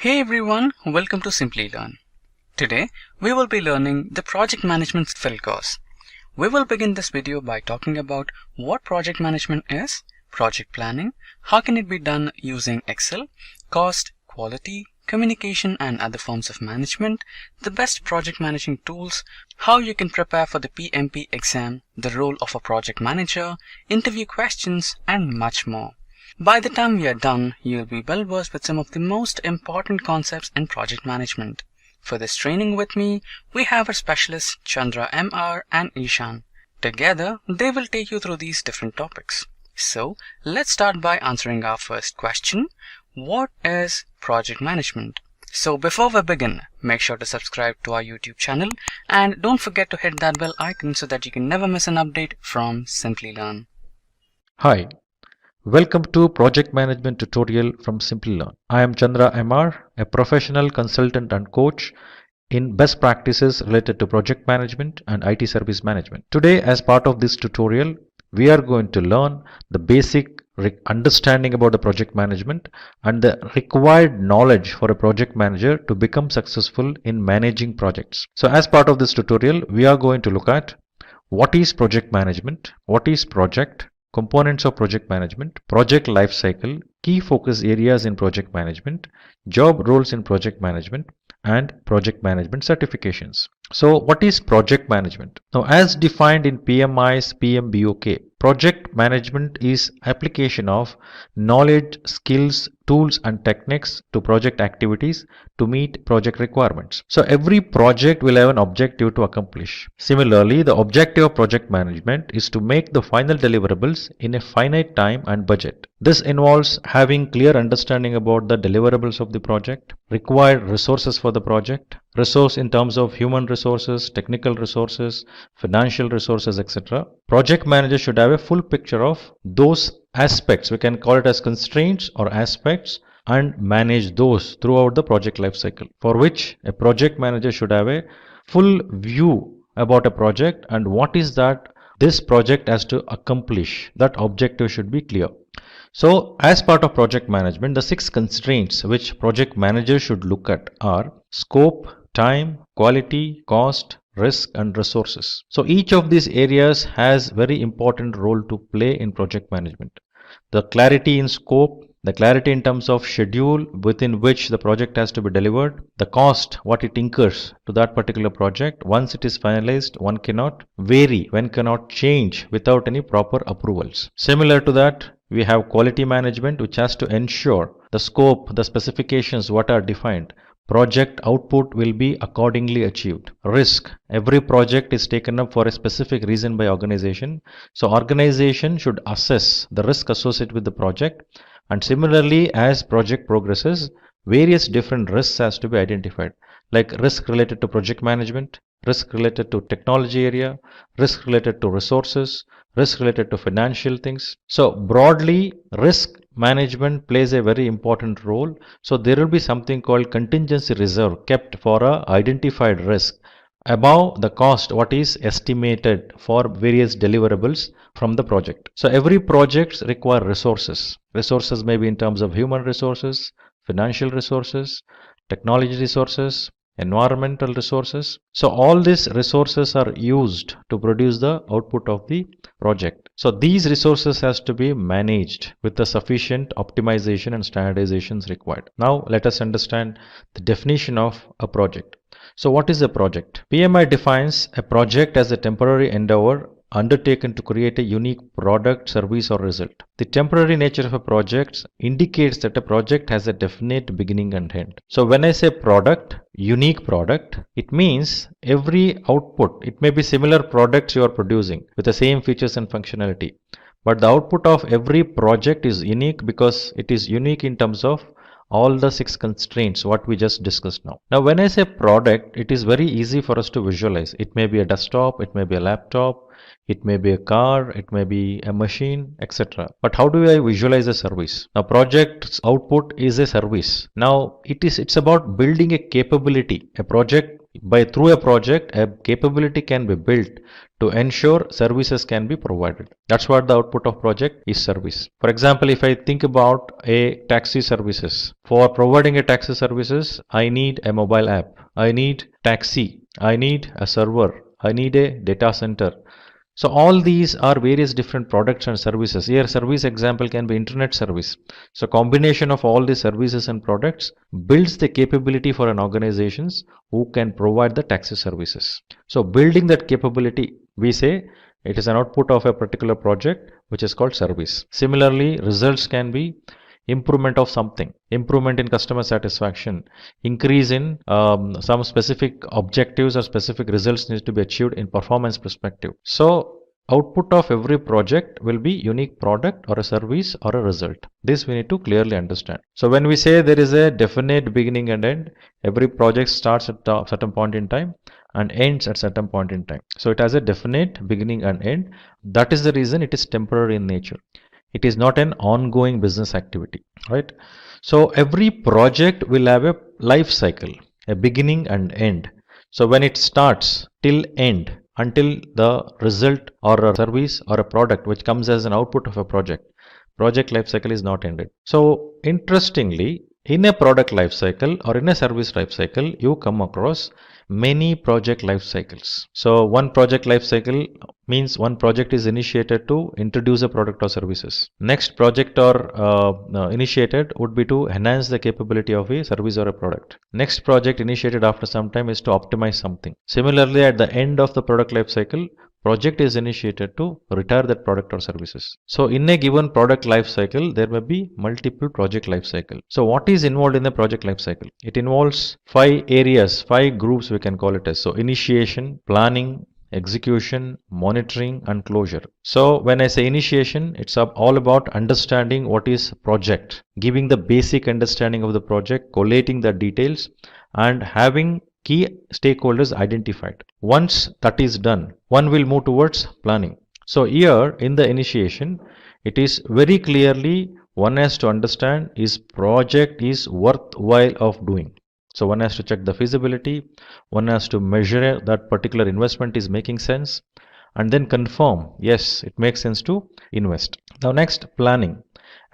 Hey everyone, welcome to Simplilearn. Today, we will be learning the Project Management field course. We will begin this video by talking about what project management is, project planning, how can it be done using Excel, cost, quality, communication and other forms of management, the best project managing tools, how you can prepare for the PMP exam, the role of a project manager, interview questions and much more. By the time we are done, you'll be well versed with some of the most important concepts in project management. For this training with me, we have our specialists Chandra MR and Ishan. Together, they will take you through these different topics. So, let's start by answering our first question. What is project management? So before we begin, make sure to subscribe to our YouTube channel and don't forget to hit that bell icon so that you can never miss an update from Simplilearn. Hi. Welcome to Project Management tutorial from Simplilearn. I am Chandra MR, a professional consultant and coach in best practices related to project management and IT service management. Today, as part of this tutorial, we are going to learn the basic understanding about the project management and the required knowledge for a project manager to become successful in managing projects. So as part of this tutorial, we are going to look at what is project management, what is project, components of project management, project life cycle, key focus areas in project management, job roles in project management, and project management certifications. So what is project management? Now, as defined in PMI's PMBOK, project management is application of knowledge, skills, tools and techniques to project activities to meet project requirements. So every project will have an objective to accomplish. Similarly, the objective of project management is to make the final deliverables in a finite time and budget. This involves having clear understanding about the deliverables of the project, required resources for the project, resource in terms of human resources, technical resources, financial resources, etc. Project manager should have a full picture of those aspects. We can call it as constraints or aspects and manage those throughout the project life cycle, for which a project manager should have a full view about a project and what is that this project has to accomplish. That objective should be clear. So as part of project management, the 6 constraints which project managers should look at are scope, time, quality, cost, risk and resources. So each of these areas has very important role to play in project management. The clarity in scope, the clarity in terms of schedule within which the project has to be delivered, the cost, what it incurs to that particular project. Once it is finalized, one cannot vary, one cannot change without any proper approvals. Similar to that, we have quality management, which has to ensure the scope, the specifications, what are defined, project output will be accordingly achieved. Risk, every project is taken up for a specific reason by organization. So organization should assess the risk associated with the project, and similarly as project progresses, various different risks has to be identified, like risk related to project management, risk related to technology area, risk related to resources, risk related to financial things. So broadly, risk management plays a very important role. So there will be something called contingency reserve kept for a identified risk above the cost what is estimated for various deliverables from the project. So every project require resources. Resources may be in terms of human resources, financial resources, technology resources, environmental resources. So all these resources are used to produce the output of the project. So these resources has to be managed with the sufficient optimization and standardizations required. Now let us understand the definition of a project. So what is a project? PMI defines a project as a temporary endeavor undertaken to create a unique product, service or result. The temporary nature of a project indicates that a project has a definite beginning and end. So when I say product, unique product, it means every output, it may be similar products you are producing with the same features and functionality, but the output of every project is unique because it is unique in terms of all the 6 constraints what we just discussed now. Now when I say product, it is very easy for us to visualize. It may be a desktop, it may be a laptop, it may be a car, it may be a machine, etc. But how do I visualize a service? Now project's output is a service. Now it's about building a capability. A project, through a project, a capability can be built to ensure services can be provided. That's what the output of project is, service. For example, if I think about a taxi services, for providing a taxi services, I need a mobile app, I need taxi, I need a server, I need a data center. So all these are various different products and services. Here service example can be internet service. So combination of all the services and products builds the capability for an organizations who can provide the taxi services. So building that capability, we say it is an output of a particular project which is called service. Similarly, results can be improvement of something, improvement in customer satisfaction, increase in some specific objectives or specific results needs to be achieved in performance perspective. So output of every project will be unique product or a service or a result. This we need to clearly understand. So when we say there is a definite beginning and end, every project starts at a certain point in time and ends at certain point in time. So it has a definite beginning and end. That is the reason it is temporary in nature. It is not an ongoing business activity, right? So every project will have a life cycle, a beginning and end. So when it starts till end, until the result or a service or a product which comes as an output of a project life cycle is not ended. So interestingly, in a product life cycle or in a service life cycle, you come across many project life cycles. So one project life cycle means one project is initiated to introduce a product or services. Next project or initiated would be to enhance the capability of a service or a product. Next project initiated after some time is to optimize something. Similarly, at the end of the product life cycle, project is initiated to retire that product or services. So in a given product life cycle, there may be multiple project life cycle. So what is involved in the project life cycle? It involves 5 areas, 5 groups we can call it as. So initiation, planning, execution, monitoring and closure. So when I say initiation, it's all about understanding what is project, giving the basic understanding of the project, collating the details and having key stakeholders identified. Once that is done, one will move towards planning. So here in the initiation, it is very clearly one has to understand is project is worthwhile of doing. So one has to check the feasibility, one has to measure that particular investment is making sense and then confirm, yes, it makes sense to invest. Now next, planning.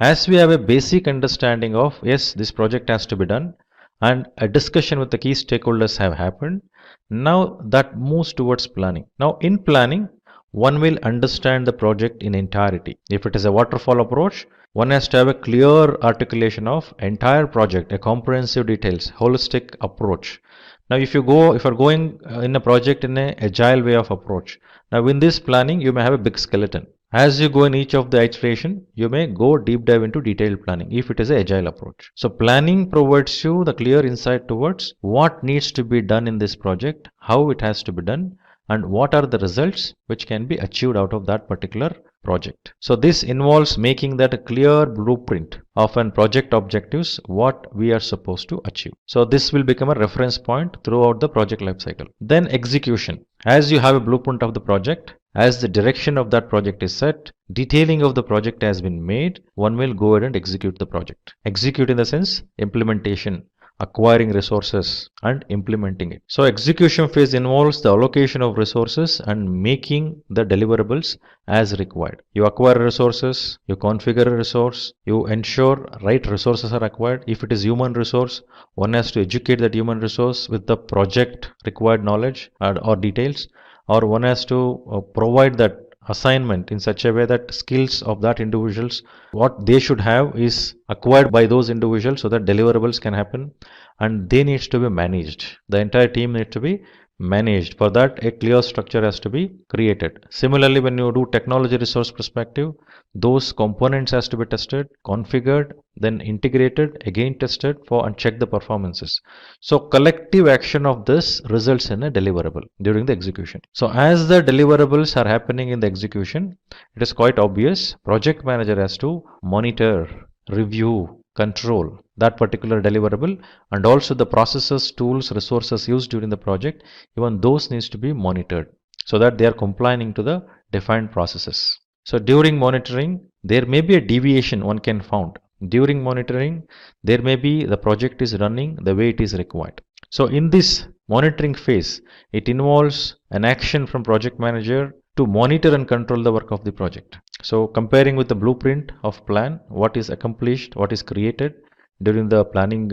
As we have a basic understanding of, yes, this project has to be done, and a discussion with the key stakeholders have happened. Now that moves towards planning. Now in planning, one will understand the project in entirety. If it is a waterfall approach, one has to have a clear articulation of entire project, a comprehensive details, holistic approach. Now if you're going in a project in an agile way of approach, now in this planning you may have a big skeleton. As you go in each of the iteration, you may go deep dive into detailed planning if it is an agile approach. So planning provides you the clear insight towards what needs to be done in this project, how it has to be done, and what are the results which can be achieved out of that particular project. So this involves making that a clear blueprint of an project objectives, what we are supposed to achieve. So this will become a reference point throughout the project life cycle. Then execution. As you have a blueprint of the project, as the direction of that project is set, detailing of the project has been made, one will go ahead and execute the project. Execute in the sense implementation, acquiring resources and implementing it. So execution phase involves the allocation of resources and making the deliverables as required. You acquire resources, you configure a resource, you ensure right resources are acquired. If it is human resource, one has to educate that human resource with the project required knowledge or details, or one has to provide that assignment in such a way that skills of that individuals, what they should have is acquired by those individuals so that deliverables can happen, and they needs to be managed. The entire team needs to be managed. For that, a clear structure has to be created. Similarly, when you do technology resource perspective, those components has to be tested, configured, then integrated, again tested for and check the performances. So collective action of this results in a deliverable during the execution. So as the deliverables are happening in the execution, it is quite obvious project manager has to monitor, review, control that particular deliverable, and also the processes, tools, resources used during the project, even those needs to be monitored. so that they are complying to the defined processes. So during monitoring, there may be a deviation one can found. During monitoring, there may be the project is running the way it is required. So in this monitoring phase, it involves an action from project manager to monitor and control the work of the project. So comparing with the blueprint of plan, what is accomplished, what is created during the planning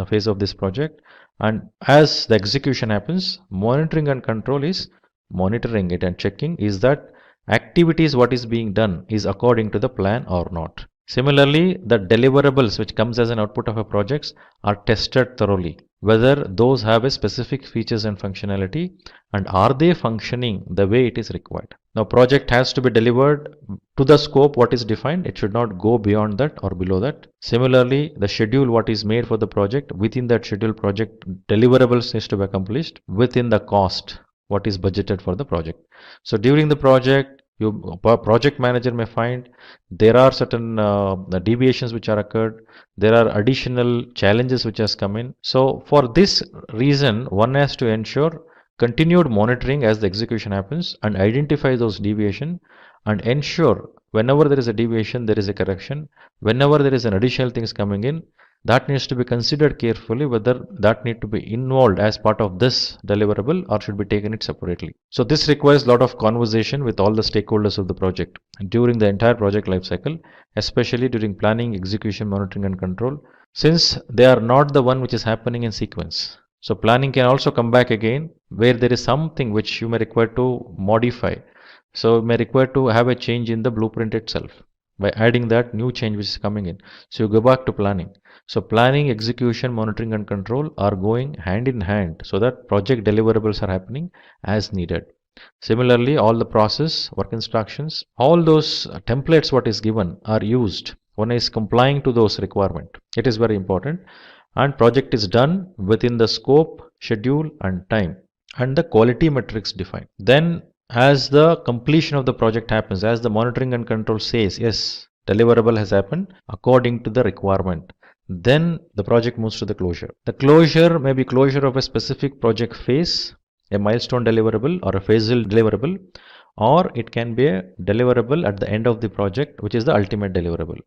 phase of this project, and as the execution happens, monitoring and control is monitoring it and checking is that activities what is being done is according to the plan or not. Similarly, the deliverables which comes as an output of a project are tested thoroughly, whether those have a specific features and functionality and are they functioning the way it is required. Now project has to be delivered to the scope what is defined. It should not go beyond that or below that. Similarly, the schedule what is made for the project, within that schedule project deliverables needs to be accomplished within the cost what is budgeted for the project. So during the project, project manager may find there are certain deviations which are occurred, there are additional challenges which has come in. So for this reason, one has to ensure continued monitoring as the execution happens and identify those deviation and ensure whenever there is a deviation there is a correction. Whenever there is an additional things coming in, that needs to be considered carefully whether that need to be involved as part of this deliverable or should be taken it separately. So this requires a lot of conversation with all the stakeholders of the project during the entire project life cycle, especially during planning, execution, monitoring and control, since they are not the one which is happening in sequence. So planning can also come back again where there is something which you may require to modify. So you may require to have a change in the blueprint itself by adding that new change which is coming in. So you go back to planning. So planning, execution, monitoring and control are going hand in hand so that project deliverables are happening as needed. Similarly, all the process, work instructions, all those templates what is given are used. One is complying to those requirement. It is very important and project is done within the scope, schedule and time and the quality metrics defined. Then as the completion of the project happens, as the monitoring and control says, yes, deliverable has happened according to the requirement, then the project moves to the closure. The closure may be closure of a specific project phase, a milestone deliverable or a phasal deliverable, or it can be a deliverable at the end of the project, which is the ultimate deliverable.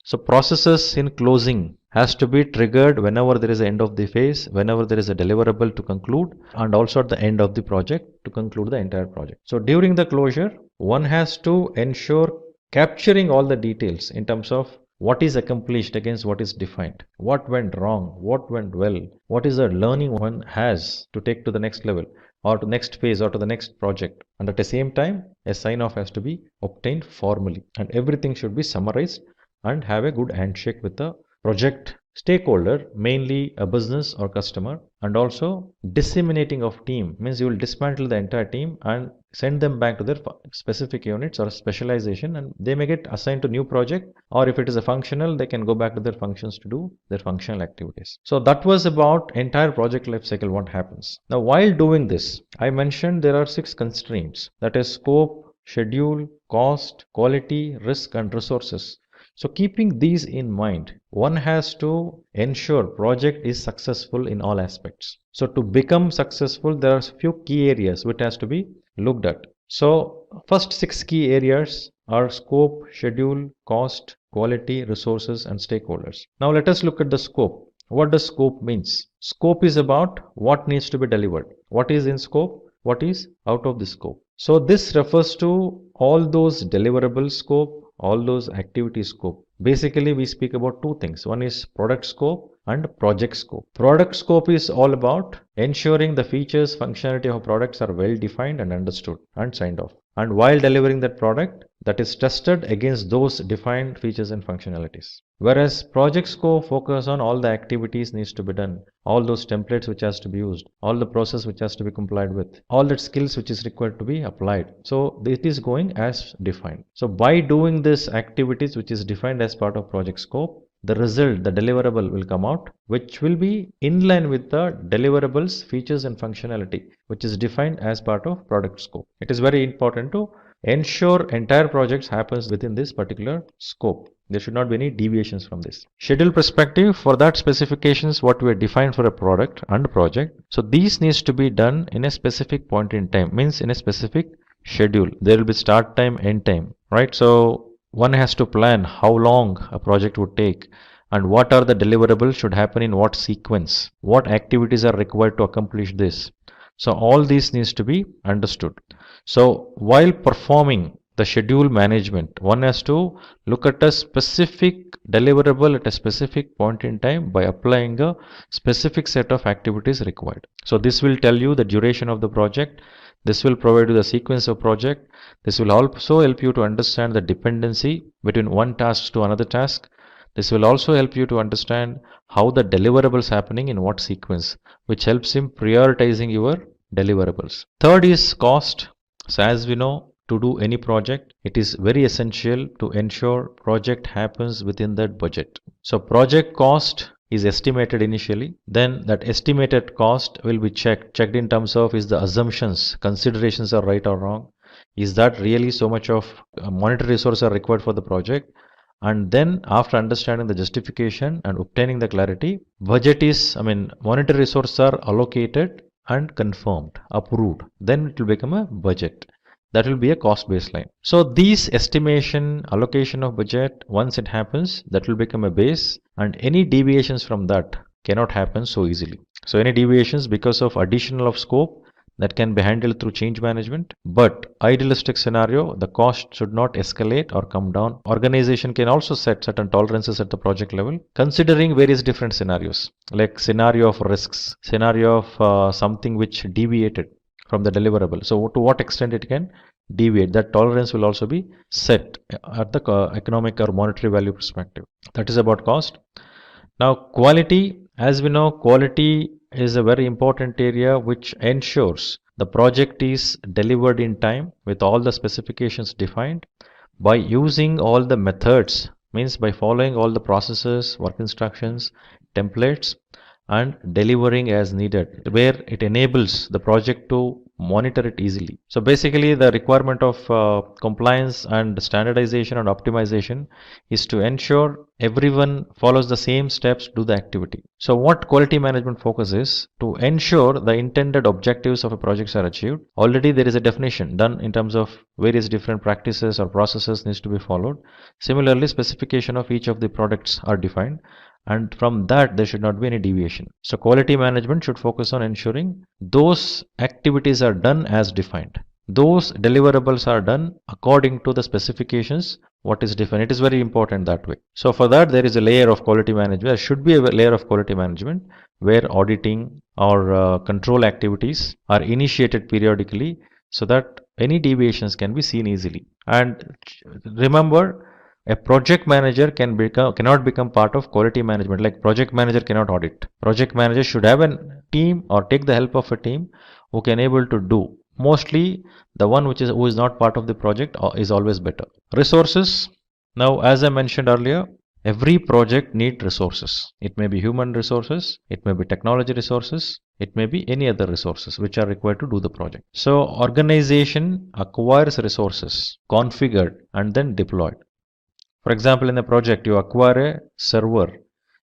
So processes in closing has to be triggered whenever there is an end of the phase, whenever there is a deliverable to conclude, and also at the end of the project to conclude the entire project. So during the closure, one has to ensure capturing all the details in terms of what is accomplished against what is defined, what went wrong, what went well, what is the learning one has to take to the next level or to next phase or to the next project. And at the same time, a sign off has to be obtained formally and everything should be summarized and have a good handshake with the project stakeholder, mainly a business or customer. And also disseminating of team means you will dismantle the entire team and send them back to their specific units or specialization, and they may get assigned to new project, or if it is a functional they can go back to their functions to do their functional activities. So that was about entire project life cycle what happens. Now while doing this, I mentioned there are 6 constraints, that is scope, schedule, cost, quality, risk and resources. So keeping these in mind, one has to ensure project is successful in all aspects. So to become successful, there are few key areas which has to be looked at. So first 6 key areas are scope, schedule, cost, quality, resources and stakeholders. Now let us look at the scope. What does scope means? Scope is about what needs to be delivered. What is in scope? What is out of the scope? So this refers to all those deliverable scope, all those activity scope. Basically we speak about 2 things. One is product scope and project scope. Product scope is all about ensuring the features, functionality of products are well defined and understood and signed off. And while delivering that product, that is tested against those defined features and functionalities. Whereas project scope focus on all the activities needs to be done, all those templates which has to be used, all the process which has to be complied with, all that skills which is required to be applied. So it is going as defined. So by doing this activities which is defined as part of project scope, the result, the deliverable will come out, which will be in line with the deliverables, features and functionality, which is defined as part of product scope. It is very important to ensure entire projects happens within this particular scope. There should not be any deviations from this. Schedule perspective, for that specifications what we defined for a product and project. So these needs to be done in a specific point in time, means in a specific schedule. There will be start time, end time, right? So one has to plan how long a project would take and what are the deliverables should happen in what sequence, what activities are required to accomplish this. So all these needs to be understood. So while performing the schedule management, one has to look at a specific deliverable at a specific point in time by applying a specific set of activities required. So this will tell you the duration of the project. This will provide you the sequence of project. This will also help you to understand the dependency between one task to another task. This will also help you to understand how the deliverables happening in what sequence, which helps in prioritizing your deliverables. Third is cost. So as we know, to do any project, it is very essential to ensure project happens within that budget. So project cost is estimated initially, then that estimated cost will be checked in terms of is the assumptions, considerations are right or wrong, is that really so much of monetary resources are required for the project. And then after understanding the justification and obtaining the clarity, budget is, monetary resources are allocated and confirmed, approved, then it will become a budget. That will be a cost baseline. So these estimation, allocation of budget, once it happens, that will become a base, and any deviations from that cannot happen so easily. So any deviations because of additional of scope, that can be handled through change management, but idealistic scenario, the cost should not escalate or come down. Organization can also set certain tolerances at the project level, considering various different scenarios, like scenario of risks, scenario of something which deviated from the deliverable. So to what extent it can deviate, that tolerance will also be set at the economic or monetary value perspective. That is about cost. Now quality, as we know, quality is a very important area which ensures the project is delivered in time with all the specifications defined by using all the methods, means by following all the processes, work instructions, templates, and delivering as needed, where it enables the project to monitor it easily. So basically the requirement of compliance and standardization and optimization is to ensure everyone follows the same steps to do the activity. So what quality management focus is to ensure the intended objectives of a project are achieved. Already there is a definition done in terms of various different practices or processes needs to be followed. Similarly, specification of each of the products are defined, and from that there should not be any deviation. So quality management should focus on ensuring those activities are done as defined, those deliverables are done according to the specifications what is defined. It is very important that way. So for that there is a layer of quality management, there should be a layer of quality management where auditing or control activities are initiated periodically so that any deviations can be seen easily. And remember, a project manager cannot become part of quality management. Like project manager cannot audit. Project manager should have a team or take the help of a team who can able to do. Mostly the one who is not part of the project is always better. Resources. Now as I mentioned earlier, every project needs resources. It may be human resources, it may be technology resources, it may be any other resources which are required to do the project. So organization acquires resources, configured and then deployed. For example, in a project, you acquire a server,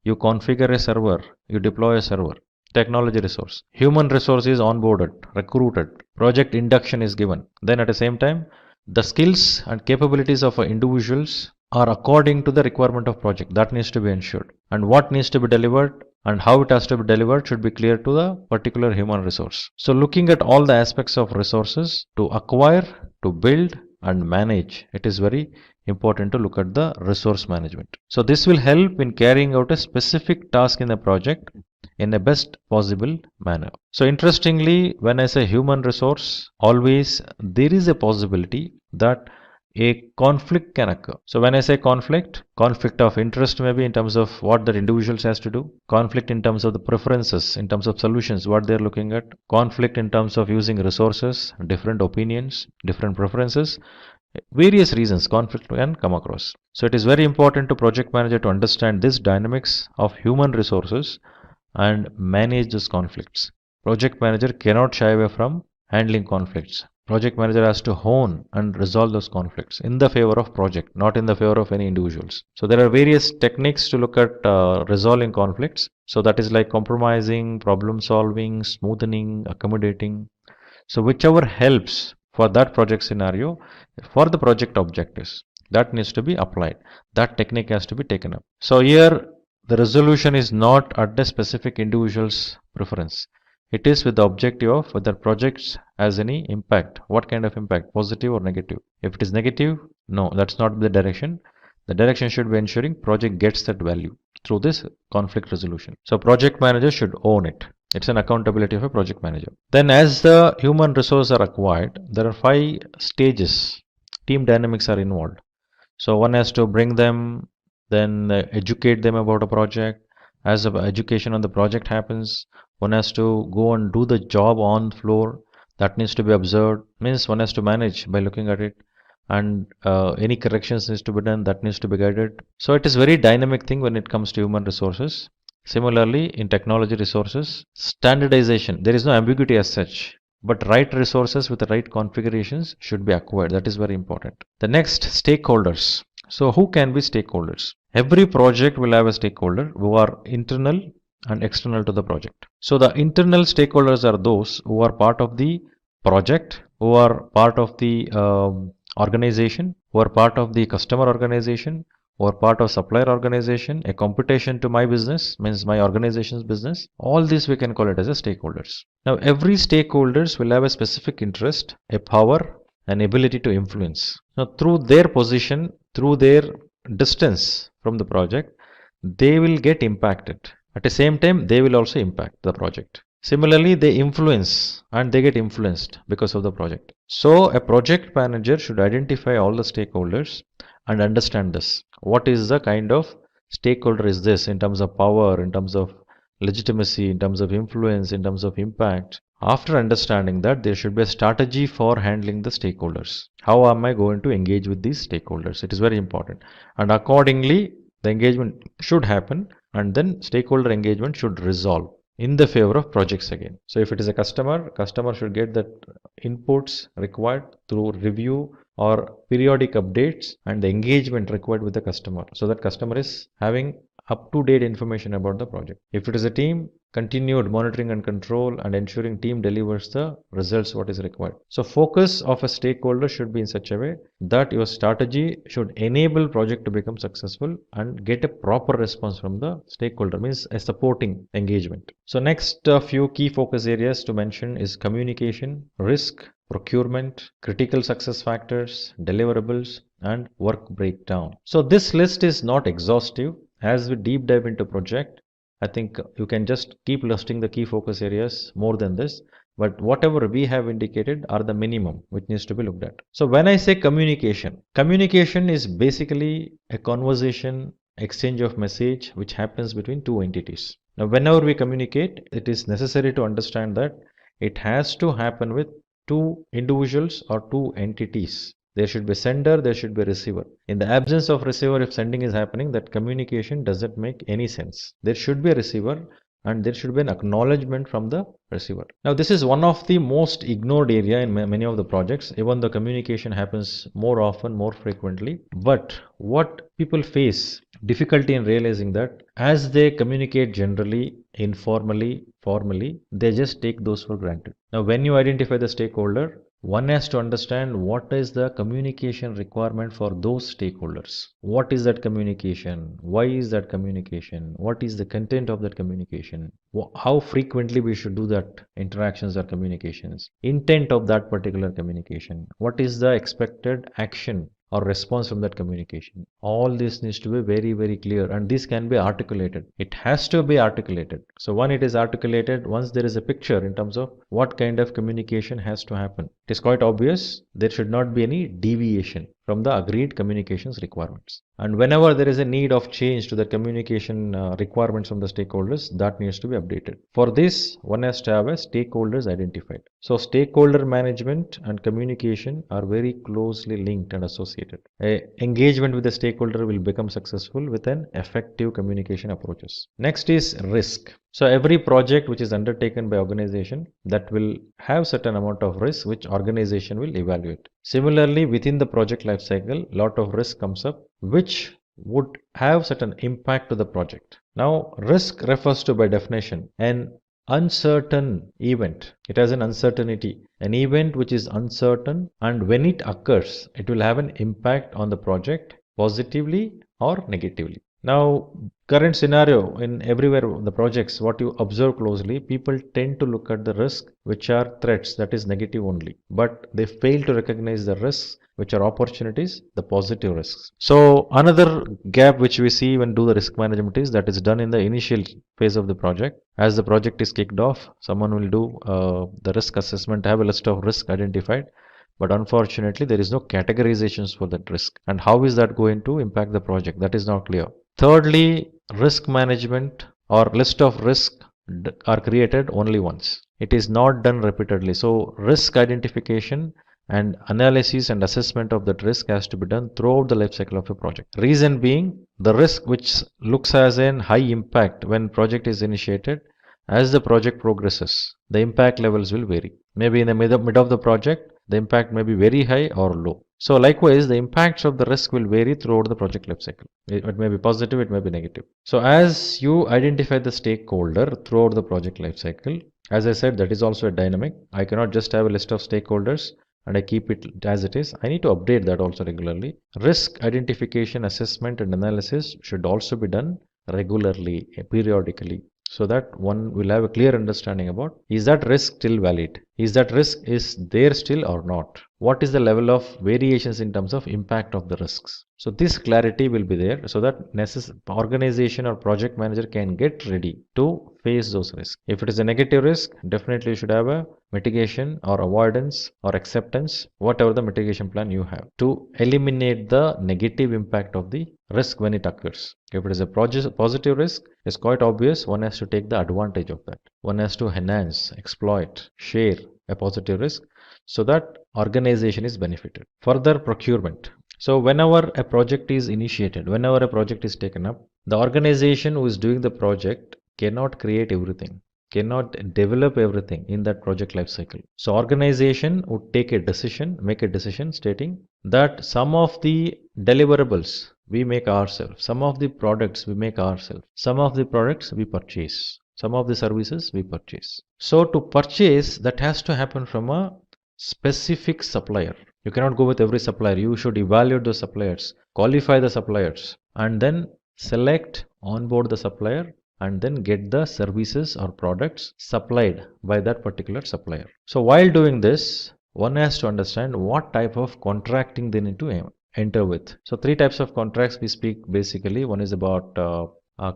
you configure a server, you deploy a server. Technology resource. Human resource is onboarded, recruited, project induction is given. Then at the same time, the skills and capabilities of individuals are according to the requirement of project. That needs to be ensured. And what needs to be delivered and how it has to be delivered should be clear to the particular human resource. So looking at all the aspects of resources to acquire, to build and manage, it is very important to look at the resource management. So this will help in carrying out a specific task in the project in the best possible manner. So interestingly, when I say human resource, always there is a possibility that a conflict can occur. So when I say conflict of interest maybe in terms of what the individuals has to do, conflict in terms of the preferences, in terms of solutions, what they're looking at, conflict in terms of using resources, different opinions, different preferences, various reasons conflict can come across. So it is very important to project manager to understand this dynamics of human resources and manage those conflicts. Project manager cannot shy away from handling conflicts. Project manager has to hone and resolve those conflicts in the favor of project, not in the favor of any individuals. So there are various techniques to look at resolving conflicts. So that is like compromising, problem solving, smoothing, accommodating. So whichever helps for that project scenario, for the project objectives, that needs to be applied. That technique has to be taken up. So here the resolution is not at the specific individual's preference. It is with the objective of whether projects has any impact. What kind of impact? Positive or negative? If it is negative, no, that's not the direction. The direction should be ensuring project gets that value through this conflict resolution. So project manager should own it. It's an accountability of a project manager. Then as the human resources are acquired, there are 5 stages. Team dynamics are involved. So one has to bring them, then educate them about a project. As education on the project happens, one has to go and do the job on floor. That needs to be observed. Means one has to manage by looking at it, and any corrections needs to be done. That needs to be guided. So it is very dynamic thing when it comes to human resources. Similarly, in technology resources, standardization. There is no ambiguity as such. But right resources with the right configurations should be acquired. That is very important. The next, stakeholders. So who can be stakeholders? Every project will have a stakeholder who are internal and external to the project. So the internal stakeholders are those who are part of the project, who are part of the organization, who are part of the customer organization, or part of supplier organization, a competition to my business, means my organization's business. All this we can call it as a stakeholders. Now every stakeholders will have a specific interest, a power, an ability to influence. Now through their position, through their distance from the project, they will get impacted. At the same time, they will also impact the project. Similarly, they influence and they get influenced because of the project. So a project manager should identify all the stakeholders and understand this. What is the kind of stakeholder is this in terms of power, in terms of legitimacy, in terms of influence, in terms of impact. After understanding that, there should be a strategy for handling the stakeholders. How am I going to engage with these stakeholders? It is very important. And accordingly, the engagement should happen, and then stakeholder engagement should resolve in the favor of projects again. So if it is a customer should get the inputs required through review or periodic updates and the engagement required with the customer, so that customer is having up-to-date information about the project. If it is a team, continued monitoring and control and ensuring team delivers the results what is required. So focus of a stakeholder should be in such a way that your strategy should enable project to become successful and get a proper response from the stakeholder, means a supporting engagement. So next few key focus areas to mention is communication, risk, procurement, critical success factors, deliverables, and work breakdown. So this list is not exhaustive. As we deep dive into project, I think you can just keep listing the key focus areas more than this, but whatever we have indicated are the minimum which needs to be looked at. So when I say communication, communication is basically a conversation, exchange of message which happens between two entities. Now whenever we communicate, it is necessary to understand that it has to happen with two individuals or two entities. There should be sender, there should be receiver. In the absence of receiver, if sending is happening, that communication doesn't make any sense. There should be a receiver and there should be an acknowledgement from the receiver. Now this is one of the most ignored area in many of the projects. Even the communication happens more often, more frequently. But what people face difficulty in realizing that as they communicate generally, informally, formally, they just take those for granted. Now when you identify the stakeholder, one has to understand what is the communication requirement for those stakeholders. What is that communication? Why is that communication? What is the content of that communication? How frequently we should do that interactions or communications? Intent of that particular communication. What is the expected action or response from that communication? All this needs to be very, very clear, and this can be articulated. It has to be articulated. So when it is articulated, once there is a picture in terms of what kind of communication has to happen, it is quite obvious there should not be any deviation from the agreed communications requirements. And whenever there is a need of change to the communication requirements from the stakeholders, that needs to be updated. For this, one has to have a stakeholders identified. So stakeholder management and communication are very closely linked and associated. Engagement with the stakeholder will become successful with an effective communication approaches. Next is risk. So every project which is undertaken by organization that will have certain amount of risk which organization will evaluate. Similarly, within the project life cycle, lot of risk comes up which would have certain impact to the project. Now, risk refers to by definition an uncertain event. It has an uncertainty. An event which is uncertain, and when it occurs, it will have an impact on the project positively or negatively. Now, current scenario in everywhere the projects, what you observe closely, people tend to look at the risk which are threats, that is negative only, but they fail to recognize the risks which are opportunities, the positive risks. So another gap which we see when do the risk management is that is done in the initial phase of the project. As the project is kicked off, someone will do the risk assessment, have a list of risk identified, but unfortunately there is no categorizations for that risk, and how is that going to impact the project, that is not clear. Thirdly, risk management or list of risk are created only once. It is not done repeatedly. So risk identification and analysis and assessment of that risk has to be done throughout the life cycle of a project. Reason being, the risk which looks as an high impact when project is initiated, as the project progresses, the impact levels will vary. Maybe in the mid of the project, the impact may be very high or low. So likewise, the impacts of the risk will vary throughout the project life cycle. It may be positive, it may be negative. So as you identify the stakeholder throughout the project life cycle, as I said, that is also a dynamic. I cannot just have a list of stakeholders and I keep it as it is. I need to update that also regularly. Risk identification, assessment and analysis should also be done regularly, periodically, so that one will have a clear understanding about, is that risk still valid? Is that risk is there still or not? What is the level of variations in terms of impact of the risks? So this clarity will be there so that organization or project manager can get ready to face those risks. If it is a negative risk, definitely you should have a mitigation or avoidance or acceptance, whatever the mitigation plan you have, to eliminate the negative impact of the risk when it occurs. If it is a positive risk, it's quite obvious one has to take the advantage of that. One has to enhance, exploit, share a positive risk so that organization is benefited. Further, procurement. So whenever a project is initiated, whenever a project is taken up, the organization who is doing the project cannot create everything, cannot develop everything in that project life cycle. So organization would take a decision, make a decision stating that some of the deliverables we make ourselves, some of the products we make ourselves, some of the products we purchase, some of the services we purchase. So to purchase, that has to happen from a specific supplier. You cannot go with every supplier. You should evaluate those suppliers, qualify the suppliers, and then select, onboard the supplier, and then get the services or products supplied by that particular supplier. So while doing this, one has to understand what type of contracting they need to enter with. So three types of contracts we speak basically. One is about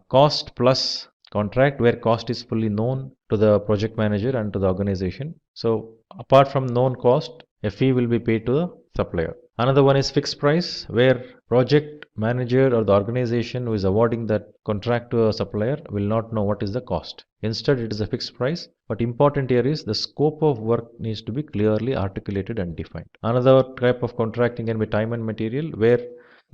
cost plus contract, where cost is fully known to the project manager and to the organization. So apart from known cost, a fee will be paid to the supplier. Another one is fixed price, where project manager or the organization who is awarding that contract to a supplier will not know what is the cost. Instead, it is a fixed price. But important here is the scope of work needs to be clearly articulated and defined. Another type of contracting can be time and material, where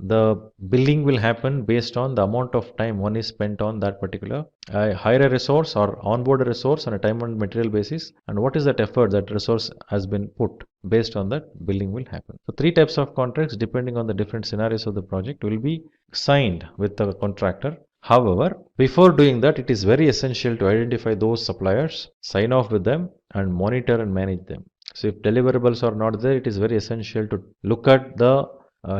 the billing will happen based on the amount of time one is spent on that particular hire a resource or onboard a resource on a time and material basis, and what is that effort that resource has been put. Based on that, billing will happen. So three types of contracts depending on the different scenarios of the project will be signed with the contractor. However, before doing that, it is very essential to identify those suppliers, sign off with them, and monitor and manage them. So if deliverables are not there, it is very essential to look at the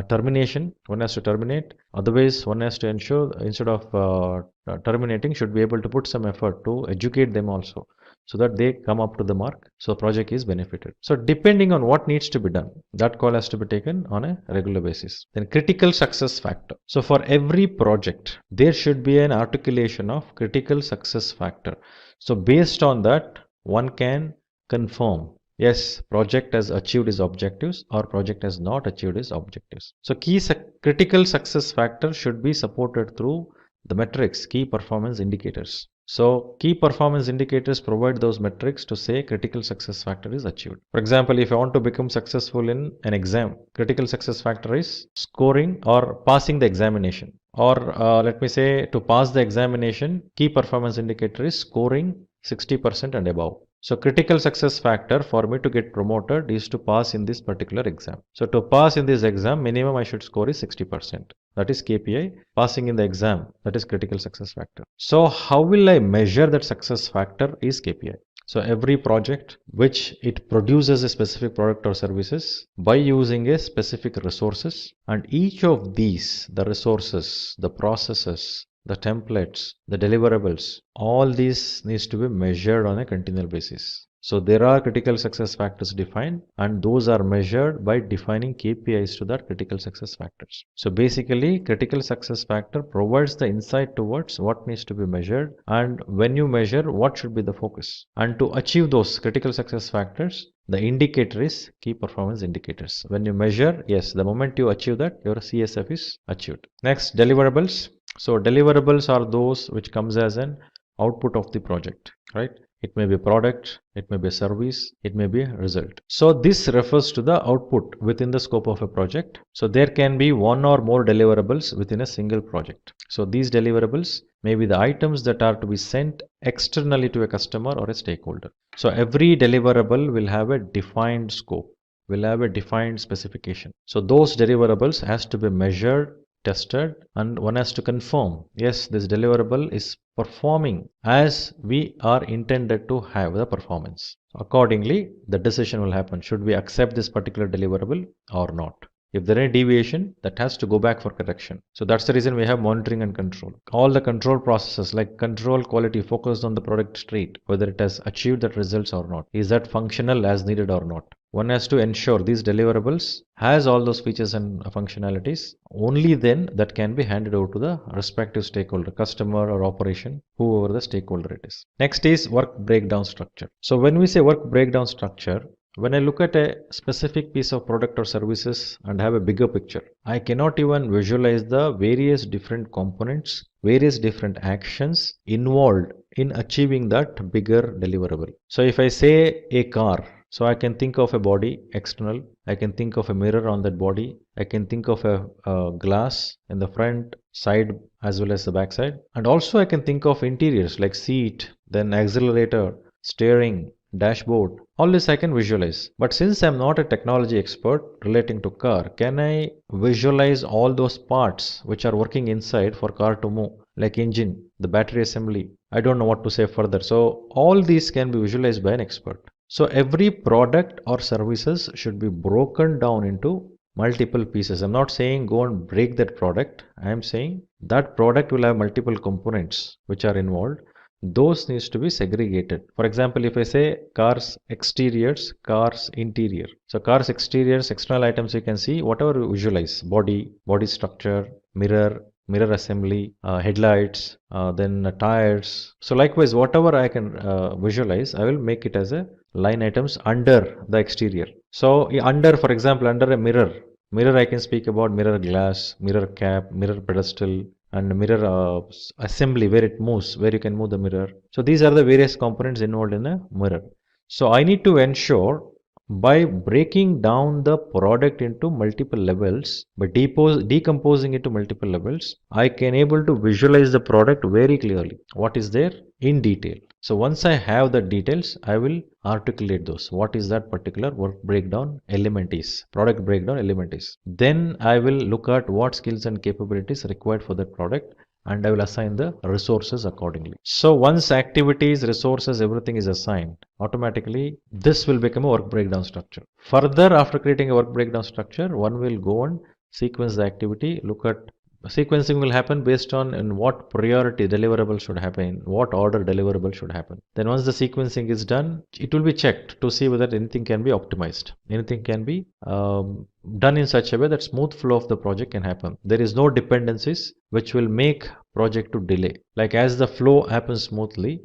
termination. One has to terminate. Otherwise, one has to ensure, instead of terminating, should be able to put some effort to educate them also, so that they come up to the mark, so project is benefited. So depending on what needs to be done, that call has to be taken on a regular basis. Then critical success factor. So for every project, there should be an articulation of critical success factor. So based on that, one can confirm, yes, project has achieved its objectives or project has not achieved its objectives. So critical success factor should be supported through the metrics, key performance indicators. So key performance indicators provide those metrics to say critical success factor is achieved. For example, if I want to become successful in an exam, critical success factor is scoring or passing the examination. or let me say to pass the examination, key performance indicator is scoring 60% and above. So critical success factor for me to get promoted is to pass in this particular exam. So to pass in this exam, minimum I should score is 60%. That is KPI. Passing in the exam, that is critical success factor. So how will I measure that success factor is KPI. So every project which it produces a specific product or services by using a specific resources, and each of these, the resources, the processes, the templates, the deliverables, all these needs to be measured on a continual basis. So there are critical success factors defined, and those are measured by defining KPIs to that critical success factors. So basically critical success factor provides the insight towards what needs to be measured, and when you measure, what should be the focus. And to achieve those critical success factors, the indicator is key performance indicators. When you measure, yes, the moment you achieve that, your CSF is achieved. Next, deliverables. So deliverables are those which comes as an output of the project, right? It may be a product, it may be a service, it may be a result. So this refers to the output within the scope of a project. So there can be one or more deliverables within a single project. So these deliverables may be the items that are to be sent externally to a customer or a stakeholder. So every deliverable will have a defined scope, will have a defined specification. So those deliverables has to be measured, tested, and one has to confirm, yes, this deliverable is performing as we are intended to have the performance. Accordingly, the decision will happen. Should we accept this particular deliverable or not? If there is any deviation, that has to go back for correction. So that's the reason we have monitoring and control. All the control processes like control quality focused on the product state, whether it has achieved that results or not. Is that functional as needed or not? One has to ensure these deliverables has all those features and functionalities. Only then that can be handed over to the respective stakeholder, customer or operation, whoever the stakeholder it is. Next is work breakdown structure. So when we say work breakdown structure, when I look at a specific piece of product or services and have a bigger picture, I cannot even visualize the various different components, various different actions involved in achieving that bigger deliverable. So if I say a car, so I can think of a body external, I can think of a mirror on that body, I can think of a glass in the front, side as well as the back side, and also I can think of interiors like seat, then accelerator, steering, dashboard. All this I can visualize. But since I'm not a technology expert relating to car, can I visualize all those parts which are working inside for car to move, like engine, the battery assembly? I don't know what to say further. So all these can be visualized by an expert. So every product or services should be broken down into multiple pieces. I'm not saying go and break that product. I am saying that product will have multiple components which are involved. Those needs to be segregated. For example, if I say cars exteriors, cars interior. So cars exteriors, external items you can see, whatever you visualize, body structure, mirror assembly, headlights, then tires. So likewise, whatever I can visualize, I will make it as a line items under the exterior. So under, for example, under a mirror I can speak about mirror glass, mirror cap, mirror pedestal, and mirror assembly where it moves, where you can move the mirror. So these are the various components involved in a mirror. So I need to ensure by breaking down the product into multiple levels, by decomposing it to multiple levels, I can able to visualize the product very clearly. What is there in detail. So once I have the details, I will articulate those. What is that particular work breakdown element is, product breakdown element is. Then I will look at what skills and capabilities required for that product, and I will assign the resources accordingly. So once activities, resources, everything is assigned, automatically this will become a work breakdown structure. Further, after creating a work breakdown structure, one will go and sequence the activity, look at sequencing will happen based on in what priority deliverable should happen, what order deliverable should happen. Then once the sequencing is done, it will be checked to see whether anything can be optimized. Anything can be done in such a way that smooth flow of the project can happen. There is no dependencies which will make project to delay. Like as the flow happens smoothly,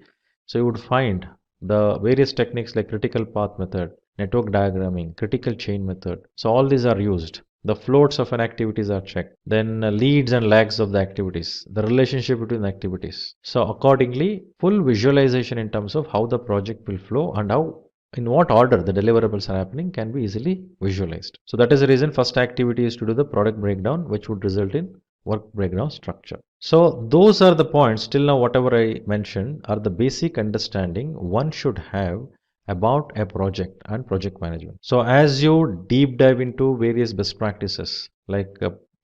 so you would find the various techniques like critical path method, network diagramming, critical chain method. So all these are used. The floats of an activities are checked. Then leads and lags of the activities, the relationship between the activities. So accordingly, full visualization in terms of how the project will flow and how in what order the deliverables are happening can be easily visualized. So that is the reason first activity is to do the product breakdown, which would result in work breakdown structure. So those are the points till now whatever I mentioned are the basic understanding one should have about a project and project management. So as you deep dive into various best practices like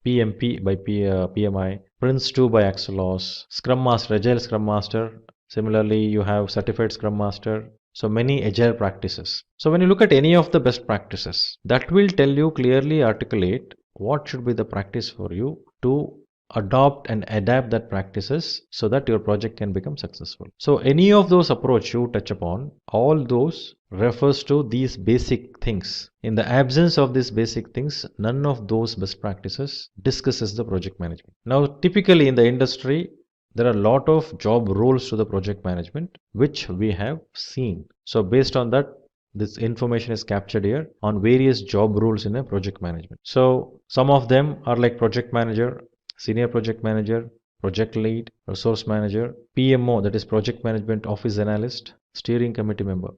PMP by PMI, Prince 2 by Axelos, Scrum Master, Agile Scrum Master. Similarly, you have Certified Scrum Master. So many agile practices. So when you look at any of the best practices, that will tell you clearly articulate what should be the practice for you to adopt and adapt that practices so that your project can become successful. So any of those approach you touch upon, all those refers to these basic things. In the absence of these basic things, none of those best practices discusses the project management. Now typically in the industry, there are a lot of job roles to the project management which we have seen. So based on that, this information is captured here on various job roles in a project management. So some of them are like project manager, senior project manager, project lead, resource manager, PMO, that is project management office analyst, steering committee member.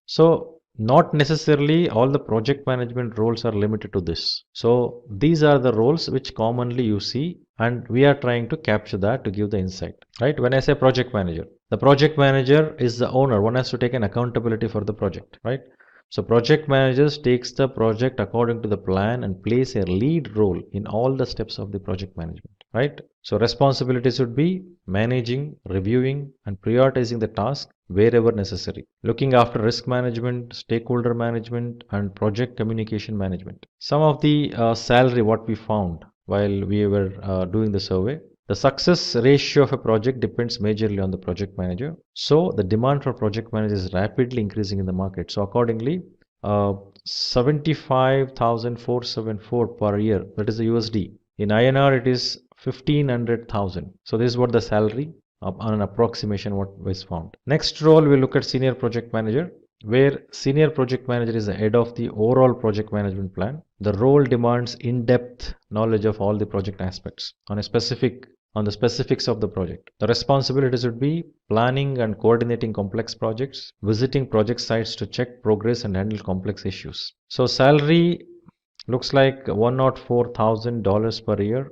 So not necessarily all the project management roles are limited to this. So these are the roles which commonly you see, and we are trying to capture that to give the insight, right? When I say project manager, the project manager is the owner. One has to take an accountability for the project, right? So project managers takes the project according to the plan and plays a lead role in all the steps of the project management, right? So responsibilities would be managing, reviewing and prioritizing the task wherever necessary, looking after risk management, stakeholder management and project communication management. Some of the salary what we found while we were doing the survey, the success ratio of a project depends majorly on the project manager. So the demand for project managers is rapidly increasing in the market. So accordingly, 75,474 per year, that is the USD. In INR, it is 1500,000. So this is what the salary on an approximation what was found. Next role, we look at senior project manager, where senior project manager is the head of the overall project management plan. The role demands in-depth knowledge of all the project aspects on the specifics of the project. The responsibilities would be planning and coordinating complex projects, visiting project sites to check progress and handle complex issues. So salary looks like $104,000 per year,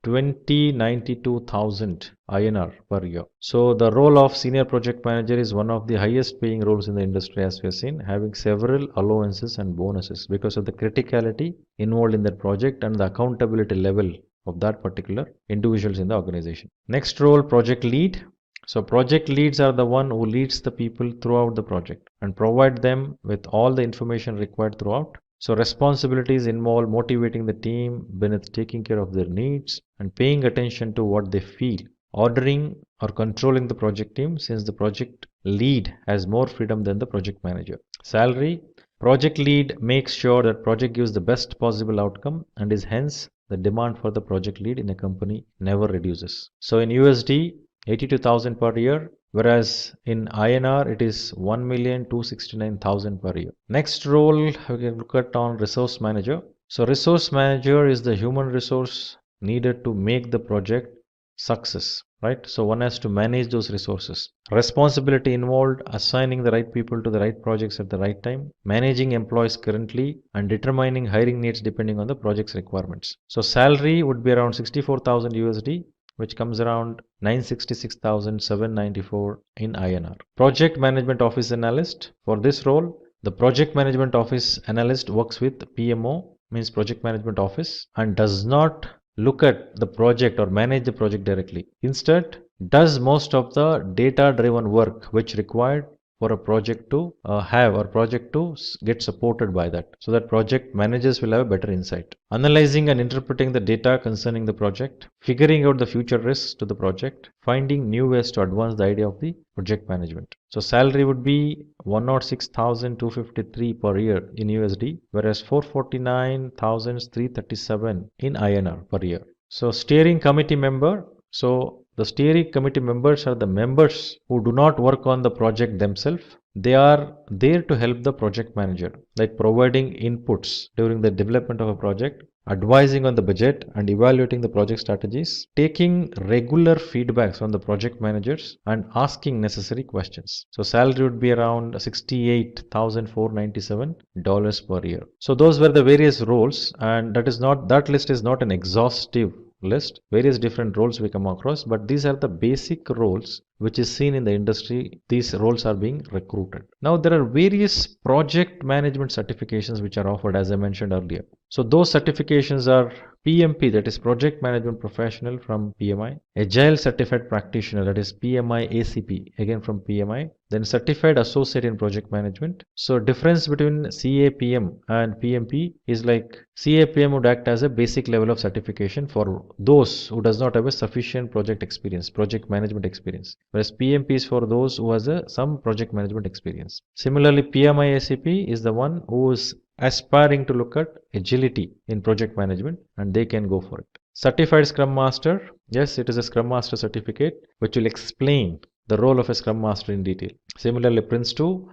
2092,000 INR per year. So the role of senior project manager is one of the highest paying roles in the industry as we have seen, having several allowances and bonuses because of the criticality involved in that project and the accountability level of that particular individuals in the organization. Next role, project lead. So project leads are the one who leads the people throughout the project and provide them with all the information required throughout. So responsibilities involve motivating the team beneath taking care of their needs and paying attention to what they feel, ordering or controlling the project team since the project lead has more freedom than the project manager. Salary, project lead makes sure that project gives the best possible outcome and is hence the demand for the project lead in a company never reduces. So in USD, 82,000 per year, whereas in INR it is 1,269,000 per year. Next role we can look at on resource manager. So resource manager is the human resource needed to make the project success, right? So one has to manage those resources. Responsibility involved assigning the right people to the right projects at the right time, managing employees currently and determining hiring needs depending on the project's requirements. So salary would be around 64,000 USD, which comes around 966,794 in INR. Project Management Office Analyst. For this role, the Project Management Office Analyst works with PMO, means Project Management Office, and does not look at the project or manage the project directly. Instead, does most of the data-driven work which required for a project to have or project to get supported by that, so that project managers will have a better insight. Analyzing and interpreting the data concerning the project, figuring out the future risks to the project, finding new ways to advance the idea of the project management. So salary would be 106,253 per year in USD, whereas 449,337 in INR per year. So steering committee member. So the steering committee members are the members who do not work on the project themselves. They are there to help the project manager, like providing inputs during the development of a project, advising on the budget and evaluating the project strategies, taking regular feedbacks from the project managers and asking necessary questions. So salary would be around $68,497 per year. So those were the various roles, and that list is not an exhaustive list. Various different roles we come across, but these are the basic roles which is seen in the industry. These roles are being recruited. Now there are various project management certifications which are offered, as I mentioned earlier. So those certifications are PMP, that is Project Management Professional from PMI, Agile Certified Practitioner, that is PMI ACP, again from PMI, then Certified Associate in Project Management. So difference between CAPM and PMP is like CAPM would act as a basic level of certification for those who does not have a sufficient project experience, project management experience, whereas PMP is for those who has some project management experience. Similarly, PMI ACP is the one who is aspiring to look at agility in project management, and they can go for it. Certified Scrum Master, yes, it is a Scrum Master certificate which will explain the role of a Scrum Master in detail. Similarly, Prince 2,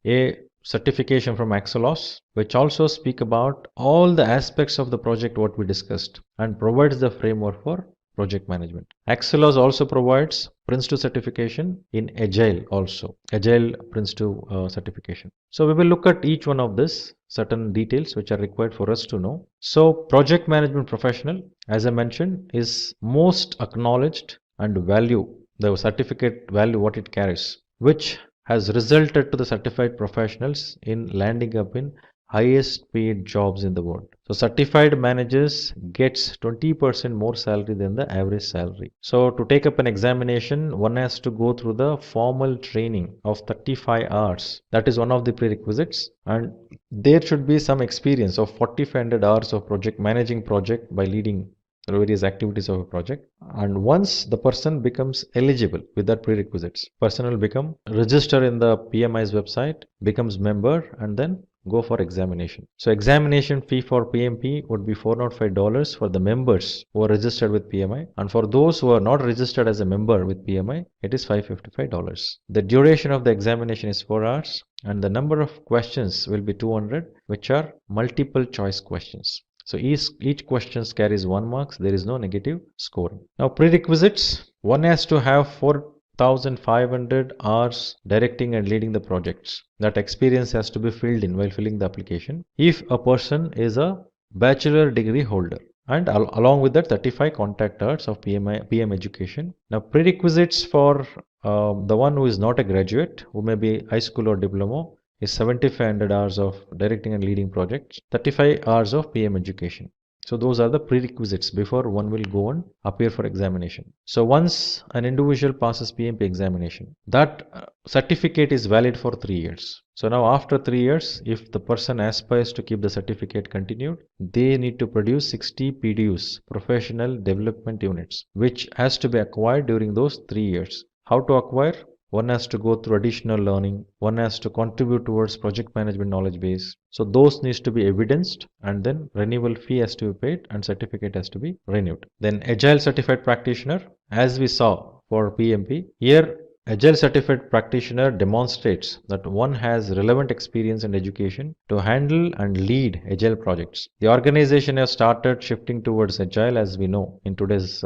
a certification from Axelos, which also speak about all the aspects of the project what we discussed and provides the framework for project management. Axelos also provides Prince 2 certification in Agile also, Agile Prince 2 certification. So we will look at each one of this, certain details which are required for us to know. So project management professional, as I mentioned, is most acknowledged and value, the certificate value what it carries, which has resulted to the certified professionals in landing up in highest paid jobs in the world. So certified managers gets 20% more salary than the average salary. So to take up an examination, one has to go through the formal training of 35 hours. That is one of the prerequisites, and there should be some experience of 4500 hours of project managing project by leading various activities of a project. And once the person becomes eligible with that prerequisites, person will become register in the PMI's website, becomes member, and then go for examination. So examination fee for PMP would be $405 for the members who are registered with PMI, and for those who are not registered as a member with PMI, it is $555. The duration of the examination is 4 hours, and the number of questions will be 200, which are multiple choice questions. So each question carries 1 mark. There is no negative scoring. Now prerequisites, one has to have 4,500 hours directing and leading the projects. That experience has to be filled in while filling the application. If a person is a bachelor degree holder, and along with that 35 contact hours of PM education. Now prerequisites for the one who is not a graduate, who may be high school or diploma, is 7,500 hours of directing and leading projects, 35 hours of PM education. So those are the prerequisites before one will go and appear for examination. So once an individual passes PMP examination, that certificate is valid for 3 years. So now after 3 years, if the person aspires to keep the certificate continued, they need to produce 60 PDUs, professional development units, which has to be acquired during those 3 years. How to acquire? One has to go through additional learning, one has to contribute towards project management knowledge base. So those needs to be evidenced, and then renewal fee has to be paid and certificate has to be renewed. Then Agile Certified Practitioner, as we saw for PMP, here Agile Certified Practitioner demonstrates that one has relevant experience and education to handle and lead Agile projects. The organization has started shifting towards Agile, as we know, in today's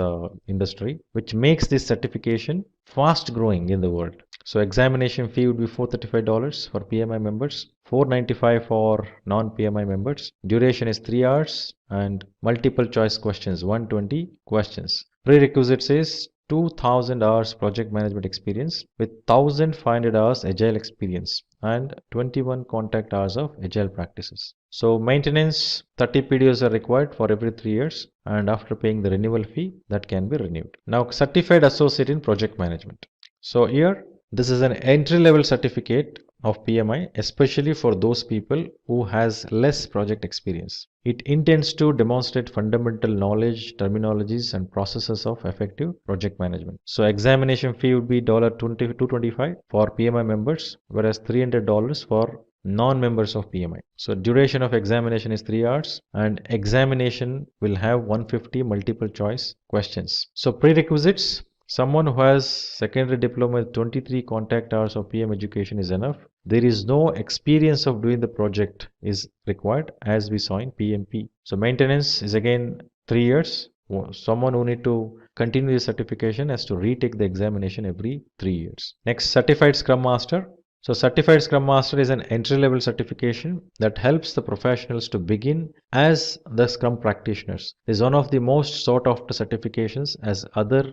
industry, which makes this certification fast growing in the world. So examination fee would be $435 for PMI members, $495 for non-PMI members. Duration is 3 hours and multiple choice questions, 120 questions. Prerequisites is 2,000 hours project management experience with 1,500 hours agile experience and 21 contact hours of agile practices. So maintenance, 30 PDOs are required for every 3 years, and after paying the renewal fee, that can be renewed. Now certified associate in project management. So here this is an entry level certificate of PMI, especially for those people who has less project experience. It intends to demonstrate fundamental knowledge, terminologies and processes of effective project management. So examination fee would be $225 for PMI members, whereas $300 for non-members of PMI. So duration of examination is 3 hours, and examination will have 150 multiple choice questions. So prerequisites, someone who has secondary diploma with 23 contact hours of PM education is enough. There is no experience of doing the project is required, as we saw in PMP. So maintenance is again 3 years. Someone who need to continue the certification has to retake the examination every 3 years. Next, certified Scrum Master. So Certified Scrum Master is an entry-level certification that helps the professionals to begin as the Scrum practitioners. It is one of the most sought after certifications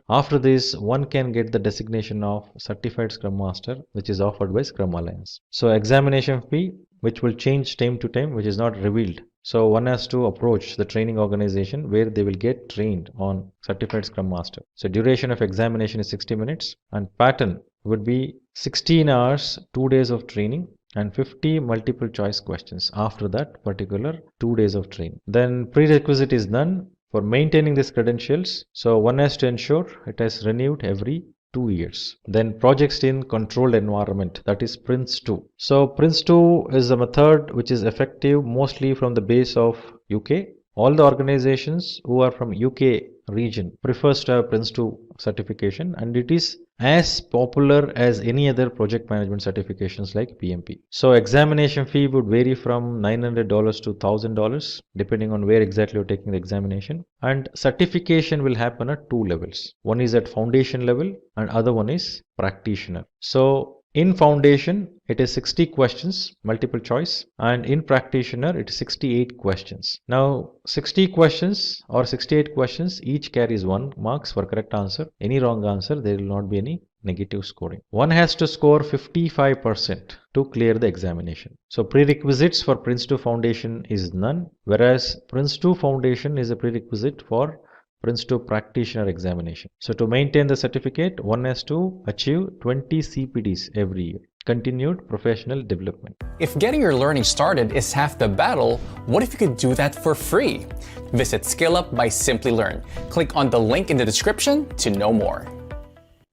after this one can get the designation of Certified Scrum Master, which is offered by Scrum Alliance. So examination fee, which will change time to time, which is not revealed. So one has to approach the training organization where they will get trained on Certified Scrum Master. So duration of examination is 60 minutes and pattern would be 16 hours, 2 days of training and 50 multiple choice questions after that particular 2 days of training. Then prerequisite is done for maintaining these credentials. So one has to ensure it is renewed every 2 years. Then projects in controlled environment, that is Prince 2. So Prince 2 is a method which is effective mostly from the base of UK. All the organizations who are from UK region prefers to have Prince 2 certification, and it is as popular as any other project management certifications like PMP. So examination fee would vary from $900 to $1,000 depending on where exactly you're taking the examination, and certification will happen at 2 levels. One is at foundation level and other one is practitioner. So in foundation, it is 60 questions, multiple choice, and in practitioner, it is 68 questions. Now, 60 questions or 68 questions, each carries 1 marks for correct answer. Any wrong answer, there will not be any negative scoring. One has to score 55% to clear the examination. So prerequisites for Prince 2 Foundation is none, whereas Prince 2 Foundation is a prerequisite for Prince 2 practitioner examination. So to maintain the certificate, one has to achieve 20 CPDs every year. Continued professional development. If getting your learning started is half the battle, what if you could do that for free? Visit SkillUp by Simplilearn. Click on the link in the description to know more.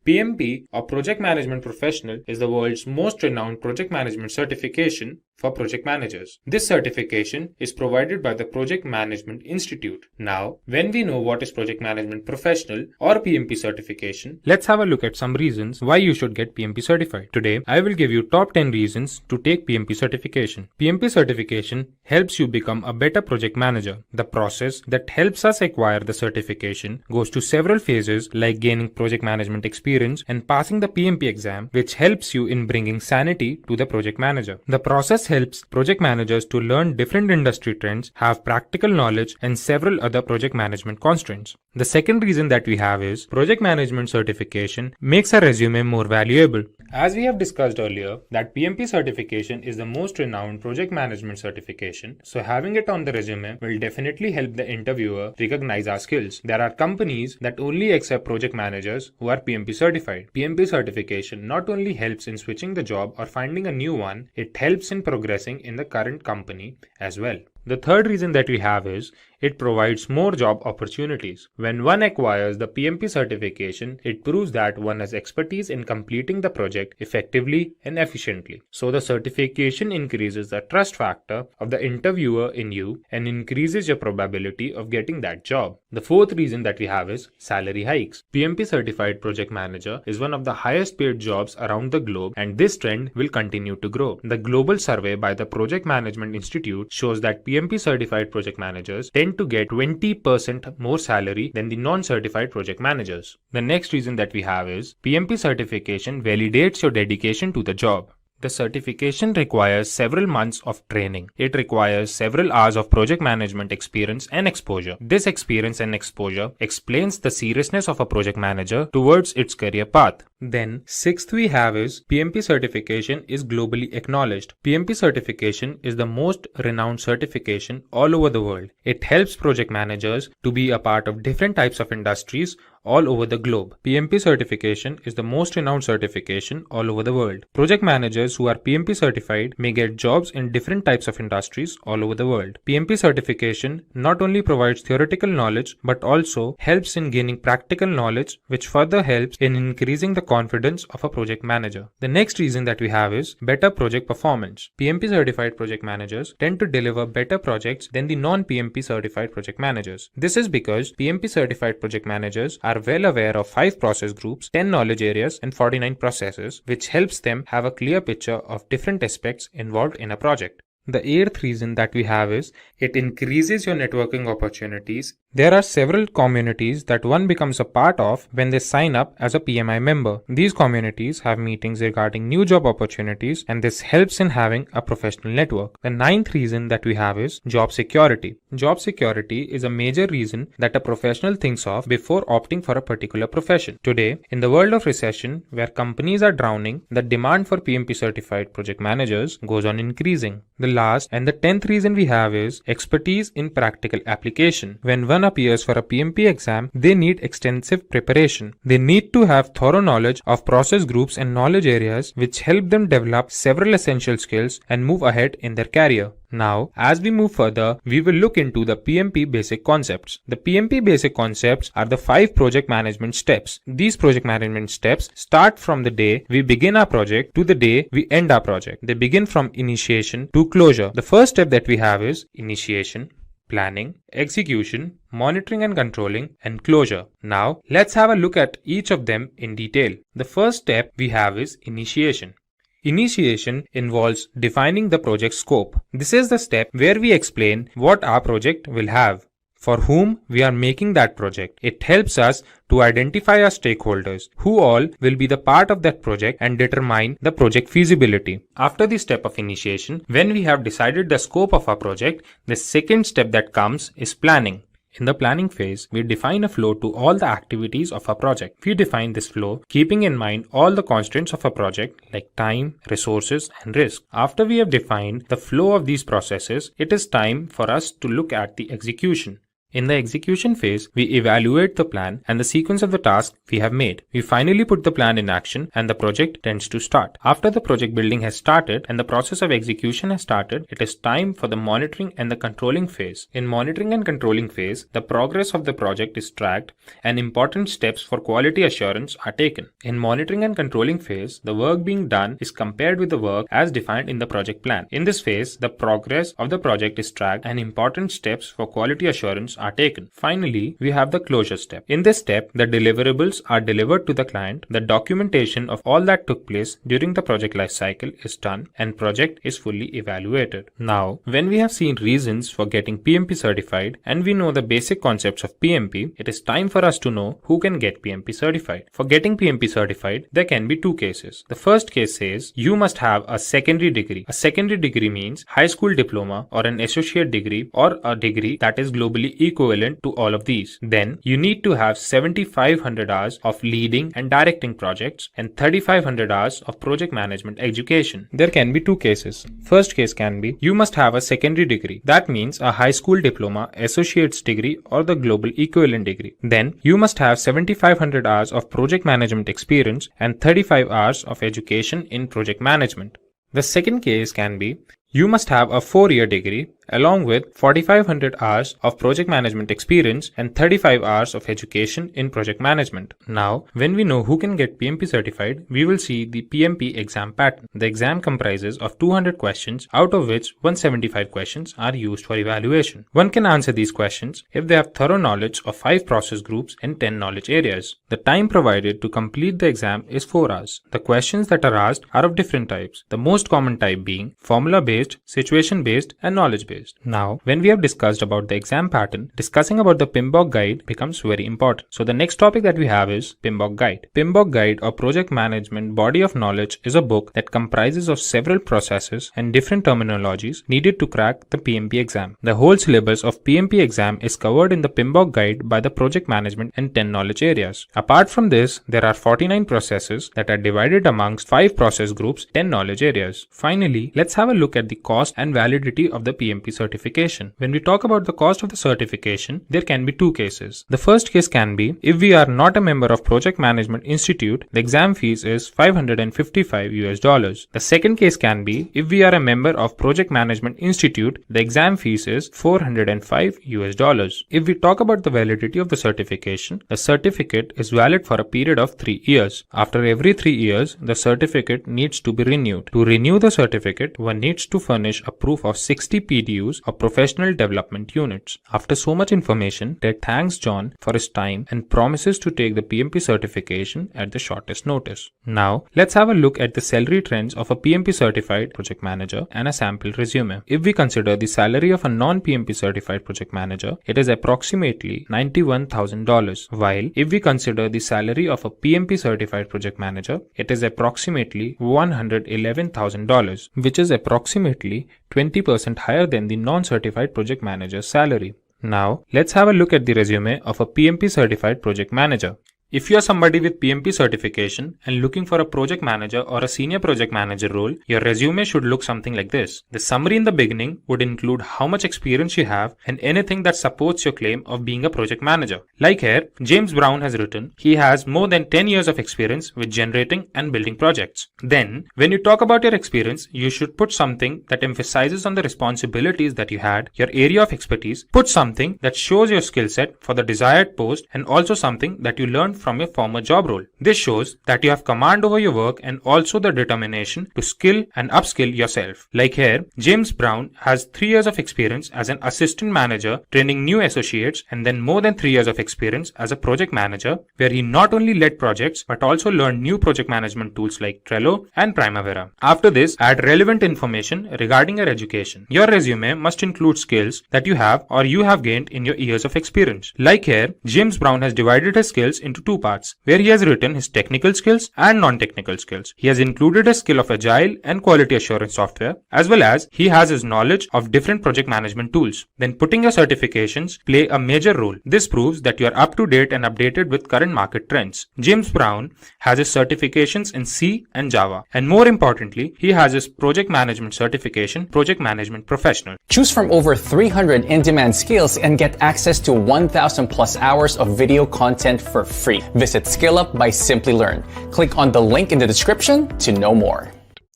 PMP, or Project Management Professional, is the world's most renowned project management certification for project managers. This certification is provided by the Project Management Institute. Now, when we know what is Project Management Professional or PMP certification, let's have a look at some reasons why you should get PMP certified. Today, I will give you top 10 reasons to take PMP certification. PMP certification helps you become a better project manager. The process that helps us acquire the certification goes to several phases like gaining project management experience and passing the PMP exam, which helps you in bringing sanity to the project manager. The process helps project managers to learn different industry trends, have practical knowledge, and several other project management constraints. The second reason that we have is project management certification makes a resume more valuable. As we have discussed earlier, that PMP certification is the most renowned project management certification, so having it on the resume will definitely help the interviewer recognize our skills. There are companies that only accept project managers who are PMP certified. PMP certification not only helps in switching the job or finding a new one, it helps in progressing in the current company as well. The third reason that we have is it provides more job opportunities. When one acquires the PMP certification, it proves that one has expertise in completing the project effectively and efficiently. So the certification increases the trust factor of the interviewer in you and increases your probability of getting that job. The fourth reason that we have is salary hikes. PMP certified project manager is one of the highest paid jobs around the globe, and this trend will continue to grow. The global survey by the Project Management Institute shows that PMP certified project managers tend to get 20% more salary than the non-certified project managers. The next reason that we have is PMP certification validates your dedication to the job. The certification requires several months of training. It requires several hours of project management experience and exposure. This experience and exposure explains the seriousness of a project manager towards its career path. Then, sixth we have is PMP certification is globally acknowledged. PMP certification is the most renowned certification all over the world. It helps project managers to be a part of different types of industries all over the globe. PMP certification is the most renowned certification all over the world. Project managers who are PMP certified may get jobs in different types of industries all over the world. PMP certification not only provides theoretical knowledge but also helps in gaining practical knowledge, which further helps in increasing the confidence of a project manager. The next reason that we have is better project performance. PMP certified project managers tend to deliver better projects than the non-PMP certified project managers. This is because PMP certified project managers are well aware of 5 process groups, 10 knowledge areas, and 49 processes, which helps them have a clear picture of different aspects involved in a project. The eighth reason that we have is it increases your networking opportunities There are several communities that one becomes a part of when they sign up as a PMI member. These communities have meetings regarding new job opportunities, and this helps in having a professional network. The ninth reason that we have is job security. Job security is a major reason that a professional thinks of before opting for a particular profession. Today, in the world of recession, where companies are drowning, the demand for PMP certified project managers goes on increasing. The last and the 10th reason we have is expertise in practical application. When one appears for a PMP exam, they need extensive preparation. They need to have thorough knowledge of process groups and knowledge areas which help them develop several essential skills and move ahead in their career. Now, as we move further, we will look into the PMP basic concepts. The PMP basic concepts are the 5 project management steps. These project management steps start from the day we begin our project to the day we end our project. They begin from initiation to closure. The first step that we have is initiation, planning, execution, monitoring and controlling, and closure. Now, let's have a look at each of them in detail. The first step we have is initiation. Initiation involves defining the project scope. This is the step where we explain what our project will have, for whom we are making that project. It helps us to identify our stakeholders, who all will be the part of that project, and determine the project feasibility. After the step of initiation, when we have decided the scope of our project, the second step that comes is planning. In the planning phase, we define a flow to all the activities of our project. We define this flow keeping in mind all the constraints of a project like time, resources, and risk. After we have defined the flow of these processes, it is time for us to look at the execution. In the execution phase, we evaluate the plan and the sequence of the tasks we have made. We finally put the plan in action and the project tends to start. After the project building has started and the process of execution has started, it is time for the monitoring and the controlling phase. In monitoring and controlling phase, the progress of the project is tracked and important steps for quality assurance are taken. In monitoring and controlling phase, the work being done is compared with the work as defined in the project plan. In this phase, the progress of the project is tracked and important steps for quality assurance are taken. Finally, we have the closure step. In this step, the deliverables are delivered to the client, the documentation of all that took place during the project life cycle is done, and project is fully evaluated. Now, when we have seen reasons for getting PMP certified and we know the basic concepts of PMP, it is time for us to know who can get PMP certified. For getting PMP certified, there can be 2 cases. The first case says you must have a secondary degree. A secondary degree means high school diploma or an associate degree or a degree that is globally equivalent to all of these. Then you need to have 7,500 hours of leading and directing projects and 3,500 hours of project management education. There can be 2 cases. First case can be you must have a secondary degree. That means a high school diploma, associate's degree or the global equivalent degree. Then you must have 7,500 hours of project management experience and 35 hours of education in project management. The second case can be you must have a 4-year degree along with 4,500 hours of project management experience and 35 hours of education in project management. Now, when we know who can get PMP certified, we will see the PMP exam pattern. The exam comprises of 200 questions, out of which 175 questions are used for evaluation. One can answer these questions if they have thorough knowledge of 5 process groups and 10 knowledge areas. The time provided to complete the exam is 4 hours. The questions that are asked are of different types, the most common type being formula-based, situation-based, and knowledge-based. Now, when we have discussed about the exam pattern, discussing about the PMBOK guide becomes very important. So the next topic that we have is PMBOK guide. PMBOK guide or project management body of knowledge is a book that comprises of several processes and different terminologies needed to crack the PMP exam. The whole syllabus of PMP exam is covered in the PMBOK guide by the project management and 10 knowledge areas. Apart from this, there are 49 processes that are divided amongst 5 process groups, 10 knowledge areas. Finally, let's have a look at the cost and validity of the PMP certification. When we talk about the cost of the certification, there can be 2 cases. The first case can be if we are not a member of Project Management Institute, the exam fees is $555. The second case can be if we are a member of Project Management Institute, the exam fees is $405. If we talk about the validity of the certification, the certificate is valid for a period of 3 years. After every 3 years, the certificate needs to be renewed. To renew the certificate, one needs to furnish a proof of 60 PDF use of professional development units. After so much information, Ted thanks John for his time and promises to take the PMP certification at the shortest notice. Now, let's have a look at the salary trends of a PMP certified project manager and a sample resume. If we consider the salary of a non-PMP certified project manager, it is approximately $91,000, while if we consider the salary of a PMP certified project manager, it is approximately $111,000, which is approximately 20% higher than the non-certified project manager's salary. Now, let's have a look at the resume of a PMP certified project manager. If you are somebody with PMP certification and looking for a project manager or a senior project manager role, your resume should look something like this. The summary in the beginning would include how much experience you have and anything that supports your claim of being a project manager. Like here, James Brown has written, he has more than 10 years of experience with generating and building projects. Then, when you talk about your experience, you should put something that emphasizes on the responsibilities that you had, your area of expertise, put something that shows your skill set for the desired post, and also something that you learned from your former job role. This shows that you have command over your work and also the determination to skill and upskill yourself. Like here, James Brown has 3 years of experience as an assistant manager training new associates and then more than 3 years of experience as a project manager where he not only led projects but also learned new project management tools like Trello and Primavera. After this, add relevant information regarding your education. Your resume must include skills that you have or you have gained in your years of experience. Like here, James Brown has divided his skills into 2 parts, where he has written his technical skills and non-technical skills. He has included a skill of agile and quality assurance software, as well as he has his knowledge of different project management tools. Then putting your certifications play a major role. This proves that you are up to date and updated with current market trends. James Brown has his certifications in C and Java, and more importantly, he has his project management certification, Project Management Professional. Choose from over 300 in-demand skills and get access to 1,000 plus hours of video content for free. Visit SkillUp by Simplilearn. Click on the link in the description to know more.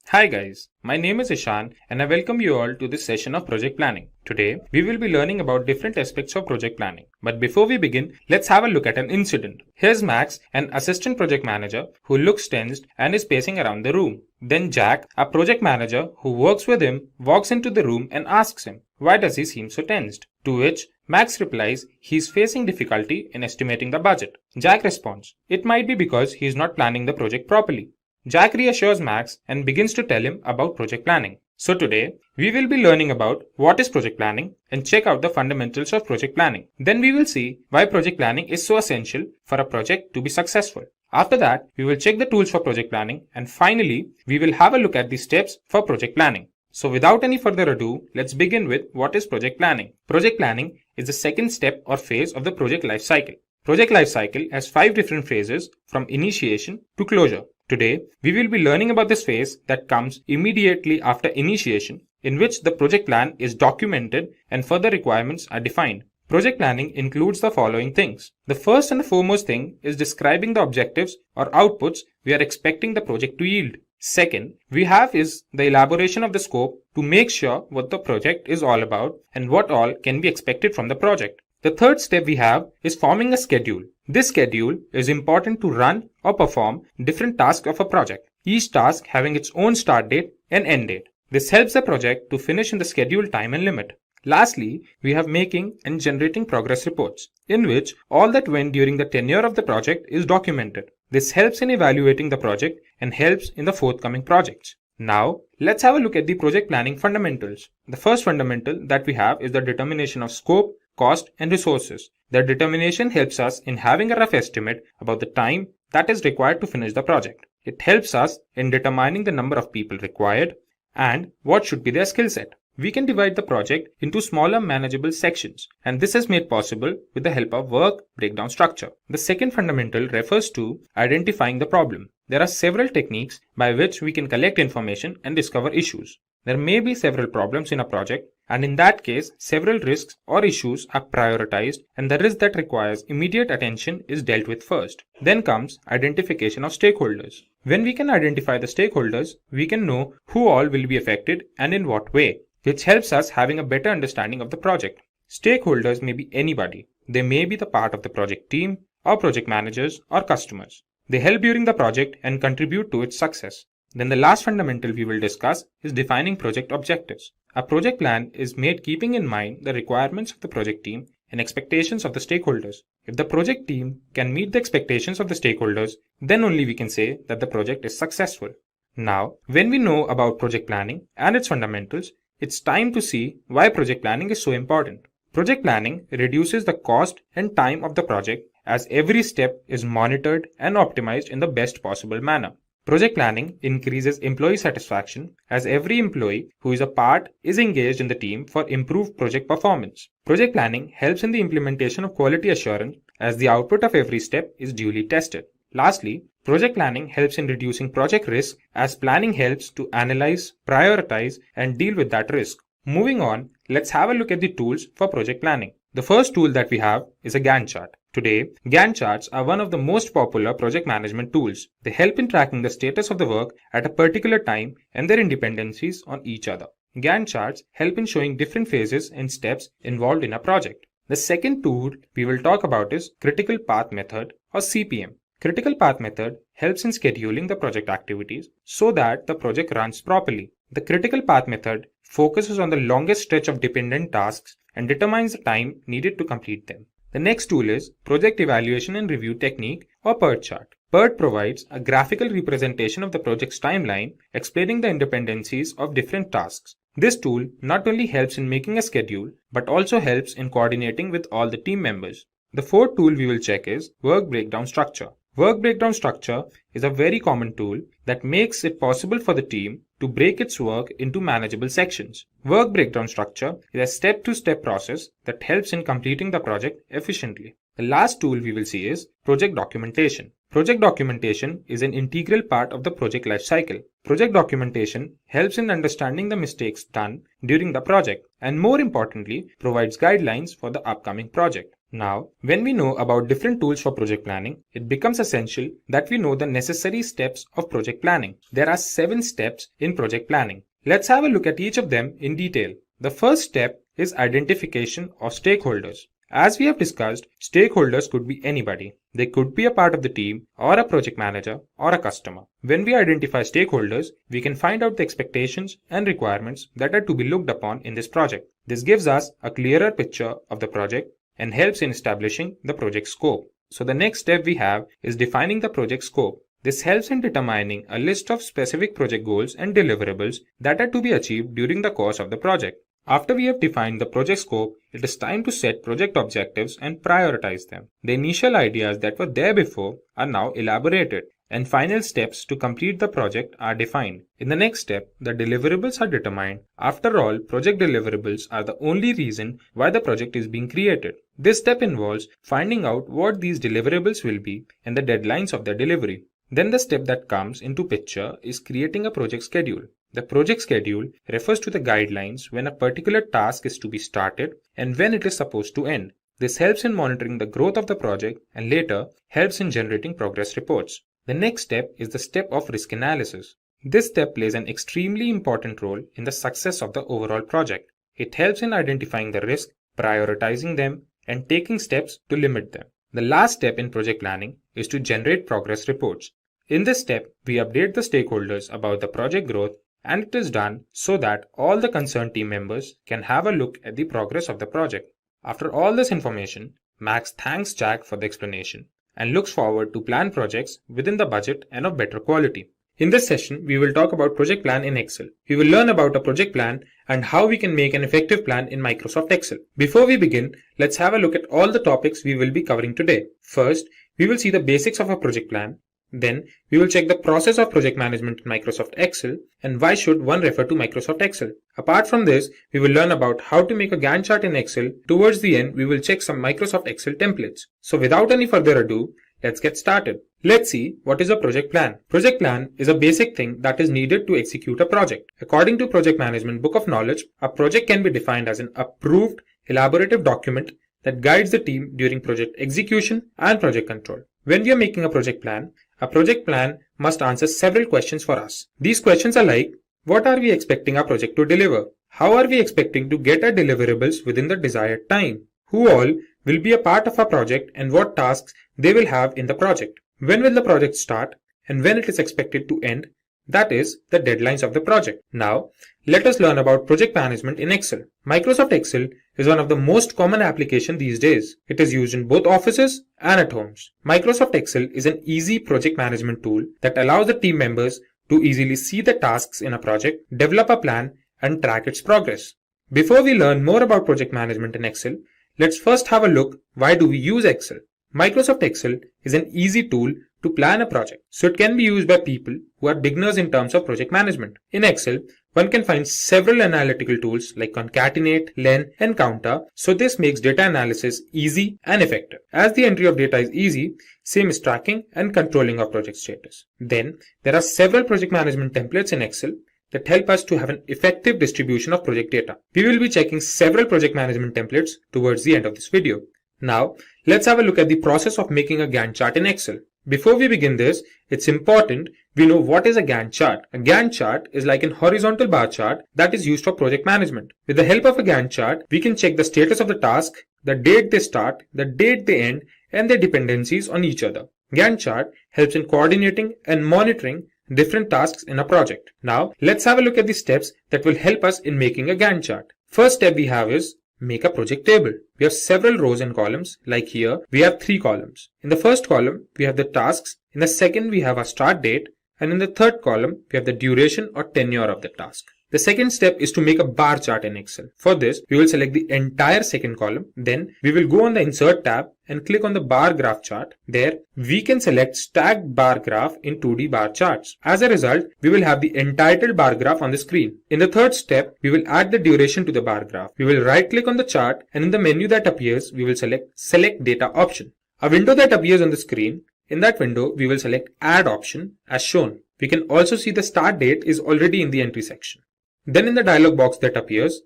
Hi guys, my name is Ishan and I welcome you all to this session of project planning. Today, we will be learning about different aspects of project planning. But before we begin, let's have a look at an incident. Here's Max, an assistant project manager who looks tensed and is pacing around the room. Then Jack, a project manager who works with him, walks into the room and asks him, why does he seem so tensed? To which Max replies, he's facing difficulty in estimating the budget. Jack responds, it might be because he's not planning the project properly. Jack reassures Max and begins to tell him about project planning. So today, we will be learning about what is project planning and check out the fundamentals of project planning. Then we will see why project planning is so essential for a project to be successful. After that, we will check the tools for project planning, and finally, we will have a look at the steps for project planning. So without any further ado, let's begin with what is project planning. Project planning is the second step or phase of the project life cycle. Project life cycle has 5 different phases from initiation to closure. Today, we will be learning about this phase that comes immediately after initiation, in which the project plan is documented and further requirements are defined. Project planning includes the following things. The first and the foremost thing is describing the objectives or outputs we are expecting the project to yield. Second, we have is the elaboration of the scope to make sure what the project is all about and what all can be expected from the project. The third step we have is forming a schedule. This schedule is important to run or perform different tasks of a project, each task having its own start date and end date. This helps the project to finish in the scheduled time and limit. Lastly, we have making and generating progress reports, in which all that went during the tenure of the project is documented. This helps in evaluating the project and helps in the forthcoming projects. Now, let's have a look at the project planning fundamentals. The first fundamental that we have is the determination of scope, cost, and resources. The determination helps us in having a rough estimate about the time that is required to finish the project. It helps us in determining the number of people required and what should be their skill set. We can divide the project into smaller manageable sections, and this is made possible with the help of work breakdown structure. The second fundamental refers to identifying the problem. There are several techniques by which we can collect information and discover issues. There may be several problems in a project, and in that case, several risks or issues are prioritized, and the risk that requires immediate attention is dealt with first. Then comes identification of stakeholders. When we can identify the stakeholders, we can know who all will be affected and in what way, which helps us having a better understanding of the project. Stakeholders may be anybody. They may be the part of the project team, or project managers, or customers. They help during the project and contribute to its success. Then the last fundamental we will discuss is defining project objectives. A project plan is made keeping in mind the requirements of the project team and expectations of the stakeholders. If the project team can meet the expectations of the stakeholders, then only we can say that the project is successful. Now, when we know about project planning and its fundamentals, it's time to see why project planning is so important. Project planning reduces the cost and time of the project as every step is monitored and optimized in the best possible manner. Project planning increases employee satisfaction as every employee who is a part is engaged in the team for improved project performance. Project planning helps in the implementation of quality assurance as the output of every step is duly tested. Lastly, project planning helps in reducing project risk as planning helps to analyze, prioritize, and deal with that risk. Moving on, let's have a look at the tools for project planning. The first tool that we have is a Gantt chart. Today, Gantt charts are one of the most popular project management tools. They help in tracking the status of the work at a particular time and their dependencies on each other. Gantt charts help in showing different phases and steps involved in a project. The second tool we will talk about is Critical Path Method or CPM. Critical Path Method helps in scheduling the project activities so that the project runs properly. The Critical Path Method focuses on the longest stretch of dependent tasks and determines the time needed to complete them. The next tool is Project Evaluation and Review Technique or PERT chart. PERT provides a graphical representation of the project's timeline, explaining the interdependencies of different tasks. This tool not only helps in making a schedule, but also helps in coordinating with all the team members. The fourth tool we will check is Work Breakdown Structure. Work breakdown structure is a very common tool that makes it possible for the team to break its work into manageable sections. Work breakdown structure is a step-to-step process that helps in completing the project efficiently. The last tool we will see is project documentation. Project documentation is an integral part of the project lifecycle. Project documentation helps in understanding the mistakes done during the project and, more importantly, provides guidelines for the upcoming project. Now, when we know about different tools for project planning, it becomes essential that we know the necessary steps of project planning. There are 7 steps in project planning. Let's have a look at each of them in detail. The first step is identification of stakeholders. As we have discussed, stakeholders could be anybody. They could be a part of the team or a project manager or a customer. When we identify stakeholders, we can find out the expectations and requirements that are to be looked upon in this project. This gives us a clearer picture of the project and helps in establishing the project scope. So the next step we have is defining the project scope. This helps in determining a list of specific project goals and deliverables that are to be achieved during the course of the project. After we have defined the project scope, it is time to set project objectives and prioritize them. The initial ideas that were there before are now elaborated, and final steps to complete the project are defined. In the next step, the deliverables are determined. After all, project deliverables are the only reason why the project is being created. This step involves finding out what these deliverables will be and the deadlines of their delivery. Then the step that comes into picture is creating a project schedule. The project schedule refers to the guidelines when a particular task is to be started and when it is supposed to end. This helps in monitoring the growth of the project and later helps in generating progress reports. The next step is the step of risk analysis. This step plays an extremely important role in the success of the overall project. It helps in identifying the risk, prioritizing them, and taking steps to limit them. The last step in project planning is to generate progress reports. In this step, we update the stakeholders about the project growth, and it is done so that all the concerned team members can have a look at the progress of the project. After all this information, Max thanks Jack for the explanation and looks forward to plan projects within the budget and of better quality. In this session, we will talk about project plan in Excel. We will learn about a project plan and how we can make an effective plan in Microsoft Excel. Before we begin, let's have a look at all the topics we will be covering today. First, we will see the basics of a project plan. Then, we will check the process of project management in Microsoft Excel and why should one refer to Microsoft Excel. Apart from this, we will learn about how to make a Gantt chart in Excel. Towards the end, we will check some Microsoft Excel templates. So without any further ado, let's get started. Let's see what is a project plan. Project plan is a basic thing that is needed to execute a project. According to Project Management Book of Knowledge, a project can be defined as an approved, elaborative document that guides the team during project execution and project control. When we are making a project plan must answer several questions for us. These questions are like, what are we expecting our project to deliver? How are we expecting to get our deliverables within the desired time? Who all will be a part of our project and what tasks they will have in the project? When will the project start and when it is expected to end? that is, the deadlines of the project. Now, let us learn about project management in Excel. Microsoft Excel is one of the most common applications these days. It is used in both offices and at homes. Microsoft Excel is an easy project management tool that allows the team members to easily see the tasks in a project, develop a plan, and track its progress. Before we learn more about project management in Excel, let's first have a look why do we use Excel. Microsoft Excel is an easy tool to plan a project, so it can be used by people who are beginners in terms of project management. In Excel, one can find several analytical tools like concatenate, len, and counter, so this makes data analysis easy and effective. As the entry of data is easy, same is tracking and controlling of project status. Then, there are several project management templates in Excel that help us to have an effective distribution of project data. We will be checking several project management templates towards the end of this video. Now, let's have a look at the process of making a Gantt chart in Excel. Before we begin this, it's important we know what is a Gantt chart. A Gantt chart is like an horizontal bar chart that is used for project management. With the help of a Gantt chart, we can check the status of the task, the date they start, the date they end, and their dependencies on each other. Gantt chart helps in coordinating and monitoring different tasks in a project. Now, let's have a look at the steps that will help us in making a Gantt chart. First step we have is make a project table. We have several rows and columns. Like here, we have 3 columns. In the first column, we have the tasks. In the second, we have a start date. And in the third column, we have the duration or tenure of the task. The second step is to make a bar chart in Excel. For this, we will select the entire second column. Then we will go on the Insert tab and click on the bar graph chart. There, we can select stacked bar graph in 2D bar charts. As a result, we will have the entitled bar graph on the screen. In the third step, we will add the duration to the bar graph. We will right click on the chart, and in the menu that appears, we will select Data option. A window that appears on the screen. In that window, we will select Add option as shown. We can also see the start date is already in the entry section. Then in the dialog box that appears,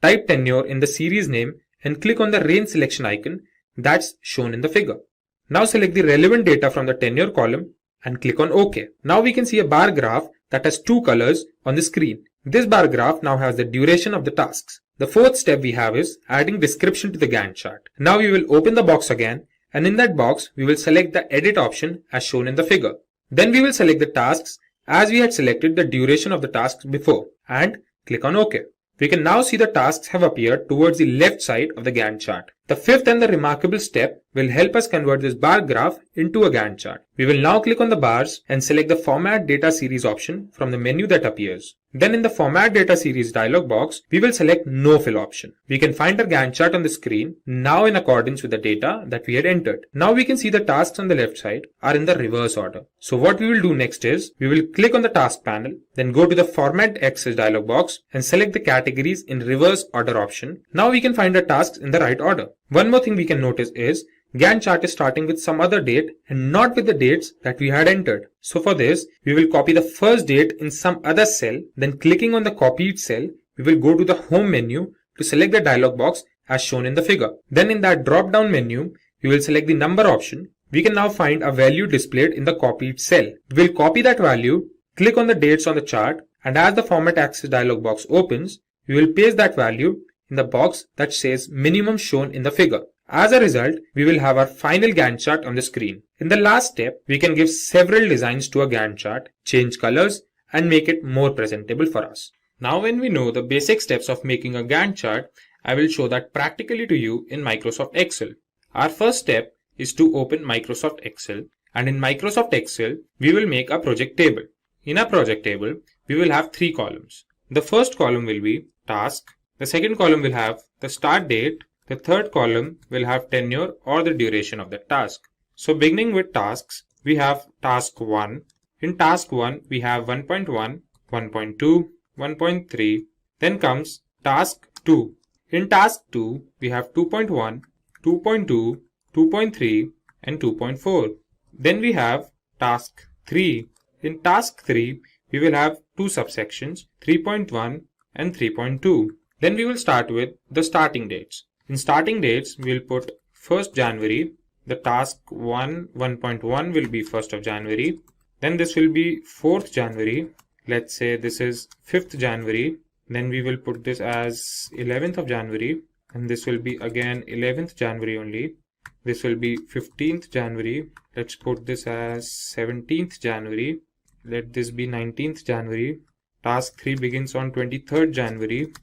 type tenure in the series name and click on the range selection icon that's shown in the figure. Now select the relevant data from the tenure column and click on OK. Now we can see a bar graph that has 2 colors on the screen. This bar graph now has the duration of the tasks. The fourth step we have is adding description to the Gantt chart. Now we will open the box again, and in that box we will select the edit option as shown in the figure. Then we will select the tasks as we had selected the duration of the tasks before and click on OK. We can now see the tasks have appeared towards the left side of the Gantt chart. The fifth and the remarkable step will help us convert this bar graph into a Gantt chart. We will now click on the bars and select the Format Data Series option from the menu that appears. Then in the Format Data Series dialog box, we will select No Fill option. We can find our Gantt chart on the screen now in accordance with the data that we had entered. Now we can see the tasks on the left side are in the reverse order. So what we will do next is, we will click on the task panel, then go to the Format Access dialog box and select the categories in reverse order option. Now we can find the tasks in the right order. One more thing we can notice is Gantt chart is starting with some other date and not with the dates that we had entered. So for this, we will copy the first date in some other cell, then clicking on the copied cell, we will go to the home menu to select the dialog box as shown in the figure. Then in that drop down menu, we will select the number option. We can now find a value displayed in the copied cell. We will copy that value, click on the dates on the chart, and as the Format Access dialog box opens, we will paste that value in the box that says minimum shown in the figure. As a result, we will have our final Gantt chart on the screen. In the last step, we can give several designs to a Gantt chart, change colors, and make it more presentable for us. Now when we know the basic steps of making a Gantt chart, I will show that practically to you in Microsoft Excel. Our first step is to open Microsoft Excel, and in Microsoft Excel, we will make a project table. In a project table, we will have 3 columns. The first column will be task. The second column will have the start date. The third column will have tenure or the duration of the task. So beginning with tasks, we have task 1. In task 1, we have 1.1, 1.2, 1.3. Then comes task 2. In task 2, we have 2.1, 2.2, 2.3 and 2.4. Then we have task 3. In task 3, we will have 2 subsections, 3.1 and 3.2. Then we will start with the starting dates. In starting dates, we will put 1st January. The task 1.1 will be 1st of January. Then this will be 4th January. Let's say this is 5th January. Then we will put this as 11th of January. And this will be again 11th January only. This will be 15th January. Let's put this as 17th January. let this be 19th January. Task 3 begins on 23rd January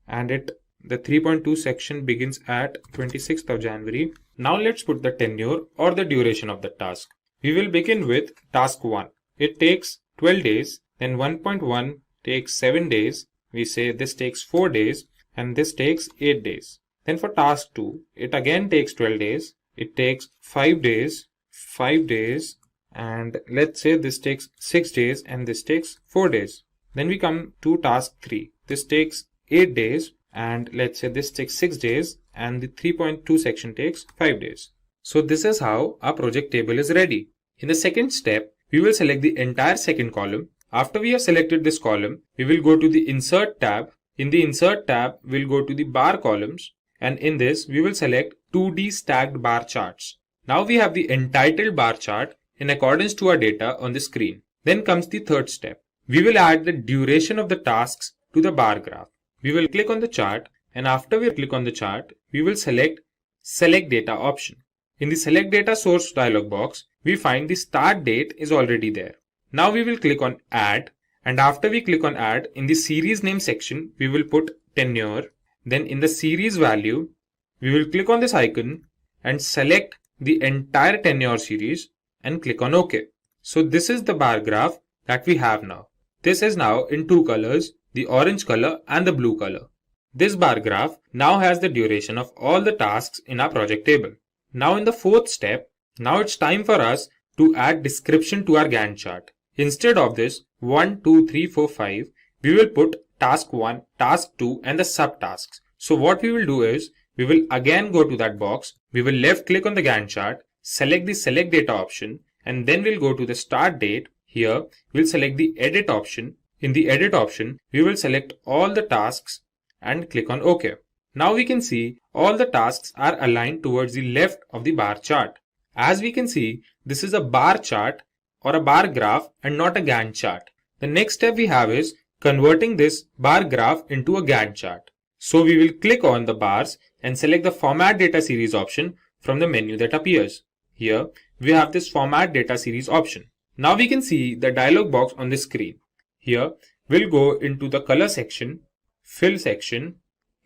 and the 3.2 section begins at 26th of January. Now let's put the tenure or the duration of the task. We will begin with task 1. It takes 12 days, then 1.1 takes 7 days. We say this takes 4 days and this takes 8 days. Then for task 2, it again takes 12 days. It takes 5 days, and let's say this takes 6 days and this takes 4 days. Then we come to task 3. This takes 8 days and let's say this takes 6 days and the 3.2 section takes 5 days. So this is how our project table is ready. In the second step, we will select the entire second column. After we have selected this column, we will go to the Insert tab. In the Insert tab, we'll go to the bar columns, and in this, we will select 2D stacked bar charts. Now we have the entitled bar chart in accordance to our data on the screen. Then comes the third step. We will add the duration of the tasks to the bar graph. We will click on the chart, and after we click on the chart, we will select Select Data option. In the Select Data Source dialog box, we find the start date is already there. Now we will click on Add, and after we click on Add, in the series name section, we will put tenure. Then in the series value, we will click on this icon and select the entire tenure series and click on OK. So this is the bar graph that we have now. This is now in two colors, the orange color and the blue color. This bar graph now has the duration of all the tasks in our project table. Now in the fourth step, now it's time for us to add description to our Gantt chart. Instead of this 1, 2, 3, 4, 5, we will put task 1, task 2 and the subtasks. So what we will do is, we will again go to that box, we will left click on the Gantt chart, select the Select Data option, and then we'll go to the start date. Here, we'll select the Edit option. In the Edit option, we will select all the tasks and click on OK. Now we can see all the tasks are aligned towards the left of the bar chart. As we can see, this is a bar chart or a bar graph and not a Gantt chart. The next step we have is converting this bar graph into a Gantt chart. So we will click on the bars and select the Format Data Series option from the menu that appears. Here we have this Format Data Series option. Now we can see the dialog box on the screen. Here we'll go into the color section, fill section,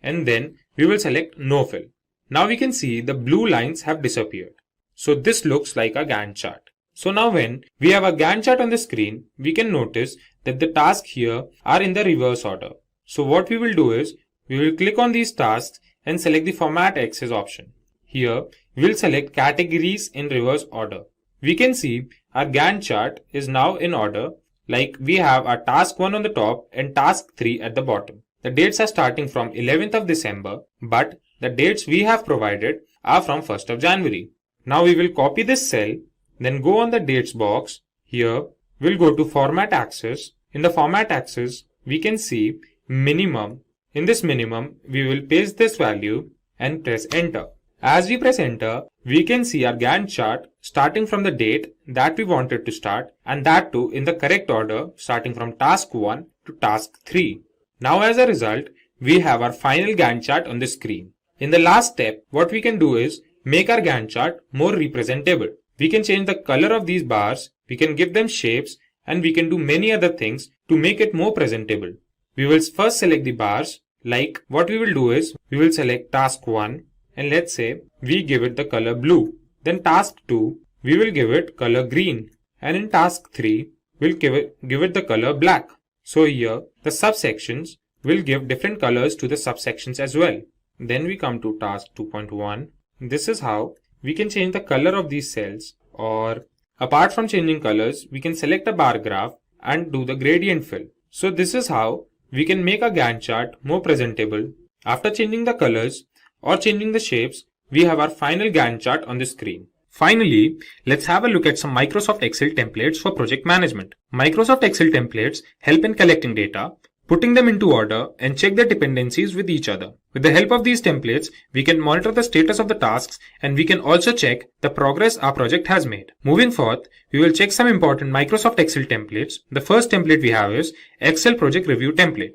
and then we will select no fill. Now we can see the blue lines have disappeared. So this looks like a Gantt chart. So now when we have a Gantt chart on the screen, we can notice that the tasks here are in the reverse order. So what we will do is, we will click on these tasks and select the Format Axis option. Here, we will select Categories in reverse order. We can see our Gantt chart is now in order, like we have our task 1 on the top and task 3 at the bottom. The dates are starting from 11th of December, but the dates we have provided are from 1st of January. Now we will copy this cell, then go on the dates box. Here, we'll go to Format Axis. In the Format Axis, we can see minimum. In this minimum, we will paste this value and press enter. As we press enter, we can see our Gantt chart starting from the date that we wanted to start, and that too in the correct order, starting from task 1 to task 3. Now as a result, we have our final Gantt chart on the screen. In the last step, what we can do is make our Gantt chart more representable. We can change the color of these bars, we can give them shapes, and we can do many other things to make it more presentable. We will first select the bars. Like what we will do is, we will select task 1 and let's say we give it the color blue. Then task 2, we will give it color green, and in task 3, we'll give it the color black. So here the subsections will give different colors to the subsections as well. Then we come to task 2.1. This is how we can change the color of these cells, or apart from changing colors, we can select a bar graph and do the gradient fill. So this is how we can make a Gantt chart more presentable. After changing the colors or changing the shapes, we have our final Gantt chart on the screen. Finally, let's have a look at some Microsoft Excel templates for project management. Microsoft Excel templates help in collecting data, putting them into order, and check their dependencies with each other. With the help of these templates, we can monitor the status of the tasks, and we can also check the progress our project has made. Moving forth, we will check some important Microsoft Excel templates. The first template we have is Excel Project Review template.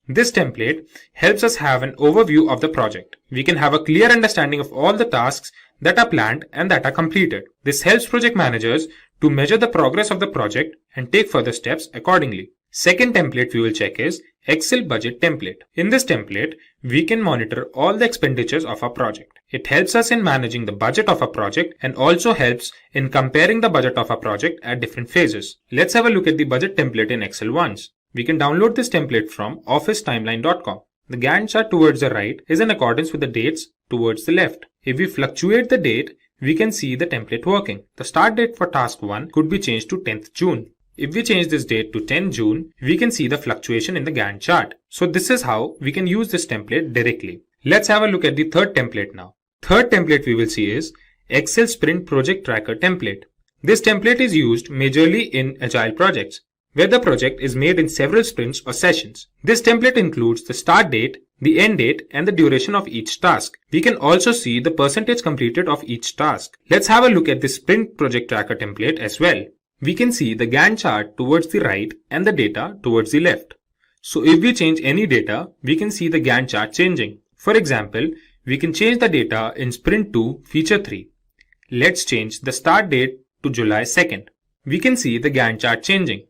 This template helps us have an overview of the project. We can have a clear understanding of all the tasks that are planned and that are completed. This helps project managers to measure the progress of the project and take further steps accordingly. Second template we will check is Excel budget template. In this template, we can monitor all the expenditures of our project. It helps us in managing the budget of a project and also helps in comparing the budget of a project at different phases. Let's have a look at the budget template in Excel once. We can download this template from officetimeline.com. The Gantt chart towards the right is in accordance with the dates towards the left. If we fluctuate the date, we can see the template working. The start date for task 1 could be changed to 10th June. If we change this date to 10 June, we can see the fluctuation in the Gantt chart. So this is how we can use this template directly. Let's have a look at the third template now. Third template we will see is Excel Sprint Project Tracker template. This template is used majorly in agile projects, where the project is made in several sprints or sessions. This template includes the start date, the end date, and the duration of each task. We can also see the percentage completed of each task. Let's have a look at the Sprint Project Tracker template as well. We can see the Gantt chart towards the right and the data towards the left. So if we change any data, we can see the Gantt chart changing. For example, we can change the data in Sprint 2 Feature 3. Let's change the start date to July 2nd. We can see the Gantt chart changing.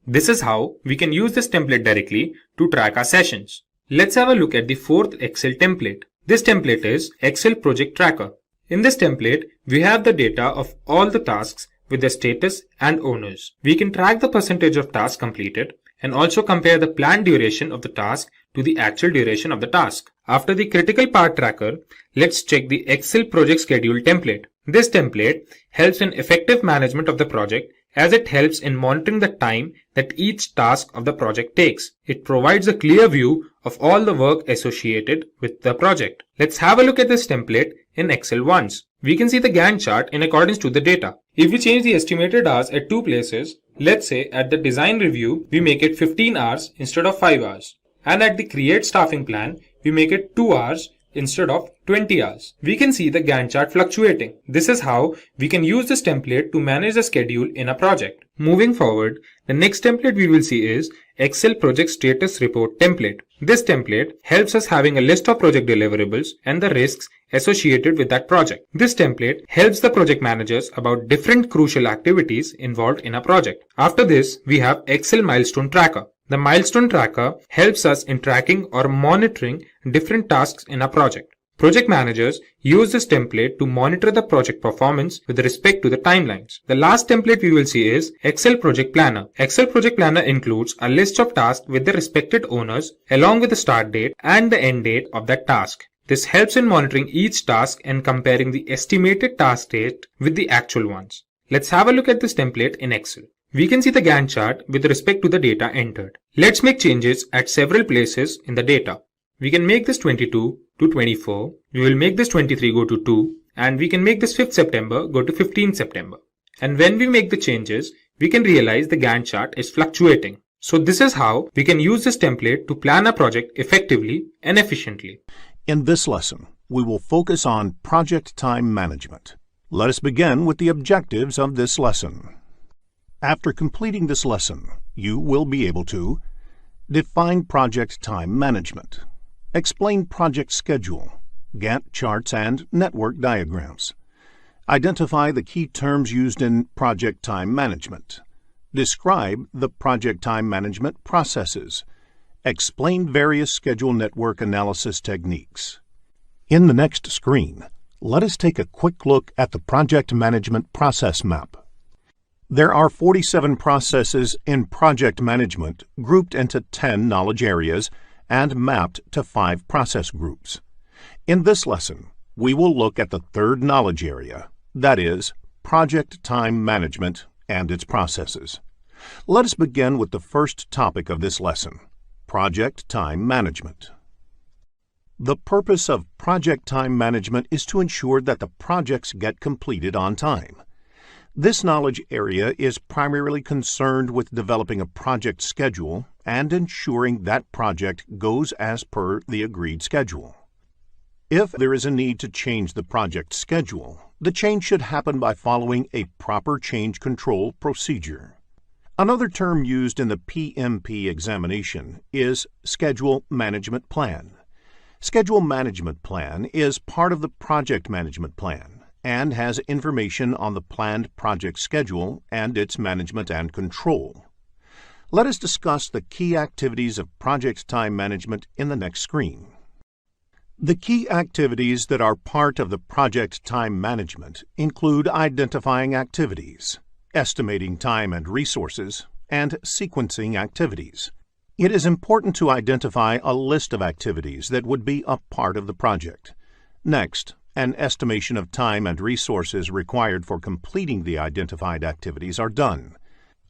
This is how we can use this template directly to track our sessions. Let's have a look at the fourth Excel template. This template is Excel Project Tracker. In this template, we have the data of all the tasks with the status and owners. We can track the percentage of tasks completed and also compare the planned duration of the task to the actual duration of the task. After the critical part tracker, let's check the Excel Project Schedule template. This template helps in effective management of the project as it helps in monitoring the time that each task of the project takes. It provides a clear view of all the work associated with the project. Let's have a look at this template in Excel once. We can see the Gantt chart in accordance to the data. If we change the estimated hours at two places, let's say at the design review, we make it 15 hours instead of 5 hours. And at the create staffing plan, we make it 2 hours instead of 20 hours. We can see the Gantt chart fluctuating. This is how we can use this template to manage the schedule in a project. Moving forward, the next template we will see is Excel Project Status Report template. This template helps us having a list of project deliverables and the risks associated with that project. This template helps the project managers about different crucial activities involved in a project. After this, we have Excel Milestone Tracker. The milestone tracker helps us in tracking or monitoring different tasks in a project. Project managers use this template to monitor the project performance with respect to the timelines. The last template we will see is Excel Project Planner. Excel Project Planner includes a list of tasks with the respected owners along with the start date and the end date of that task. This helps in monitoring each task and comparing the estimated task date with the actual ones. Let's have a look at this template in Excel. We can see the Gantt chart with respect to the data entered. Let's make changes at several places in the data. We can make this 22 to 24. We will make this 23 go to 2. And we can make this 5th September go to 15th September. And when we make the changes, we can realize the Gantt chart is fluctuating. So this is how we can use this template to plan a project effectively and efficiently. In this lesson, we will focus on project time management. Let us begin with the objectives of this lesson. After completing this lesson, you will be able to define project time management, explain project schedule, Gantt charts and network diagrams, identify the key terms used in project time management, describe the project time management processes, explain various schedule network analysis techniques. In the next screen, let us take a quick look at the project management process map. There are 47 processes in project management grouped into 10 knowledge areas and mapped to 5 process groups. In this lesson, we will look at the third knowledge area, that is, project time management and its processes. Let us begin with the first topic of this lesson, project time management. The purpose of project time management is to ensure that the projects get completed on time. This knowledge area is primarily concerned with developing a project schedule and ensuring that project goes as per the agreed schedule. If there is a need to change the project schedule, the change should happen by following a proper change control procedure. Another term used in the PMP examination is Schedule Management Plan. Schedule Management Plan is part of the Project Management Plan and has information on the planned project schedule and its management and control. Let us discuss the key activities of project time management in the next screen. The key activities that are part of the project time management include identifying activities, estimating time and resources, and sequencing activities. It is important to identify a list of activities that would be a part of the project. Next, an estimation of time and resources required for completing the identified activities are done.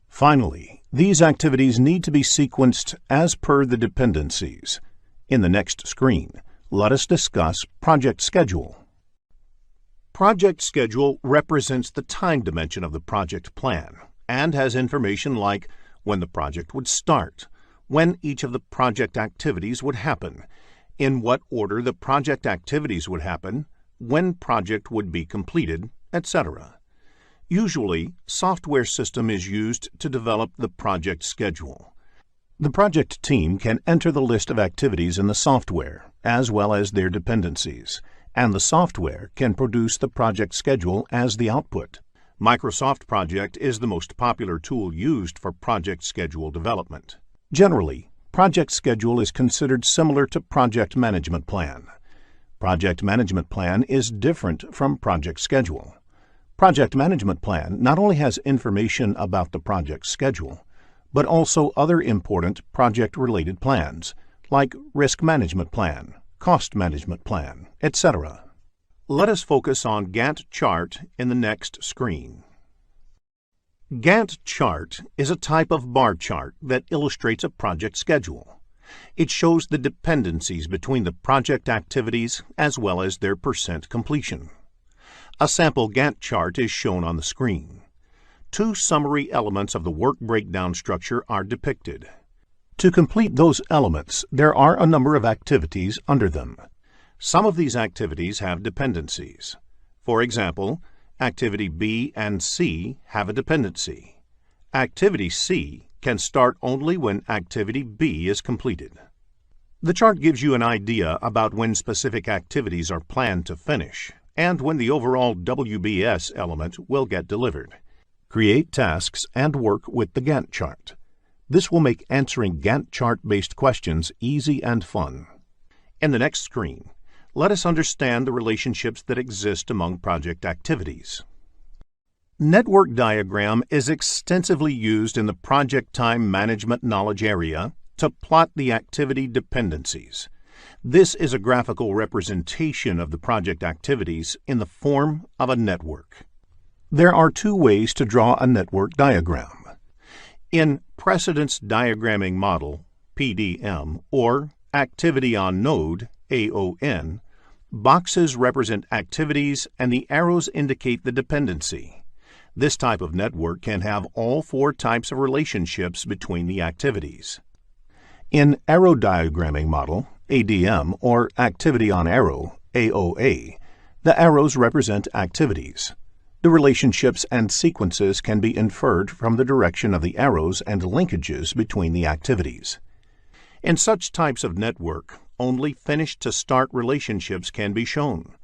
Finally, these activities need to be sequenced as per the dependencies. In the next screen, let us discuss project schedule. Project schedule represents the time dimension of the project plan and has information like when the project would start, when each of the project activities would happen, in what order the project activities would happen, when project would be completed, etc. Usually, software system is used to develop the project schedule. The project team can enter the list of activities in the software, as well as their dependencies, and the software can produce the project schedule as the output. Microsoft Project is the most popular tool used for project schedule development. Generally, project schedule is considered similar to project management plan. Project management plan is different from project schedule. Project management plan not only has information about the project schedule, but also other important project-related plans, like risk management plan, cost management plan, etc. Let us focus on Gantt chart in the next screen. Gantt chart is a type of bar chart that illustrates a project schedule. It shows the dependencies between the project activities as well as their percent completion. A sample Gantt chart is shown on the screen. Two summary elements of the work breakdown structure are depicted. To complete those elements, there are a number of activities under them. Some of these activities have dependencies. For example, Activity B and C have a dependency. Activity C can start only when Activity B is completed. The chart gives you an idea about when specific activities are planned to finish and when the overall WBS element will get delivered. Create tasks and work with the Gantt chart. This will make answering Gantt chart-based questions easy and fun. In the next screen, let us understand the relationships that exist among project activities. Network diagram is extensively used in the project time management knowledge area to plot the activity dependencies. This is a graphical representation of the project activities in the form of a network. There are two ways to draw a network diagram. In Precedence Diagramming Model, PDM, or Activity on Node, AON, boxes represent activities and the arrows indicate the dependency. This type of network can have all four types of relationships between the activities. In Arrow Diagramming Model, ADM, or Activity on Arrow, AOA, the arrows represent activities. The relationships and sequences can be inferred from the direction of the arrows and linkages between the activities. In such types of network, only finish-to-start relationships can be shown.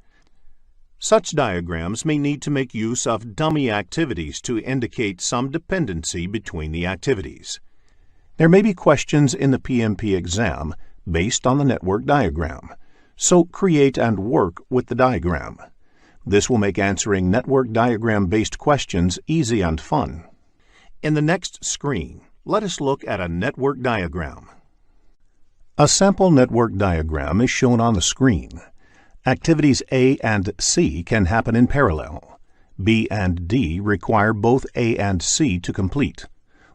Such diagrams may need to make use of dummy activities to indicate some dependency between the activities. There may be questions in the PMP exam based on the network diagram, so create and work with the diagram. This will make answering network diagram-based questions easy and fun. In the next screen, let us look at a network diagram. A sample network diagram is shown on the screen. Activities A and C can happen in parallel. B and D require both A and C to complete,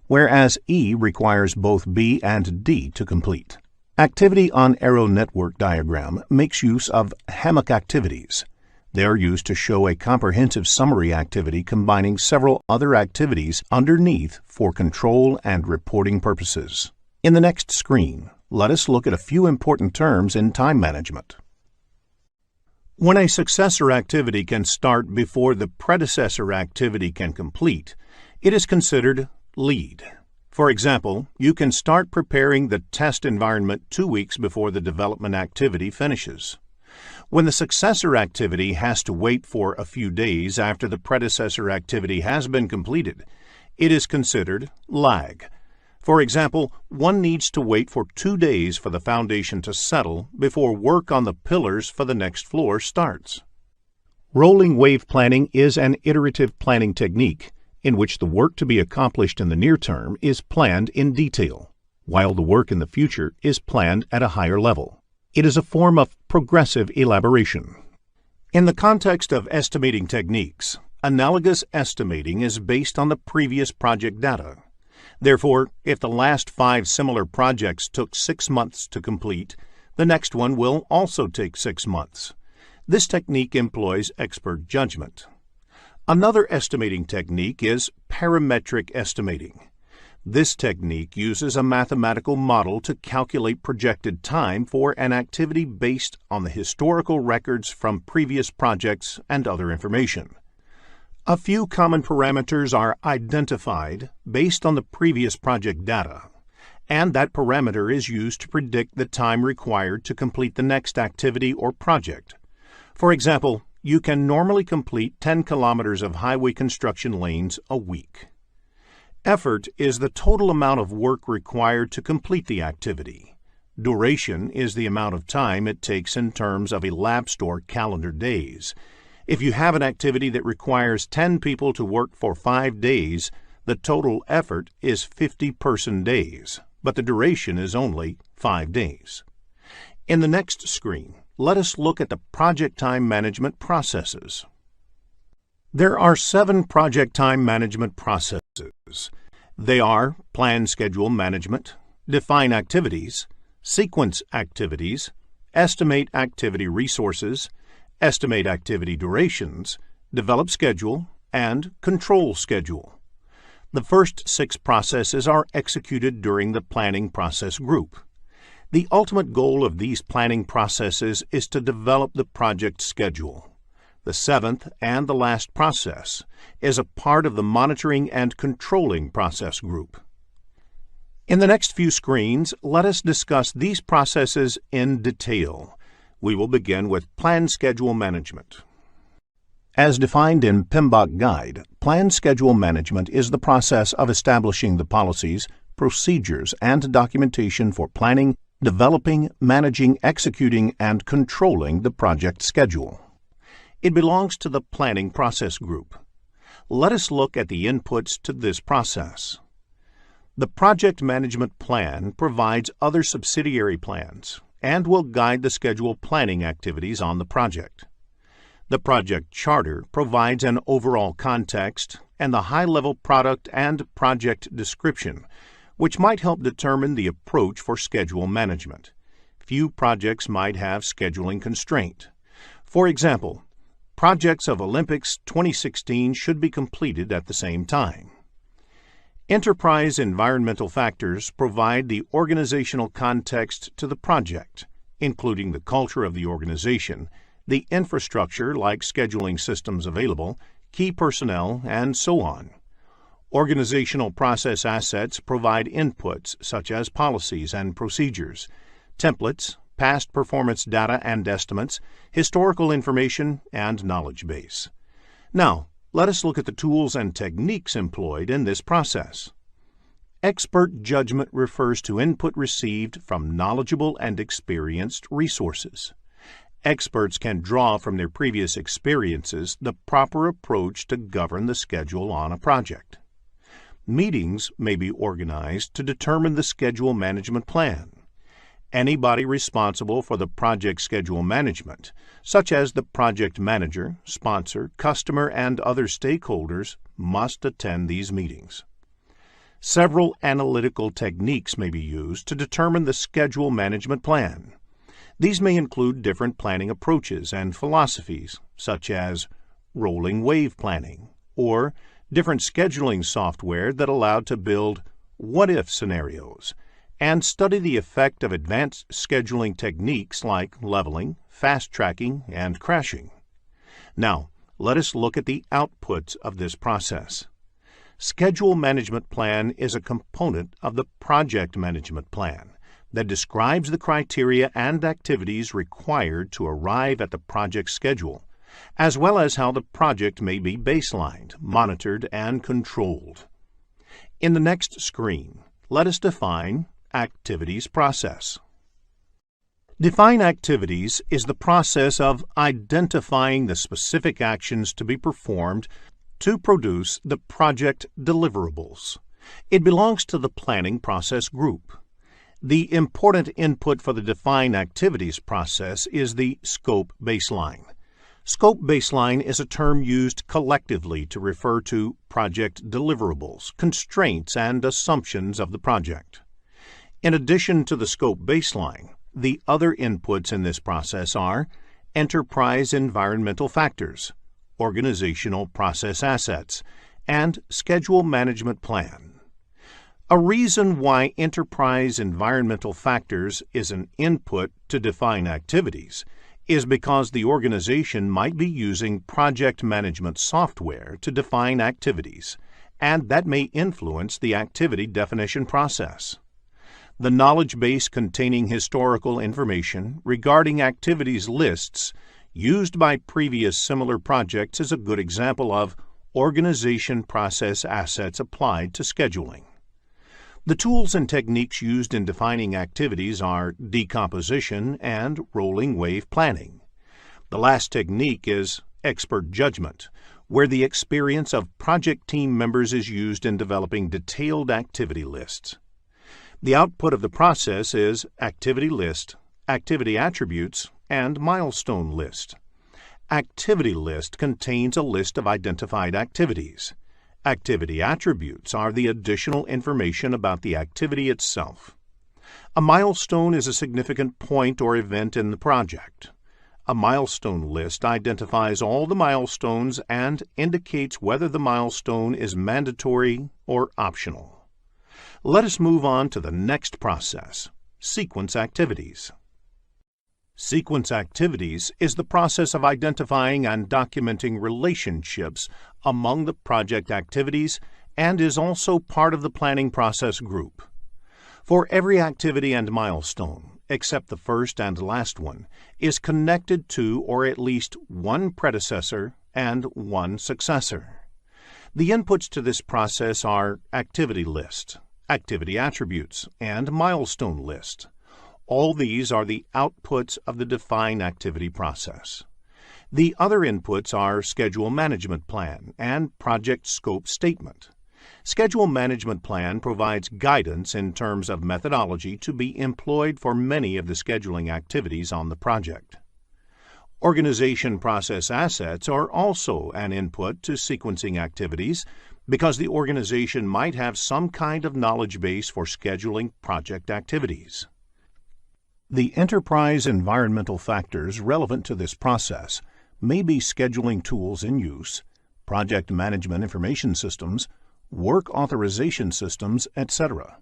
whereas E requires both B and D to complete. Activity on Arrow network diagram makes use of hammock activities. They are used to show a comprehensive summary activity combining several other activities underneath for control and reporting purposes. In the next screen, let us look at a few important terms in time management. When a successor activity can start before the predecessor activity can complete, it is considered lead. For example, you can start preparing the test environment 2 weeks before the development activity finishes. When the successor activity has to wait for a few days after the predecessor activity has been completed, it is considered lag. For example, one needs to wait for 2 days for the foundation to settle before work on the pillars for the next floor starts. Rolling wave planning is an iterative planning technique in which the work to be accomplished in the near term is planned in detail, while the work in the future is planned at a higher level. It is a form of progressive elaboration. In the context of estimating techniques, analogous estimating is based on the previous project data. Therefore, if the last 5 similar projects took 6 months to complete, the next one will also take 6 months. This technique employs expert judgment. Another estimating technique is parametric estimating. This technique uses a mathematical model to calculate projected time for an activity based on the historical records from previous projects and other information. A few common parameters are identified based on the previous project data, and that parameter is used to predict the time required to complete the next activity or project. For example, you can normally complete 10 kilometers of highway construction lanes a week. Effort is the total amount of work required to complete the activity. Duration is the amount of time it takes in terms of elapsed or calendar days. If you have an activity that requires 10 people to work for 5 days, the total effort is 50 person days, but the duration is only 5 days. In the next screen, let us look at the project time management processes. There are 7 project time management processes. They are plan schedule management, define activities, sequence activities, estimate activity resources, estimate activity durations, develop schedule, and control schedule. The first 6 processes are executed during the planning process group. The ultimate goal of these planning processes is to develop the project schedule. The 7th and the last process is a part of the monitoring and controlling process group. In the next few screens, let us discuss these processes in detail. We will begin with plan schedule management. As defined in PMBOK Guide, plan schedule management is the process of establishing the policies, procedures, and documentation for planning, developing, managing, executing, and controlling the project schedule. It belongs to the planning process group. Let us look at the inputs to this process. The project management plan provides other subsidiary plans and will guide the schedule planning activities on the project. The project charter provides an overall context and the high-level product and project description, which might help determine the approach for schedule management. Few projects might have scheduling constraint. For example, projects of Olympics 2016 should be completed at the same time. Enterprise environmental factors provide the organizational context to the project, including the culture of the organization, the infrastructure like scheduling systems available, key personnel, and so on. Organizational process assets provide inputs such as policies and procedures, templates, past performance data and estimates, historical information, and knowledge base. Now, let us look at the tools and techniques employed in this process. Expert judgment refers to input received from knowledgeable and experienced resources. Experts can draw from their previous experiences the proper approach to govern the schedule on a project. Meetings may be organized to determine the schedule management plan. Anybody responsible for the project schedule management, such as the project manager, sponsor, customer, and other stakeholders, must attend these meetings. Several analytical techniques may be used to determine the schedule management plan. These may include different planning approaches and philosophies, such as rolling wave planning, or different scheduling software that allowed to build what-if scenarios, and study the effect of advanced scheduling techniques like leveling, fast tracking, and crashing. Now, let us look at the outputs of this process. Schedule management plan is a component of the project management plan. that describes the criteria and activities required to arrive at the project schedule, as well as how the project may be baselined, monitored, and controlled. In the next screen, let us define activities process. Define activities is the process of identifying the specific actions to be performed to produce the project deliverables. It belongs to the planning process group. The important input for the define activities process is the scope baseline. Scope baseline is a term used collectively to refer to project deliverables, constraints, and assumptions of the project. In addition to the scope baseline, the other inputs in this process are enterprise environmental factors, organizational process assets, and schedule management plan. A reason why enterprise environmental factors is an input to define activities is because the organization might be using project management software to define activities, and that may influence the activity definition process. The knowledge base containing historical information regarding activities lists used by previous similar projects is a good example of organization process assets applied to scheduling. The tools and techniques used in defining activities are decomposition and rolling wave planning. The last technique is expert judgment, where the experience of project team members is used in developing detailed activity lists. The output of the process is activity list, activity attributes, and milestone list. Activity list contains a list of identified activities. Activity attributes are the additional information about the activity itself. A milestone is a significant point or event in the project. A milestone list identifies all the milestones and indicates whether the milestone is mandatory or optional. Let us move on to the next process, sequence activities. Sequence activities is the process of identifying and documenting relationships among the project activities and is also part of the planning process group. For every activity and milestone, except the first and last one, is connected to or at least one predecessor and one successor. The inputs to this process are activity list, activity attributes, and milestone list. All these are the outputs of the define activity process. The other inputs are schedule management plan and project scope statement. Schedule management plan provides guidance in terms of methodology to be employed for many of the scheduling activities on the project. Organization process assets are also an input to sequencing activities because the organization might have some kind of knowledge base for scheduling project activities. The enterprise environmental factors relevant to this process may be scheduling tools in use, project management information systems, work authorization systems, etc.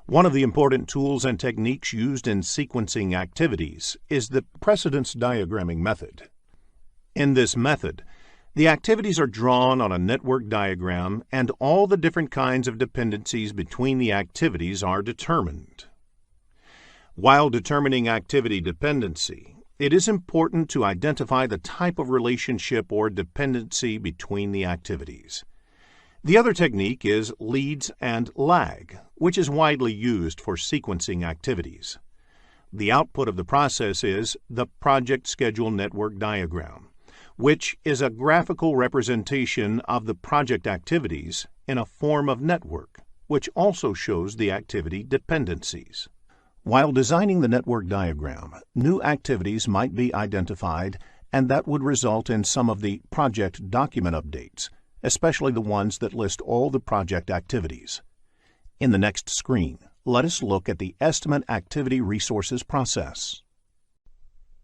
One of the important tools and techniques used in sequencing activities is the precedence diagramming method. In this method, the activities are drawn on a network diagram and all the different kinds of dependencies between the activities are determined. While determining activity dependency, it is important to identify the type of relationship or dependency between the activities. The other technique is leads and lag, which is widely used for sequencing activities. The output of the process is the project schedule network diagram, which is a graphical representation of the project activities in a form of network, which also shows the activity dependencies. While designing the network diagram, new activities might be identified, and that would result in some of the project document updates, especially the ones that list all the project activities. In the next screen, let us look at the estimate activity resources process.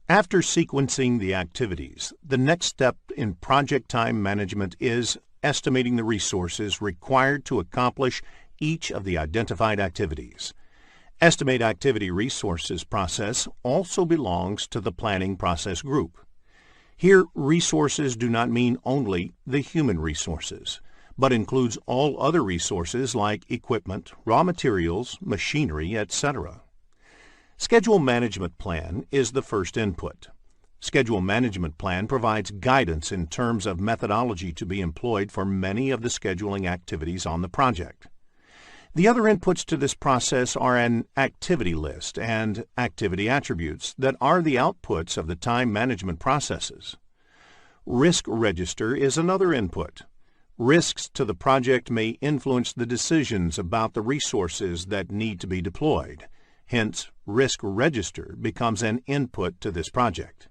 After sequencing the activities, the next step in project time management is estimating the resources required to accomplish each of the identified activities. Estimate activity resources process also belongs to the planning process group. Here, resources do not mean only the human resources, but includes all other resources like equipment, raw materials, machinery, etc. Schedule Management Plan is the first input. Schedule Management Plan provides guidance in terms of methodology to be employed for many of the scheduling activities on the project. The other inputs to this process are an activity list and activity attributes that are the outputs of the time management processes. Risk Register is another input. Risks to the project may influence the decisions about the resources that need to be deployed. Hence, Risk Register becomes an input to this project.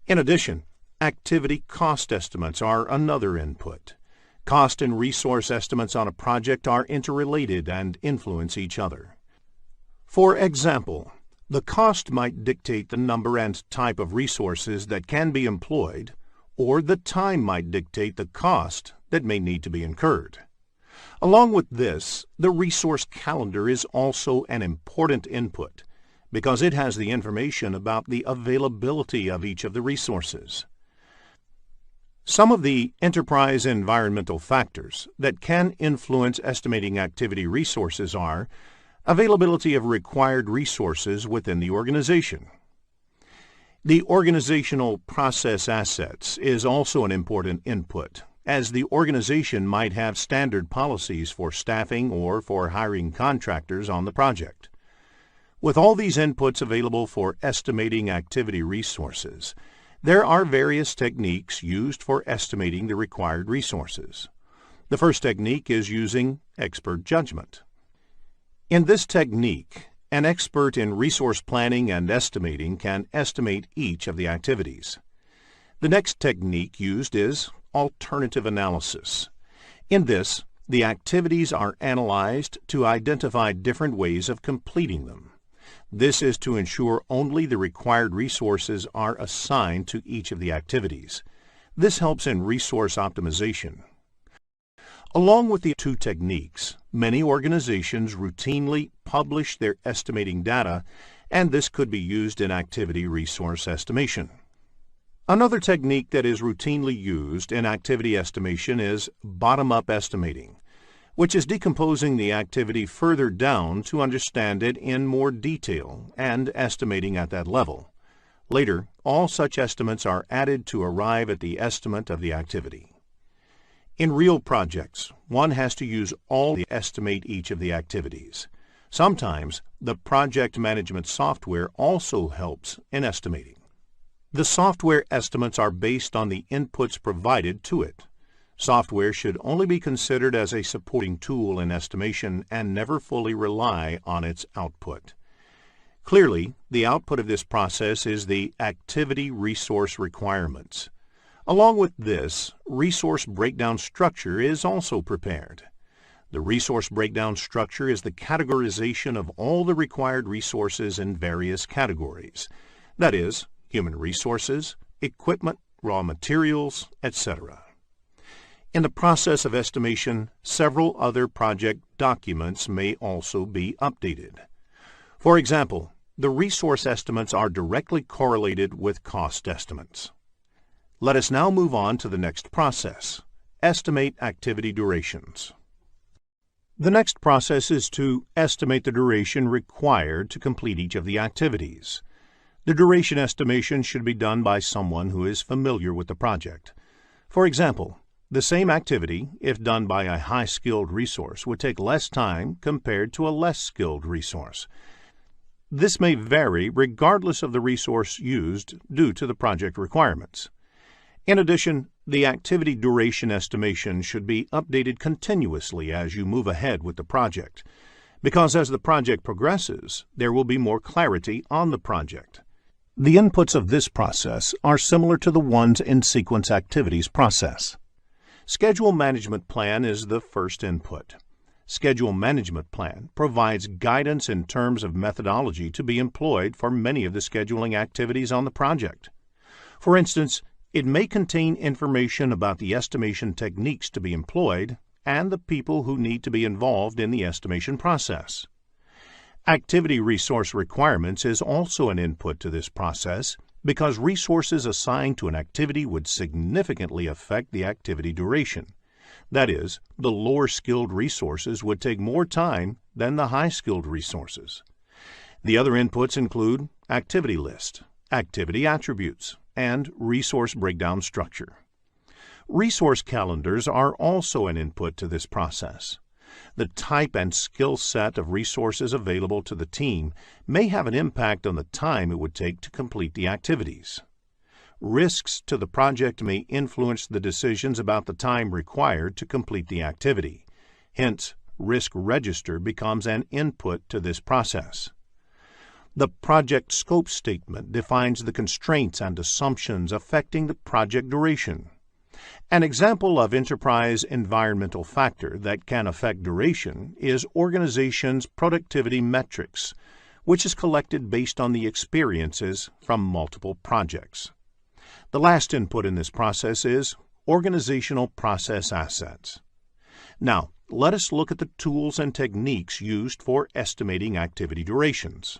In addition, activity cost estimates are another input. Cost and resource estimates on a project are interrelated and influence each other. For example, the cost might dictate the number and type of resources that can be employed, or the time might dictate the cost that may need to be incurred. Along with this, the resource calendar is also an important input because it has the information about the availability of each of the resources. Some of the enterprise environmental factors that can influence estimating activity resources are availability of required resources within the organization. The organizational process assets is also an important input, as the organization might have standard policies for staffing or for hiring contractors on the project. With all these inputs available for estimating activity resources, there are various techniques used for estimating the required resources. The first technique is using expert judgment. In this technique, an expert in resource planning and estimating can estimate each of the activities. The next technique used is alternative analysis. In this, the activities are analyzed to identify different ways of completing them. This is to ensure only the required resources are assigned to each of the activities. This helps in resource optimization. Along with the two techniques, many organizations routinely publish their estimating data, and this could be used in activity resource estimation. Another technique that is routinely used in activity estimation is bottom-up estimating, which is decomposing the activity further down to understand it in more detail and estimating at that level. Later, all such estimates are added to arrive at the estimate of the activity. In real projects, one has to use all to estimate each of the activities. Sometimes, the project management software also helps in estimating. The software estimates are based on the inputs provided to it. Software should only be considered as a supporting tool in estimation and never fully rely on its output. Clearly, the output of this process is the activity resource requirements. Along with this, resource breakdown structure is also prepared. The resource breakdown structure is the categorization of all the required resources in various categories. That is, human resources, equipment, raw materials, etc. In the process of estimation, several other project documents may also be updated. For example, the resource estimates are directly correlated with cost estimates. Let us now move on to the next process, estimate activity durations. The next process is to estimate the duration required to complete each of the activities. The duration estimation should be done by someone who is familiar with the project. For example, the same activity, if done by a high-skilled resource, would take less time compared to a less skilled resource. This may vary regardless of the resource used due to the project requirements. In addition, the activity duration estimation should be updated continuously as you move ahead with the project, because as the project progresses, there will be more clarity on the project. The inputs of this process are similar to the ones in sequence activities process. Schedule Management Plan is the first input. Schedule Management Plan provides guidance in terms of methodology to be employed for many of the scheduling activities on the project. For instance, it may contain information about the estimation techniques to be employed and the people who need to be involved in the estimation process. Activity resource requirements is also an input to this process because resources assigned to an activity would significantly affect the activity duration. That is, the lower skilled resources would take more time than the high skilled resources. The other inputs include activity list, activity attributes, and resource breakdown structure. Resource calendars are also an input to this process. The type and skill set of resources available to the team may have an impact on the time it would take to complete the activities. Risks to the project may influence the decisions about the time required to complete the activity. Hence, risk register becomes an input to this process. The project scope statement defines the constraints and assumptions affecting the project duration. An example of enterprise environmental factor that can affect duration is organization's productivity metrics, which is collected based on the experiences from multiple projects. The last input in this process is organizational process assets. Now, let us look at the tools and techniques used for estimating activity durations.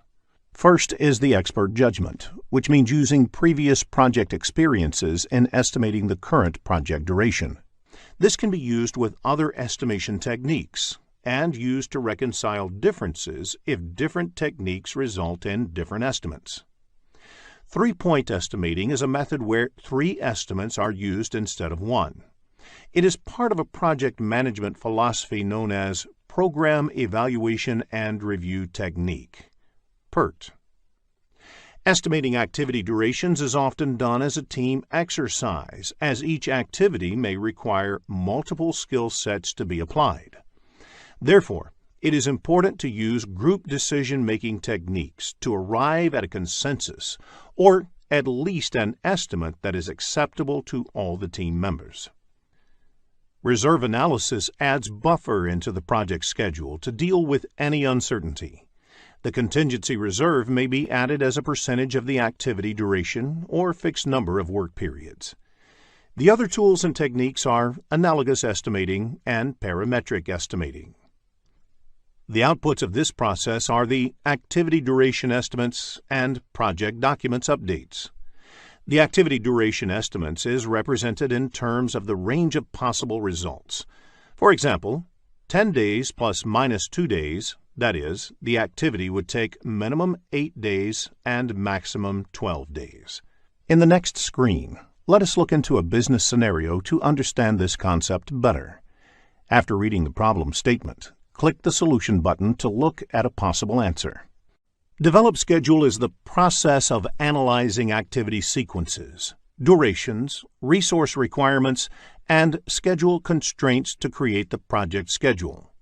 First is the expert judgment, which means using previous project experiences in estimating the current project duration. This can be used with other estimation techniques and used to reconcile differences if different techniques result in different estimates. Three-point estimating is a method where 3 estimates are used instead of 1. It is part of a project management philosophy known as Program Evaluation and Review Technique. PERT. Estimating activity durations is often done as a team exercise, as each activity may require multiple skill sets to be applied. Therefore, it is important to use group decision-making techniques to arrive at a consensus, or at least an estimate that is acceptable to all the team members. Reserve analysis adds buffer into the project schedule to deal with any uncertainty. The contingency reserve may be added as a percentage of the activity duration or fixed number of work periods. The other tools and techniques are analogous estimating and parametric estimating. The outputs of this process are the activity duration estimates and project documents updates. The activity duration estimates is represented in terms of the range of possible results. For example, 10 days plus minus 2 days, that is, the activity would take minimum 8 days and maximum 12 days. In the next screen, let us look into a business scenario to understand this concept better. After reading the problem statement, click the Solution button to look at a possible answer. Develop schedule is the process of analyzing activity sequences, durations, resource requirements, and schedule constraints to create the project schedule.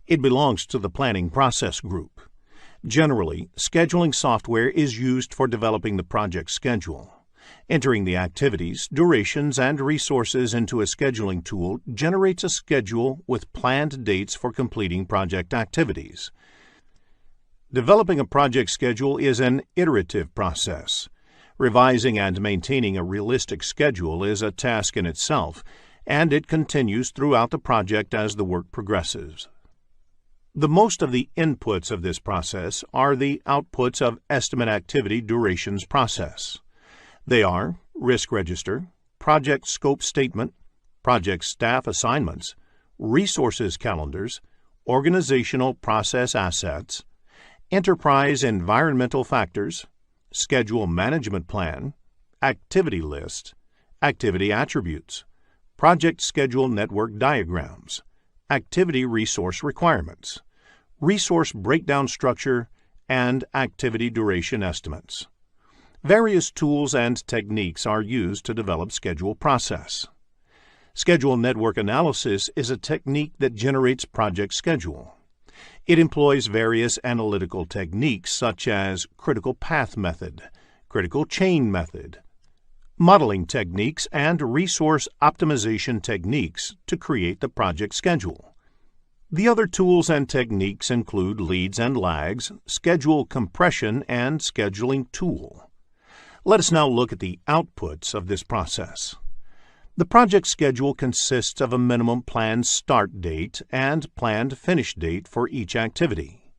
It belongs to the planning process group. Generally, scheduling software is used for developing the project schedule. Entering the activities, durations, and resources into a scheduling tool generates a schedule with planned dates for completing project activities. Developing a project schedule is an iterative process. Revising and maintaining a realistic schedule is a task in itself, and it continues throughout the project as the work progresses. The most of the inputs of this process are the outputs of estimate activity durations process. They are risk register, project scope statement, project staff assignments, resources calendars, organizational process assets, enterprise environmental factors, schedule management plan, activity list, activity attributes, project schedule network diagrams, activity resource requirements, resource breakdown structure, and activity duration estimates. Various tools and techniques are used to develop schedule process. Schedule network analysis is a technique that generates project schedule. It employs various analytical techniques such as critical path method, critical chain method, modeling techniques, and resource optimization techniques to create the project schedule. The other tools and techniques include leads and lags, schedule compression, and scheduling tool. Let us now look at the outputs of this process. The project schedule consists of a minimum planned start date and planned finish date for each activity.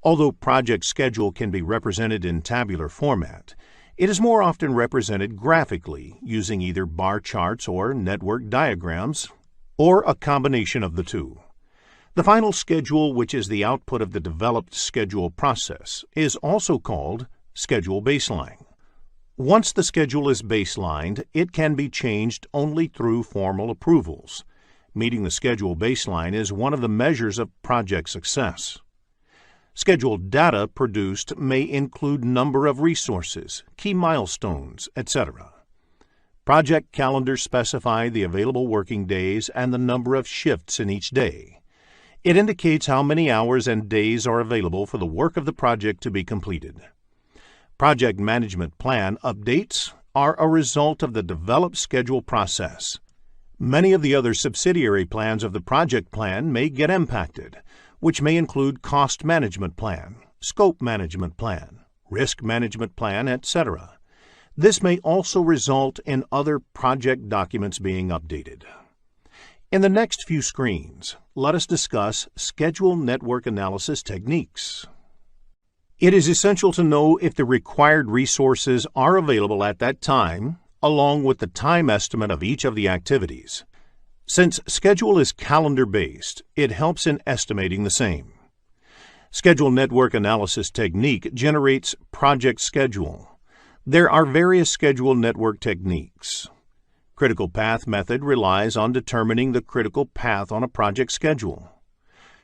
Although project schedule can be represented in tabular format, it is more often represented graphically using either bar charts or network diagrams, or a combination of the two. The final schedule, which is the output of the developed schedule process, is also called schedule baseline. Once the schedule is baselined, it can be changed only through formal approvals. Meeting the schedule baseline is one of the measures of project success. Schedule data produced may include number of resources, key milestones, etc. Project calendars specify the available working days and the number of shifts in each day. It indicates how many hours and days are available for the work of the project to be completed. Project Management Plan updates are a result of the developed schedule process. Many of the other subsidiary plans of the project plan may get impacted, which may include Cost Management Plan, Scope Management Plan, Risk Management Plan, etc. This may also result in other project documents being updated. In the next few screens, let us discuss schedule network analysis techniques. It is essential to know if the required resources are available at that time, along with the time estimate of each of the activities. Since schedule is calendar-based, it helps in estimating the same. Schedule network analysis technique generates project schedule. There are various schedule network techniques. Critical path method relies on determining the critical path on a project schedule.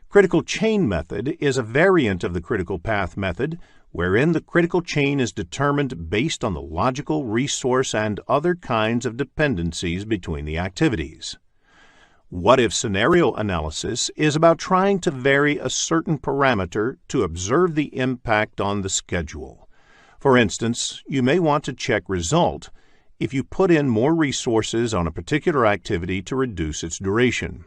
Critical chain method is a variant of the critical path method, wherein the critical chain is determined based on the logical, resource, and other kinds of dependencies between the activities. What-if scenario analysis is about trying to vary a certain parameter to observe the impact on the schedule. For instance, you may want to check result if you put in more resources on a particular activity to reduce its duration.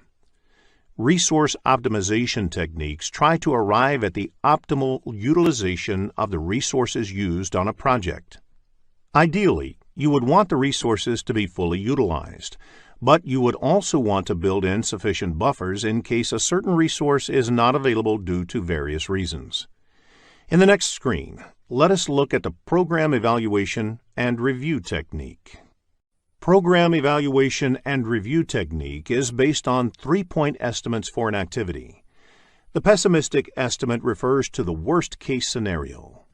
Resource optimization techniques try to arrive at the optimal utilization of the resources used on a project. Ideally, you would want the resources to be fully utilized, but you would also want to build in sufficient buffers in case a certain resource is not available due to various reasons. In the next screen, let us look at the program evaluation and review technique. Program evaluation and review technique is based on 3-point estimates for an activity. The pessimistic estimate refers to the worst-case scenario,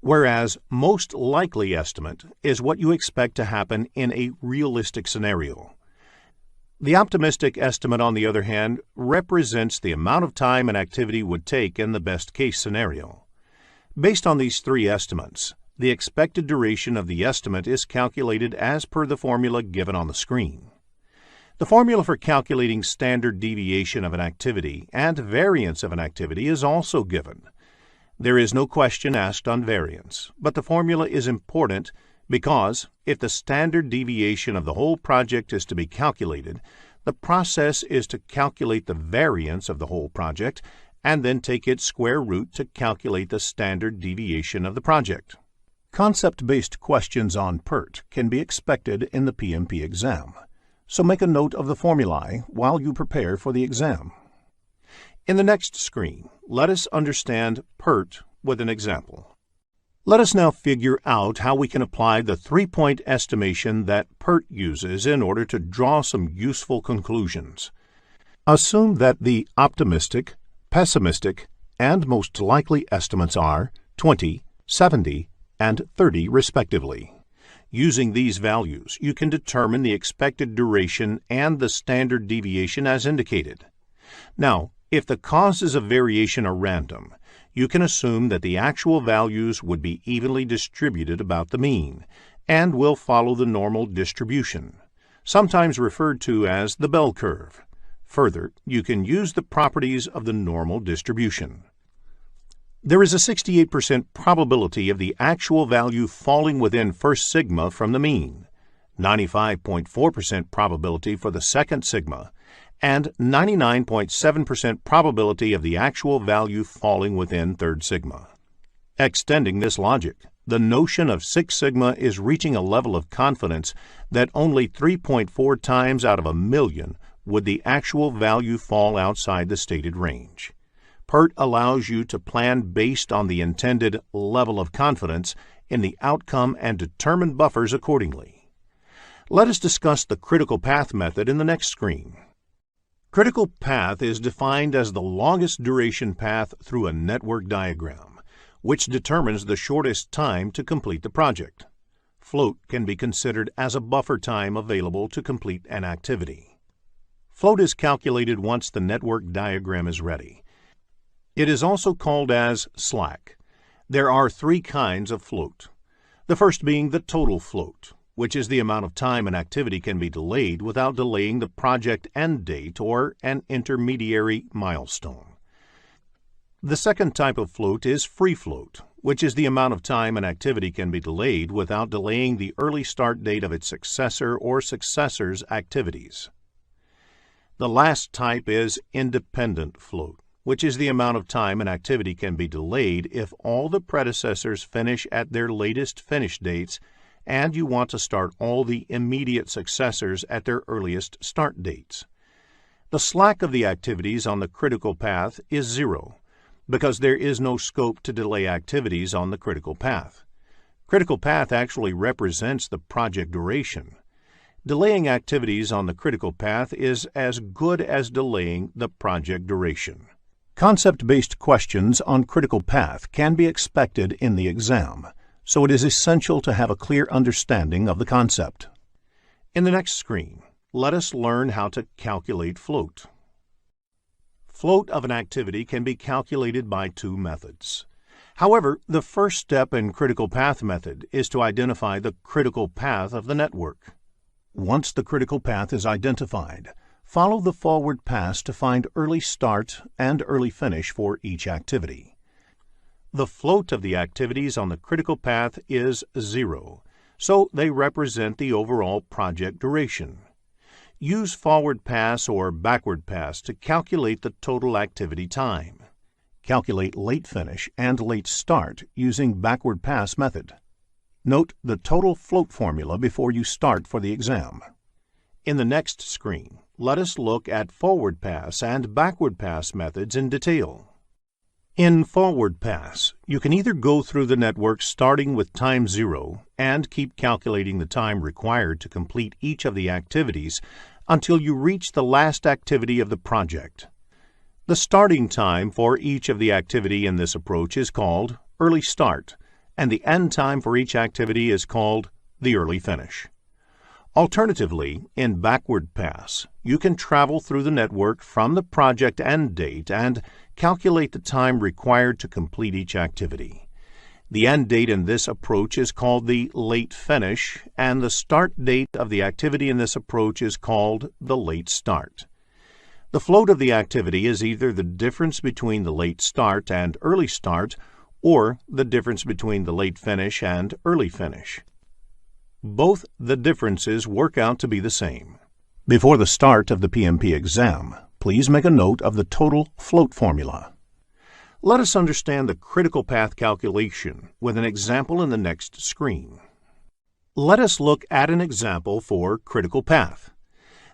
whereas most likely estimate is what you expect to happen in a realistic scenario. The optimistic estimate, on the other hand, represents the amount of time an activity would take in the best-case scenario. Based on these three estimates, the expected duration of the estimate is calculated as per the formula given on the screen. The formula for calculating standard deviation of an activity and variance of an activity is also given. There is no question asked on variance, but the formula is important because if the standard deviation of the whole project is to be calculated, the process is to calculate the variance of the whole project and then take its square root to calculate the standard deviation of the project. Concept-based questions on PERT can be expected in the PMP exam, so make a note of the formulae while you prepare for the exam. In the next screen, let us understand PERT with an example. Let us now figure out how we can apply the 3-point estimation that PERT uses in order to draw some useful conclusions. Assume that the optimistic, pessimistic, and most likely estimates are 20, 70, and 30 respectively. Using these values, you can determine the expected duration and the standard deviation as indicated. Now, if the causes of variation are random, you can assume that the actual values would be evenly distributed about the mean and will follow the normal distribution, sometimes referred to as the bell curve. Further, you can use the properties of the normal distribution. There is a 68% probability of the actual value falling within first sigma from the mean, 95.4% probability for the second sigma, and 99.7% probability of the actual value falling within third sigma. Extending this logic, the notion of 6 sigma is reaching a level of confidence that only 3.4 times out of a million would the actual value fall outside the stated range. PERT allows you to plan based on the intended level of confidence in the outcome and determine buffers accordingly. Let us discuss the critical path method in the next screen. Critical path is defined as the longest duration path through a network diagram, which determines the shortest time to complete the project. Float can be considered as a buffer time available to complete an activity. Float is calculated once the network diagram is ready. It is also called as slack. There are three kinds of float. The first being the total float, which is the amount of time an activity can be delayed without delaying the project end date or an intermediary milestone. The second type of float is free float, which is the amount of time an activity can be delayed without delaying the early start date of its successor or successors' activities. The last type is independent float, which is the amount of time an activity can be delayed if all the predecessors finish at their latest finish dates and you want to start all the immediate successors at their earliest start dates. The slack of the activities on the critical path is 0, because there is no scope to delay activities on the critical path. Critical path actually represents the project duration. Delaying activities on the critical path is as good as delaying the project duration. Concept-based questions on critical path can be expected in the exam, so it is essential to have a clear understanding of the concept. In the next screen, let us learn how to calculate float. Float of an activity can be calculated by two methods. However, the first step in critical path method is to identify the critical path of the network. Once the critical path is identified, follow the forward pass to find early start and early finish for each activity. The float of the activities on the critical path is 0, so they represent the overall project duration. Use forward pass or backward pass to calculate the total activity time. Calculate late finish and late start using backward pass method. Note the total float formula before you start for the exam. In the next screen, let us look at forward pass and backward pass methods in detail. In forward pass, you can either go through the network starting with time 0 and keep calculating the time required to complete each of the activities until you reach the last activity of the project. The starting time for each of the activity in this approach is called early start, and the end time for each activity is called the early finish. Alternatively, in backward pass, you can travel through the network from the project end date and calculate the time required to complete each activity. The end date in this approach is called the late finish, and the start date of the activity in this approach is called the late start. The float of the activity is either the difference between the late start and early start, or the difference between the late finish and early finish. Both the differences work out to be the same. Before the start of the PMP exam, please make a note of the total float formula. Let us understand the critical path calculation with an example in the next screen. Let us look at an example for critical path.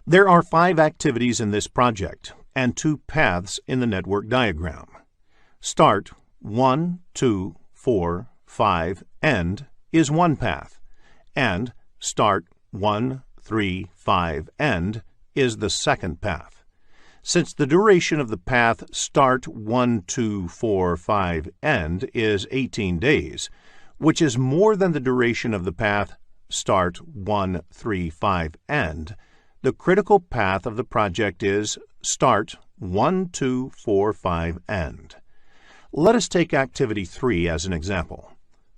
There are 5 activities in this project and 2 paths in the network diagram. Start 1, 2, 4, 5, end is one path, and start 1, 3, 5, end is the second path. Since the duration of the path start 1, 2, 4, 5, end is 18 days, which is more than the duration of the path start 1, 3, 5, end, the critical path of the project is start 1, 2, 4, 5, end. Let us take activity 3 as an example.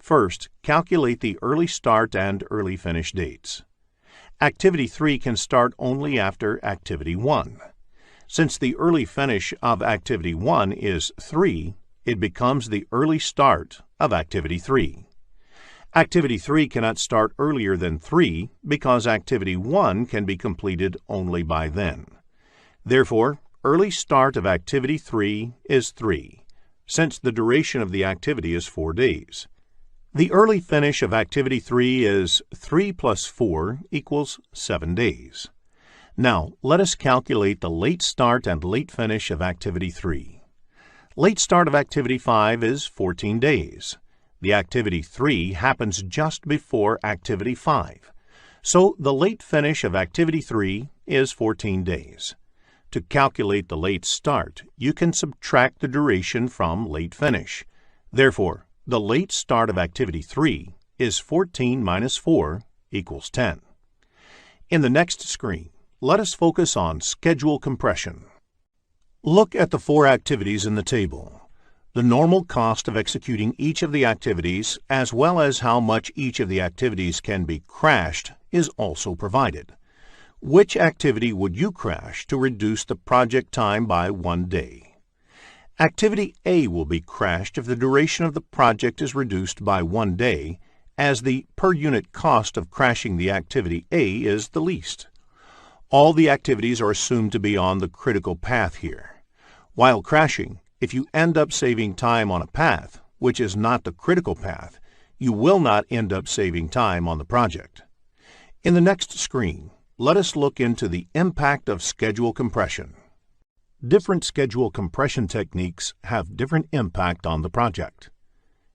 First, calculate the early start and early finish dates. Activity 3 can start only after activity 1. Since the early finish of activity 1 is 3, it becomes the early start of activity 3. Activity 3 cannot start earlier than 3 because activity 1 can be completed only by then. Therefore, early start of activity 3 is 3, since the duration of the activity is 4 days. The early finish of activity 3 is 3 plus 4 equals 7 days. Now, let us calculate the late start and late finish of activity 3. Late start of activity 5 is 14 days. The activity 3 happens just before activity 5, so the late finish of activity 3 is 14 days. To calculate the late start, you can subtract the duration from late finish. Therefore, the late start of activity 3 is 14 minus 4 equals 10. In the next screen, let us focus on schedule compression. Look at the 4 activities in the table. The normal cost of executing each of the activities, as well as how much each of the activities can be crashed, is also provided. Which activity would you crash to reduce the project time by 1 day? Activity A will be crashed if the duration of the project is reduced by 1 day, as the per unit cost of crashing the activity A is the least. All the activities are assumed to be on the critical path here. While crashing, if you end up saving time on a path, which is not the critical path, you will not end up saving time on the project. In the next screen, let us look into the impact of schedule compression. Different schedule compression techniques have different impact on the project.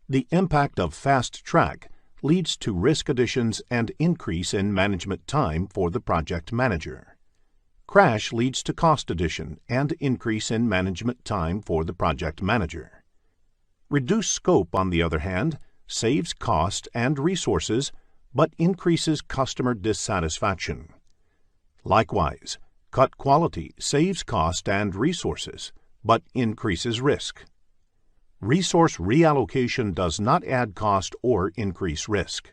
The impact of fast track leads to risk additions and increase in management time for the project manager. Crash leads to cost addition and increase in management time for the project manager. Reduced scope, on the other hand, saves cost and resources, but increases customer dissatisfaction. Likewise, cut quality saves cost and resources, but increases risk. Resource reallocation does not add cost or increase risk.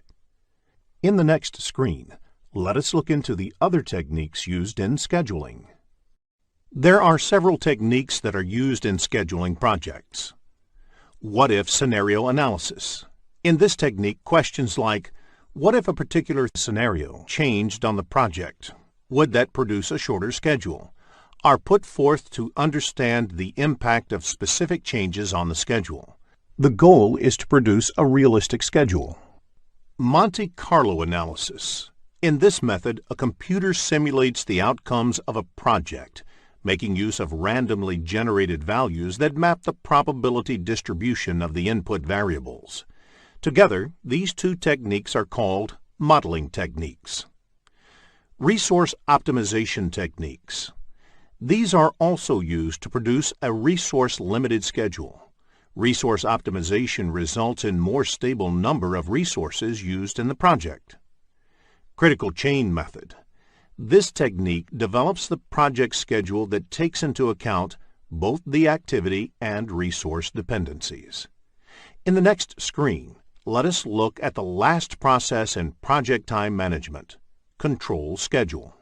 In the next screen, let us look into the other techniques used in scheduling. There are several techniques that are used in scheduling projects. What-if scenario analysis. In this technique, questions like, what if a particular scenario changed on the project? Would that produce a shorter schedule? Are put forth to understand the impact of specific changes on the schedule. The goal is to produce a realistic schedule. Monte Carlo analysis. In this method, a computer simulates the outcomes of a project, making use of randomly generated values that map the probability distribution of the input variables. Together, these two techniques are called modeling techniques. Resource optimization techniques. These are also used to produce a resource-limited schedule. Resource optimization results in more stable number of resources used in the project. Critical chain method. This technique develops the project schedule that takes into account both the activity and resource dependencies. In the next screen, let us look at the last process in project time management, control schedule.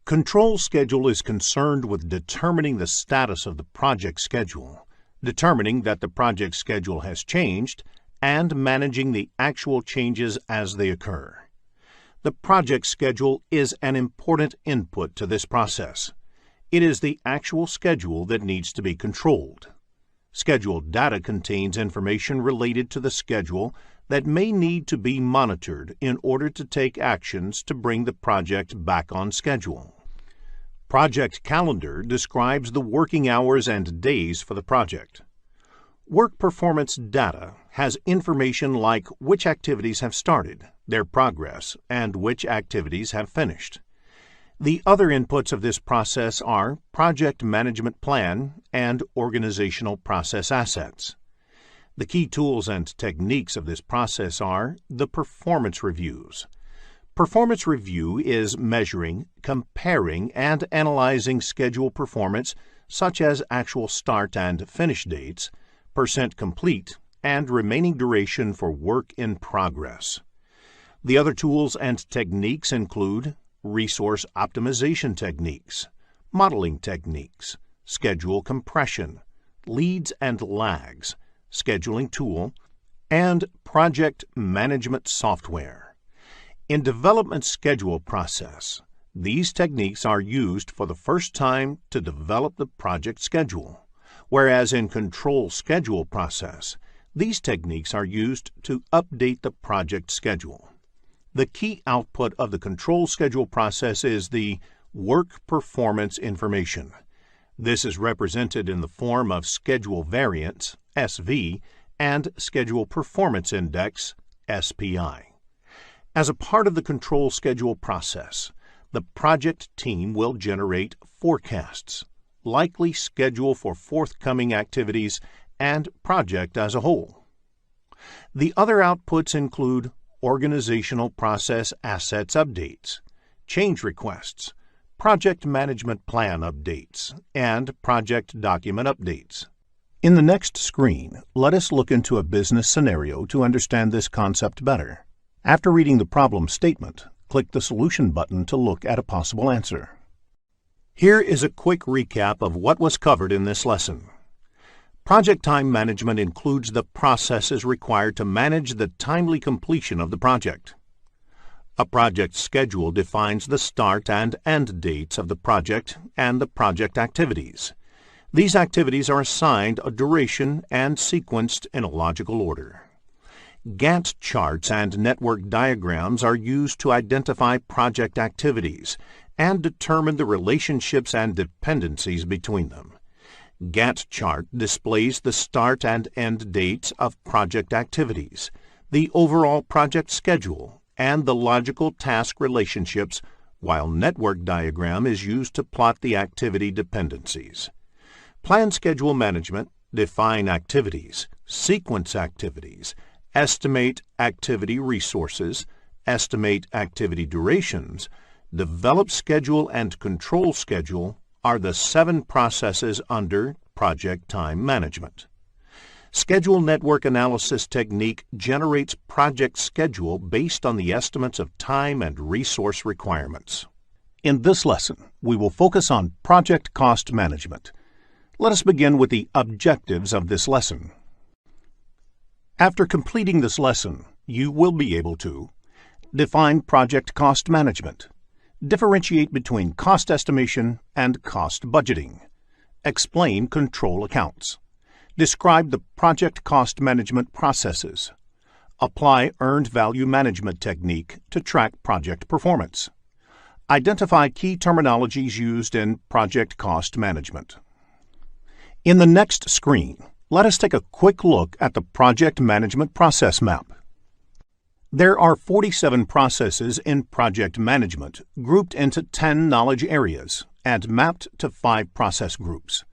Control schedule is concerned with determining the status of the project schedule, determining that the project schedule has changed, and managing the actual changes as they occur. The project schedule is an important input to this process. It is the actual schedule that needs to be controlled. Schedule data contains information related to the schedule that may need to be monitored in order to take actions to bring the project back on schedule. Project calendar describes the working hours and days for the project. Work performance data has information like which activities have started, their progress, and which activities have finished. The other inputs of this process are project management plan and organizational process assets. The key tools and techniques of this process are the performance reviews. Performance review is measuring, comparing, and analyzing schedule performance such as actual start and finish dates, percent complete, and remaining duration for work in progress. The other tools and techniques include resource optimization techniques, modeling techniques, schedule compression, leads and lags, scheduling tool, and project management software. In development schedule process, these techniques are used for the first time to develop the project schedule, whereas in control schedule process, these techniques are used to update the project schedule. The key output of the control schedule process is the work performance information. This is represented in the form of schedule variance, SV, and schedule performance index, SPI. As a part of the control schedule process, the project team will generate forecasts, likely schedule for forthcoming activities, and project as a whole. The other outputs include organizational process assets updates, change requests, project management plan updates, and project document updates. In the next screen, let us look into a business scenario to understand this concept better. After reading the problem statement, click the Solution button to look at a possible answer. Here is a quick recap of what was covered in this lesson. Project time management includes the processes required to manage the timely completion of the project. A project schedule defines the start and end dates of the project and the project activities. These activities are assigned a duration and sequenced in a logical order. Gantt charts and network diagrams are used to identify project activities and determine the relationships and dependencies between them. Gantt chart displays the start and end dates of project activities, the overall project schedule, and the logical task relationships, while network diagram is used to plot the activity dependencies. Plan schedule management define activities, sequence activities, estimate activity resources, estimate activity durations, develop schedule and control schedule are the 7 processes under project time management. Schedule network analysis technique generates project schedule based on the estimates of time and resource requirements. In this lesson, we will focus on project cost management. Let us begin with the objectives of this lesson. After completing this lesson, you will be able to define project cost management, differentiate between cost estimation and cost budgeting, explain control accounts, describe the project cost management processes, apply earned value management technique to track project performance, identify key terminologies used in project cost management. In the next screen, let us take a quick look at the project management process map. There are 47 processes in project management grouped into 10 knowledge areas and mapped to 5 process groups.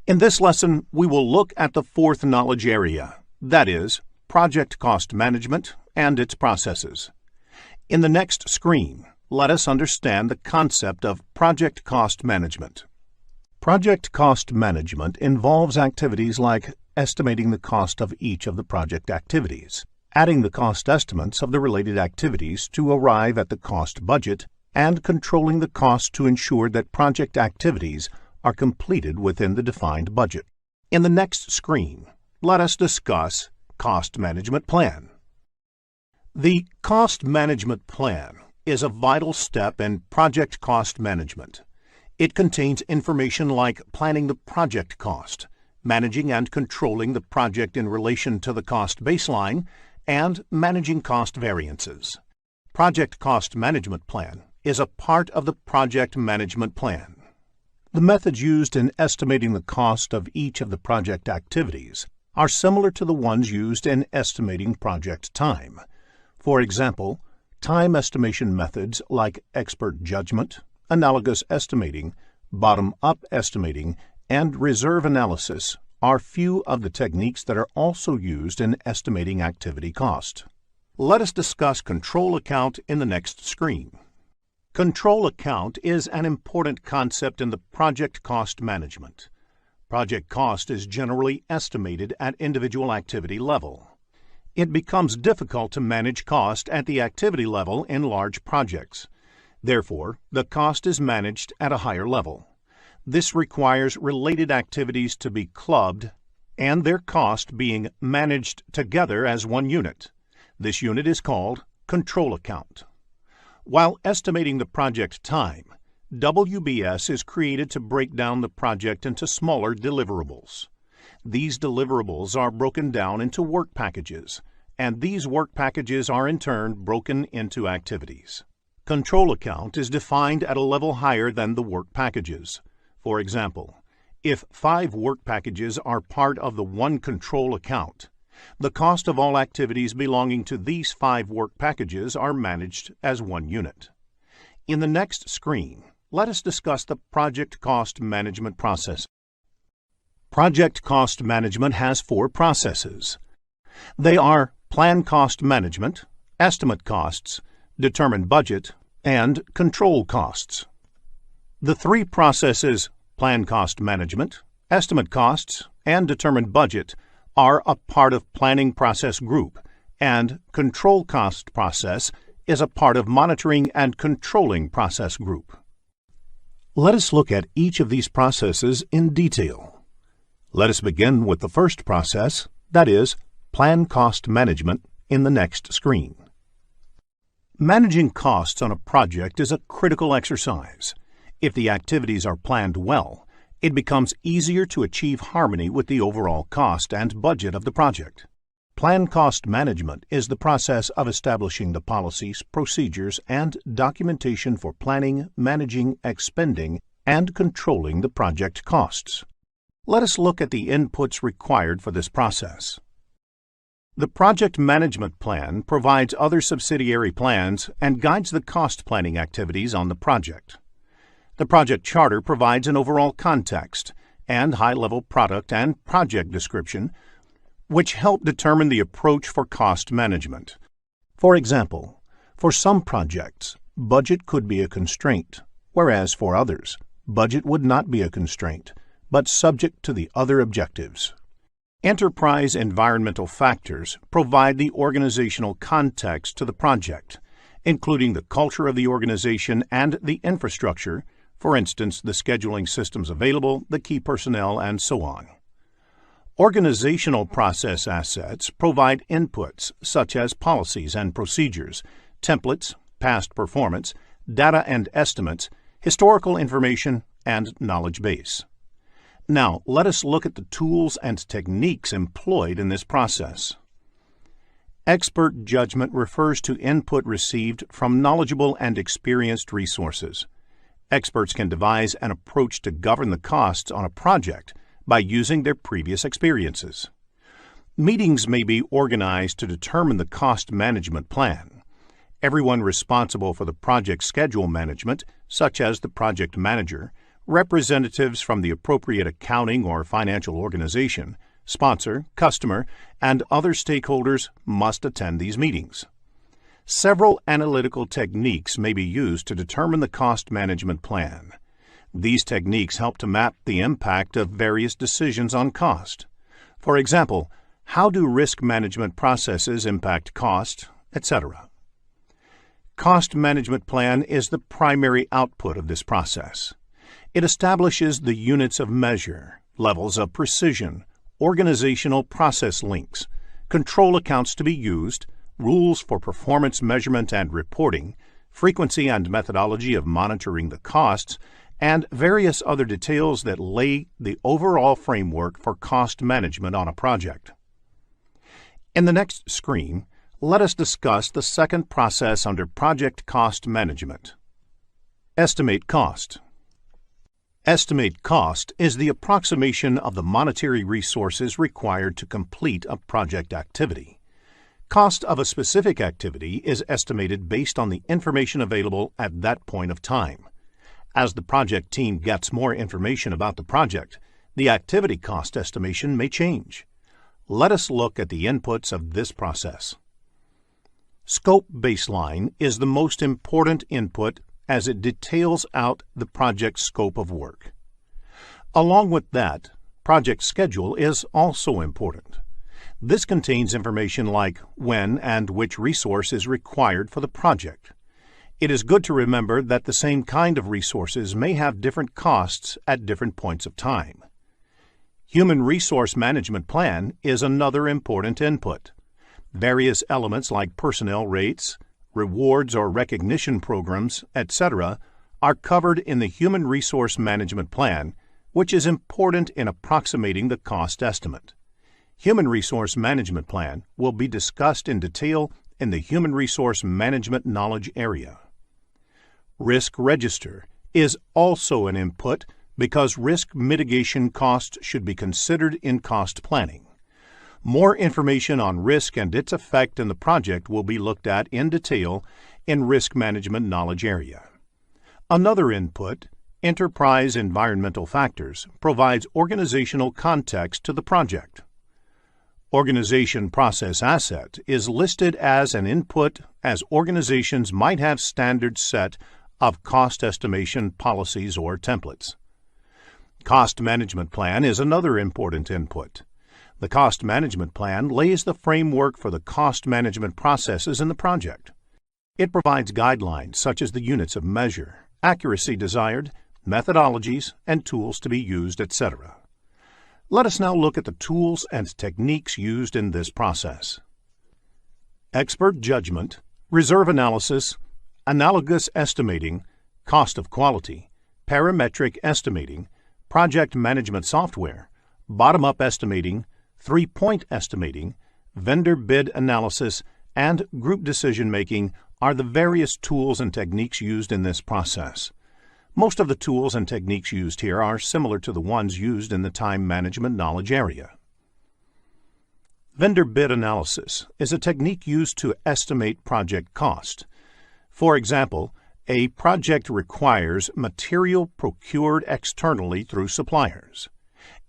In this lesson, we will look at the 4th knowledge area, that is, project cost management and its processes. In the next screen, let us understand the concept of project cost management. Project cost management involves activities like estimating the cost of each of the project activities, adding the cost estimates of the related activities to arrive at the cost budget, and controlling the cost to ensure that project activities are completed within the defined budget. In the next screen, let us discuss Cost Management Plan. The Cost Management Plan is a vital step in project cost management. It contains information like planning the project cost, managing and controlling the project in relation to the cost baseline, and managing cost variances. Project Cost Management Plan is a part of the Project Management Plan. The methods used in estimating the cost of each of the project activities are similar to the ones used in estimating project time. For example, time estimation methods like expert judgment, analogous estimating, bottom-up estimating, and reserve analysis are few of the techniques that are also used in estimating activity cost. Let us discuss control account in the next screen. Control account is an important concept in the project cost management. Project cost is generally estimated at individual activity level. It becomes difficult to manage cost at the activity level in large projects. Therefore, the cost is managed at a higher level. This requires related activities to be clubbed and their cost being managed together as one unit. This unit is called control account. While estimating the project time, WBS is created to break down the project into smaller deliverables. These deliverables are broken down into work packages, and these work packages are in turn broken into activities. Control account is defined at a level higher than the work packages. For example, if 5 work packages are part of the one control account, the cost of all activities belonging to these 5 work packages are managed as one unit. In the next screen, let us discuss the project cost management process. Project cost management has 4 processes. They are plan cost management, estimate costs, determine budget, and control costs. The 3 processes, plan cost management, estimate costs, and determine budget, are a part of planning process group, and control cost process is a part of monitoring and controlling process group. Let us look at each of these processes in detail. Let us begin with the first process, that is, plan cost management, in the next screen. Managing costs on a project is a critical exercise. If the activities are planned well, it becomes easier to achieve harmony with the overall cost and budget of the project. Plan cost management is the process of establishing the policies, procedures, and documentation for planning, managing, expending, and controlling the project costs. Let us look at the inputs required for this process. The project management plan provides other subsidiary plans and guides the cost planning activities on the project. The project charter provides an overall context and high-level product and project description, which help determine the approach for cost management. For example, for some projects, budget could be a constraint, whereas for others, budget would not be a constraint, but subject to the other objectives. Enterprise environmental factors provide the organizational context to the project, including the culture of the organization and the infrastructure, for instance, the scheduling systems available, the key personnel, and so on. Organizational process assets provide inputs such as policies and procedures, templates, past performance, data and estimates, historical information, and knowledge base. Now, let us look at the tools and techniques employed in this process. Expert judgment refers to input received from knowledgeable and experienced resources. Experts can devise an approach to govern the costs on a project by using their previous experiences. Meetings may be organized to determine the cost management plan. Everyone responsible for the project schedule management, such as the project manager, representatives from the appropriate accounting or financial organization, sponsor, customer, and other stakeholders must attend these meetings. Several analytical techniques may be used to determine the cost management plan. These techniques help to map the impact of various decisions on cost. For example, how do risk management processes impact cost, etc. Cost management plan is the primary output of this process. It establishes the units of measure, levels of precision, organizational process links, control accounts to be used, rules for performance measurement and reporting, frequency and methodology of monitoring the costs, and various other details that lay the overall framework for cost management on a project. In the next screen, let us discuss the second process under project cost management. Estimate cost. Estimate cost is the approximation of the monetary resources required to complete a project activity. Cost of a specific activity is estimated based on the information available at that point of time. As the project team gets more information about the project, the activity cost estimation may change. Let us look at the inputs of this process. Scope baseline is the most important input as it details out the project scope of work. Along with that, project schedule is also important. This contains information like when and which resource is required for the project. It is good to remember that the same kind of resources may have different costs at different points of time. Human resource management plan is another important input. Various elements like personnel rates, rewards or recognition programs, etc., are covered in the Human Resource Management Plan, which is important in approximating the cost estimate. Human Resource Management Plan will be discussed in detail in the Human Resource Management Knowledge area. Risk Register is also an input because risk mitigation costs should be considered in cost planning. More information on risk and its effect in the project will be looked at in detail in Risk Management Knowledge area. Another input, Enterprise Environmental Factors, provides organizational context to the project. Organization Process Asset is listed as an input as organizations might have standards set of cost estimation policies or templates. Cost Management Plan is another important input. The Cost Management Plan lays the framework for the cost management processes in the project. It provides guidelines such as the units of measure, accuracy desired, methodologies, and tools to be used, etc. Let us now look at the tools and techniques used in this process. Expert judgment, reserve analysis, analogous estimating, cost of quality, parametric estimating, project management software, bottom-up estimating, three-point estimating, vendor bid analysis, and group decision-making are the various tools and techniques used in this process. Most of the tools and techniques used here are similar to the ones used in the time management knowledge area. Vendor bid analysis is a technique used to estimate project cost. For example, a project requires material procured externally through suppliers.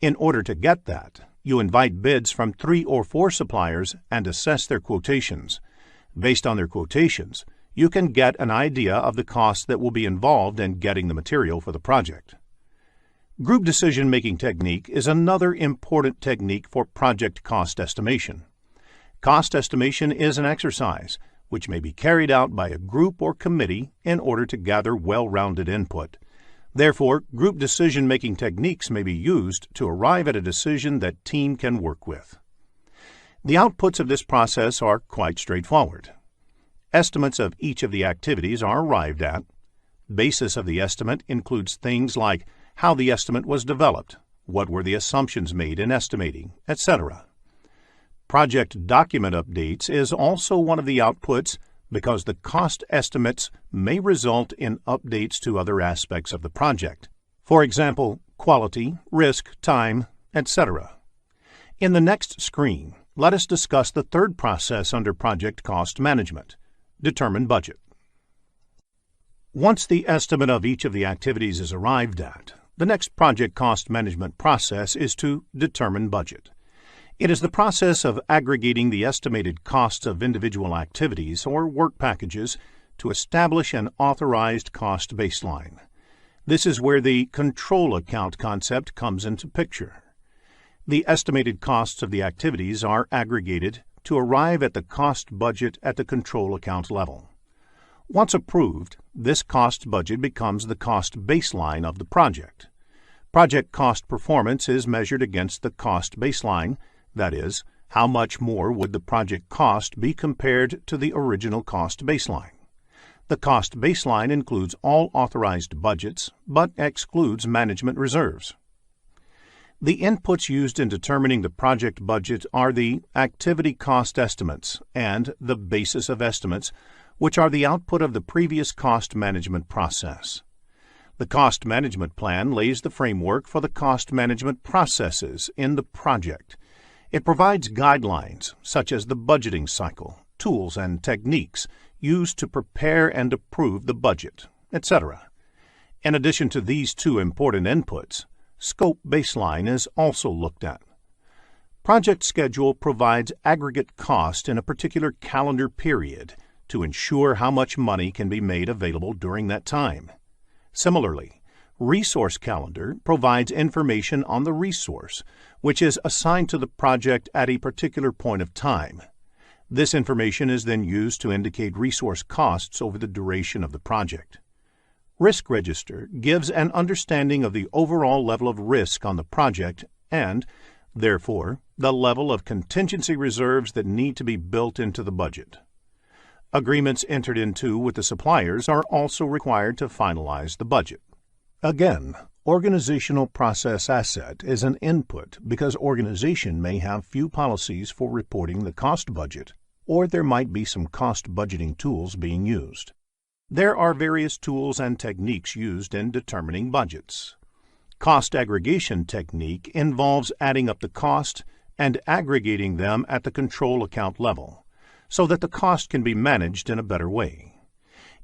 In order to get that, you invite bids from 3 or 4 suppliers and assess their quotations. Based on their quotations, you can get an idea of the costs that will be involved in getting the material for the project. Group decision-making technique is another important technique for project cost estimation. Cost estimation is an exercise which may be carried out by a group or committee in order to gather well-rounded input. Therefore, group decision-making techniques may be used to arrive at a decision that team can work with. The outputs of this process are quite straightforward. Estimates of each of the activities are arrived at. Basis of the estimate includes things like how the estimate was developed, what were the assumptions made in estimating, etc. Project document updates is also one of the outputs because the cost estimates may result in updates to other aspects of the project. For example, quality, risk, time, etc. In the next screen, let us discuss the third process under project cost management, determine budget. Once the estimate of each of the activities is arrived at, the next project cost management process is to determine budget. It is the process of aggregating the estimated costs of individual activities or work packages to establish an authorized cost baseline. This is where the control account concept comes into picture. The estimated costs of the activities are aggregated to arrive at the cost budget at the control account level. Once approved, this cost budget becomes the cost baseline of the project. Project cost performance is measured against the cost baseline. That is, how much more would the project cost be compared to the original cost baseline? The cost baseline includes all authorized budgets, but excludes management reserves. The inputs used in determining the project budget are the activity cost estimates and the basis of estimates, which are the output of the previous cost management process. The cost management plan lays the framework for the cost management processes in the project. It provides guidelines such as the budgeting cycle, tools and techniques used to prepare and approve the budget, etc. In addition to these two important inputs, scope baseline is also looked at. Project schedule provides aggregate cost in a particular calendar period to ensure how much money can be made available during that time. Similarly, resource calendar provides information on the resource, which is assigned to the project at a particular point of time. This information is then used to indicate resource costs over the duration of the project. Risk register gives an understanding of the overall level of risk on the project and, therefore, the level of contingency reserves that need to be built into the budget. Agreements entered into with the suppliers are also required to finalize the budget. Again, organizational process asset is an input because organization may have few policies for reporting the cost budget, or there might be some cost budgeting tools being used. There are various tools and techniques used in determining budgets. Cost aggregation technique involves adding up the cost and aggregating them at the control account level so that the cost can be managed in a better way.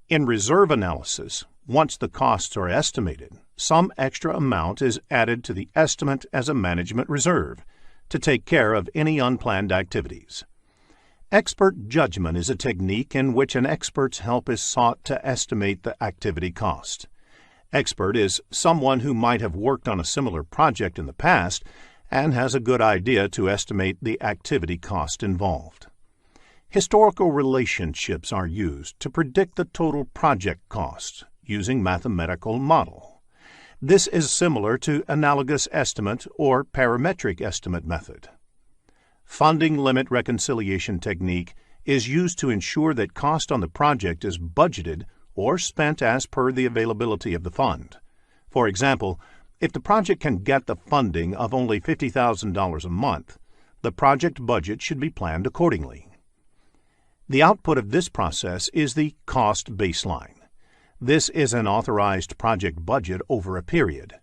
In reserve analysis, once the costs are estimated, some extra amount is added to the estimate as a management reserve to take care of any unplanned activities. Expert judgment is a technique in which an expert's help is sought to estimate the activity cost. Expert is someone who might have worked on a similar project in the past and has a good idea to estimate the activity cost involved. Historical relationships are used to predict the total project cost using mathematical model. This is similar to analogous estimate or parametric estimate method. Funding limit reconciliation technique is used to ensure that cost on the project is budgeted or spent as per the availability of the fund. For example, if the project can get the funding of only $50,000 a month, the project budget should be planned accordingly. The output of this process is the cost baseline. This is an authorized project budget over a period.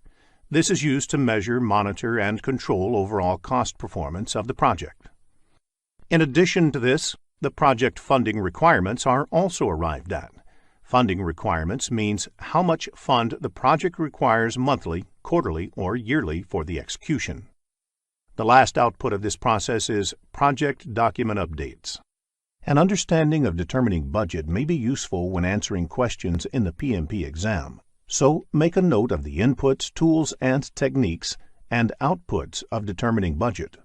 This is used to measure, monitor, and control overall cost performance of the project. In addition to this, the project funding requirements are also arrived at. Funding requirements means how much fund the project requires monthly, quarterly, or yearly for the execution. The last output of this process is project document updates. An understanding of determining budget may be useful when answering questions in the PMP exam, so make a note of the inputs, tools, and techniques and outputs of determining budget.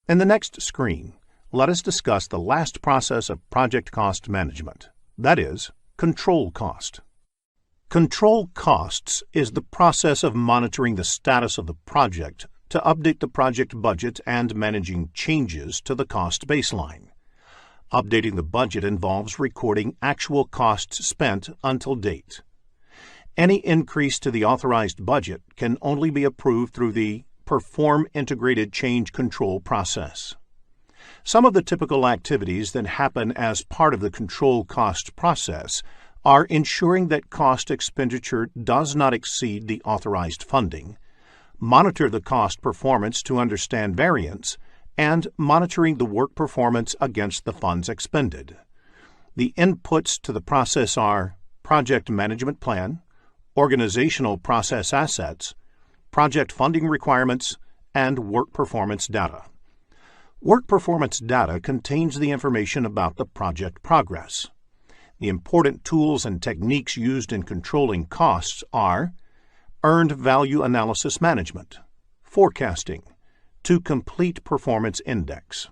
In the next screen, let us discuss the last process of project cost management, that is, control cost. Control costs is the process of monitoring the status of the project to update the project budget and managing changes to the cost baseline. Updating the budget involves recording actual costs spent until date. Any increase to the authorized budget can only be approved through the Perform Integrated Change Control process. Some of the typical activities that happen as part of the control cost process are ensuring that cost expenditure does not exceed the authorized funding, monitor the cost performance to understand variance, and monitoring the work performance against the funds expended. The inputs to the process are project management plan, organizational process assets, project funding requirements, and work performance data. Work performance data contains the information about the project progress. The important tools and techniques used in controlling costs are earned value analysis management, forecasting, to complete performance index.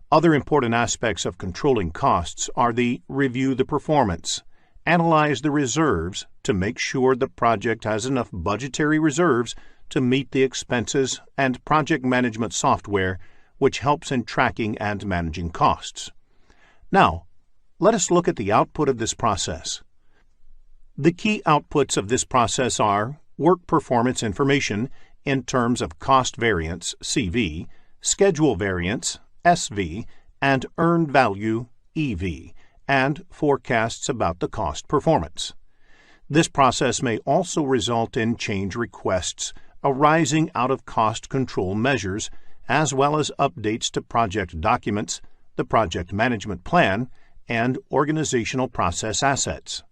Other important aspects of controlling costs are the review the performance, analyze the reserves to make sure the project has enough budgetary reserves to meet the expenses, and project management software, which helps in tracking and managing costs. Now, let us look at the output of this process. The key outputs of this process are work performance information in terms of cost variance, CV, schedule variance, SV, and earned value, EV, and forecasts about the cost performance. This process may also result in change requests arising out of cost control measures, as well as updates to project documents, the project management plan, and organizational process assets.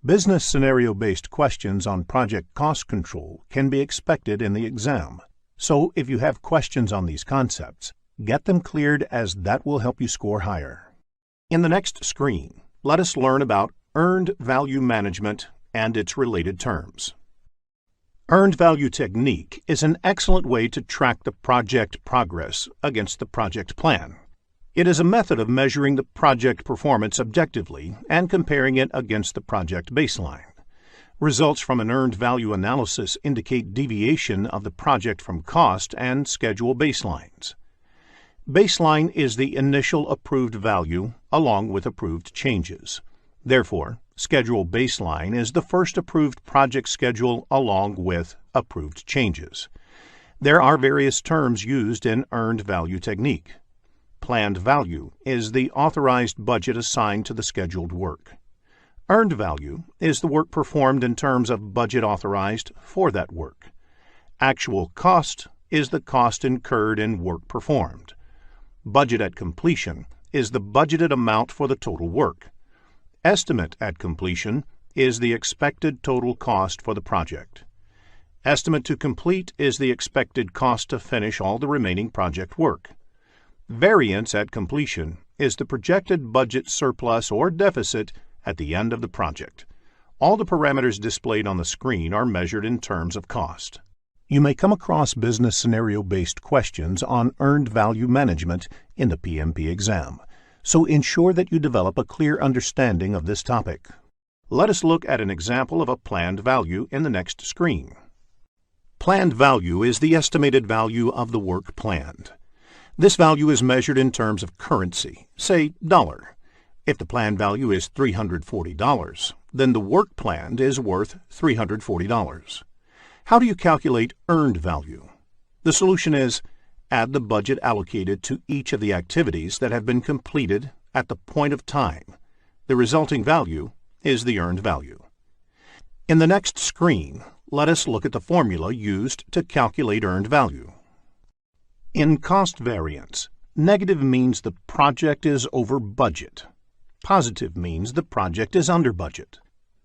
Business scenario-based questions on project cost control can be expected in the exam, so if you have questions on these concepts, get them cleared, as that will help you score higher. In the next screen, let us learn about earned value management and its related terms. Earned value technique is an excellent way to track the project progress against the project plan. It is a method of measuring the project performance objectively and comparing it against the project baseline. Results from an earned value analysis indicate deviation of the project from cost and schedule baselines. Baseline is the initial approved value along with approved changes. Therefore, schedule baseline is the first approved project schedule along with approved changes. There are various terms used in earned value technique. Planned value is the authorized budget assigned to the scheduled work. Earned value is the work performed in terms of budget authorized for that work. Actual cost is the cost incurred in work performed. Budget at completion is the budgeted amount for the total work. Estimate at completion is the expected total cost for the project. Estimate to complete is the expected cost to finish all the remaining project work. Variance at completion is the projected budget surplus or deficit at the end of the project. All the parameters displayed on the screen are measured in terms of cost. You may come across business scenario-based questions on earned value management in the PMP exam, so ensure that you develop a clear understanding of this topic. Let us look at an example of a planned value in the next screen. Planned value is the estimated value of the work planned. This value is measured in terms of currency, say dollar. If the planned value is $340, then the work planned is worth $340. How do you calculate earned value? The solution is add the budget allocated to each of the activities that have been completed at the point of time. The resulting value is the earned value. In the next screen, let us look at the formula used to calculate earned value. In cost variance, negative means the project is over budget. Positive means the project is under budget.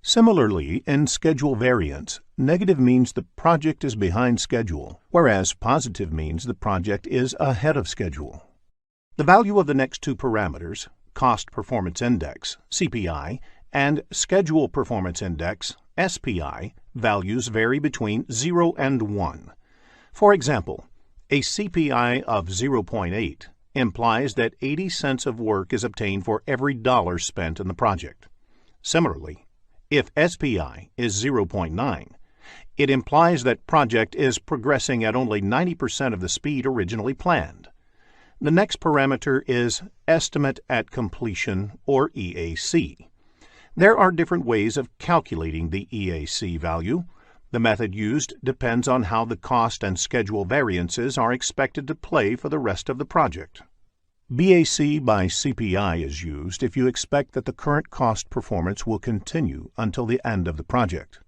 Similarly, in schedule variance, negative means the project is behind schedule, whereas positive means the project is ahead of schedule. The value of the next two parameters, Cost Performance Index, CPI, and Schedule Performance Index, SPI, values vary between 0 and 1. For example, a CPI of 0.8 implies that 80 cents of work is obtained for every dollar spent in the project. Similarly, if SPI is 0.9, it implies that project is progressing at only 90% of the speed originally planned. The next parameter is Estimate at Completion, or EAC. There are different ways of calculating the EAC value. The method used depends on how the cost and schedule variances are expected to play for the rest of the project. BAC by CPI is used if you expect that the current cost performance will continue until the end of the project.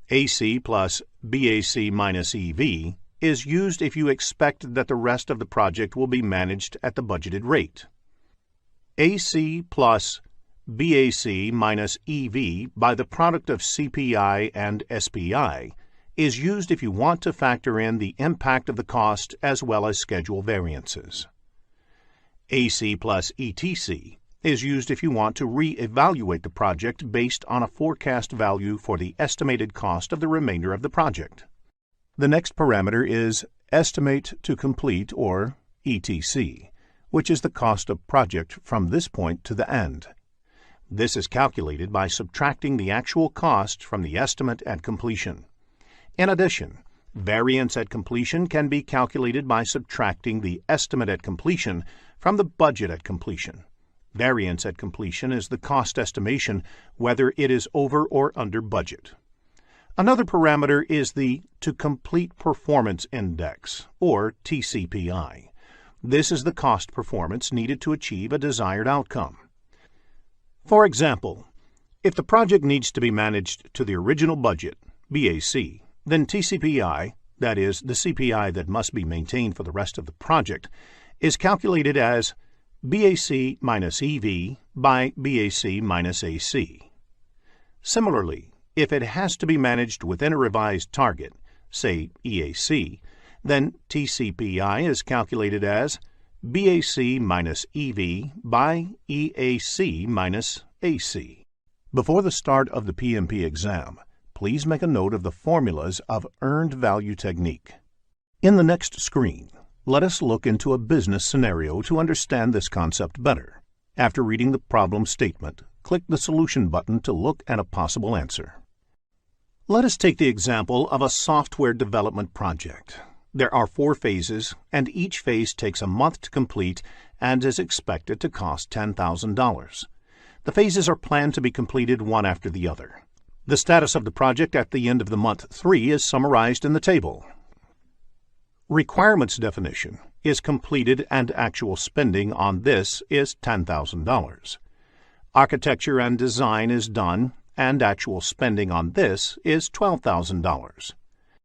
AC plus BAC minus EV is used if you expect that the rest of the project will be managed at the budgeted rate. AC plus BAC minus EV by the product of CPI and SPI is used if you want to factor in the impact of the cost as well as schedule variances. AC plus ETC is used if you want to re-evaluate the project based on a forecast value for the estimated cost of the remainder of the project. The next parameter is Estimate to Complete, or ETC, which is the cost of project from this point to the end. This is calculated by subtracting the actual cost from the estimate at completion. In addition, variance at completion can be calculated by subtracting the estimate at completion from the budget at completion. Variance at completion is the cost estimation whether it is over or under budget. Another parameter is the To Complete Performance Index, or TCPI. This is the cost performance needed to achieve a desired outcome. For example, if the project needs to be managed to the original budget, BAC, then TCPI, that is, the CPI that must be maintained for the rest of the project, is calculated as BAC minus EV by BAC minus AC. Similarly, if it has to be managed within a revised target, say EAC, then TCPI is calculated as BAC minus EV by EAC minus AC. Before the start of the PMP exam, please make a note of the formulas of earned value technique. In the next screen, let us look into a business scenario to understand this concept better. After reading the problem statement, click the Solution button to look at a possible answer. Let us take the example of a software development project. There are 4 phases, and each phase takes a month to complete and is expected to cost $10,000. The phases are planned to be completed one after the other. The status of the project at the end of the month 3 is summarized in the table. Requirements definition is completed and actual spending on this is $10,000. Architecture and design is done and actual spending on this is $12,000.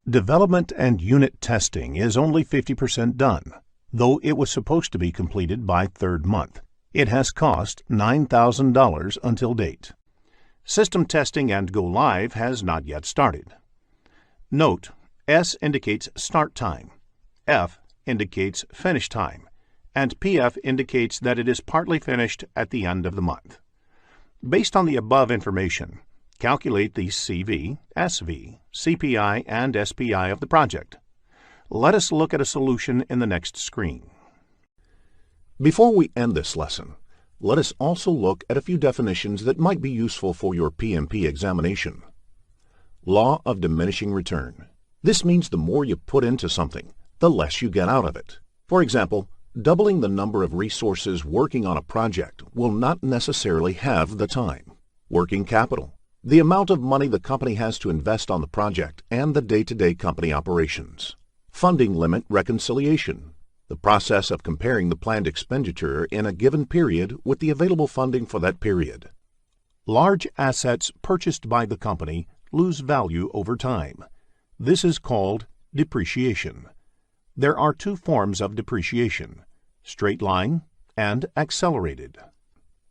Development and unit testing is only 50% done, though it was supposed to be completed by 3rd month. It has cost $9,000 until date. System testing and go live has not yet started. Note, S indicates start time, F indicates finish time, and PF indicates that it is partly finished at the end of the month. Based on the above information, calculate the CV, SV, CPI, and SPI of the project. Let us look at a solution in the next screen. Before we end this lesson, let us also look at a few definitions that might be useful for your PMP examination. Law of diminishing return. This means the more you put into something, the less you get out of it. For example, doubling the number of resources working on a project will not necessarily have the time. Working capital. The amount of money the company has to invest on the project and the day-to-day company operations. Funding limit reconciliation. The process of comparing the planned expenditure in a given period with the available funding for that period. Large assets purchased by the company lose value over time. This is called depreciation. There are two forms of depreciation, straight line and accelerated.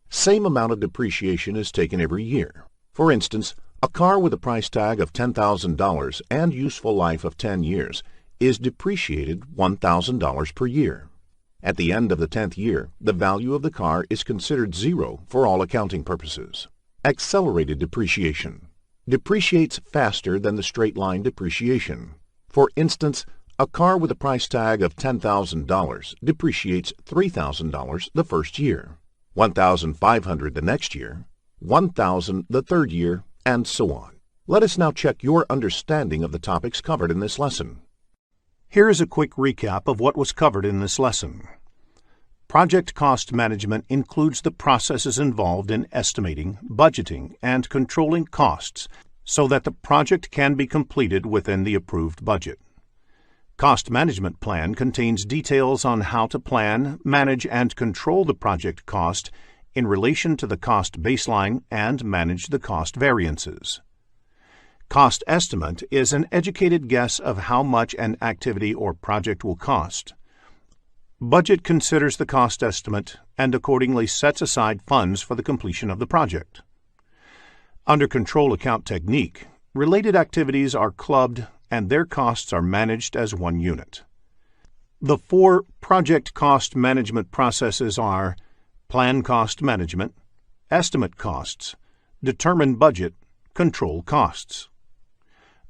Same amount of depreciation is taken every year. For instance, a car with a price tag of $10,000 and useful life of 10 years is depreciated $1,000 per year. At the end of the 10th year, the value of the car is considered zero for all accounting purposes. Accelerated depreciation depreciates faster than the straight line depreciation. For instance, a car with a price tag of $10,000 depreciates $3,000 the first year, $1,500 the next year, $1,000 the third year, and so on. Let us now check your understanding of the topics covered in this lesson. Here is a quick recap of what was covered in this lesson. Project cost management includes the processes involved in estimating, budgeting, and controlling costs so that the project can be completed within the approved budget. Cost management plan contains details on how to plan, manage, and control the project cost in relation to the cost baseline and manage the cost variances. Cost estimate is an educated guess of how much an activity or project will cost. Budget considers the cost estimate and accordingly sets aside funds for the completion of the project. Under control account technique, related activities are clubbed and their costs are managed as one unit. The four project cost management processes are plan cost management, estimate costs, determine budget, control costs.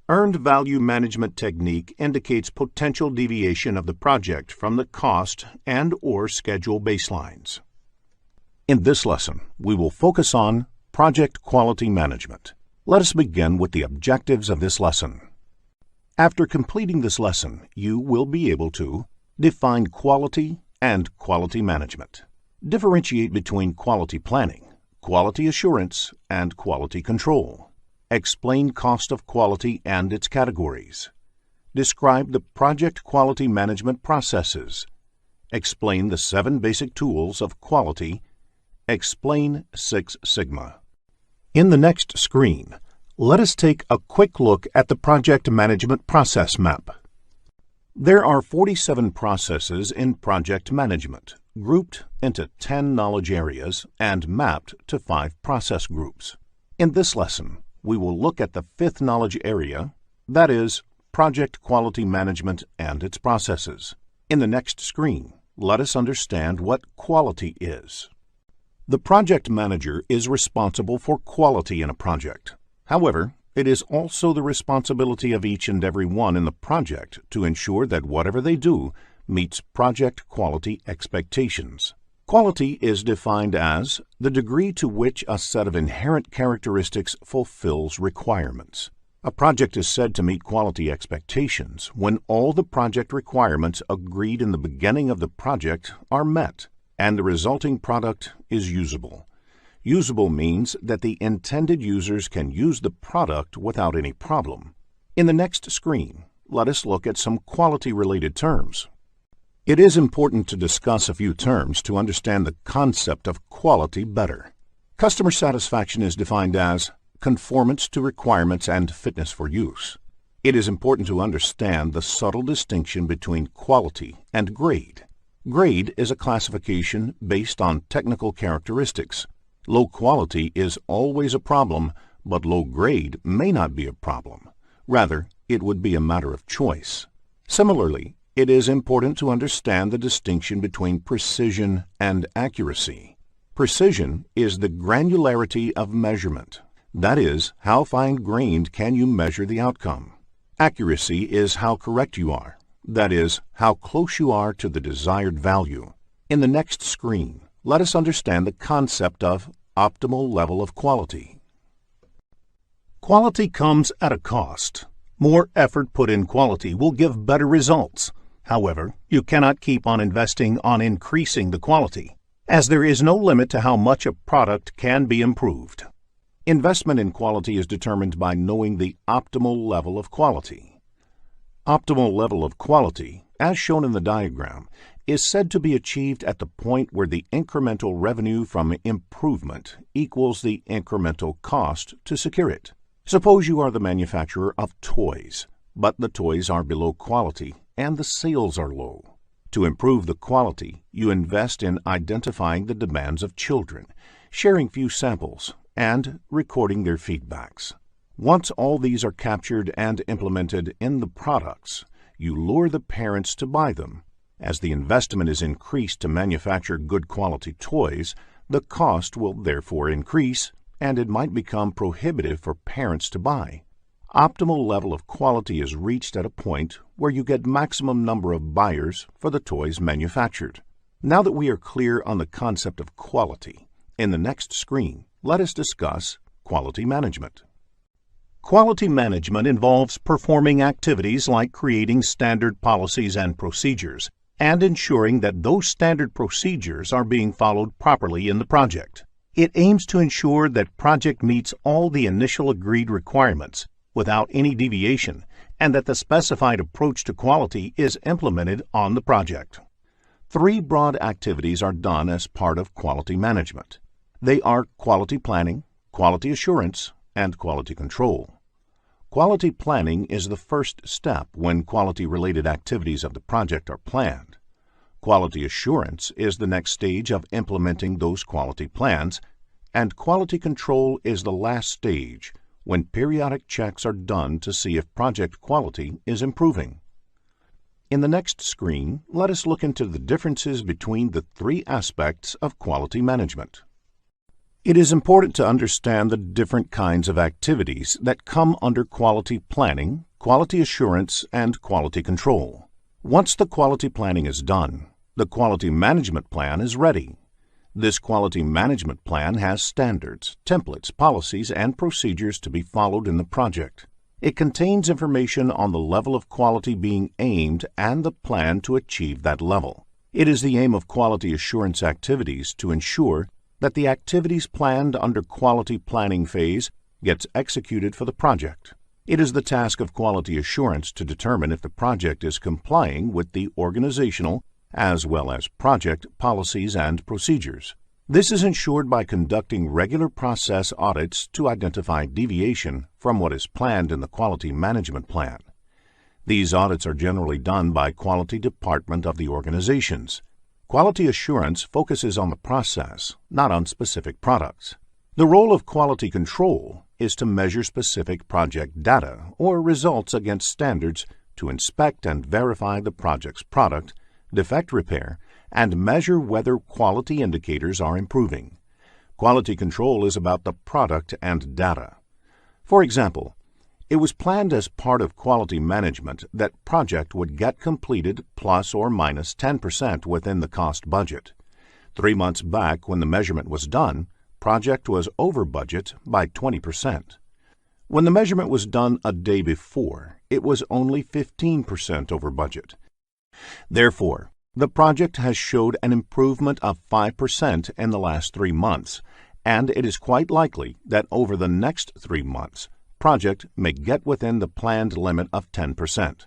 Earned value management technique indicates potential deviation of the project from the cost and/or schedule baselines. In this lesson, we will focus on project quality management. Let us begin with the objectives of this lesson. After completing this lesson, you will be able to define quality and quality management, differentiate between quality planning, quality assurance, and quality control, explain cost of quality and its categories, describe the project quality management processes, explain the 7 basic tools of quality, explain Six Sigma. In the next screen, let us take a quick look at the project management process map. There are 47 processes in project management, grouped into 10 knowledge areas and mapped to 5 process groups. In this lesson, we will look at the 5th knowledge area, that is, project quality management and its processes. In the next screen, let us understand what quality is. The project manager is responsible for quality in a project. However, it is also the responsibility of each and every one in the project to ensure that whatever they do meets project quality expectations. Quality is defined as the degree to which a set of inherent characteristics fulfills requirements. A project is said to meet quality expectations when all the project requirements agreed in the beginning of the project are met, and the resulting product is usable. Usable means that the intended users can use the product without any problem. In the next screen, let us look at some quality-related terms. It is important to discuss a few terms to understand the concept of quality better. Customer satisfaction is defined as conformance to requirements and fitness for use. It is important to understand the subtle distinction between quality and grade. Grade is a classification based on technical characteristics. Low quality is always a problem, but low grade may not be a problem. Rather, it would be a matter of choice. Similarly, it is important to understand the distinction between precision and accuracy. Precision is the granularity of measurement. That is, how fine-grained can you measure the outcome. Accuracy is how correct you are. That is, how close you are to the desired value. In the next screen, let us understand the concept of optimal level of quality. Quality comes at a cost. More effort put in quality will give better results. However, you cannot keep on investing on increasing the quality, as there is no limit to how much a product can be improved. Investment in quality is determined by knowing the optimal level of quality. Optimal level of quality, as shown in the diagram, is said to be achieved at the point where the incremental revenue from improvement equals the incremental cost to secure it. Suppose you are the manufacturer of toys, but the toys are below quality and the sales are low. To improve the quality, you invest in identifying the demands of children, sharing few samples, and recording their feedbacks. Once all these are captured and implemented in the products, you lure the parents to buy them. As the investment is increased to manufacture good quality toys, the cost will therefore increase, and it might become prohibitive for parents to buy. Optimal level of quality is reached at a point where you get maximum number of buyers for the toys manufactured. Now that we are clear on the concept of quality, in the next screen, let us discuss quality management. Quality management involves performing activities like creating standard policies and procedures, and ensuring that those standard procedures are being followed properly in the project. It aims to ensure that project meets all the initial agreed requirements without any deviation, and that the specified approach to quality is implemented on the project. 3 broad activities are done as part of quality management. They are quality planning, quality assurance, and quality control. Quality planning is the first step when quality-related activities of the project are planned. Quality assurance is the next stage of implementing those quality plans, and quality control is the last stage when periodic checks are done to see if project quality is improving. In the next screen, let us look into the differences between the 3 aspects of quality management. It is important to understand the different kinds of activities that come under quality planning, quality assurance, and quality control. Once the quality planning is done, the quality management plan is ready. This quality management plan has standards, templates, policies, and procedures to be followed in the project. It contains information on the level of quality being aimed and the plan to achieve that level. It is the aim of quality assurance activities to ensure that the activities planned under quality planning phase gets executed for the project. It is the task of quality assurance to determine if the project is complying with the organizational as well as project policies and procedures. This is ensured by conducting regular process audits to identify deviation from what is planned in the quality management plan. These audits are generally done by quality department of the organizations. Quality assurance focuses on the process, not on specific products. The role of quality control is to measure specific project data or results against standards to inspect and verify the project's product, defect repair, and measure whether quality indicators are improving. Quality control is about the product and data. For example, it was planned as part of quality management that project would get completed plus or minus 10% within the cost budget. 3 months back, when the measurement was done, project was over budget by 20%. When the measurement was done a day before, it was only 15% over budget. Therefore, the project has showed an improvement of 5% in the last 3 months, and it is quite likely that over the next 3 months, project may get within the planned limit of 10%.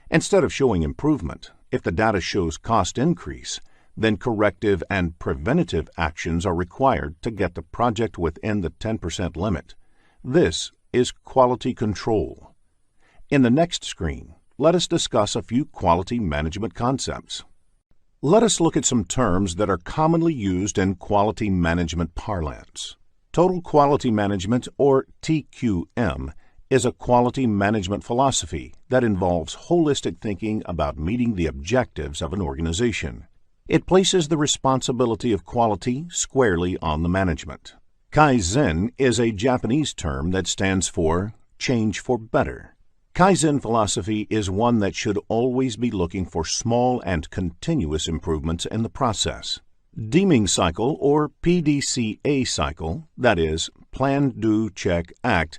Instead of showing improvement, if the data shows cost increase, then corrective and preventative actions are required to get the project within the 10% limit. This is quality control. In the next screen, let us discuss a few quality management concepts. Let us look at some terms that are commonly used in quality management parlance. Total Quality Management, or TQM, is a quality management philosophy that involves holistic thinking about meeting the objectives of an organization. It places the responsibility of quality squarely on the management. Kaizen is a Japanese term that stands for change for better. Kaizen philosophy is one that should always be looking for small and continuous improvements in the process. Deeming cycle, or PDCA cycle, that is, plan, do, check, act,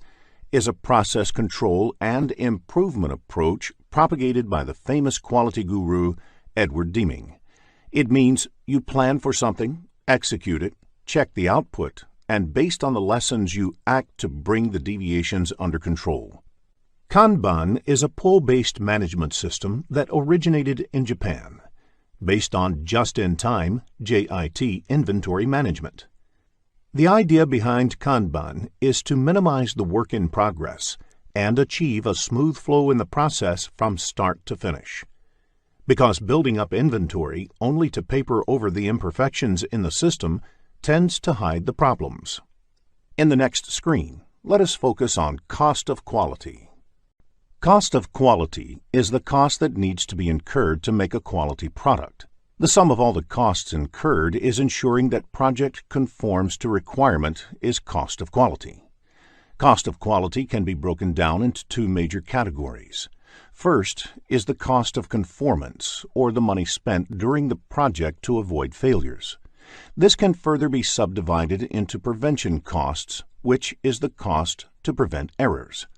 is a process control and improvement approach propagated by the famous quality guru Edward Deming. It means you plan for something, execute it, check the output, and based on the lessons you act to bring the deviations under control. Kanban is a pull-based management system that originated in Japan, based on just-in-time (JIT) inventory management. The idea behind Kanban is to minimize the work in progress and achieve a smooth flow in the process from start to finish. Because building up inventory only to paper over the imperfections in the system tends to hide the problems. In the next screen, let us focus on cost of quality. Cost of quality is the cost that needs to be incurred to make a quality product. The sum of all the costs incurred is ensuring that project conforms to requirement is cost of quality. Cost of quality can be broken down into two major categories. First is the cost of conformance, or the money spent during the project to avoid failures. This can further be subdivided into prevention costs, which is the cost to prevent errors,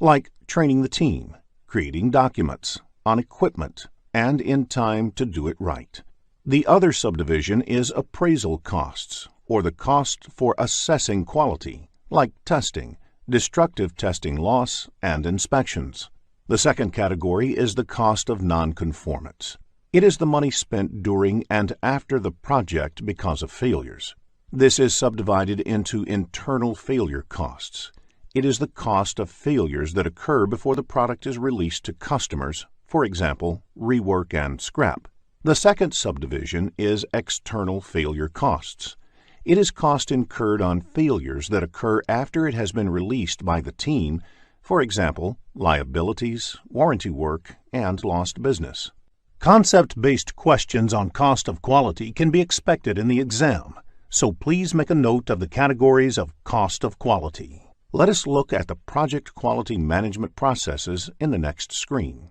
like training the team, creating documents, on equipment, and in time to do it right. The other subdivision is appraisal costs, or the cost for assessing quality, like testing, destructive testing loss, and inspections. The second category is the cost of nonconformance. It is the money spent during and after the project because of failures. This is subdivided into internal failure costs. It is the cost of failures that occur before the product is released to customers, for example, rework and scrap. The second subdivision is external failure costs. It is cost incurred on failures that occur after it has been released by the team, for example, liabilities, warranty work, and lost business. Concept-based questions on cost of quality can be expected in the exam, so please make a note of the categories of cost of quality. Let us look at the project quality management processes in the next screen.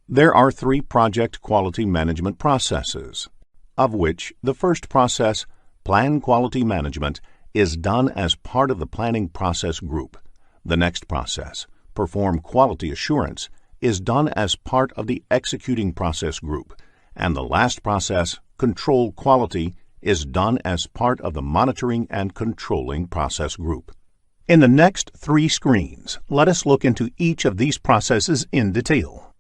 There are 3 project quality management processes, of which the first process, Plan Quality Management, is done as part of the planning process group. The next process, Perform Quality Assurance, is done as part of the executing process group, and the last process, Control Quality, is done as part of the monitoring and controlling process group. In the next 3 screens, let us look into each of these processes in detail.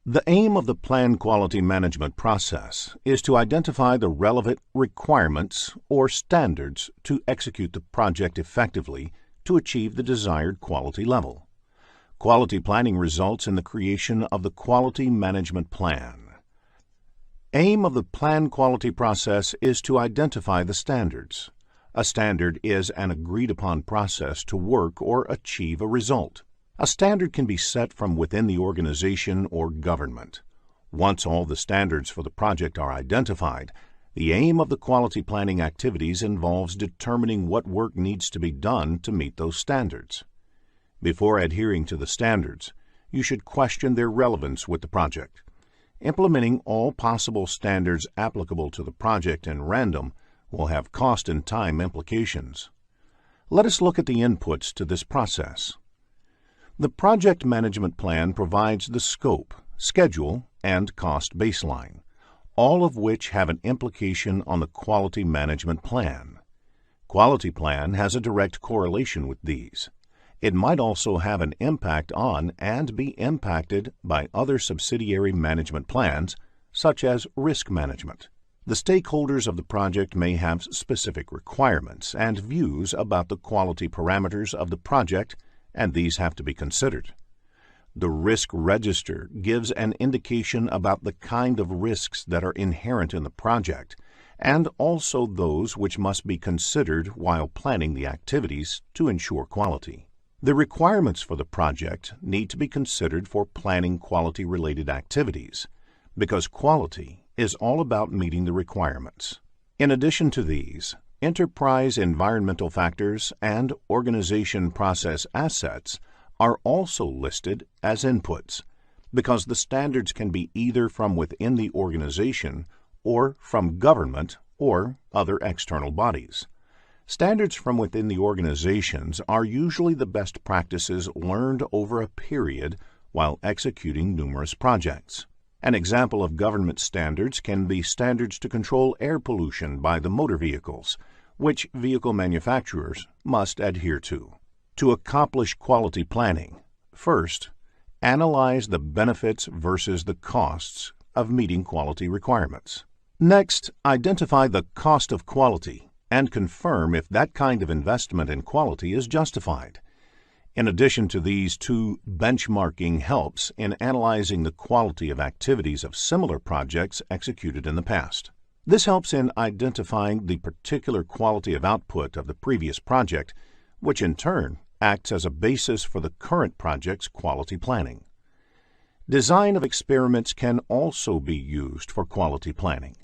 The aim of the Plan Quality Management process is to identify the relevant requirements or standards to execute the project effectively to achieve the desired quality level. Quality planning results in the creation of the Quality Management Plan. Aim of the Plan Quality process is to identify the standards. A standard is an agreed-upon process to work or achieve a result. A standard can be set from within the organization or government. Once all the standards for the project are identified, the aim of the quality planning activities involves determining what work needs to be done to meet those standards. Before adhering to the standards, you should question their relevance with the project. Implementing all possible standards applicable to the project in random will have cost and time implications. Let us look at the inputs to this process. The project management plan provides the scope, schedule, and cost baseline, all of which have an implication on the quality management plan. Quality plan has a direct correlation with these. It might also have an impact on and be impacted by other subsidiary management plans, such as risk management. The stakeholders of the project may have specific requirements and views about the quality parameters of the project, and these have to be considered. The risk register gives an indication about the kind of risks that are inherent in the project, and also those which must be considered while planning the activities to ensure quality. The requirements for the project need to be considered for planning quality-related activities, because quality is all about meeting the requirements. In addition to these, enterprise environmental factors and organization process assets are also listed as inputs, because the standards can be either from within the organization or from government or other external bodies. Standards from within the organizations are usually the best practices learned over a period while executing numerous projects. An example of government standards can be standards to control air pollution by the motor vehicles, which vehicle manufacturers must adhere to. To accomplish quality planning, first, analyze the benefits versus the costs of meeting quality requirements. Next, identify the cost of quality and confirm if that kind of investment in quality is justified. In addition to these two, benchmarking helps in analyzing the quality of activities of similar projects executed in the past. This helps in identifying the particular quality of output of the previous project, which in turn acts as a basis for the current project's quality planning. Design of experiments can also be used for quality planning.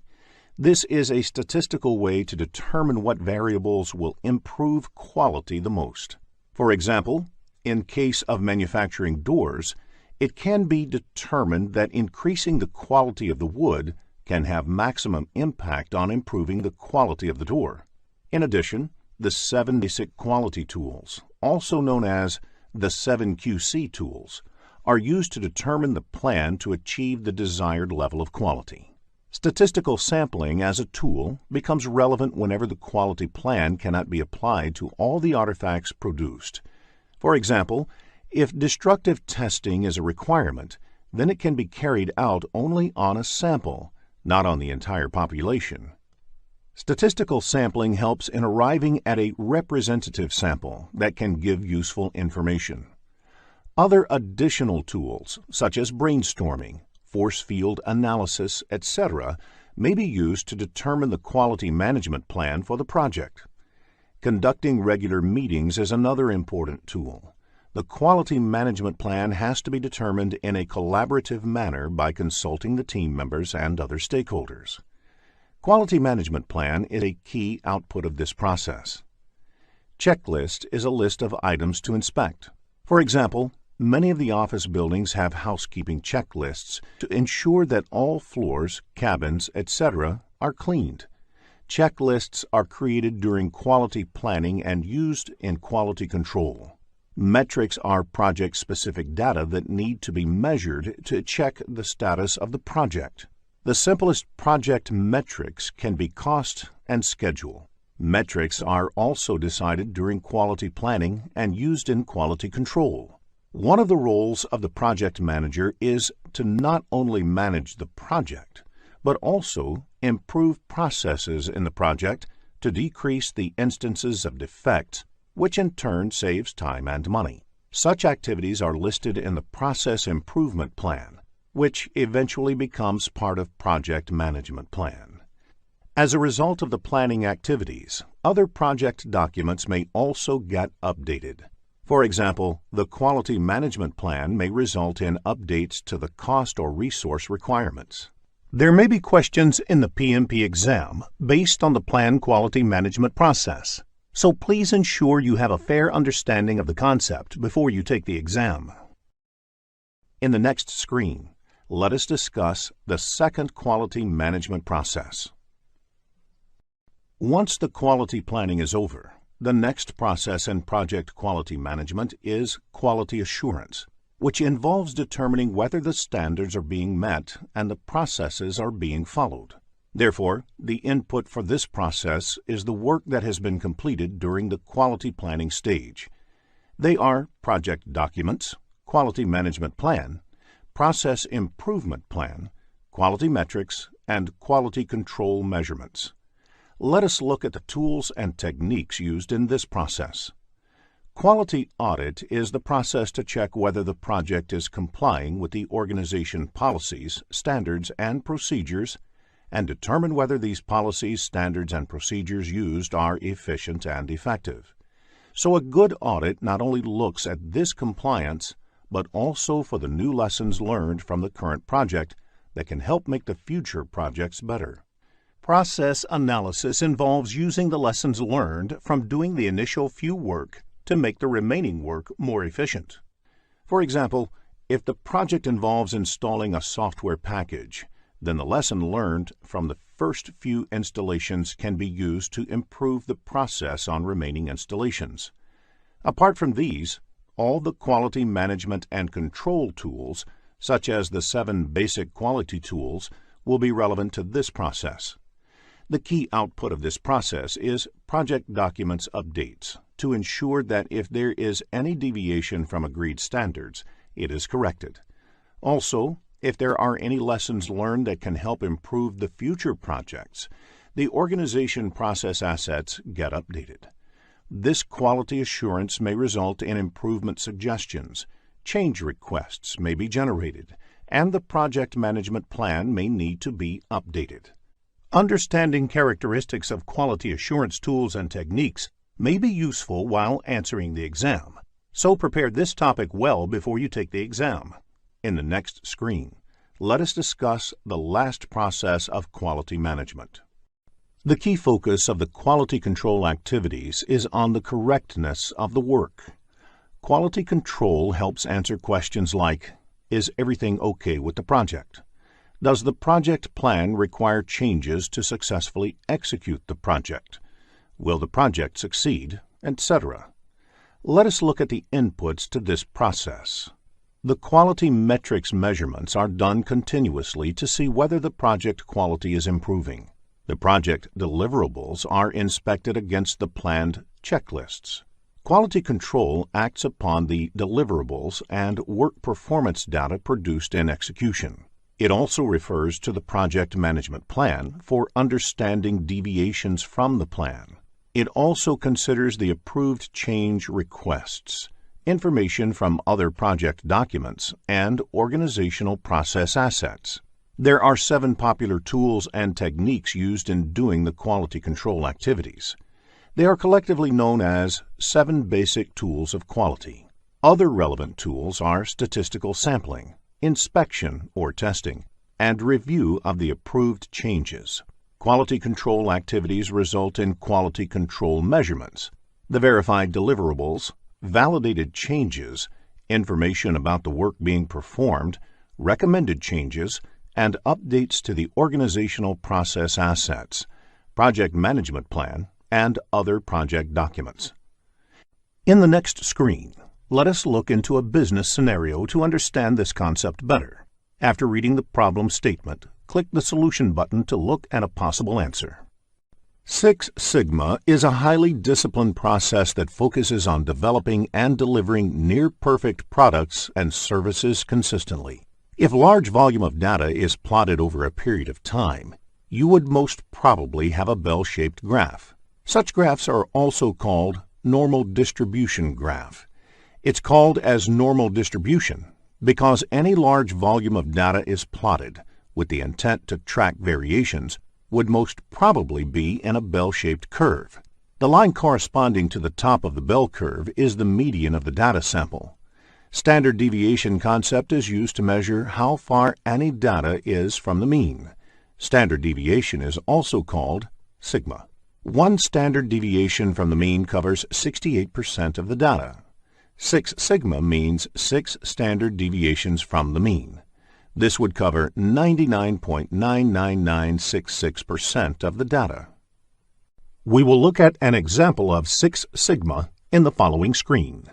This is a statistical way to determine what variables will improve quality the most. For example, in case of manufacturing doors, it can be determined that increasing the quality of the wood can have maximum impact on improving the quality of the door. In addition, the 7 basic quality tools, also known as the 7 QC tools, are used to determine the plan to achieve the desired level of quality. Statistical sampling as a tool becomes relevant whenever the quality plan cannot be applied to all the artifacts produced. For example, if destructive testing is a requirement, then it can be carried out only on a sample, not on the entire population. Statistical sampling helps in arriving at a representative sample that can give useful information. Other additional tools, such as brainstorming, force field analysis, etc., may be used to determine the quality management plan for the project. Conducting regular meetings is another important tool. The quality management plan has to be determined in a collaborative manner by consulting the team members and other stakeholders. Quality management plan is a key output of this process. Checklist is a list of items to inspect. For example, many of the office buildings have housekeeping checklists to ensure that all floors, cabins, etc. are cleaned. Checklists are created during quality planning and used in quality control. Metrics are project-specific data that need to be measured to check the status of the project. The simplest project metrics can be cost and schedule. Metrics are also decided during quality planning and used in quality control. One of the roles of the project manager is to not only manage the project, but also improve processes in the project to decrease the instances of defects, which in turn saves time and money. Such activities are listed in the Process Improvement Plan, which eventually becomes part of Project Management Plan. As a result of the planning activities, other project documents may also get updated. For example, the Quality Management Plan may result in updates to the cost or resource requirements. There may be questions in the PMP exam based on the Plan Quality Management process, so please ensure you have a fair understanding of the concept before you take the exam. In the next screen, let us discuss the second quality management process. Once the quality planning is over, the next process in project quality management is quality assurance, which involves determining whether the standards are being met and the processes are being followed. Therefore, the input for this process is the work that has been completed during the quality planning stage. They are project documents, quality management plan, process improvement plan, quality metrics, and quality control measurements. Let us look at the tools and techniques used in this process. Quality audit is the process to check whether the project is complying with the organization policies, standards, and procedures, and determine whether these policies, standards, and procedures used are efficient and effective. So a good audit not only looks at this compliance, but also for the new lessons learned from the current project that can help make the future projects better. Process analysis involves using the lessons learned from doing the initial few work to make the remaining work more efficient. For example, if the project involves installing a software package, then the lesson learned from the first few installations can be used to improve the process on remaining installations. Apart from these, all the quality management and control tools, such as the 7 basic quality tools, will be relevant to this process. The key output of this process is project documents updates to ensure that if there is any deviation from agreed standards, it is corrected. Also, if there are any lessons learned that can help improve the future projects, the organization process assets get updated. This quality assurance may result in improvement suggestions, change requests may be generated, and the project management plan may need to be updated. Understanding characteristics of quality assurance tools and techniques may be useful while answering the exam, so prepare this topic well before you take the exam. In the next screen, let us discuss the last process of quality management. The key focus of the quality control activities is on the correctness of the work. Quality control helps answer questions like, is everything okay with the project? Does the project plan require changes to successfully execute the project? Will the project succeed, etc.? Let us look at the inputs to this process. The quality metrics measurements are done continuously to see whether the project quality is improving. The project deliverables are inspected against the planned checklists. Quality control acts upon the deliverables and work performance data produced in execution. It also refers to the project management plan for understanding deviations from the plan. It also considers the approved change requests, information from other project documents, and organizational process assets. There are 7 popular tools and techniques used in doing the quality control activities. They are collectively known as 7 basic tools of quality. Other relevant tools are statistical sampling, inspection or testing, and review of the approved changes. Quality control activities result in quality control measurements, the verified deliverables, validated changes, information about the work being performed, recommended changes, and updates to the organizational process assets, project management plan, and other project documents. In the next screen, let us look into a business scenario to understand this concept better. After reading the problem statement, click the Solution button to look at a possible answer. Six Sigma is a highly disciplined process that focuses on developing and delivering near-perfect products and services consistently. If a large volume of data is plotted over a period of time, you would most probably have a bell-shaped graph. Such graphs are also called normal distribution graph. It's called as normal distribution because any large volume of data is plotted with the intent to track variations would most probably be in a bell-shaped curve. The line corresponding to the top of the bell curve is the median of the data sample. Standard deviation concept is used to measure how far any data is from the mean. Standard deviation is also called sigma. One standard deviation from the mean covers 68% of the data. 6 sigma means 6 standard deviations from the mean. This would cover 99.99966% of the data. We will look at an example of 6 sigma in the following screen.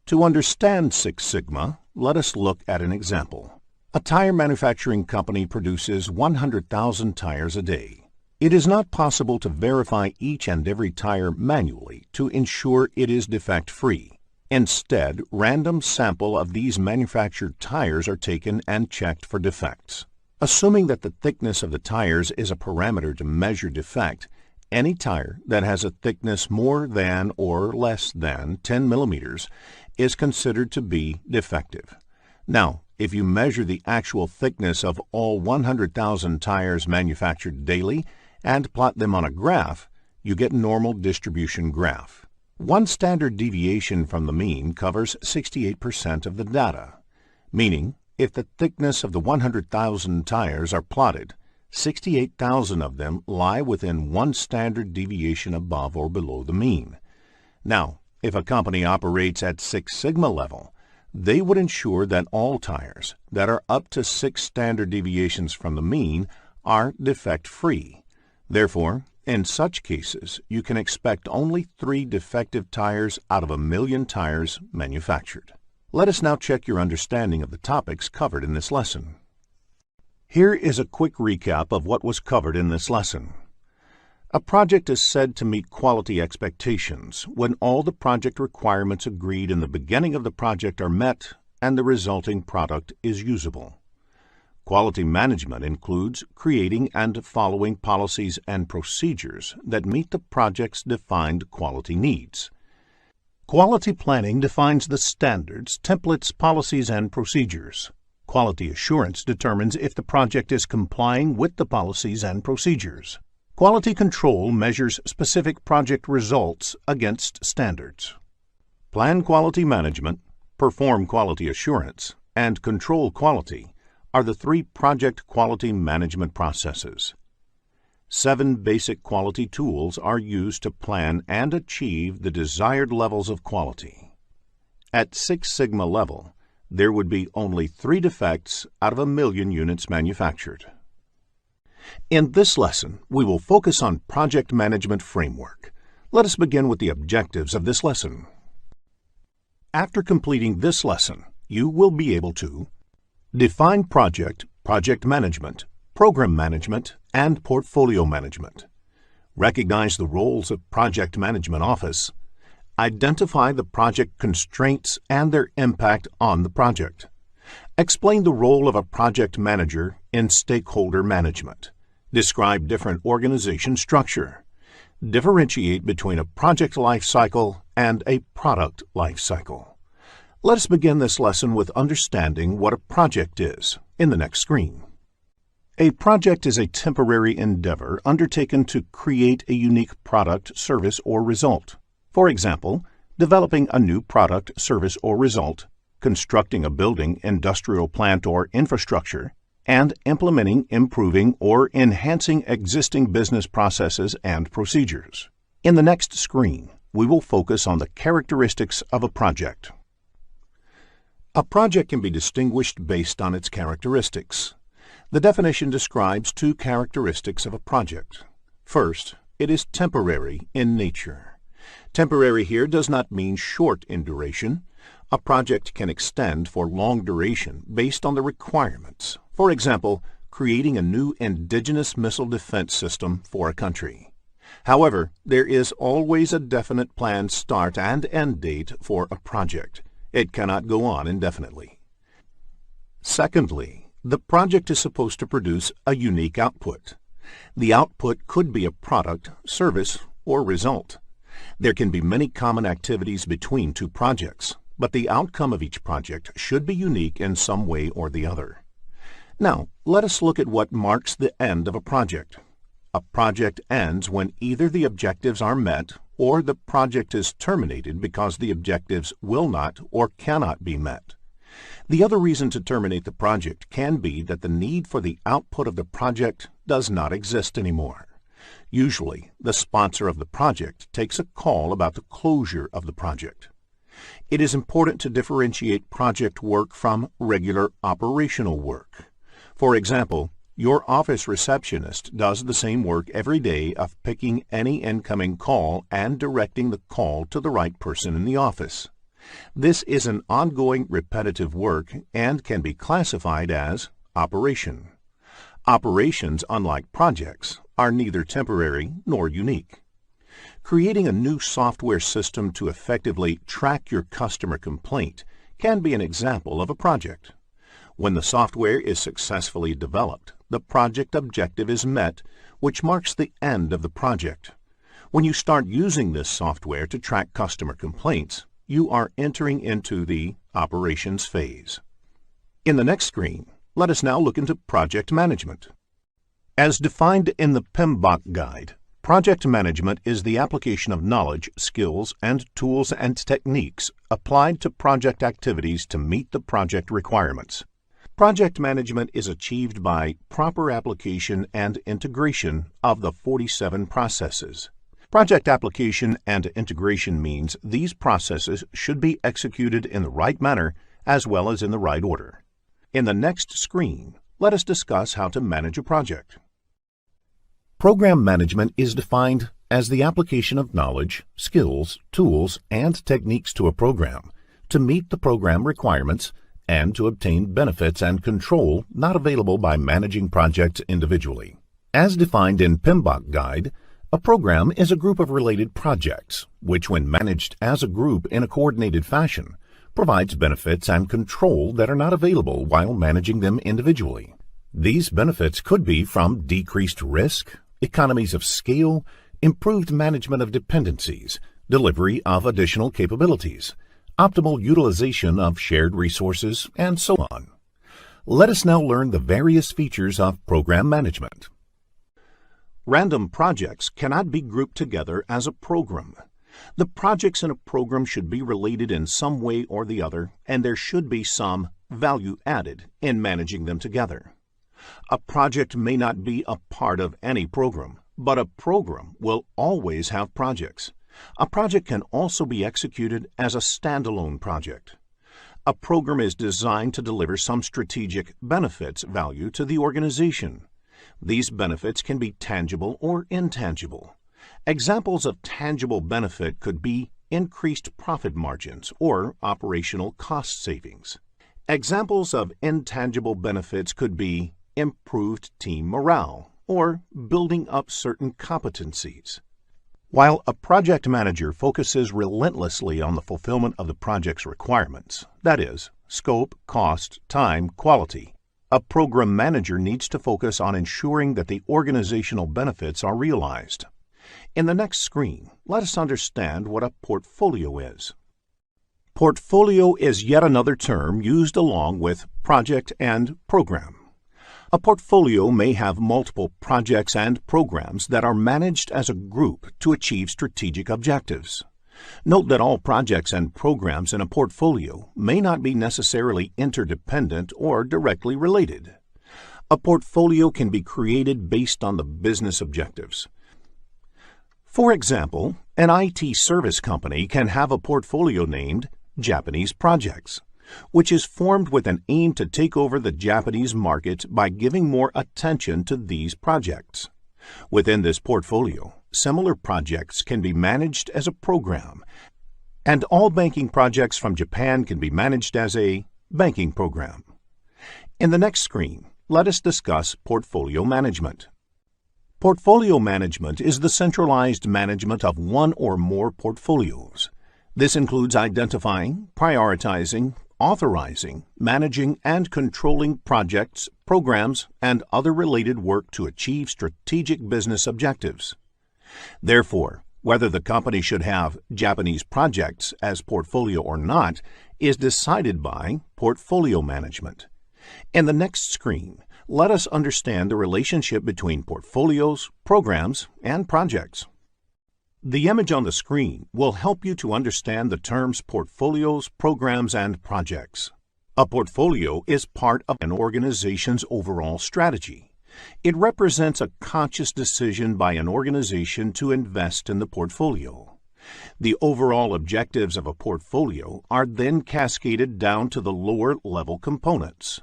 To understand 6 sigma, let us look at an example. A tire manufacturing company produces 100,000 tires a day. It is not possible to verify each and every tire manually to ensure it is defect-free. Instead, random sample of these manufactured tires are taken and checked for defects. Assuming that the thickness of the tires is a parameter to measure defect, Any tire that has a thickness more than or less than 10 millimeters is considered to be defective. Now, if you measure the actual thickness of all 100,000 tires manufactured daily and plot them on a graph, you get normal distribution graph. One standard deviation from the mean covers 68% of the data, meaning if the thickness of the 100,000 tires are plotted, 68,000 of them lie within one standard deviation above or below the mean. Now, if a company operates at Six Sigma level, they would ensure that all tires that are up to 6 standard deviations from the mean are defect-free. Therefore, in such cases, you can expect only 3 defective tires out of 1 million tires manufactured. Let us now check your understanding of the topics covered in this lesson. Here is a quick recap of what was covered in this lesson. A project is said to meet quality expectations when all the project requirements agreed in the beginning of the project are met and the resulting product is usable. Quality management includes creating and following policies and procedures that meet the project's defined quality needs. Quality planning defines the standards, templates, policies, and procedures. Quality assurance determines if the project is complying with the policies and procedures. Quality control measures specific project results against standards. Plan quality management, perform quality assurance, and control quality are the 3 project quality management processes. 7 basic quality tools are used to plan and achieve the desired levels of quality. At Six Sigma level, there would be only 3 defects out of 1 million units manufactured. In this lesson, we will focus on project management framework. Let us begin with the objectives of this lesson. After completing this lesson, you will be able to define project, project management, program management, and portfolio management. Recognize the roles of project management office. Identify the project constraints and their impact on the project. Explain the role of a project manager in stakeholder management. Describe different organization structure. Differentiate between a project life cycle and a product life cycle. Let us begin this lesson with understanding what a project is in the next screen. A project is a temporary endeavor undertaken to create a unique product, service, or result. For example, developing a new product, service, or result, constructing a building, industrial plant, or infrastructure, and implementing, improving, or enhancing existing business processes and procedures. In the next screen, we will focus on the characteristics of a project. A project can be distinguished based on its characteristics. The definition describes 2 characteristics of a project. First, it is temporary in nature. Temporary here does not mean short in duration. A project can extend for long duration based on the requirements. For example, creating a new indigenous missile defense system for a country. However, there is always a definite planned start and end date for a project. It cannot go on indefinitely. Secondly, the project is supposed to produce a unique output. The output could be a product, service, or result. There can be many common activities between 2 projects, but the outcome of each project should be unique in some way or the other. Now, let us look at what marks the end of a project. A project ends when either the objectives are met or the project is terminated because the objectives will not or cannot be met. The other reason to terminate the project can be that the need for the output of the project does not exist anymore. Usually, the sponsor of the project takes a call about the closure of the project. It is important to differentiate project work from regular operational work. For example, your office receptionist does the same work every day of picking any incoming call and directing the call to the right person in the office. This is an ongoing repetitive work and can be classified as operation. Operations, unlike projects, are neither temporary nor unique. Creating a new software system to effectively track your customer complaint can be an example of a project. When the software is successfully developed, the project objective is met, which marks the end of the project. When you start using this software to track customer complaints, you are entering into the operations phase. In the next screen, let us now look into project management. As defined in the PMBOK guide, project management is the application of knowledge, skills, and tools and techniques applied to project activities to meet the project requirements. Project management is achieved by proper application and integration of the 47 processes. Project application and integration means these processes should be executed in the right manner as well as in the right order. In the next screen, let us discuss how to manage a project. Program management is defined as the application of knowledge, skills, tools, and techniques to a program to meet the program requirements and to obtain benefits and control not available by managing projects individually. As defined in PMBOK Guide, a program is a group of related projects, which when managed as a group in a coordinated fashion, provides benefits and control that are not available while managing them individually. These benefits could be from decreased risk, economies of scale, improved management of dependencies, delivery of additional capabilities, optimal utilization of shared resources, and so on. Let us now learn the various features of program management. Random projects cannot be grouped together as a program. The projects in a program should be related in some way or the other, and there should be some value added in managing them together. A project may not be a part of any program, but a program will always have projects. A project can also be executed as a standalone project. A program is designed to deliver some strategic benefits value to the organization. These benefits can be tangible or intangible. Examples of tangible benefit could be increased profit margins or operational cost savings. Examples of intangible benefits could be improved team morale or building up certain competencies. While a project manager focuses relentlessly on the fulfillment of the project's requirements, that is, scope, cost, time, quality, a program manager needs to focus on ensuring that the organizational benefits are realized. In the next screen, let us understand what a portfolio is. Portfolio is yet another term used along with project and program. A portfolio may have multiple projects and programs that are managed as a group to achieve strategic objectives. Note that all projects and programs in a portfolio may not be necessarily interdependent or directly related. A portfolio can be created based on the business objectives. For example, an IT service company can have a portfolio named Japanese Projects, which is formed with an aim to take over the Japanese market by giving more attention to these projects. Within this portfolio, similar projects can be managed as a program, and all banking projects from Japan can be managed as a banking program. In the next screen, let us discuss portfolio management. Portfolio management is the centralized management of one or more portfolios. This includes identifying, prioritizing, authorizing, managing, and controlling projects, programs, and other related work to achieve strategic business objectives. Therefore, whether the company should have Japanese projects as portfolio or not is decided by portfolio management. In the next screen, let us understand the relationship between portfolios, programs, and projects. The image on the screen will help you to understand the terms portfolios, programs, and projects. A portfolio is part of an organization's overall strategy. It represents a conscious decision by an organization to invest in the portfolio. The overall objectives of a portfolio are then cascaded down to the lower-level components.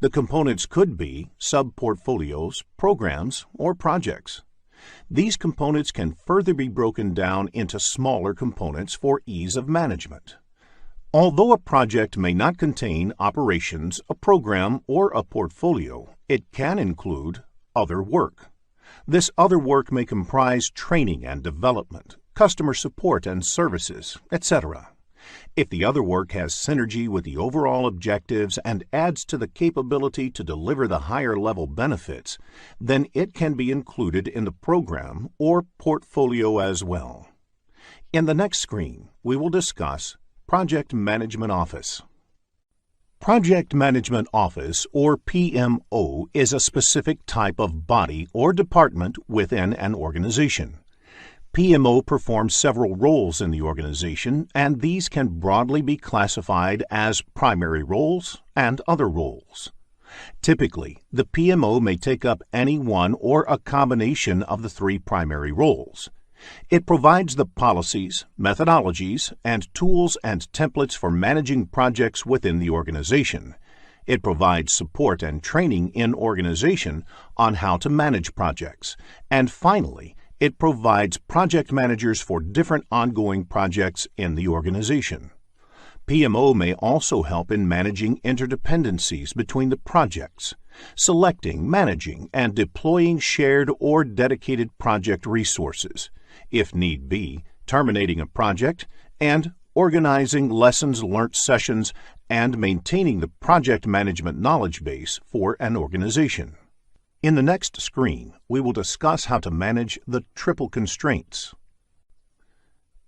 The components could be sub-portfolios, programs, or projects. These components can further be broken down into smaller components for ease of management. Although a project may not contain operations, a program, or a portfolio, it can include other work. This other work may comprise training and development, customer support and services, etc. If the other work has synergy with the overall objectives and adds to the capability to deliver the higher level benefits, then it can be included in the program or portfolio as well. In the next screen, we will discuss Project Management Office. Project Management Office, or PMO, is a specific type of body or department within an organization. PMO performs several roles in the organization, and these can broadly be classified as primary roles and other roles. Typically, the PMO may take up any one or a combination of the three primary roles. It provides the policies, methodologies, and tools and templates for managing projects within the organization. It provides support and training in organization on how to manage projects. And finally, it provides project managers for different ongoing projects in the organization. PMO may also help in managing interdependencies between the projects, selecting, managing, and deploying shared or dedicated project resources, if need be, terminating a project, and organizing lessons learnt sessions and maintaining the project management knowledge base for an organization. In the next screen, we will discuss how to manage the triple constraints.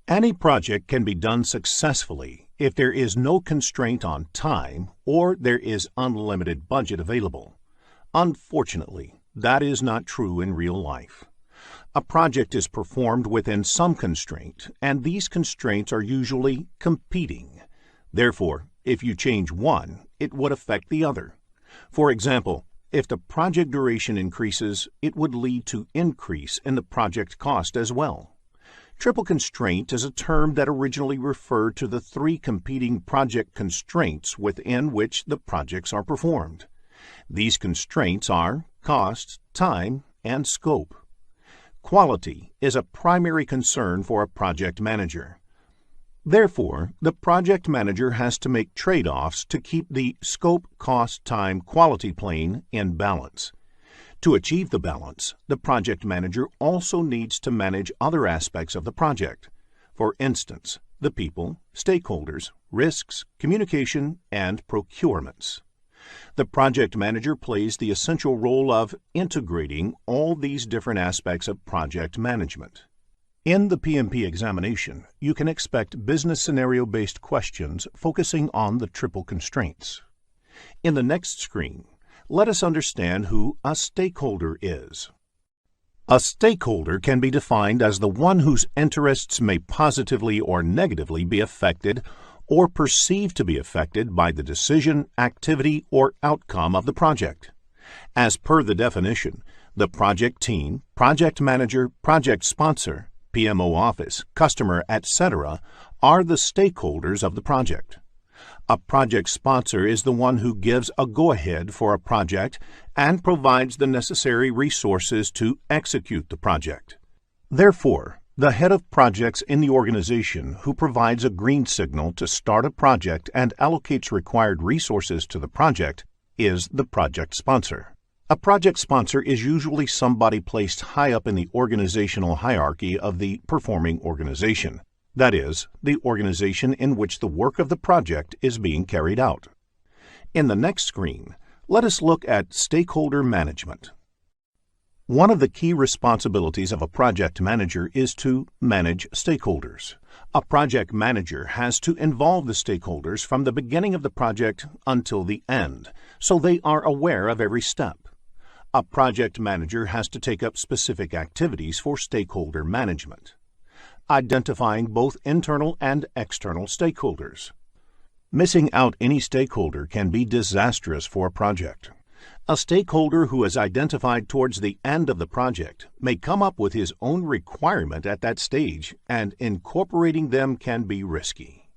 Any project can be done successfully if there is no constraint on time or there is unlimited budget available. Unfortunately, that is not true in real life. A project is performed within some constraint, and these constraints are usually competing. Therefore, if you change one, it would affect the other. For example, if the project duration increases, it would lead to increase in the project cost as well. Triple constraint is a term that originally referred to the three competing project constraints within which the projects are performed. These constraints are cost, time, and scope. Quality is a primary concern for a project manager. Therefore, the project manager has to make trade-offs to keep the scope, cost, time, quality plane in balance. To achieve the balance, the project manager also needs to manage other aspects of the project. For instance, the people, stakeholders, risks, communication, and procurements. The project manager plays the essential role of integrating all these different aspects of project management. In the PMP examination, you can expect business scenario-based questions focusing on the triple constraints. In the next screen, let us understand who a stakeholder is. A stakeholder can be defined as the one whose interests may positively or negatively be affected or perceived to be affected by the decision, activity, or outcome of the project. As per the definition, the project team, project manager, project sponsor, PMO office, customer, etc. are the stakeholders of the project. A project sponsor is the one who gives a go-ahead for a project and provides the necessary resources to execute the project. Therefore, the head of projects in the organization who provides a green signal to start a project and allocates required resources to the project is the project sponsor. A project sponsor is usually somebody placed high up in the organizational hierarchy of the performing organization, that is, the organization in which the work of the project is being carried out. In the next screen, let us look at stakeholder management. One of the key responsibilities of a project manager is to manage stakeholders. A project manager has to involve the stakeholders from the beginning of the project until the end, so they are aware of every step. A project manager has to take up specific activities for stakeholder management, identifying both internal and external stakeholders. Missing out any stakeholder can be disastrous for a project. A stakeholder who is identified towards the end of the project may come up with his own requirement at that stage, and incorporating them can be risky.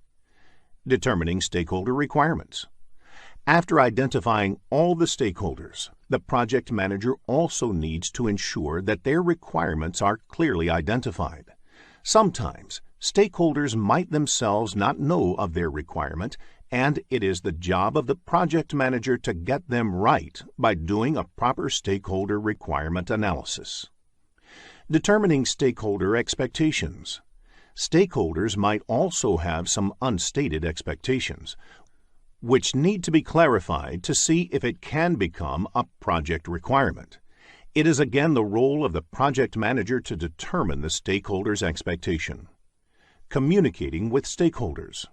Determining stakeholder requirements. After identifying all the stakeholders, the project manager also needs to ensure that their requirements are clearly identified. Sometimes, stakeholders might themselves not know of their requirement, and it is the job of the project manager to get them right by doing a proper stakeholder requirement analysis. Determining stakeholder expectations. Stakeholders might also have some unstated expectations, which need to be clarified to see if it can become a project requirement. It is again the role of the project manager to determine the stakeholder's expectation. Communicating with stakeholders.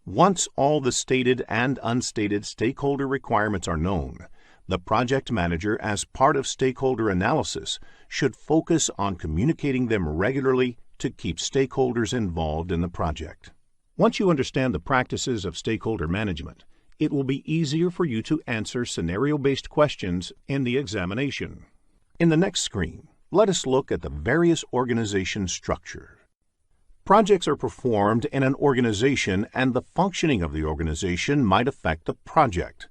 Once all the stated and unstated stakeholder requirements are known, the project manager, as part of stakeholder analysis, should focus on communicating them regularly to keep stakeholders involved in the project. Once you understand the practices of stakeholder management, it will be easier for you to answer scenario-based questions in the examination. In the next screen, let us look at the various organization structure. Projects are performed in an organization, and the functioning of the organization might affect the project.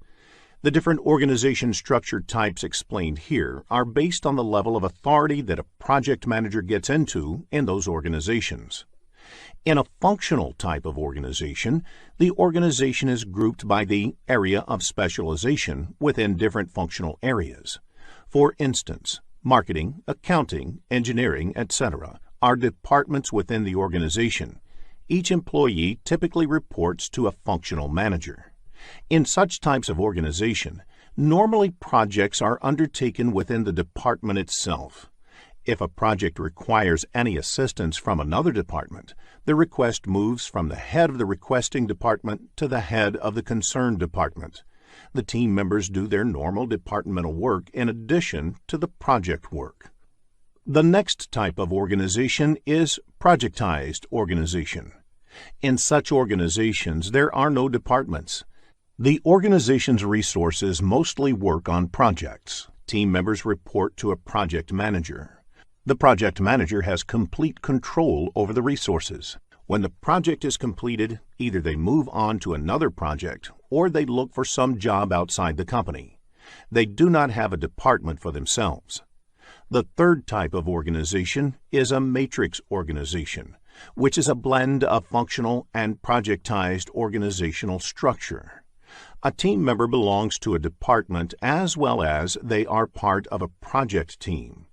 The different organization structure types explained here are based on the level of authority that a project manager gets into in those organizations. In a functional type of organization, the organization is grouped by the area of specialization within different functional areas. For instance, marketing, accounting, engineering, etc. are departments within the organization. Each employee typically reports to a functional manager. In such types of organization, normally projects are undertaken within the department itself. If a project requires any assistance from another department, the request moves from the head of the requesting department to the head of the concerned department. The team members do their normal departmental work in addition to the project work. The next type of organization is projectized organization. In such organizations, there are no departments. The organization's resources mostly work on projects. Team members report to a project manager. The project manager has complete control over the resources. When the project is completed, either they move on to another project or they look for some job outside the company. They do not have a department for themselves. The third type of organization is a matrix organization, which is a blend of functional and projectized organizational structure. A team member belongs to a department as well as they are part of a project team.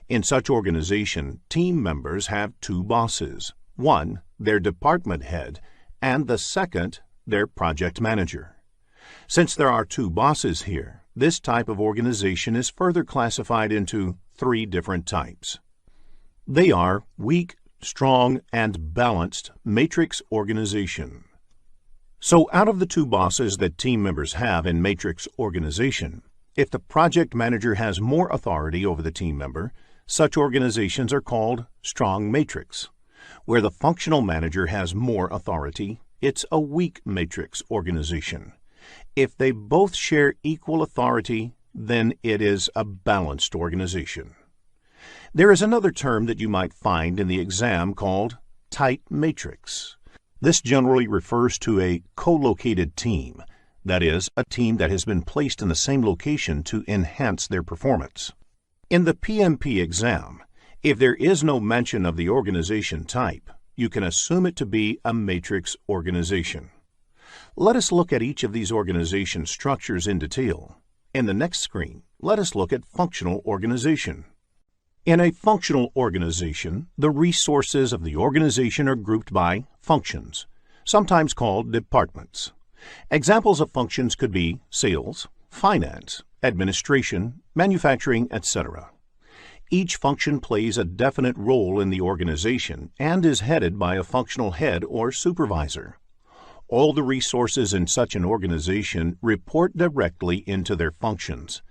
In such organization, team members have two bosses. One, their department head, and the second, their project manager. Since there are two bosses here, this type of organization is further classified into three different types. They are weak, strong, and balanced matrix organization. So out of the two bosses that team members have in matrix organization, if the project manager has more authority over the team member, such organizations are called strong matrix. Where the functional manager has more authority, it's a weak matrix organization. If they both share equal authority, then it is a balanced organization. There is another term that you might find in the exam called tight matrix. This generally refers to a co-located team, that is, a team that has been placed in the same location to enhance their performance. In the PMP exam, if there is no mention of the organization type, you can assume it to be a matrix organization. Let us look at each of these organization structures in detail. In the next screen, let us look at functional organization. In a functional organization, the resources of the organization are grouped by functions, sometimes called departments. Examples of functions could be sales, finance, administration, manufacturing, etc. Each function plays a definite role in the organization and is headed by a functional head or supervisor. All the resources in such an organization report directly into their functions.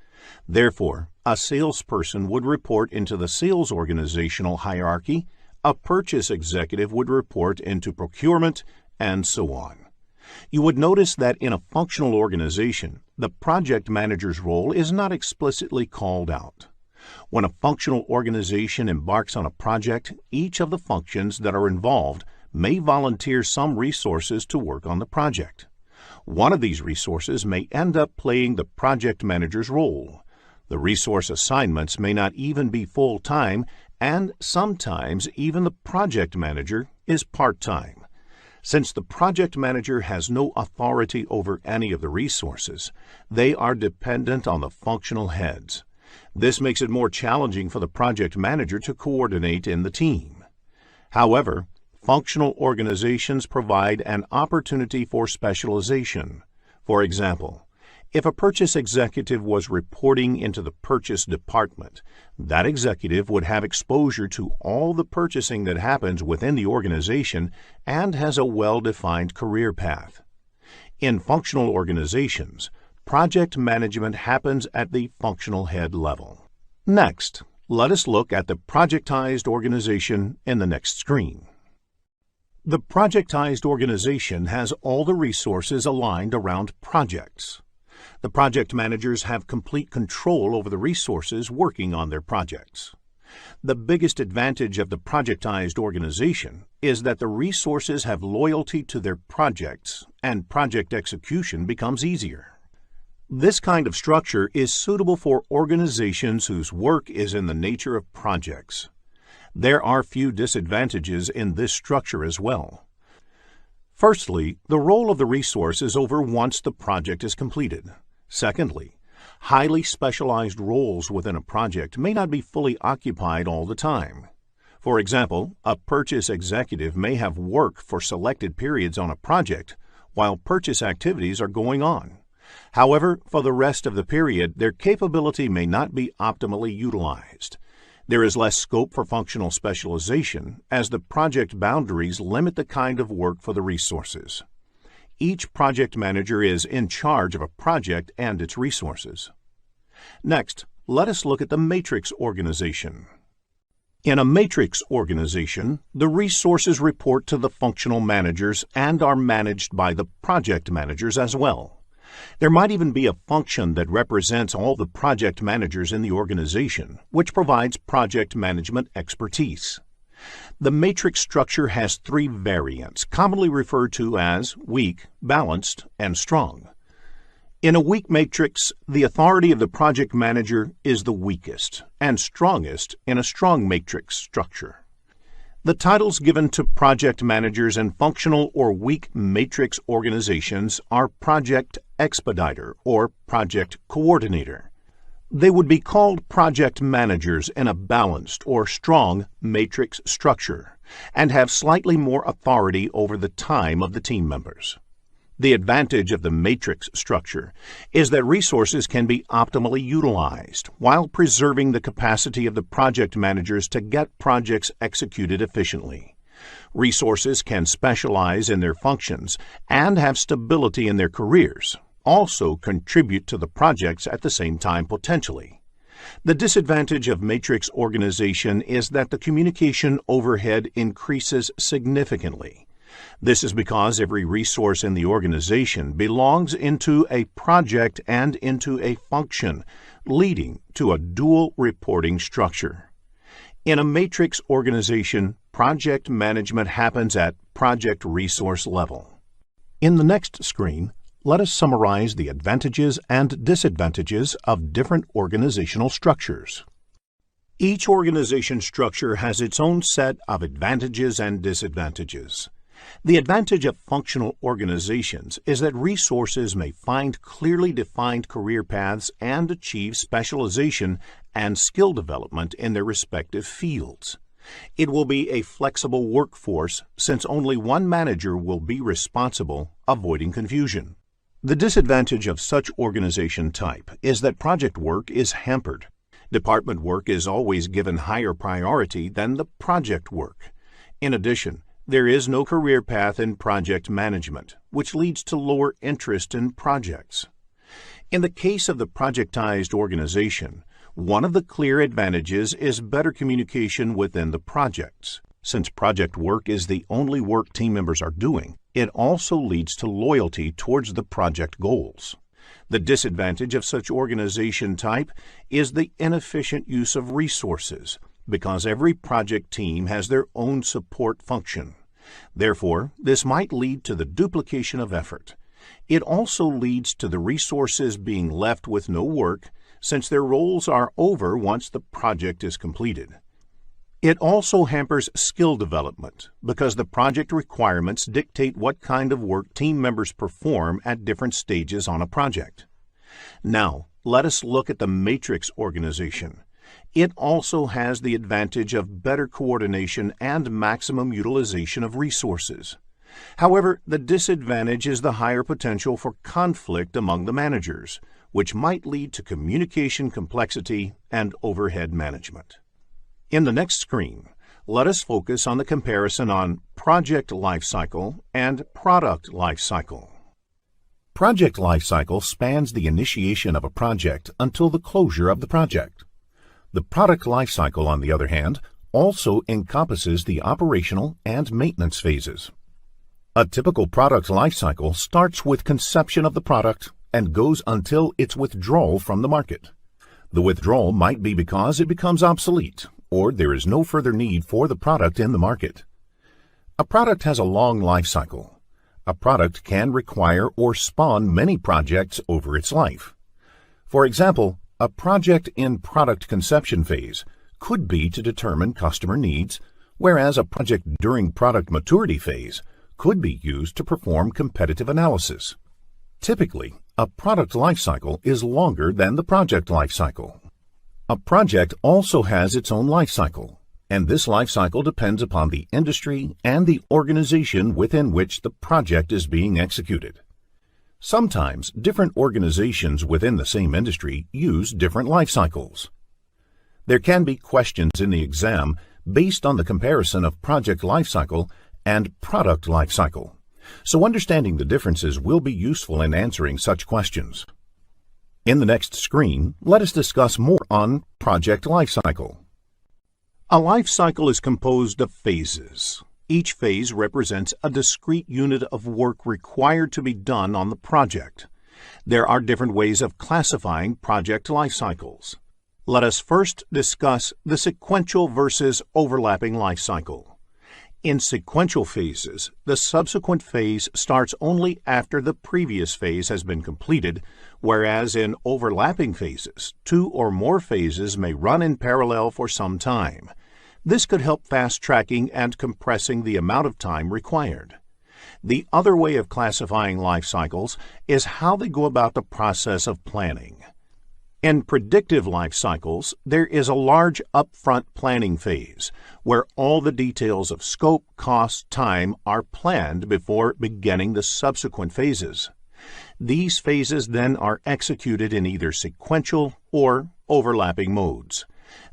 Therefore, a salesperson would report into the sales organizational hierarchy, a purchase executive would report into procurement, and so on. You would notice that in a functional organization, the project manager's role is not explicitly called out. When a functional organization embarks on a project, each of the functions that are involved may volunteer some resources to work on the project. One of these resources may end up playing the project manager's role. The resource assignments may not even be full-time, and sometimes even the project manager is part-time. Since the project manager has no authority over any of the resources, they are dependent on the functional heads. This makes it more challenging for the project manager to coordinate in the team. However, Functional organizations provide an opportunity for specialization. For example, if a purchase executive was reporting into the purchase department, that executive would have exposure to all the purchasing that happens within the organization and has a well-defined career path. In functional organizations, project management happens at the functional head level. Next, let us look at the projectized organization in the next screen. The projectized organization has all the resources aligned around projects. The project managers have complete control over the resources working on their projects. The biggest advantage of the projectized organization is that the resources have loyalty to their projects and project execution becomes easier. This kind of structure is suitable for organizations whose work is in the nature of projects. There are few disadvantages in this structure as well. Firstly, the role of the resource is over once the project is completed. Secondly, highly specialized roles within a project may not be fully occupied all the time. For example, a purchase executive may have work for selected periods on a project while purchase activities are going on. However, for the rest of the period, their capability may not be optimally utilized. There is less scope for functional specialization as the project boundaries limit the kind of work for the resources. Each project manager is in charge of a project and its resources. Next, let us look at the matrix organization. In a matrix organization, the resources report to the functional managers and are managed by the project managers as well. There might even be a function that represents all the project managers in the organization, which provides project management expertise. The matrix structure has three variants, commonly referred to as weak, balanced, and strong. In a weak matrix, the authority of the project manager is the weakest and strongest in a strong matrix structure. The titles given to project managers in functional or weak matrix organizations are Project Expediter or Project Coordinator. They would be called project managers in a balanced or strong matrix structure and have slightly more authority over the time of the team members. The advantage of the matrix structure is that resources can be optimally utilized while preserving the capacity of the project managers to get projects executed efficiently. Resources can specialize in their functions and have stability in their careers, also contribute to the projects at the same time potentially. The disadvantage of matrix organization is that the communication overhead increases significantly. This is because every resource in the organization belongs into a project and into a function, leading to a dual reporting structure. In a matrix organization, project management happens at project resource level. In the next screen, let us summarize the advantages and disadvantages of different organizational structures. Each organization structure has its own set of advantages and disadvantages. The advantage of functional organizations is that resources may find clearly defined career paths and achieve specialization and skill development in their respective fields. It will be a flexible workforce since only one manager will be responsible, avoiding confusion. The disadvantage of such organization type is that project work is hampered. Department work is always given higher priority than the project work. In addition, there is no career path in project management, which leads to lower interest in projects. In the case of the projectized organization, one of the clear advantages is better communication within the projects. Since project work is the only work team members are doing, it also leads to loyalty towards the project goals. The disadvantage of such organization type is the inefficient use of resources, because every project team has their own support function. Therefore, this might lead to the duplication of effort. It also leads to the resources being left with no work, since their roles are over once the project is completed. It also hampers skill development, because the project requirements dictate what kind of work team members perform at different stages on a project. Now, let us look at the matrix organization. It also has the advantage of better coordination and maximum utilization of resources. However, the disadvantage is the higher potential for conflict among the managers, which might lead to communication complexity and overhead management. In the next screen, let us focus on the comparison on project lifecycle and product lifecycle. Project lifecycle spans the initiation of a project until the closure of the project. The product lifecycle, on the other hand, also encompasses the operational and maintenance phases. A typical product lifecycle starts with conception of the product and goes until its withdrawal from the market. The withdrawal might be because it becomes obsolete, or there is no further need for the product in the market. A product has a long life cycle. A product can require or spawn many projects over its life. For example, a project in product conception phase could be to determine customer needs, whereas a project during product maturity phase could be used to perform competitive analysis. Typically, a product lifecycle is longer than the project lifecycle. A project also has its own lifecycle, and this lifecycle depends upon the industry and the organization within which the project is being executed. Sometimes different organizations within the same industry use different life cycles. There can be questions in the exam based on the comparison of project life cycle and product life cycle, so understanding the differences will be useful in answering such questions. In the next screen, let us discuss more on project life cycle. A life cycle is composed of phases. Each phase represents a discrete unit of work required to be done on the project. There are different ways of classifying project life cycles. Let us first discuss the sequential versus overlapping life cycle. In sequential phases, the subsequent phase starts only after the previous phase has been completed, whereas in overlapping phases, two or more phases may run in parallel for some time. This could help fast-tracking and compressing the amount of time required. The other way of classifying life cycles is how they go about the process of planning. In predictive life cycles, there is a large upfront planning phase, where all the details of scope, cost, time are planned before beginning the subsequent phases. These phases then are executed in either sequential or overlapping modes.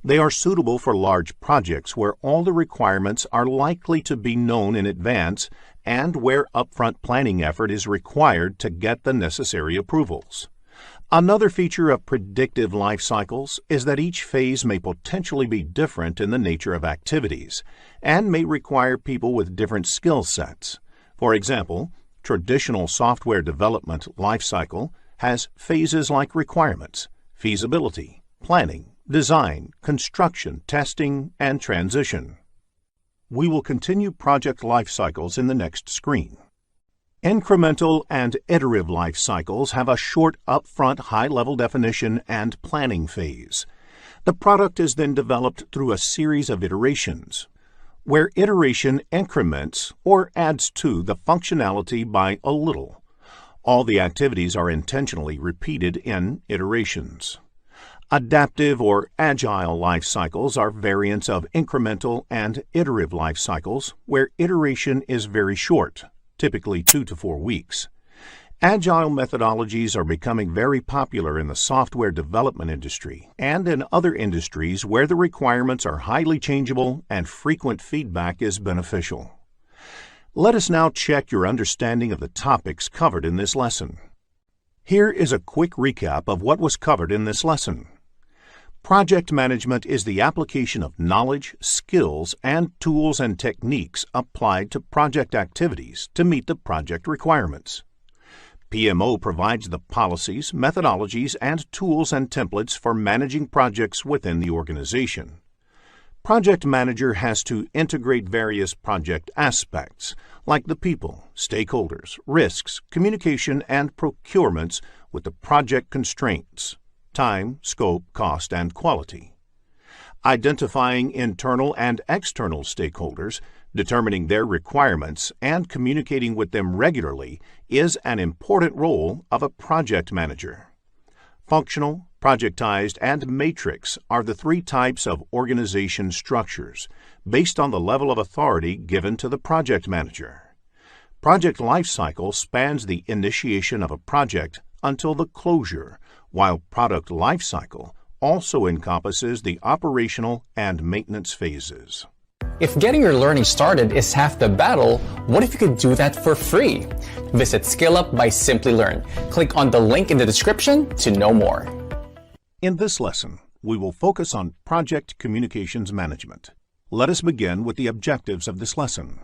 They are suitable for large projects where all the requirements are likely to be known in advance and where upfront planning effort is required to get the necessary approvals. Another feature of predictive life cycles is that each phase may potentially be different in the nature of activities and may require people with different skill sets. For example, traditional software development life cycle has phases like requirements, feasibility, planning, design, construction, testing, and transition. We will continue project life cycles in the next screen. Incremental and iterative life cycles have a short upfront high-level definition and planning phase. The product is then developed through a series of iterations, where iteration increments or adds to the functionality by a little. All the activities are intentionally repeated in iterations. Adaptive or agile life cycles are variants of incremental and iterative life cycles where iteration is very short, typically 2 to 4 weeks. Agile methodologies are becoming very popular in the software development industry and in other industries where the requirements are highly changeable and frequent feedback is beneficial. Let us now check your understanding of the topics covered in this lesson. Here is a quick recap of what was covered in this lesson. Project management is the application of knowledge, skills, and tools and techniques applied to project activities to meet the project requirements. PMO provides the policies, methodologies, and tools and templates for managing projects within the organization. Project manager has to integrate various project aspects, like the people, stakeholders, risks, communication, and procurements with the project constraints, time, scope, cost, and quality. Identifying internal and external stakeholders, determining their requirements, and communicating with them regularly is an important role of a project manager. Functional, projectized, and matrix are the three types of organization structures based on the level of authority given to the project manager. Project lifecycle spans the initiation of a project until the closure, while product lifecycle also encompasses the operational and maintenance phases. If getting your learning started is half the battle, what if you could do that for free? Visit SkillUp by Simplilearn. Click on the link in the description to know more. In this lesson, we will focus on project communications management. Let us begin with the objectives of this lesson.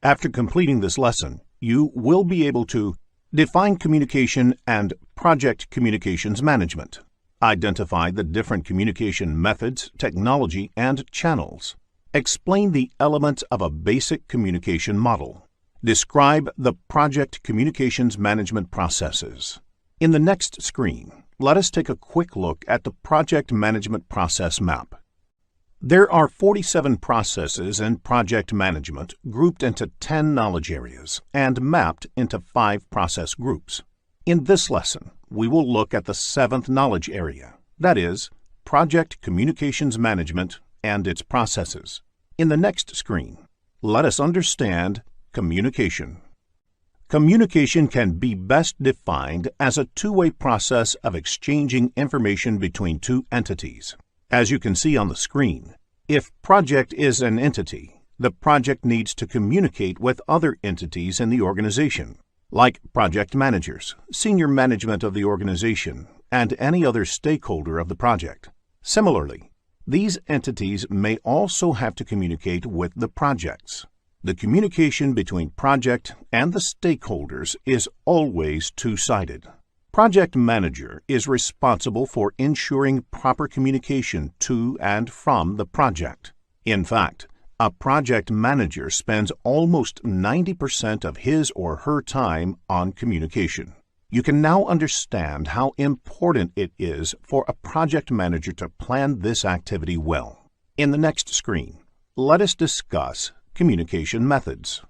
After completing this lesson, you will be able to define communication and project communications management, identify the different communication methods, technology, and channels, explain the elements of a basic communication model, describe the project communications management processes. In the next screen, let us take a quick look at the project management process map. There are 47 processes in project management grouped into 10 knowledge areas and mapped into 5 process groups. In this lesson, we will look at the 7th knowledge area, that is, project communications management and its processes. In the next screen, let us understand communication. Communication can be best defined as a two-way process of exchanging information between two entities. As you can see on the screen, if project is an entity, the project needs to communicate with other entities in the organization, like project managers, senior management of the organization, and any other stakeholder of the project. Similarly, these entities may also have to communicate with the projects. The communication between project and the stakeholders is always two-sided. Project manager is responsible for ensuring proper communication to and from the project. In fact, a project manager spends almost 90% of his or her time on communication. You can now understand how important it is for a project manager to plan this activity well. In the next screen, let us discuss communication methods.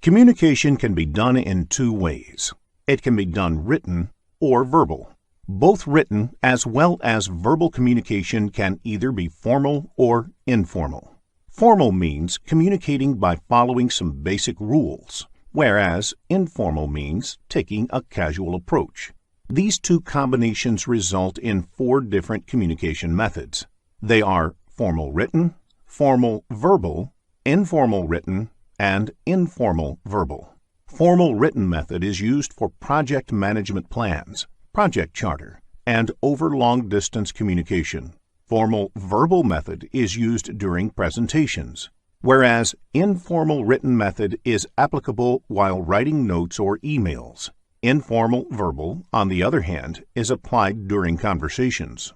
Communication can be done in two ways. It can be done written or verbal. Both written as well as verbal communication can either be formal or informal. Formal means communicating by following some basic rules, whereas informal means taking a casual approach. These two combinations result in 4 different communication methods. They are formal written, formal verbal, informal written, and informal verbal. Formal written method is used for project management plans, project charter, and over long-distance communication. Formal verbal method is used during presentations, whereas informal written method is applicable while writing notes or emails. Informal verbal, on the other hand, is applied during conversations.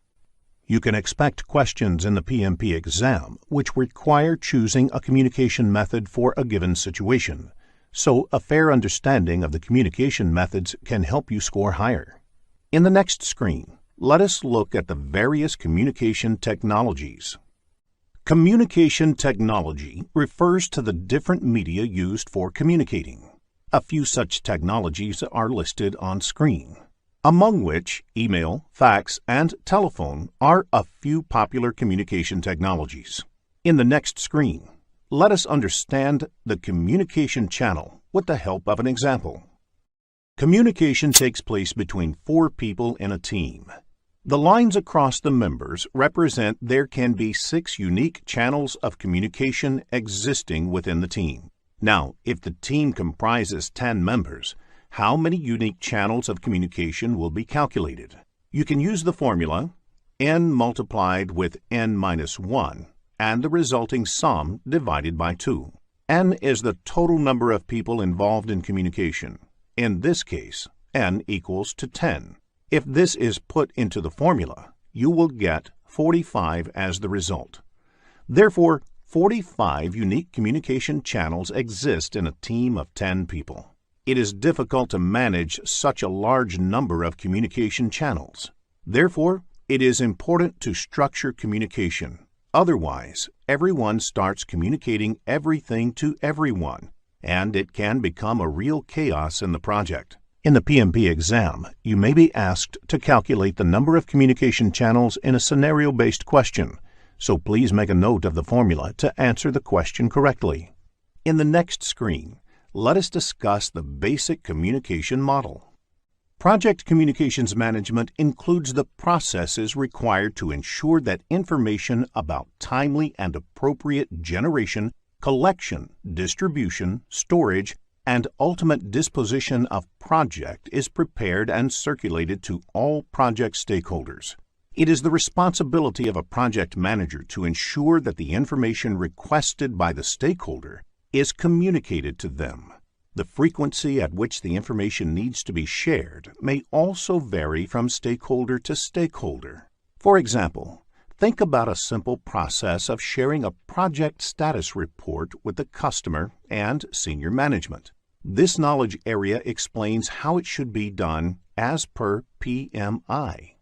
You can expect questions in the PMP exam which require choosing a communication method for a given situation, so a fair understanding of the communication methods can help you score higher. In the next screen, let us look at the various communication technologies. Communication technology refers to the different media used for communicating. A few such technologies are listed on screen, among which email, fax, and telephone are a few popular communication technologies. In the next screen, let us understand the communication channel with the help of an example. Communication takes place between 4 people in a team. The lines across the members represent there can be 6 unique channels of communication existing within the team. Now, if the team comprises 10 members, how many unique channels of communication will be calculated? You can use the formula n multiplied with n minus 1 and the resulting sum divided by 2. N is the total number of people involved in communication. In this case, n equals to 10. If this is put into the formula, you will get 45 as the result. Therefore, 45 unique communication channels exist in a team of 10 people. It is difficult to manage such a large number of communication channels. Therefore, it is important to structure communication. Otherwise, everyone starts communicating everything to everyone, and it can become a real chaos in the project. In the PMP exam, you may be asked to calculate the number of communication channels in a scenario-based question, so please make a note of the formula to answer the question correctly. In the next screen, let us discuss the basic communication model. Project Communications Management includes the processes required to ensure that information about timely and appropriate generation, collection, distribution, storage, and ultimate disposition of project is prepared and circulated to all project stakeholders. It is the responsibility of a project manager to ensure that the information requested by the stakeholder is communicated to them. The frequency at which the information needs to be shared may also vary from stakeholder to stakeholder. For example, think about a simple process of sharing a project status report with the customer and senior management. This knowledge area explains how it should be done as per PMI.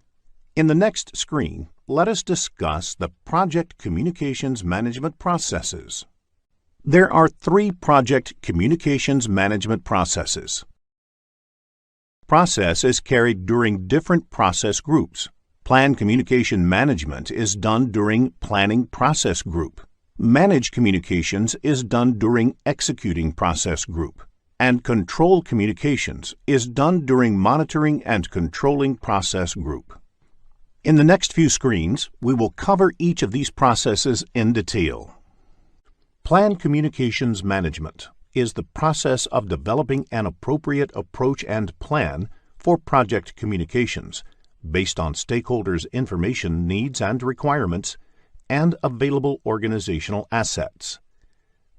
In the next screen, let us discuss the Project Communications Management processes. There are 3 Project Communications Management processes. Process is carried during different process groups. Plan Communication Management is done during Planning Process Group. Manage Communications is done during Executing Process Group. And Control Communications is done during Monitoring and Controlling Process Group. In the next few screens, we will cover each of these processes in detail. Plan Communications Management is the process of developing an appropriate approach and plan for project communications based on stakeholders' information needs and requirements and available organizational assets.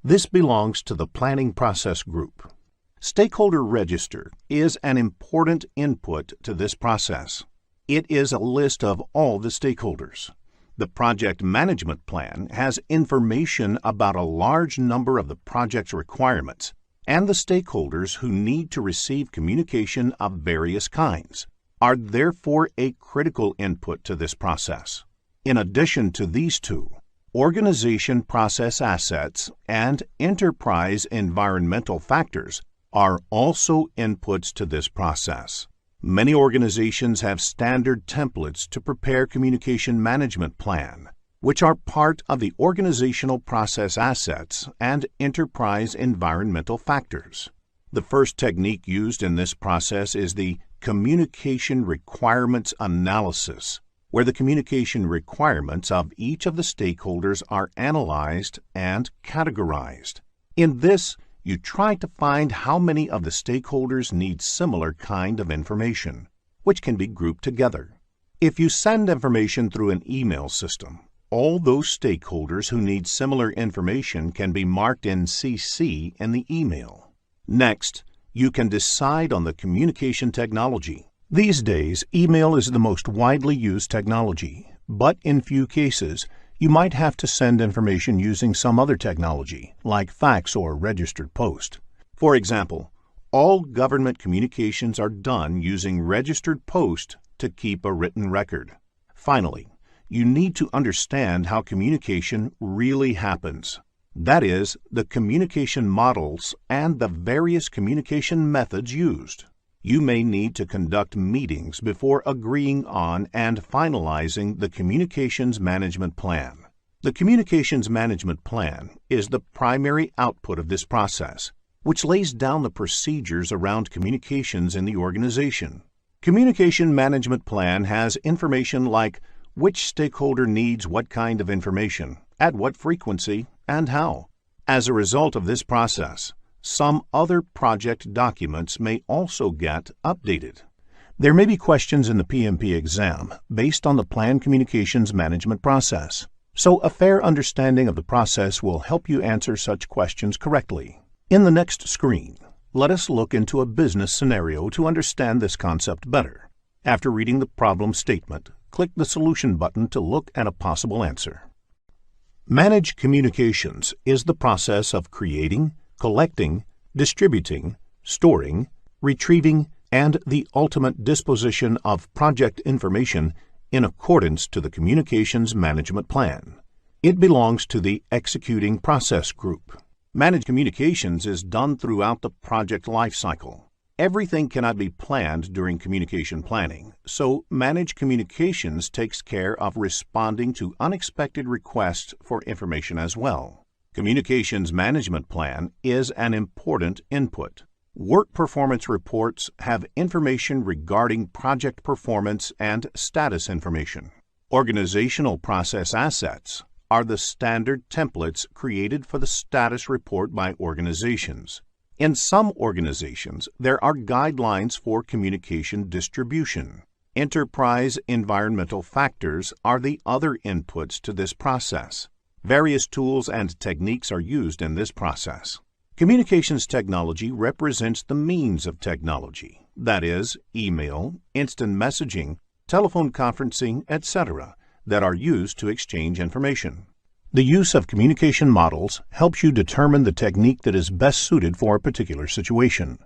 This belongs to the Planning Process Group. Stakeholder Register is an important input to this process. It is a list of all the stakeholders. The Project Management Plan has information about a large number of the project's requirements and the stakeholders who need to receive communication of various kinds are therefore a critical input to this process. In addition to these two, organization process assets and enterprise environmental factors are also inputs to this process. Many organizations have standard templates to prepare communication management plan, which are part of the organizational process assets and enterprise environmental factors. The first technique used in this process is the communication requirements analysis, where the communication requirements of each of the stakeholders are analyzed and categorized. In this, you try to find how many of the stakeholders need similar kind of information, which can be grouped together. If you send information through an email system, all those stakeholders who need similar information can be marked in CC in the email. Next, you can decide on the communication technology. These days, email is the most widely used technology, but in few cases, you might have to send information using some other technology, like fax or registered post. For example, all government communications are done using registered post to keep a written record. Finally, you need to understand how communication really happens. That is, the communication models and the various communication methods used. You may need to conduct meetings before agreeing on and finalizing the Communications Management Plan. The Communications Management Plan is the primary output of this process, which lays down the procedures around communications in the organization. Communication Management Plan has information like which stakeholder needs what kind of information, at what frequency, and how. As a result of this process, some other project documents may also get updated. There may be questions in the PMP exam based on the Plan Communications Management process, so a fair understanding of the process will help you answer such questions correctly. In the next screen, let us look into a business scenario to understand this concept better. After reading the problem statement, click the Solution button to look at a possible answer. Manage communications is the process of creating, collecting, distributing, storing, retrieving, and the ultimate disposition of project information in accordance to the Communications Management Plan. It belongs to the Executing Process Group. Managed communications is done throughout the project lifecycle. Everything cannot be planned during communication planning, so Manage Communications takes care of responding to unexpected requests for information as well. Communications Management Plan is an important input. Work performance reports have information regarding project performance and status information. Organizational process assets are the standard templates created for the status report by organizations. In some organizations, there are guidelines for communication distribution. Enterprise environmental factors are the other inputs to this process. Various tools and techniques are used in this process. Communications technology represents the means of technology, that is, email, instant messaging, telephone conferencing, etc., that are used to exchange information. The use of communication models helps you determine the technique that is best suited for a particular situation.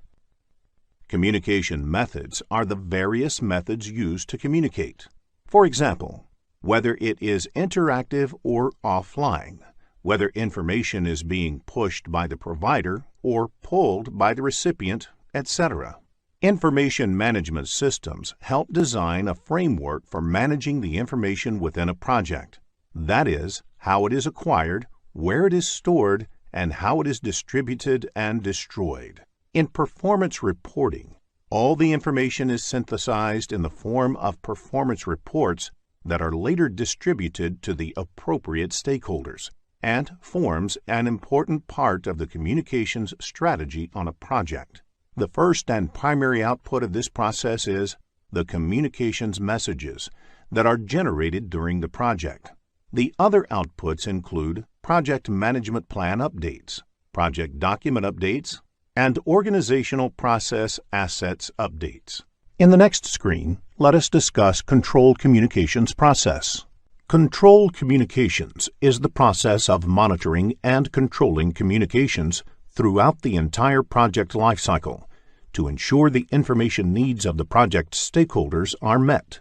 Communication methods are the various methods used to communicate. For example, whether it is interactive or offline, whether information is being pushed by the provider or pulled by the recipient, etc. Information management systems help design a framework for managing the information within a project. That is, how it is acquired, where it is stored, and how it is distributed and destroyed. In performance reporting, all the information is synthesized in the form of performance reports that are later distributed to the appropriate stakeholders and forms an important part of the communications strategy on a project. The first and primary output of this process is the communications messages that are generated during the project. The other outputs include project management plan updates, project document updates, and organizational process assets updates. In the next screen, let us discuss control communications process. Control communications is the process of monitoring and controlling communications throughout the entire project lifecycle to ensure the information needs of the project stakeholders are met.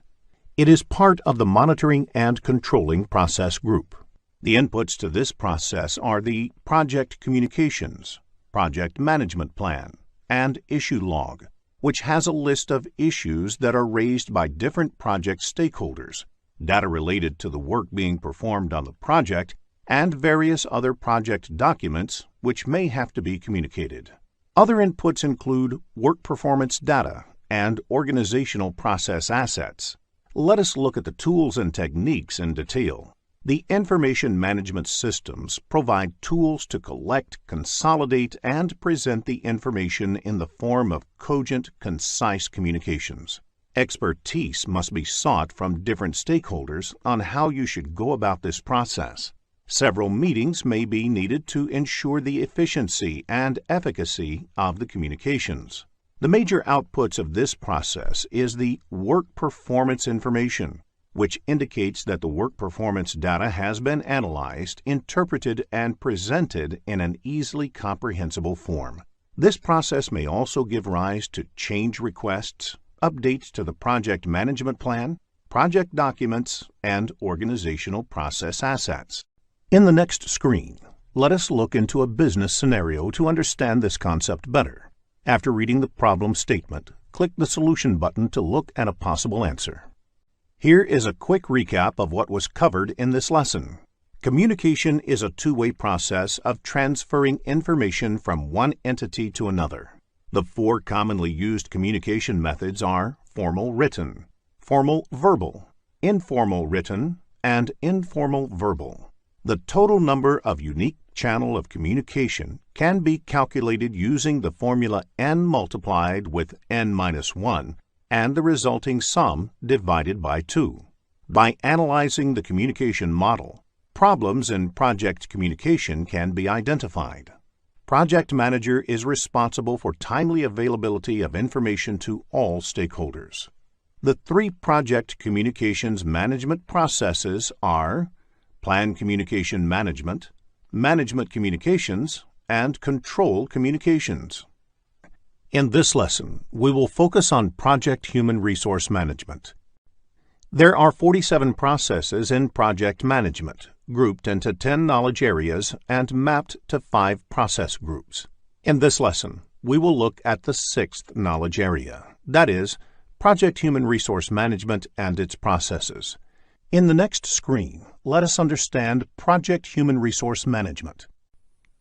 It is part of the monitoring and controlling process group. The inputs to this process are the project communications, project management plan, and issue log, which has a list of issues that are raised by different project stakeholders, data related to the work being performed on the project, and various other project documents which may have to be communicated. Other inputs include work performance data and organizational process assets. Let us look at the tools and techniques in detail. The information management systems provide tools to collect, consolidate, and present the information in the form of cogent, concise communications. Expertise must be sought from different stakeholders on how you should go about this process. Several meetings may be needed to ensure the efficiency and efficacy of the communications. The major outputs of this process is the work performance information, which indicates that the work performance data has been analyzed, interpreted, and presented in an easily comprehensible form. This process may also give rise to change requests, updates to the project management plan, project documents, and organizational process assets. In the next screen, let us look into a business scenario to understand this concept better. After reading the problem statement, click the Solution button to look at a possible answer. Here is a quick recap of what was covered in this lesson. Communication is a two-way process of transferring information from one entity to another. The four commonly used communication methods are formal written, formal verbal, informal written, and informal verbal. The total number of unique channel of communication can be calculated using the formula n multiplied with n-1 and the resulting sum divided by 2. By analyzing the communication model, problems in project communication can be identified. Project manager is responsible for timely availability of information to all stakeholders. The three project communications management processes are Plan Communication Management, Management Communications, and Control Communications. In this lesson, we will focus on Project Human Resource Management. There are 47 processes in project management, grouped into 10 knowledge areas and mapped to 5 process groups. In this lesson, we will look at the sixth knowledge area, that is, Project Human Resource Management and its processes. In the next screen, let us understand Project Human Resource Management.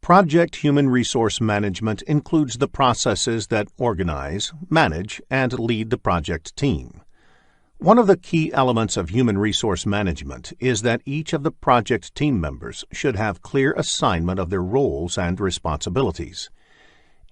Project Human Resource Management includes the processes that organize, manage, and lead the project team. One of the key elements of human resource management is that each of the project team members should have clear assignment of their roles and responsibilities.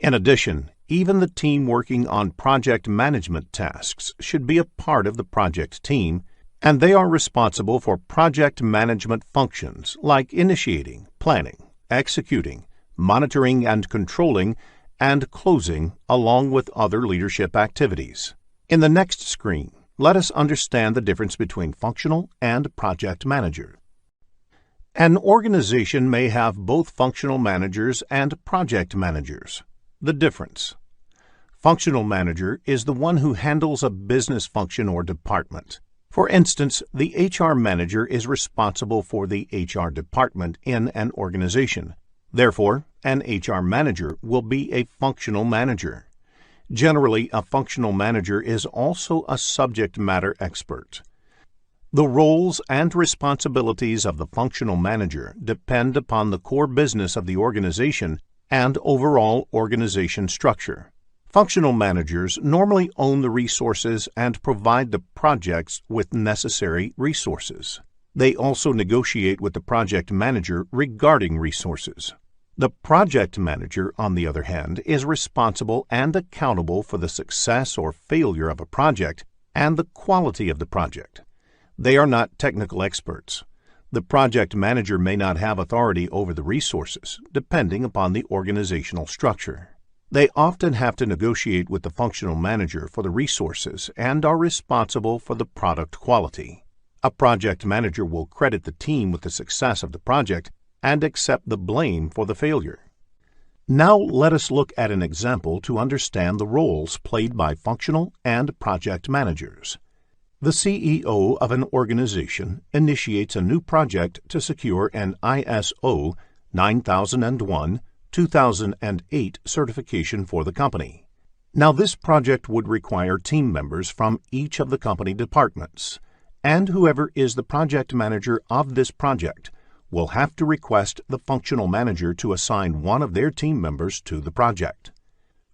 In addition, even the team working on project management tasks should be a part of the project team, and they are responsible for project management functions like initiating, planning, executing, monitoring and controlling, and closing, along with other leadership activities. In the next screen, let us understand the difference between functional and project manager. An organization may have both functional managers and project managers. The difference: functional manager is the one who handles a business function or department. For instance, the HR manager is responsible for the HR department in an organization. Therefore, an HR manager will be a functional manager. Generally, a functional manager is also a subject matter expert. The roles and responsibilities of the functional manager depend upon the core business of the organization and overall organization structure. Functional managers normally own the resources and provide the projects with necessary resources. They also negotiate with the project manager regarding resources. The project manager, on the other hand, is responsible and accountable for the success or failure of a project and the quality of the project. They are not technical experts. The project manager may not have authority over the resources, depending upon the organizational structure. They often have to negotiate with the functional manager for the resources and are responsible for the product quality. A project manager will credit the team with the success of the project and accept the blame for the failure. Now let us look at an example to understand the roles played by functional and project managers. The CEO of an organization initiates a new project to secure an ISO 9001-2008 certification for the company. Now, this project would require team members from each of the company departments, and whoever is the project manager of this project will have to request the functional manager to assign one of their team members to the project.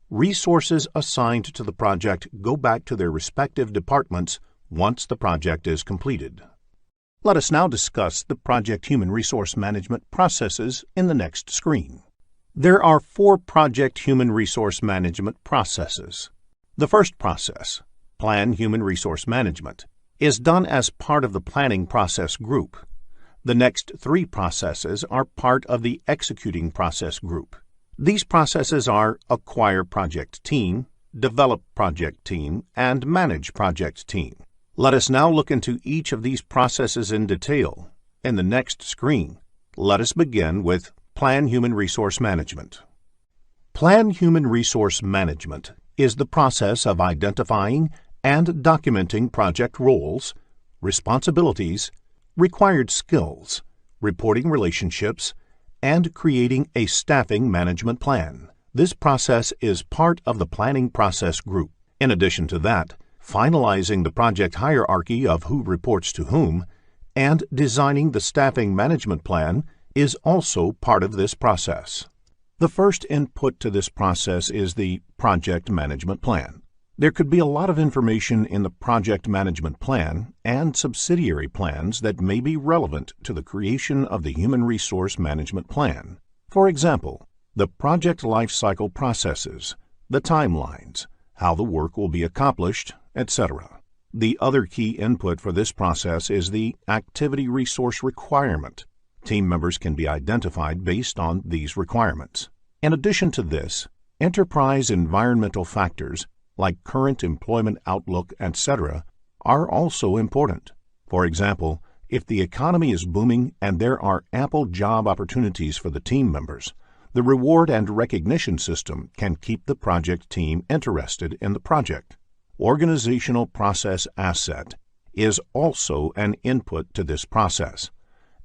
Resources assigned to the project go back to their respective departments once the project is completed. Let us now discuss the Project Human Resource Management processes in the next screen. There are 4 Project Human Resource Management processes. The first process, Plan Human Resource Management, is done as part of the planning process group. The next 3 processes are part of the executing process group. These processes are Acquire Project Team, Develop Project Team, and Manage Project Team. Let us now look into each of these processes in detail. In the next screen, let us begin with Plan Human Resource Management. Plan Human Resource Management is the process of identifying and documenting project roles, responsibilities, required skills, reporting relationships, and creating a staffing management plan. This process is part of the planning process group. In addition to that, finalizing the project hierarchy of who reports to whom and designing the staffing management plan is also part of this process. The first input to this process is the project management plan. There could be a lot of information in the project management plan and subsidiary plans that may be relevant to the creation of the human resource management plan. For example, the project lifecycle processes, the timelines, how the work will be accomplished, etc. The other key input for this process is the activity resource requirement. Team members can be identified based on these requirements. In addition to this, enterprise environmental factors like current employment outlook, etc., are also important. For example, if the economy is booming and there are ample job opportunities for the team members, the reward and recognition system can keep the project team interested in the project. Organizational process asset is also an input to this process.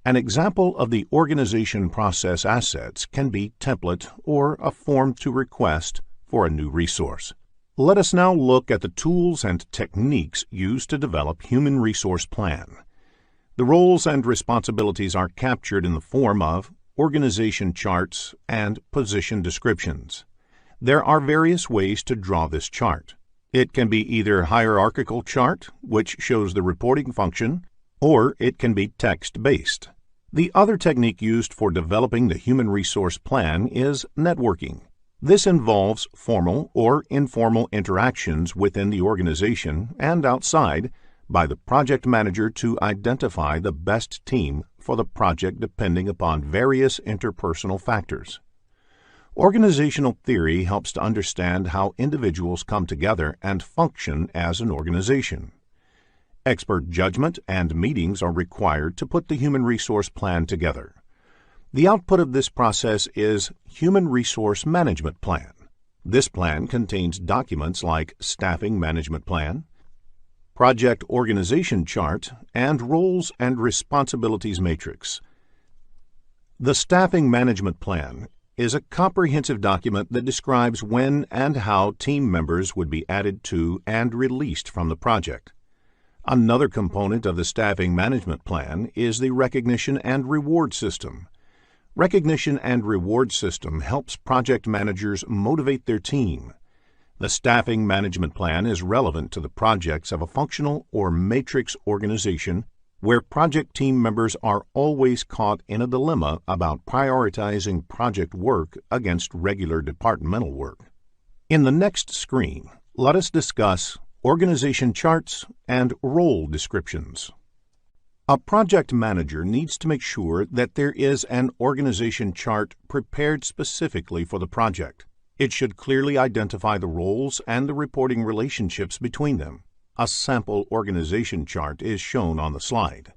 An example of the organization process assets can be template or a form to request for a new resource. Let us now look at the tools and techniques used to develop Human Resource Plan. The roles and responsibilities are captured in the form of organization charts and position descriptions. There are various ways to draw this chart. It can be either hierarchical chart, which shows the reporting function, or it can be text-based. The other technique used for developing the Human Resource Plan is networking. This involves formal or informal interactions within the organization and outside by the project manager to identify the best team for the project depending upon various interpersonal factors. Organizational theory helps to understand how individuals come together and function as an organization. Expert judgment and meetings are required to put the Human Resource Plan together. The output of this process is Human Resource Management Plan. This plan contains documents like Staffing Management Plan, Project Organization Chart, and Roles and Responsibilities Matrix. The Staffing Management Plan is a comprehensive document that describes when and how team members would be added to and released from the project. Another component of the Staffing Management Plan is the Recognition and Reward System. Recognition and Reward System helps project managers motivate their team. The Staffing Management Plan is relevant to the projects of a functional or matrix organization where project team members are always caught in a dilemma about prioritizing project work against regular departmental work. In the next screen, let us discuss organization charts and role descriptions. A project manager needs to make sure that there is an organization chart prepared specifically for the project. It should clearly identify the roles and the reporting relationships between them. A sample organization chart is shown on the slide.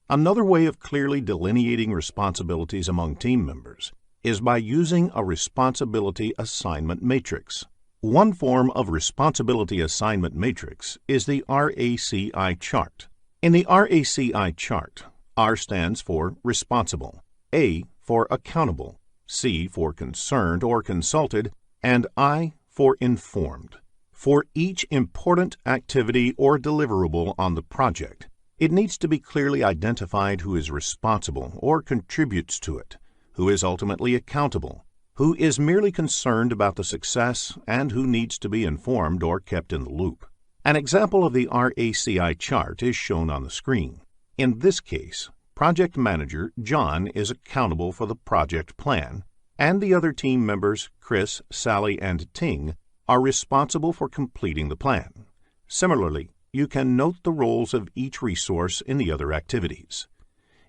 Another way of clearly delineating responsibilities among team members is by using a responsibility assignment matrix. One form of responsibility assignment matrix is the RACI chart. In the RACI chart, R stands for responsible, A for accountable, C for concerned or consulted, and I for informed. For each important activity or deliverable on the project, it needs to be clearly identified who is responsible or contributes to it, who is ultimately accountable, who is merely concerned about the success, and who needs to be informed or kept in the loop. An example of the RACI chart is shown on the screen. In this case, project manager John is accountable for the project plan, and the other team members, Chris, Sally, and Ting, are responsible for completing the plan. Similarly, you can note the roles of each resource in the other activities.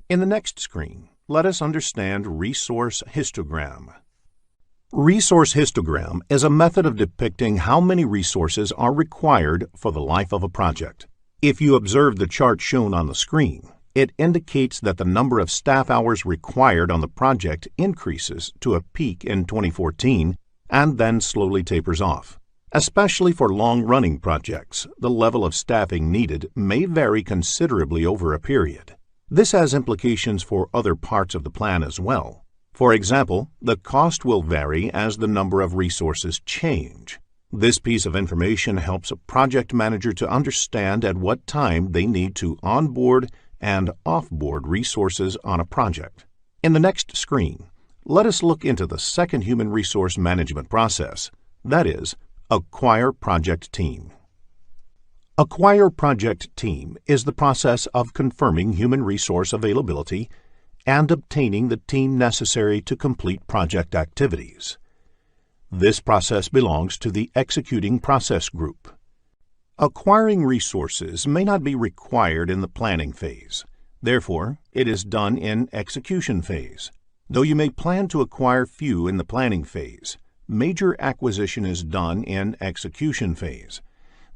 In the next screen, let us understand resource histogram. Resource histogram is a method of depicting how many resources are required for the life of a project. If you observe the chart shown on the screen, it indicates that the number of staff hours required on the project increases to a peak in 2014 and then slowly tapers off. Especially for long-running projects, the level of staffing needed may vary considerably over a period. This has implications for other parts of the plan as well. For example, the cost will vary as the number of resources change. This piece of information helps a project manager to understand at what time they need to onboard and offboard resources on a project. In the next screen, let us look into the second human resource management process, that is, acquire project team. Acquire project team is the process of confirming human resource availability and obtaining the team necessary to complete project activities. This process belongs to the executing process group. Acquiring resources may not be required in the planning phase. Therefore, it is done in execution phase. Though you may plan to acquire few in the planning phase, major acquisition is done in execution phase.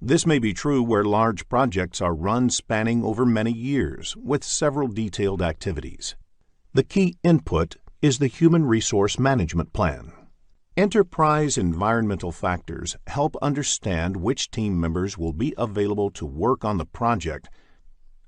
This may be true where large projects are run spanning over many years with several detailed activities. The key input is the Human Resource Management Plan. Enterprise environmental factors help understand which team members will be available to work on the project,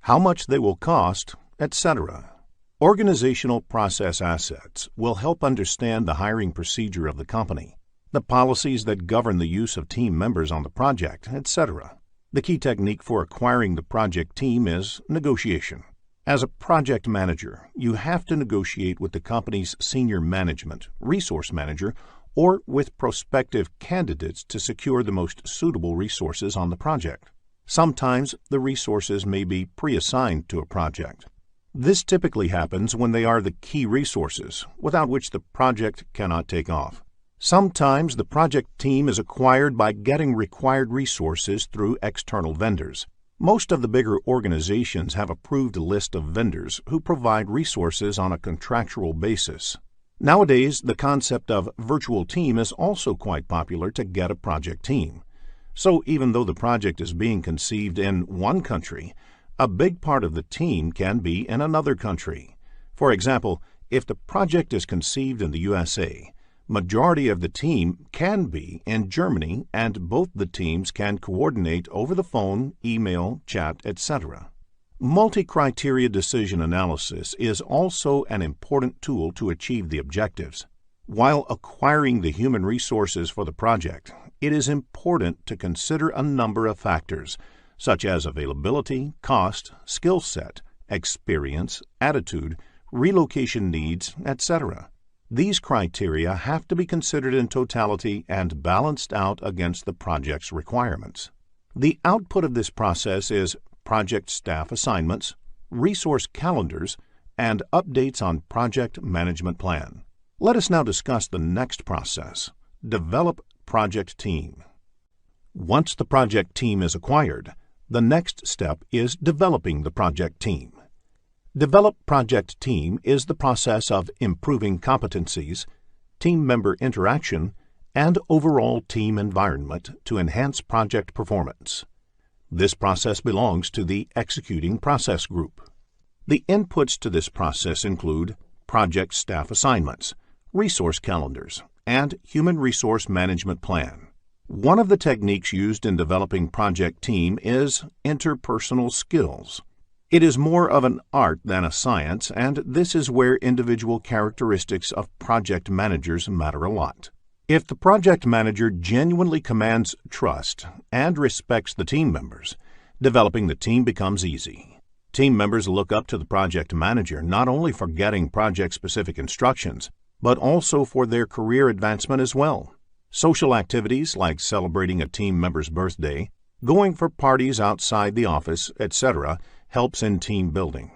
how much they will cost, etc. Organizational process assets will help understand the hiring procedure of the company. the policies that govern the use of team members on the project, etc. The key technique for acquiring the project team is negotiation. As a project manager, you have to negotiate with the company's senior management, resource manager, or with prospective candidates to secure the most suitable resources on the project. Sometimes the resources may be pre-assigned to a project. This typically happens when they are the key resources, without which the project cannot take off. Sometimes the project team is acquired by getting required resources through external vendors. Most of the bigger organizations have approved a list of vendors who provide resources on a contractual basis. Nowadays, the concept of virtual team is also quite popular to get a project team. So even though the project is being conceived in one country, a big part of the team can be in another country. For example, if the project is conceived in the USA, majority of the team can be in Germany, and both the teams can coordinate over the phone, email, chat, etc. Multi-criteria decision analysis is also an important tool to achieve the objectives. While acquiring the human resources for the project, it is important to consider a number of factors, such as availability, cost, skill set, experience, attitude, relocation needs, etc. These criteria have to be considered in totality and balanced out against the project's requirements. The output of this process is project staff assignments, resource calendars, and updates on project management plan. Let us now discuss the next process: develop project team. Once the project team is acquired, the next step is developing the project team. Develop project team is the process of improving competencies, team member interaction, and overall team environment to enhance project performance. This process belongs to the executing process group. The inputs to this process include project staff assignments, resource calendars, and human resource management plan. One of the techniques used in developing project team is interpersonal skills. It is more of an art than a science, and this is where individual characteristics of project managers matter a lot. If the project manager genuinely commands trust and respects the team members, developing the team becomes easy. Team members look up to the project manager not only for getting project-specific instructions, but also for their career advancement as well. Social activities like celebrating a team member's birthday, going for parties outside the office, etc., helps in team building.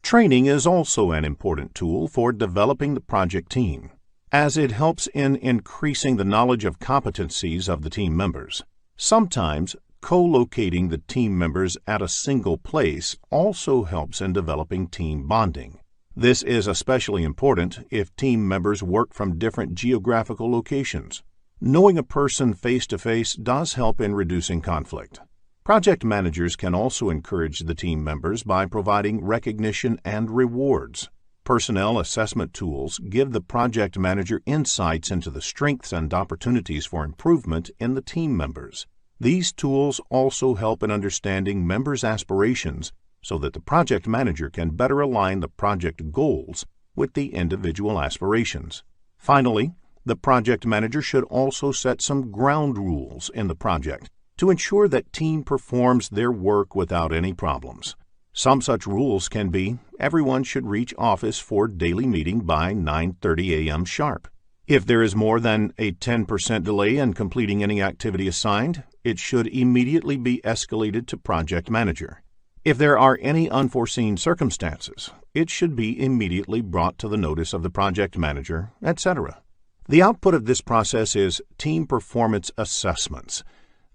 Training is also an important tool for developing the project team, as it helps in increasing the knowledge of competencies of the team members. Sometimes co-locating the team members at a single place also helps in developing team bonding. This is especially important if team members work from different geographical locations. Knowing a person face-to-face does help in reducing conflict. Project managers can also encourage the team members by providing recognition and rewards. Personnel assessment tools give the project manager insights into the strengths and opportunities for improvement in the team members. These tools also help in understanding members' aspirations so that the project manager can better align the project goals with the individual aspirations. Finally, the project manager should also set some ground rules in the project to ensure that team performs their work without any problems. Some such rules can be: everyone should reach office for daily meeting by 9:30 a.m. sharp. If there is more than a 10% delay in completing any activity assigned, it should immediately be escalated to project manager. If there are any unforeseen circumstances, it should be immediately brought to the notice of the project manager, etc. The output of this process is team performance assessments.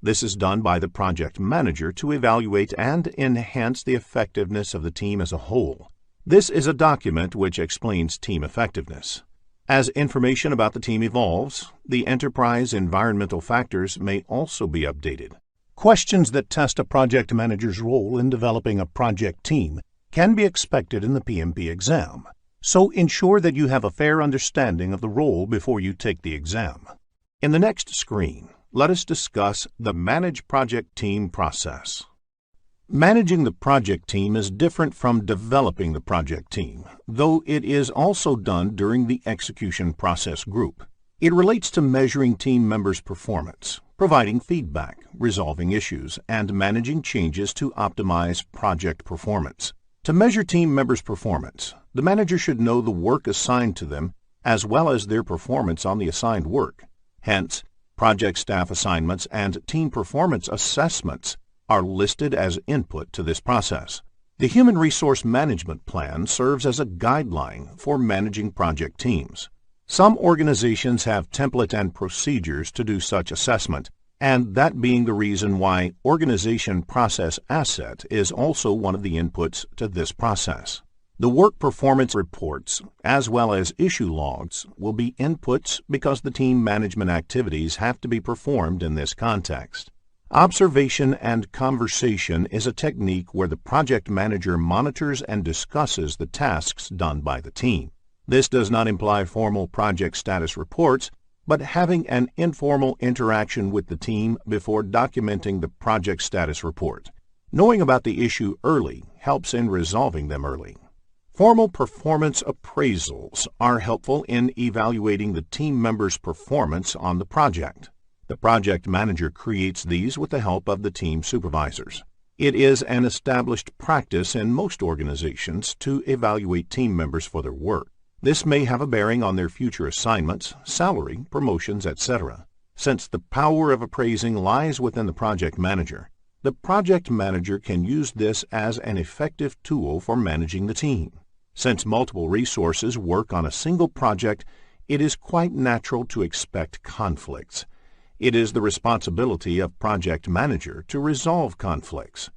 This is done by the project manager to evaluate and enhance the effectiveness of the team as a whole. This is a document which explains team effectiveness. As information about the team evolves, the enterprise environmental factors may also be updated. Questions that test a project manager's role in developing a project team can be expected in the PMP exam, so ensure that you have a fair understanding of the role before you take the exam. In the next screen, let us discuss the Manage Project Team process. Managing the project team is different from developing the project team, though it is also done during the execution process group. It relates to measuring team members' performance, providing feedback, resolving issues, and managing changes to optimize project performance. To measure team members' performance, the manager should know the work assigned to them as well as their performance on the assigned work. Hence, project staff assignments and team performance assessments are listed as input to this process. The Human Resource Management Plan serves as a guideline for managing project teams. Some organizations have template and procedures to do such assessment, and that being the reason why Organization Process Asset is also one of the inputs to this process. The work performance reports, as well as issue logs, will be inputs because the team management activities have to be performed in this context. Observation and conversation is a technique where the project manager monitors and discusses the tasks done by the team. This does not imply formal project status reports, but having an informal interaction with the team before documenting the project status report. Knowing about the issue early helps in resolving them early. Formal performance appraisals are helpful in evaluating the team members' performance on the project. The project manager creates these with the help of the team supervisors. It is an established practice in most organizations to evaluate team members for their work. This may have a bearing on their future assignments, salary, promotions, etc. Since the power of appraising lies within the project manager, the project manager can use this as an effective tool for managing the team. Since multiple resources work on a single project, it is quite natural to expect conflicts. It is the responsibility of project manager to resolve conflicts.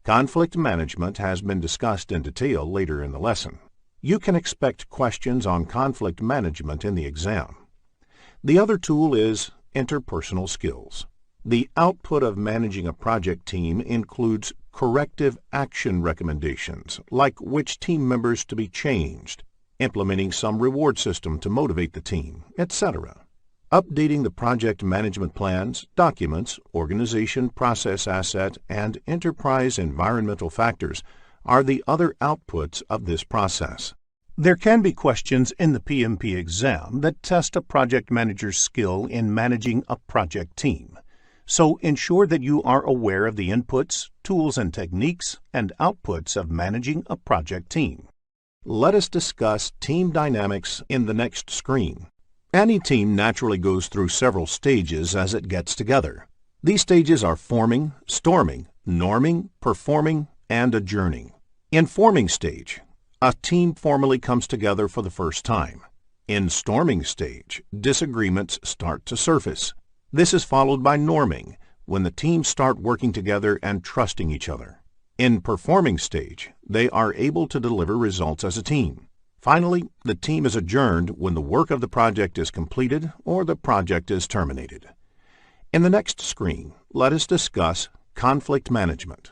Conflict management has been discussed in detail later in the lesson. You can expect questions on conflict management in the exam. The other tool is interpersonal skills. The output of managing a project team includes corrective action recommendations, like which team members to be changed, implementing some reward system to motivate the team, etc. Updating the project management plans, documents, organization process asset, and enterprise environmental factors are the other outputs of this process. There can be questions in the PMP exam that test a project manager's skill in managing a project team. So ensure that you are aware of the inputs, tools and techniques, and outputs of managing a project team. Let us discuss team dynamics in the next screen. Any team naturally goes through several stages as it gets together. These stages are forming, storming, norming, performing, and adjourning. In forming stage, a team formally comes together for the first time. In storming stage, disagreements start to surface. This is followed by norming, when the teams start working together and trusting each other. In performing stage, they are able to deliver results as a team. Finally, the team is adjourned when the work of the project is completed or the project is terminated. In the next screen, let us discuss conflict management.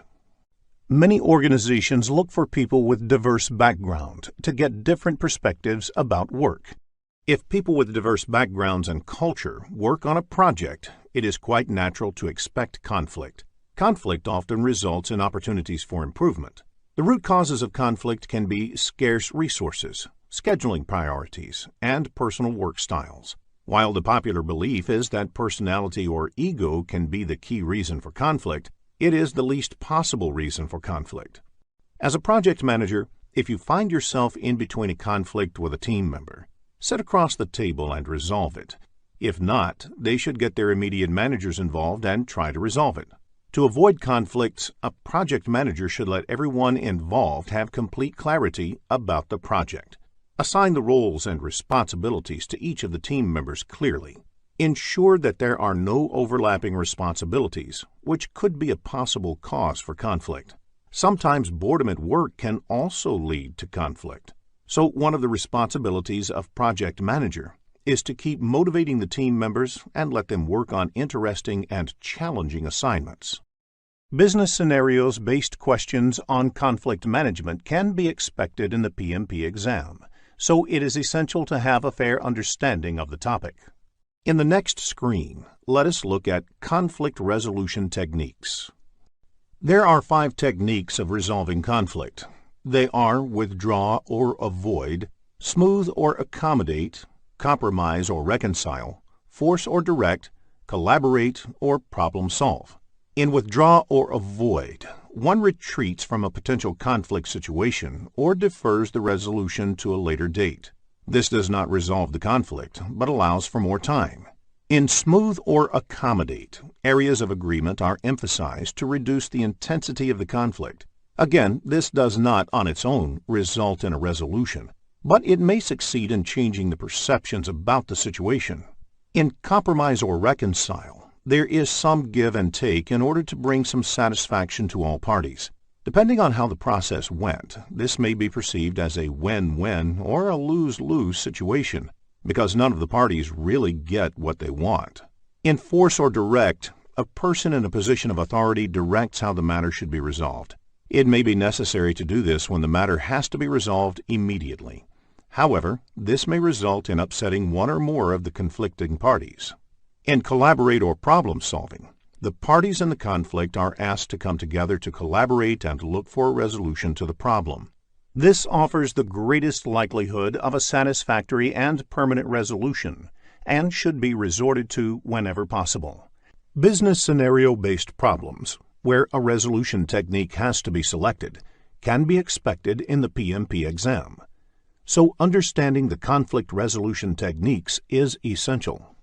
Many organizations look for people with diverse background to get different perspectives about work. If people with diverse backgrounds and culture work on a project, it is quite natural to expect conflict. Conflict often results in opportunities for improvement. The root causes of conflict can be scarce resources, scheduling priorities, and personal work styles. While the popular belief is that personality or ego can be the key reason for conflict, it is the least possible reason for conflict. As a project manager, if you find yourself in between a conflict with a team member, sit across the table and resolve it. If not, they should get their immediate managers involved and try to resolve it. To avoid conflicts, a project manager should let everyone involved have complete clarity about the project. Assign the roles and responsibilities to each of the team members clearly. Ensure that there are no overlapping responsibilities, which could be a possible cause for conflict. Sometimes boredom at work can also lead to conflict. So one of the responsibilities of project manager is to keep motivating the team members and let them work on interesting and challenging assignments. Business scenarios-based questions on conflict management can be expected in the PMP exam, so it is essential to have a fair understanding of the topic. In the next screen, let us look at conflict resolution techniques. There are 5 techniques of resolving conflict. They are withdraw or avoid, smooth or accommodate, compromise or reconcile, force or direct, collaborate, or problem solve. In withdraw or avoid, one retreats from a potential conflict situation or defers the resolution to a later date. This does not resolve the conflict, but allows for more time. In smooth or accommodate, areas of agreement are emphasized to reduce the intensity of the conflict. Again, this does not on its own result in a resolution, but it may succeed in changing the perceptions about the situation. In compromise or reconcile, there is some give and take in order to bring some satisfaction to all parties. Depending on how the process went, this may be perceived as a win-win or a lose-lose situation, because none of the parties really get what they want. In force or direct, a person in a position of authority directs how the matter should be resolved. It may be necessary to do this when the matter has to be resolved immediately. However, this may result in upsetting one or more of the conflicting parties. In collaborate or problem solving, the parties in the conflict are asked to come together to collaborate and look for a resolution to the problem. This offers the greatest likelihood of a satisfactory and permanent resolution, and should be resorted to whenever possible. Business scenario-based problems, where a resolution technique has to be selected, can be expected in the PMP exam. So understanding the conflict resolution techniques is essential.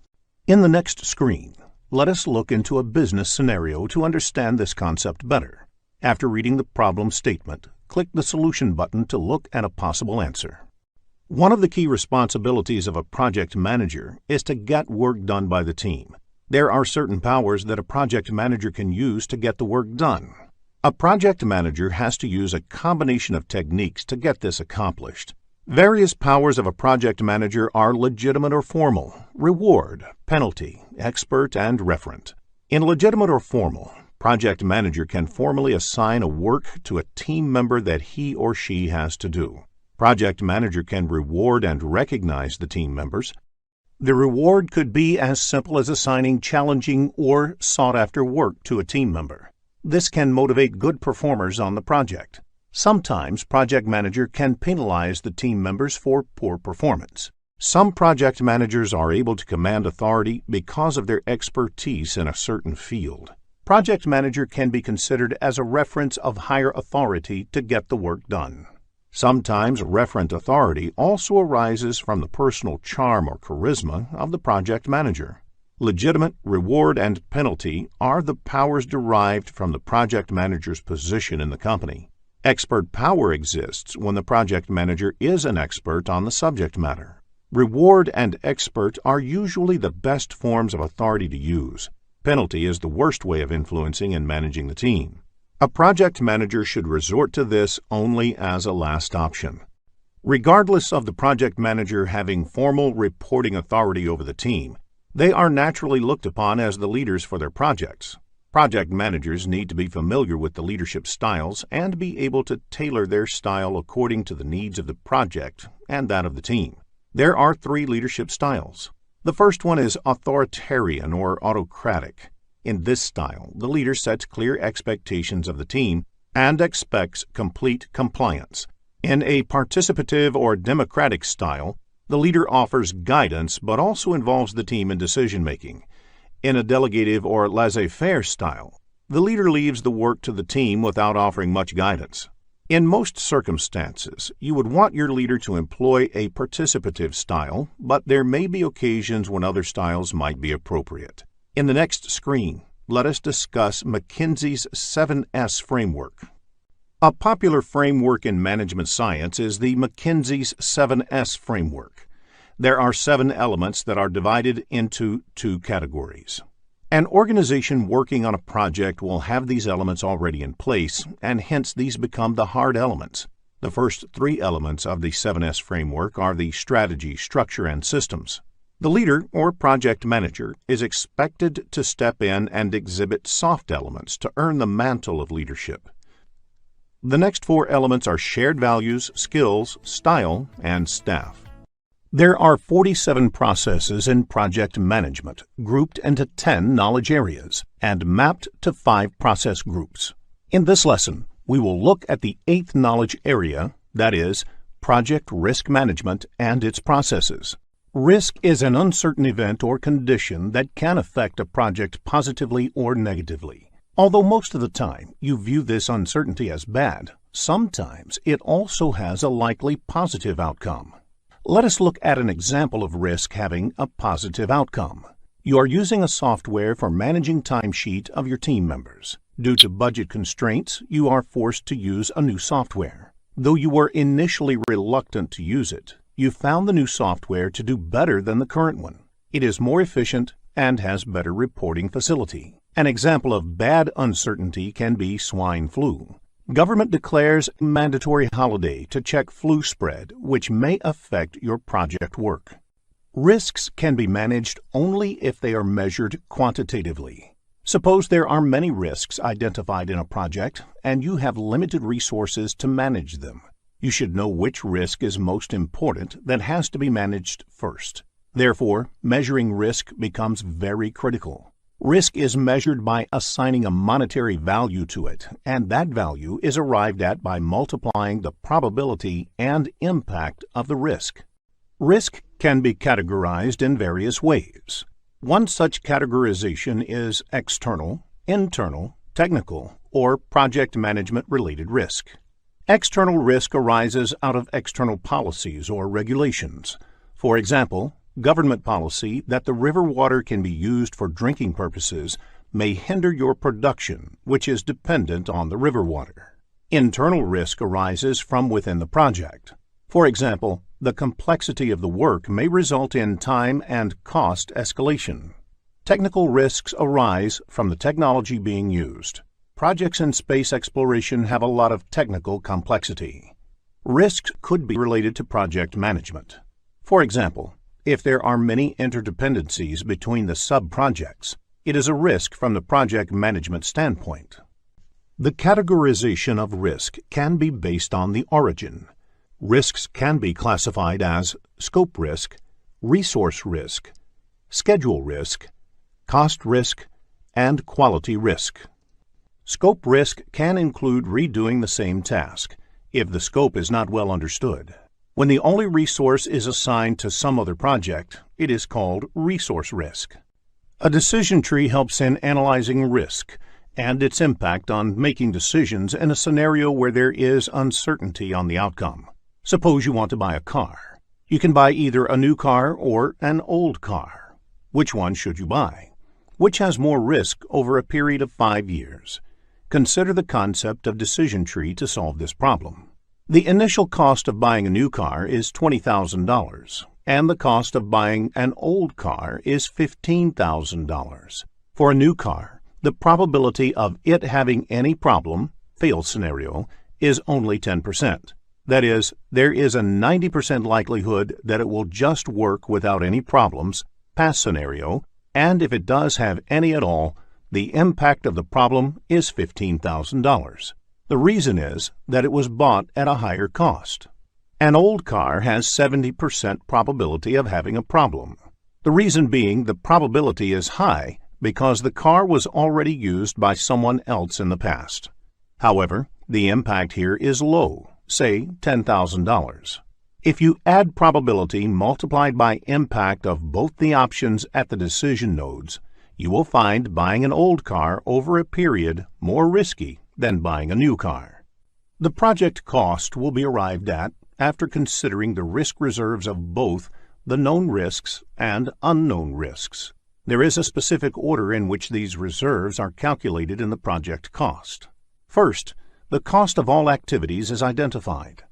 In the next screen, let us look into a business scenario to understand this concept better. After reading the problem statement, click the Solution button to look at a possible answer. One of the key responsibilities of a project manager is to get work done by the team. There are certain powers that a project manager can use to get the work done. A project manager has to use a combination of techniques to get this accomplished. Various powers of a project manager are legitimate or formal, reward, penalty, expert, and referent. In legitimate or formal, project manager can formally assign a work to a team member that he or she has to do. Project manager can reward and recognize the team members. The reward could be as simple as assigning challenging or sought-after work to a team member. This can motivate good performers on the project. Sometimes project manager can penalize the team members for poor performance. Some project managers are able to command authority because of their expertise in a certain field. Project manager can be considered as a reference of higher authority to get the work done. Sometimes referent authority also arises from the personal charm or charisma of the project manager. Legitimate, reward, and penalty are the powers derived from the project manager's position in the company. Expert power exists when the project manager is an expert on the subject matter. Reward and expert are usually the best forms of authority to use. Penalty is the worst way of influencing and managing the team. A project manager should resort to this only as a last option. Regardless of the project manager having formal reporting authority over the team, they are naturally looked upon as the leaders for their projects. Project managers need to be familiar with the leadership styles and be able to tailor their style according to the needs of the project and that of the team. There are 3 leadership styles. The first one is authoritarian or autocratic. In this style, the leader sets clear expectations of the team and expects complete compliance. In a participative or democratic style, the leader offers guidance but also involves the team in decision-making. In a delegative or laissez-faire style, the leader leaves the work to the team without offering much guidance. In most circumstances, you would want your leader to employ a participative style, but there may be occasions when other styles might be appropriate. In the next screen, let us discuss McKinsey's 7S framework. A popular framework in management science is the McKinsey's 7S framework. There are 7 elements that are divided into 2 categories. An organization working on a project will have these elements already in place, and hence these become the hard elements. The first 3 elements of the 7S framework are the strategy, structure, and systems. The leader or project manager is expected to step in and exhibit soft elements to earn the mantle of leadership. The next 4 elements are shared values, skills, style, and staff. There are 47 processes in project management, grouped into 10 knowledge areas and mapped to 5 process groups. In this lesson, we will look at the 8th knowledge area, that is, project risk management and its processes. Risk is an uncertain event or condition that can affect a project positively or negatively. Although most of the time you view this uncertainty as bad, sometimes it also has a likely positive outcome. Let us look at an example of risk having a positive outcome. You are using a software for managing timesheet of your team members. Due to budget constraints, you are forced to use a new software. Though you were initially reluctant to use it, you found the new software to do better than the current one. It is more efficient and has better reporting facility. An example of bad uncertainty can be swine flu. Government declares a mandatory holiday to check flu spread, which may affect your project work. Risks can be managed only if they are measured quantitatively. Suppose there are many risks identified in a project and you have limited resources to manage them. You should know which risk is most important that has to be managed first. Therefore, measuring risk becomes very critical. Risk is measured by assigning a monetary value to it, and that value is arrived at by multiplying the probability and impact of the risk. Risk can be categorized in various ways. One such categorization is external, internal, technical, or project management-related risk. External risk arises out of external policies or regulations. For example, government policy that the river water can be used for drinking purposes may hinder your production, which is dependent on the river water. Internal risk arises from within the project. For example, the complexity of the work may result in time and cost escalation. Technical risks arise from the technology being used. Projects in space exploration have a lot of technical complexity. Risks could be related to project management. For example, if there are many interdependencies between the sub-projects, it is a risk from the project management standpoint. The categorization of risk can be based on the origin. Risks can be classified as scope risk, resource risk, schedule risk, cost risk, and quality risk. Scope risk can include redoing the same task if the scope is not well understood. When the only resource is assigned to some other project, it is called resource risk. A decision tree helps in analyzing risk and its impact on making decisions in a scenario where there is uncertainty on the outcome. Suppose you want to buy a car. You can buy either a new car or an old car. Which one should you buy? Which has more risk over a period of 5 years? Consider the concept of decision tree to solve this problem. The initial cost of buying a new car is $20,000, and the cost of buying an old car is $15,000. For a new car, the probability of it having any problem, fail scenario, is only 10%. That is, there is a 90% likelihood that it will just work without any problems, pass scenario, and if it does have any at all, the impact of the problem is $15,000. The reason is that it was bought at a higher cost. An old car has 70% probability of having a problem. The reason being the probability is high because the car was already used by someone else in the past. However, the impact here is low, say $10,000. If you add probability multiplied by impact of both the options at the decision nodes, you will find buying an old car over a period more risky than buying a new car. The project cost will be arrived at after considering the risk reserves of both the known risks and unknown risks. There is a specific order in which these reserves are calculated in the project cost. First, the cost of all activities is identified.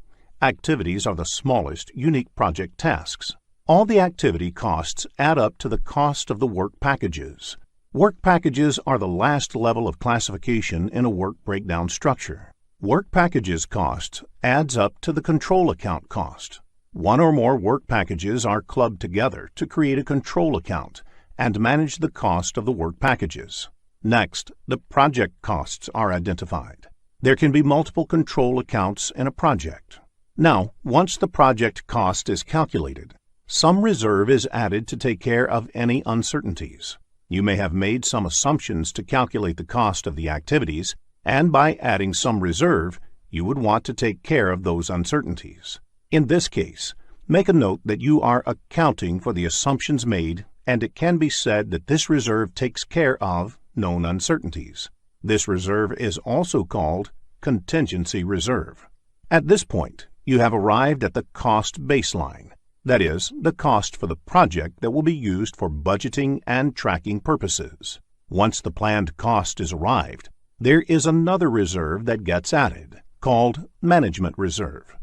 Activities are the smallest unique project tasks. All the activity costs add up to the cost of the work packages. Work packages are the last level of classification in a work breakdown structure. Work packages cost adds up to the control account cost. One or more work packages are clubbed together to create a control account and manage the cost of the work packages. Next, the project costs are identified. There can be multiple control accounts in a project. Now, once the project cost is calculated, some reserve is added to take care of any uncertainties. You may have made some assumptions to calculate the cost of the activities, and by adding some reserve, you would want to take care of those uncertainties. In this case, Make a note that you are accounting for the assumptions made, and it can be said that this reserve takes care of known uncertainties. This reserve is also called contingency reserve. At this point, you have arrived at the cost baseline, that is, the cost for the project that will be used for budgeting and tracking purposes. Once the planned cost is arrived, there is another reserve that gets added, called management reserve.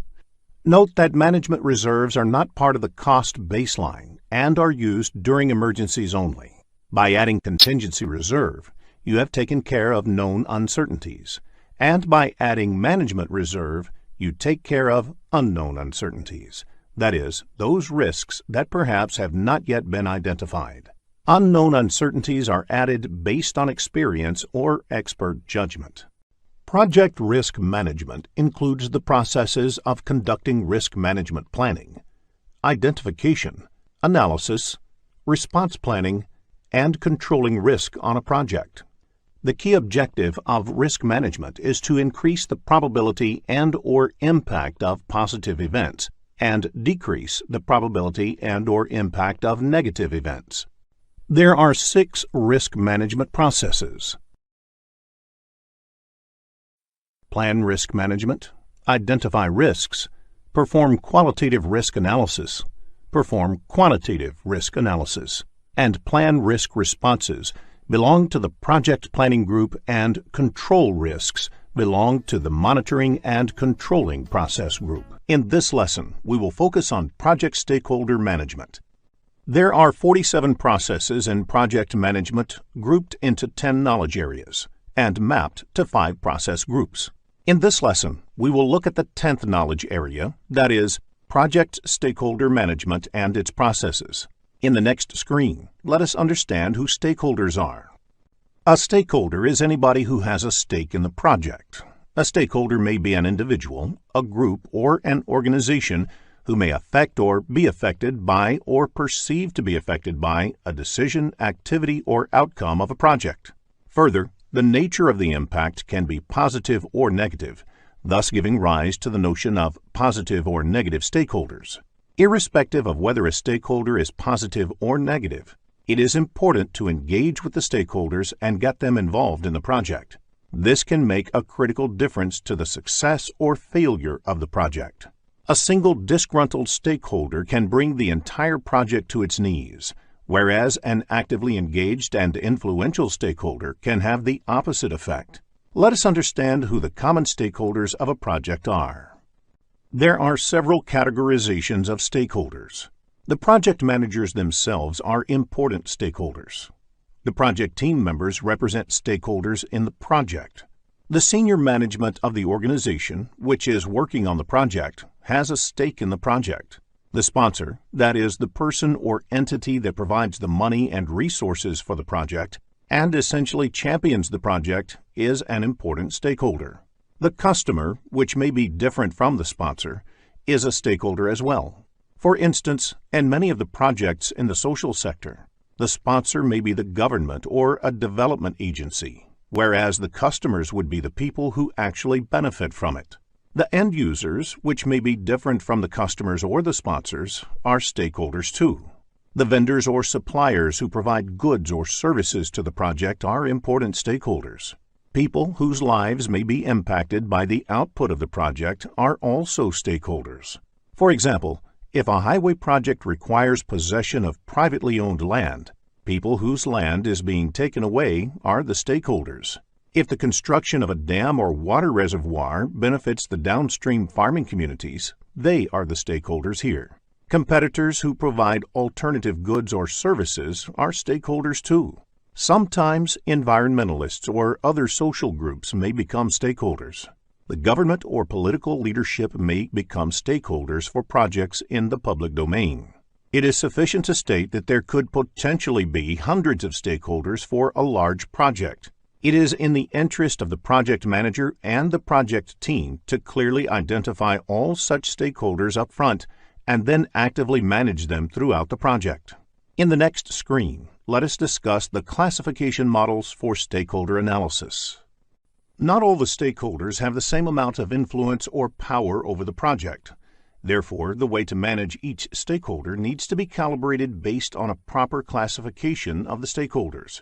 Note that management reserves are not part of the cost baseline and are used during emergencies only. By adding contingency reserve, you have taken care of known uncertainties, and by adding management reserve, you take care of unknown uncertainties, that is, those risks that perhaps have not yet been identified. Unknown uncertainties are added based on experience or expert judgment. Project risk management includes the processes of conducting risk management planning, identification, analysis, response planning, and controlling risk on a project. The key objective of risk management is to increase the probability and/or impact of positive events and decrease the probability and/or impact of negative events. There are 6 risk management processes. Plan risk management, identify risks, perform qualitative risk analysis, perform quantitative risk analysis, and plan risk responses belong to the project planning group, and control risks belong to the monitoring and controlling process group. In this lesson, we will focus on project stakeholder management. There are 47 processes in project management grouped into 10 knowledge areas and mapped to 5 process groups. In this lesson, we will look at the 10th knowledge area, that is, project stakeholder management and its processes. In the next screen, let us understand who stakeholders are. A stakeholder is anybody who has a stake in the project. A stakeholder may be an individual, a group, or an organization who may affect or be affected by or perceived to be affected by a decision, activity, or outcome of a project. Further, the nature of the impact can be positive or negative, thus giving rise to the notion of positive or negative stakeholders. Irrespective of whether a stakeholder is positive or negative, it is important to engage with the stakeholders and get them involved in the project. This can make a critical difference to the success or failure of the project. A single disgruntled stakeholder can bring the entire project to its knees, whereas an actively engaged and influential stakeholder can have the opposite effect. Let us understand who the common stakeholders of a project are. There are several categorizations of stakeholders. The project managers themselves are important stakeholders. The project team members represent stakeholders in the project. The senior management of the organization, which is working on the project, has a stake in the project. The sponsor, that is, the person or entity that provides the money and resources for the project and essentially champions the project, is an important stakeholder. The customer, which may be different from the sponsor, is a stakeholder as well. For instance, in many of the projects in the social sector, the sponsor may be the government or a development agency, whereas the customers would be the people who actually benefit from it. The end users, which may be different from the customers or the sponsors, are stakeholders too. The vendors or suppliers who provide goods or services to the project are important stakeholders. People whose lives may be impacted by the output of the project are also stakeholders. For example, if a highway project requires possession of privately owned land, people whose land is being taken away are the stakeholders. If the construction of a dam or water reservoir benefits the downstream farming communities, they are the stakeholders here. Competitors who provide alternative goods or services are stakeholders too. Sometimes environmentalists or other social groups may become stakeholders. The government or political leadership may become stakeholders for projects in the public domain. It is sufficient to state that there could potentially be hundreds of stakeholders for a large project. It is in the interest of the project manager and the project team to clearly identify all such stakeholders up front and then actively manage them throughout the project. In the next screen, let us discuss the classification models for stakeholder analysis. Not all the stakeholders have the same amount of influence or power over the project. Therefore, the way to manage each stakeholder needs to be calibrated based on a proper classification of the stakeholders.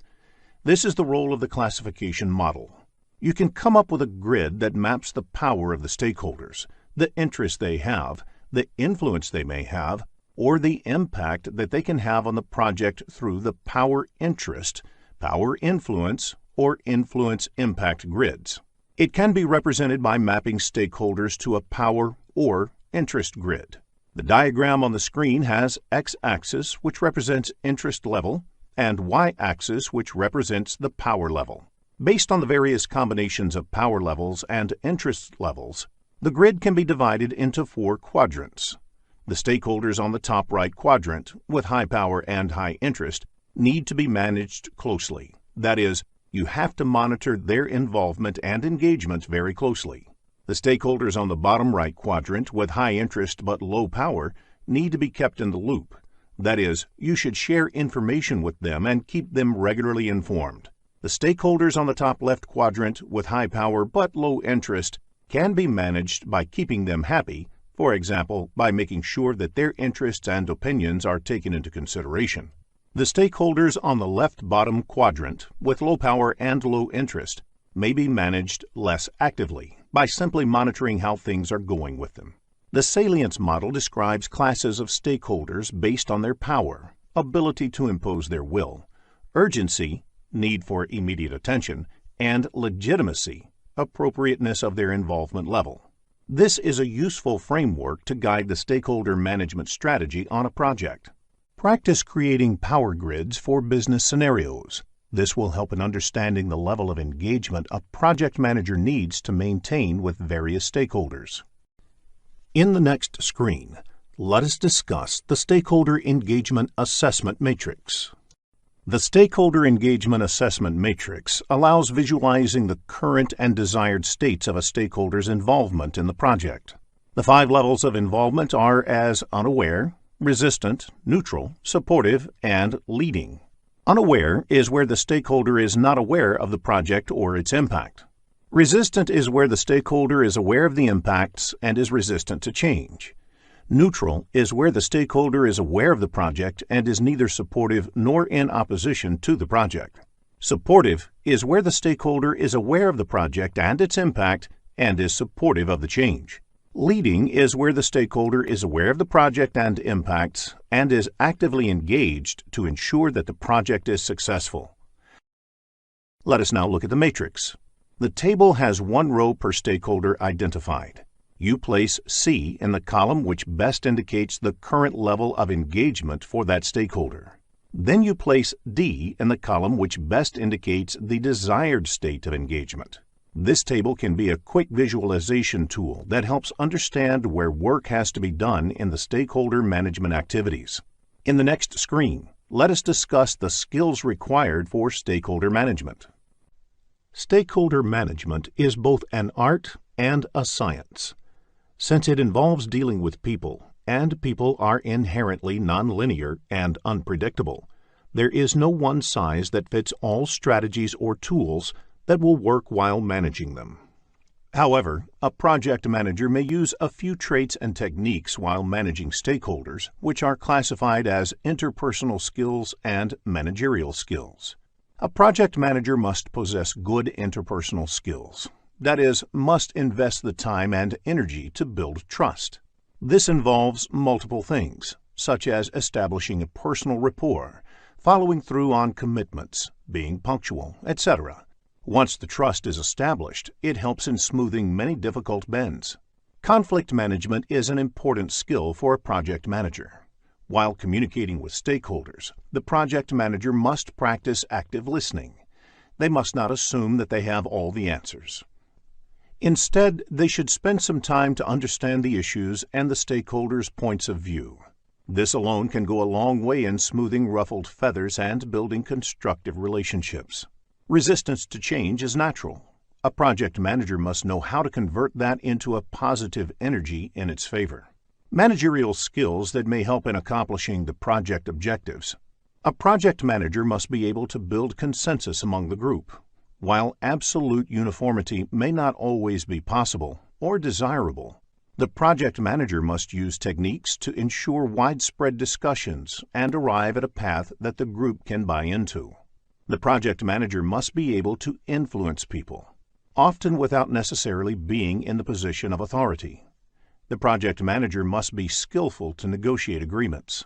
This is the role of the classification model. You can come up with a grid that maps the power of the stakeholders, the interest they have, the influence they may have, or the impact that they can have on the project through the power interest, power influence, or influence impact grids. It can be represented by mapping stakeholders to a power or interest grid. The diagram on the screen has x-axis, which represents interest level, and y-axis, which represents the power level. Based on the various combinations of power levels and interest levels, the grid can be divided into 4 quadrants. The stakeholders on the top right quadrant, with high power and high interest, need to be managed closely. That is, you have to monitor their involvement and engagement very closely. The stakeholders on the bottom right quadrant, with high interest but low power, need to be kept in the loop. That is, you should share information with them and keep them regularly informed. The stakeholders on the top left quadrant, with high power but low interest, can be managed by keeping them happy, for example, by making sure that their interests and opinions are taken into consideration. The stakeholders on the left bottom quadrant, with low power and low interest, may be managed less actively by simply monitoring how things are going with them. The salience model describes classes of stakeholders based on their power, ability to impose their will, urgency, need for immediate attention, and legitimacy, appropriateness of their involvement level. This is a useful framework to guide the stakeholder management strategy on a project. Practice creating power grids for business scenarios. This will help in understanding the level of engagement a project manager needs to maintain with various stakeholders. In the next screen, let us discuss the Stakeholder Engagement Assessment Matrix. The Stakeholder Engagement Assessment Matrix allows visualizing the current and desired states of a stakeholder's involvement in the project. The 5 levels of involvement are as unaware, resistant, neutral, supportive, and leading. Unaware is where the stakeholder is not aware of the project or its impact. Resistant is where the stakeholder is aware of the impacts and is resistant to change. Neutral is where the stakeholder is aware of the project and is neither supportive nor in opposition to the project. Supportive is where the stakeholder is aware of the project and its impact and is supportive of the change. Leading is where the stakeholder is aware of the project and impacts and is actively engaged to ensure that the project is successful. Let us now look at the matrix. The table has 1 row per stakeholder identified. You place C in the column which best indicates the current level of engagement for that stakeholder. Then you place D in the column which best indicates the desired state of engagement. This table can be a quick visualization tool that helps understand where work has to be done in the stakeholder management activities. In the next screen, let us discuss the skills required for stakeholder management. Stakeholder management is both an art and a science. Since it involves dealing with people, and people are inherently nonlinear and unpredictable, there is no one size that fits all strategies or tools that will work while managing them. However, a project manager may use a few traits and techniques while managing stakeholders, which are classified as interpersonal skills and managerial skills. A project manager must possess good interpersonal skills. That is, must invest the time and energy to build trust. This involves multiple things, such as establishing a personal rapport, following through on commitments, being punctual, etc. Once the trust is established, it helps in smoothing many difficult bends. Conflict management is an important skill for a project manager. While communicating with stakeholders, the project manager must practice active listening. They must not assume that they have all the answers. Instead, they should spend some time to understand the issues and the stakeholders' points of view. This alone can go a long way in smoothing ruffled feathers and building constructive relationships. Resistance to change is natural. A project manager must know how to convert that into a positive energy in its favor. Managerial skills that may help in accomplishing the project objectives. A project manager must be able to build consensus among the group. While absolute uniformity may not always be possible or desirable, The project manager must use techniques to ensure widespread discussions and arrive at a path that the group can buy into. The project manager must be able to influence people, often without necessarily being in the position of authority. The project manager must be skillful to negotiate agreements.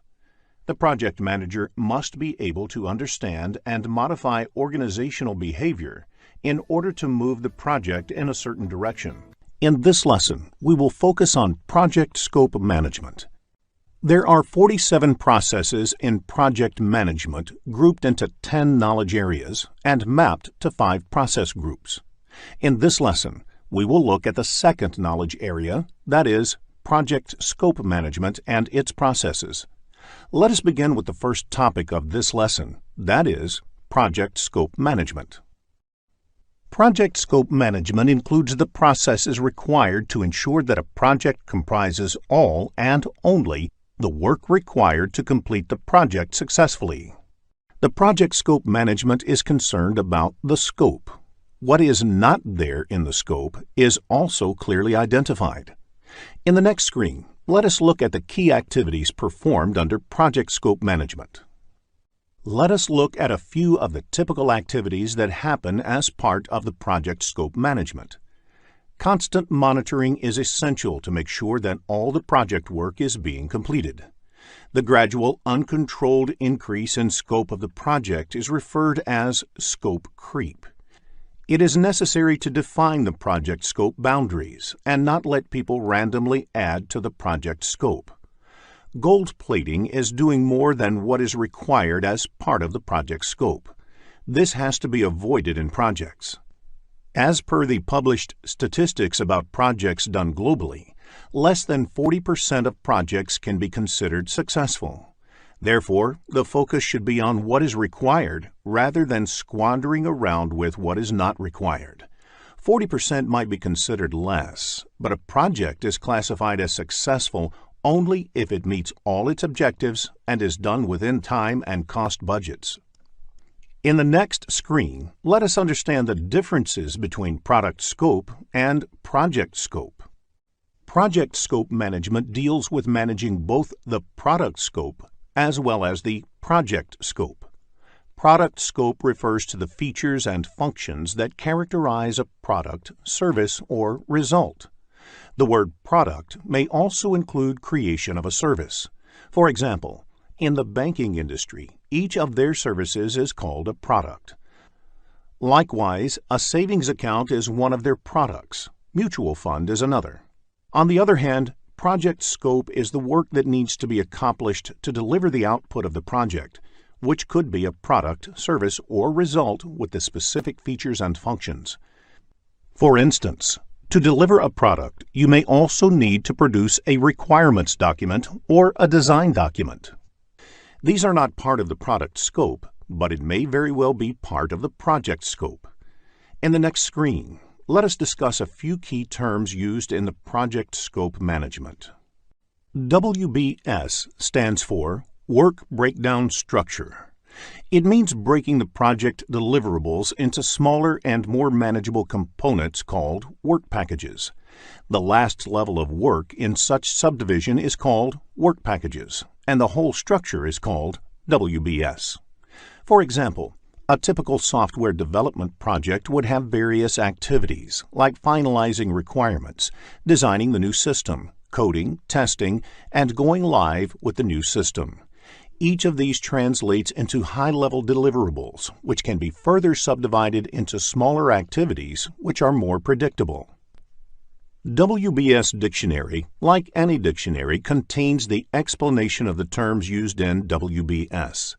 The project manager must be able to understand and modify organizational behavior in order to move the project in a certain direction. In this lesson, we will focus on project scope management. There are 47 processes in project management grouped into 10 knowledge areas and mapped to 5 process groups. In this lesson, we will look at the second knowledge area, that is, project scope management and its processes. Let us begin with the first topic of this lesson, that is, project scope management. Project scope management includes the processes required to ensure that a project comprises all and only the work required to complete the project successfully. The project scope management is concerned about the scope. What is not there in the scope is also clearly identified. In the next screen, let us look at the key activities performed under project scope management. Let us look at a few of the typical activities that happen as part of the project scope management. Constant monitoring is essential to make sure that all the project work is being completed. The gradual, uncontrolled increase in scope of the project is referred as scope creep. It is necessary to define the project scope boundaries and not let people randomly add to the project scope. Gold plating is doing more than what is required as part of the project scope. This has to be avoided in projects. As per the published statistics about projects done globally, less than 40% of projects can be considered successful. Therefore, the focus should be on what is required rather than squandering around with what is not required. 40% might be considered less, but a project is classified as successful only if it meets all its objectives and is done within time and cost budgets. In the next screen, let us understand the differences between product scope and project scope. Project scope management deals with managing both the product scope as well as the project scope. Product scope refers to the features and functions that characterize a product, service, or result. The word product may also include creation of a service. For example, in the banking industry, each of their services is called a product. Likewise, a savings account is one of their products. Mutual fund is another. On the other hand, project scope is the work that needs to be accomplished to deliver the output of the project, which could be a product, service, or result with the specific features and functions. For instance, to deliver a product, you may also need to produce a requirements document or a design document. These are not part of the product scope, but it may very well be part of the project scope. In the next screen, let us discuss a few key terms used in the project scope management. WBS stands for Work Breakdown Structure. It means breaking the project deliverables into smaller and more manageable components called work packages. The last level of work in such subdivision is called work packages, and the whole structure is called WBS. For example, a typical software development project would have various activities, like finalizing requirements, designing the new system, coding, testing, and going live with the new system. Each of these translates into high-level deliverables, which can be further subdivided into smaller activities which are more predictable. WBS Dictionary, like any dictionary, contains the explanation of the terms used in WBS.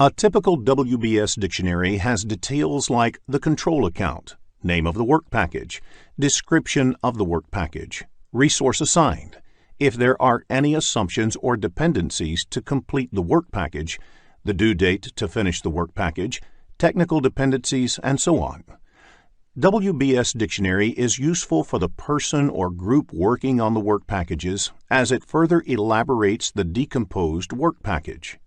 A typical WBS dictionary has details like the control account, name of the work package, description of the work package, resource assigned, if there are any assumptions or dependencies to complete the work package, the due date to finish the work package, technical dependencies, and so on. WBS Dictionary is useful for the person or group working on the work packages as it further elaborates the decomposed work package.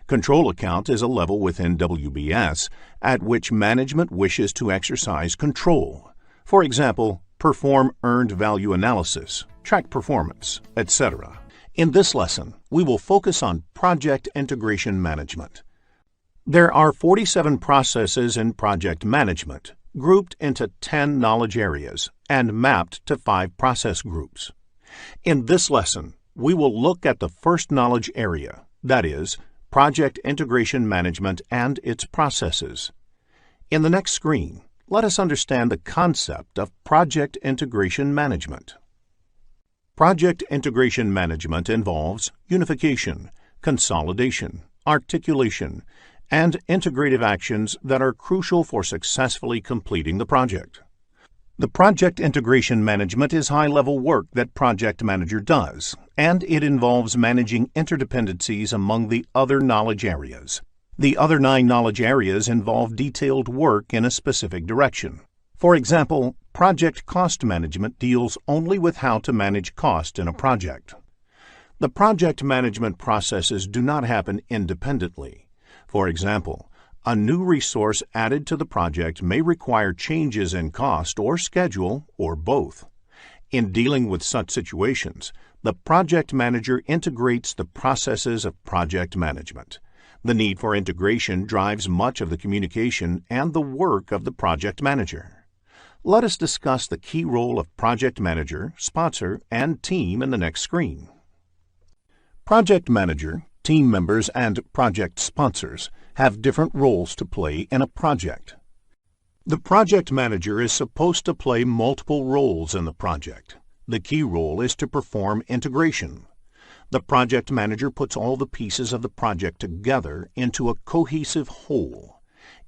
Control account is a level within WBS at which management wishes to exercise control. For example, perform earned value analysis, track performance, etc. In this lesson, we will focus on project integration management. There are 47 processes in project management, grouped into 10 knowledge areas and mapped to 5 process groups. In this lesson, we will look at the first knowledge area, that is, project integration management and its processes. In the next screen, let us understand the concept of project integration management. Project integration management involves unification, consolidation, articulation, and integrative actions that are crucial for successfully completing the project. The project integration management is high-level work that project manager does, and it involves managing interdependencies among the other knowledge areas. The other 9 knowledge areas involve detailed work in a specific direction. For example, project cost management deals only with how to manage cost in a project. The project management processes do not happen independently. For example, a new resource added to the project may require changes in cost or schedule or both. In dealing with such situations, the project manager integrates the processes of project management. The need for integration drives much of the communication and the work of the project manager. Let us discuss the key role of project manager, sponsor, and team in the next screen. Project manager, team members, and project sponsors have different roles to play in a project. The project manager is supposed to play multiple roles in the project. The key role is to perform integration. The project manager puts all the pieces of the project together into a cohesive whole.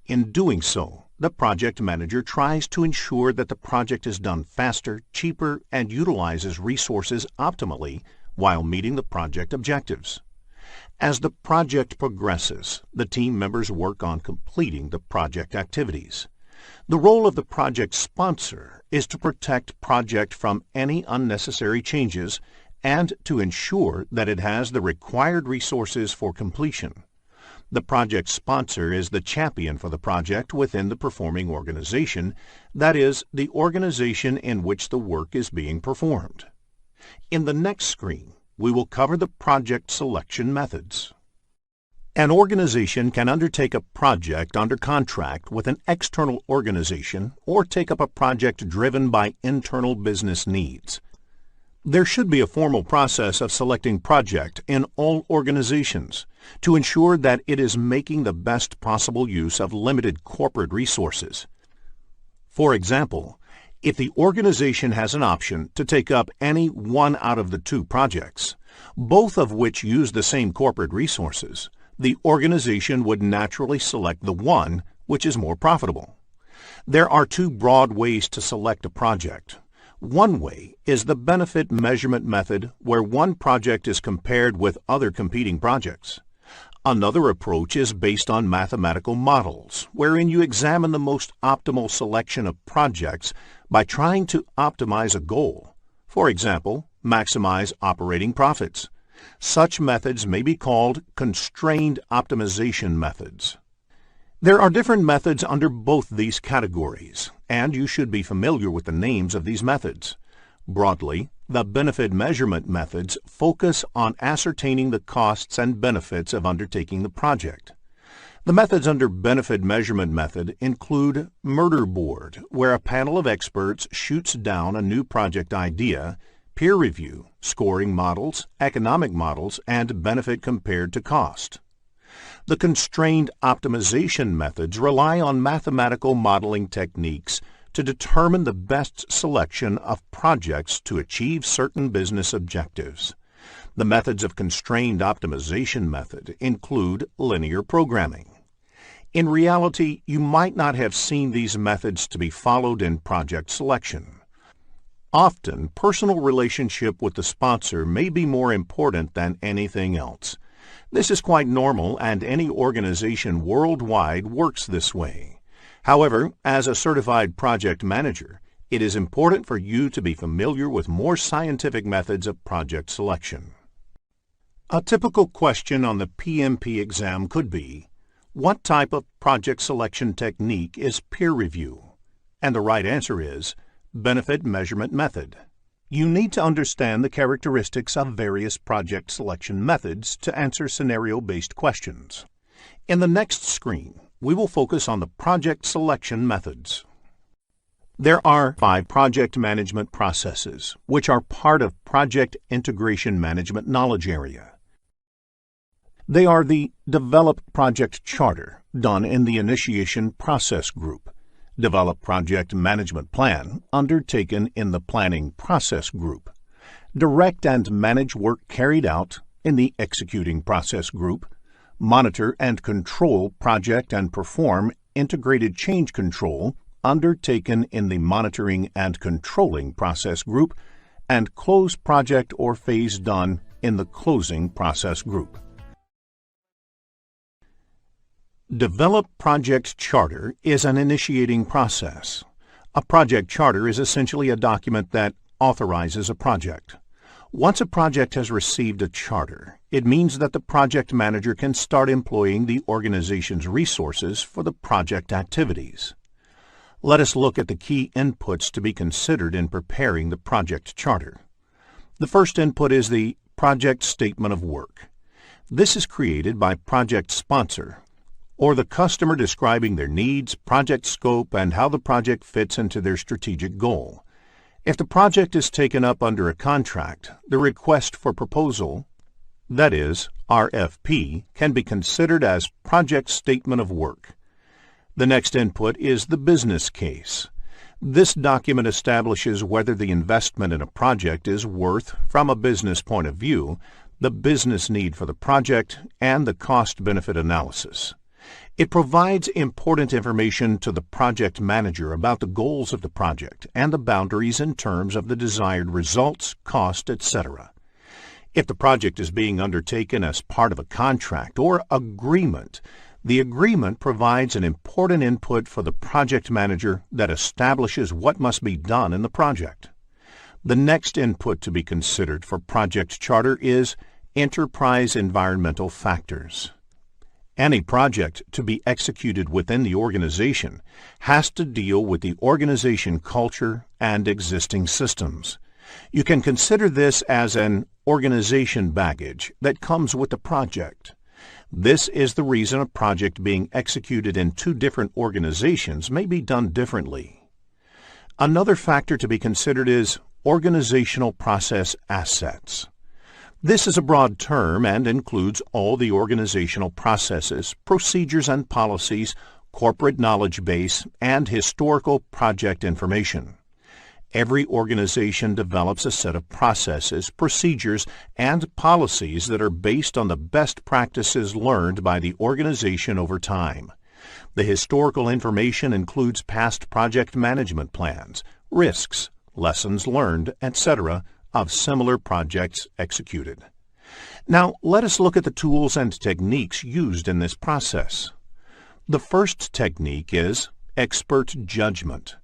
In doing so, the project manager tries to ensure that the project is done faster, cheaper, and utilizes resources optimally while meeting the project objectives. As the project progresses, the team members work on completing the project activities. The role of the project sponsor is to protect project from any unnecessary changes and to ensure that it has the required resources for completion. The project sponsor is the champion for the project within the performing organization, that is, the organization in which the work is being performed. In the next screen, we will cover the project selection methods. An organization can undertake a project under contract with an external organization or take up a project driven by internal business needs. There should be a formal process of selecting project in all organizations to ensure that it is making the best possible use of limited corporate resources. For example, if the organization has an option to take up any one out of the 2 projects, both of which use the same corporate resources, the organization would naturally select the one which is more profitable. There are 2 broad ways to select a project. One way is the benefit measurement method, where one project is compared with other competing projects. Another approach is based on mathematical models, wherein you examine the most optimal selection of projects by trying to optimize a goal. For example, maximize operating profits. Such methods may be called constrained optimization methods. There are different methods under both these categories, and you should be familiar with the names of these methods. Broadly, the benefit measurement methods focus on ascertaining the costs and benefits of undertaking the project. The methods under benefit measurement method include murder board, where a panel of experts shoots down a new project idea, peer review, scoring models, economic models, and benefit compared to cost. The constrained optimization methods rely on mathematical modeling techniques to determine the best selection of projects to achieve certain business objectives. The methods of constrained optimization method include linear programming. In reality, you might not have seen these methods to be followed in project selection. Often, personal relationship with the sponsor may be more important than anything else. This is quite normal, and any organization worldwide works this way. However, as a certified project manager, it is important for you to be familiar with more scientific methods of project selection. A typical question on the PMP exam could be, what type of project selection technique is peer review? And the right answer is, Benefit measurement method. You need to understand the characteristics of various project selection methods to answer scenario-based questions. In the next screen, we will focus on the project selection methods. There are 5 project management processes, which are part of Project Integration Management knowledge area. They are the Develop Project Charter, done in the Initiation Process Group, Develop Project Management Plan, undertaken in the Planning Process Group, Direct and Manage Work Carried Out in the Executing Process Group, Monitor and Control Project and Perform Integrated Change Control, undertaken in the Monitoring and Controlling Process Group, and Close Project or Phase done in the Closing Process Group. Develop Project Charter is an initiating process. A project charter is essentially a document that authorizes a project. Once a project has received a charter, it means that the project manager can start employing the organization's resources for the project activities. Let us look at the key inputs to be considered in preparing the project charter. The first input is the Project Statement of Work. This is created by project sponsor, or the customer describing their needs, project scope, and how the project fits into their strategic goal. If the project is taken up under a contract, the request for proposal, that is, RFP, can be considered as Project Statement of Work. The next input is the business case. This document establishes whether the investment in a project is worth, from a business point of view, the business need for the project, and the cost-benefit analysis. It provides important information to the project manager about the goals of the project and the boundaries in terms of the desired results, cost, etc. If the project is being undertaken as part of a contract or agreement, the agreement provides an important input for the project manager that establishes what must be done in the project. The next input to be considered for project charter is enterprise environmental factors. Any project to be executed within the organization has to deal with the organization culture and existing systems. You can consider this as an organization baggage that comes with the project. This is the reason a project being executed in 2 different organizations may be done differently. Another factor to be considered is organizational process assets. This is a broad term and includes all the organizational processes, procedures and policies, corporate knowledge base, and historical project information. Every organization develops a set of processes, procedures, and policies that are based on the best practices learned by the organization over time. The historical information includes past project management plans, risks, lessons learned, etc., of similar projects executed. Now, let us look at the tools and techniques used in this process. The first technique is expert judgment.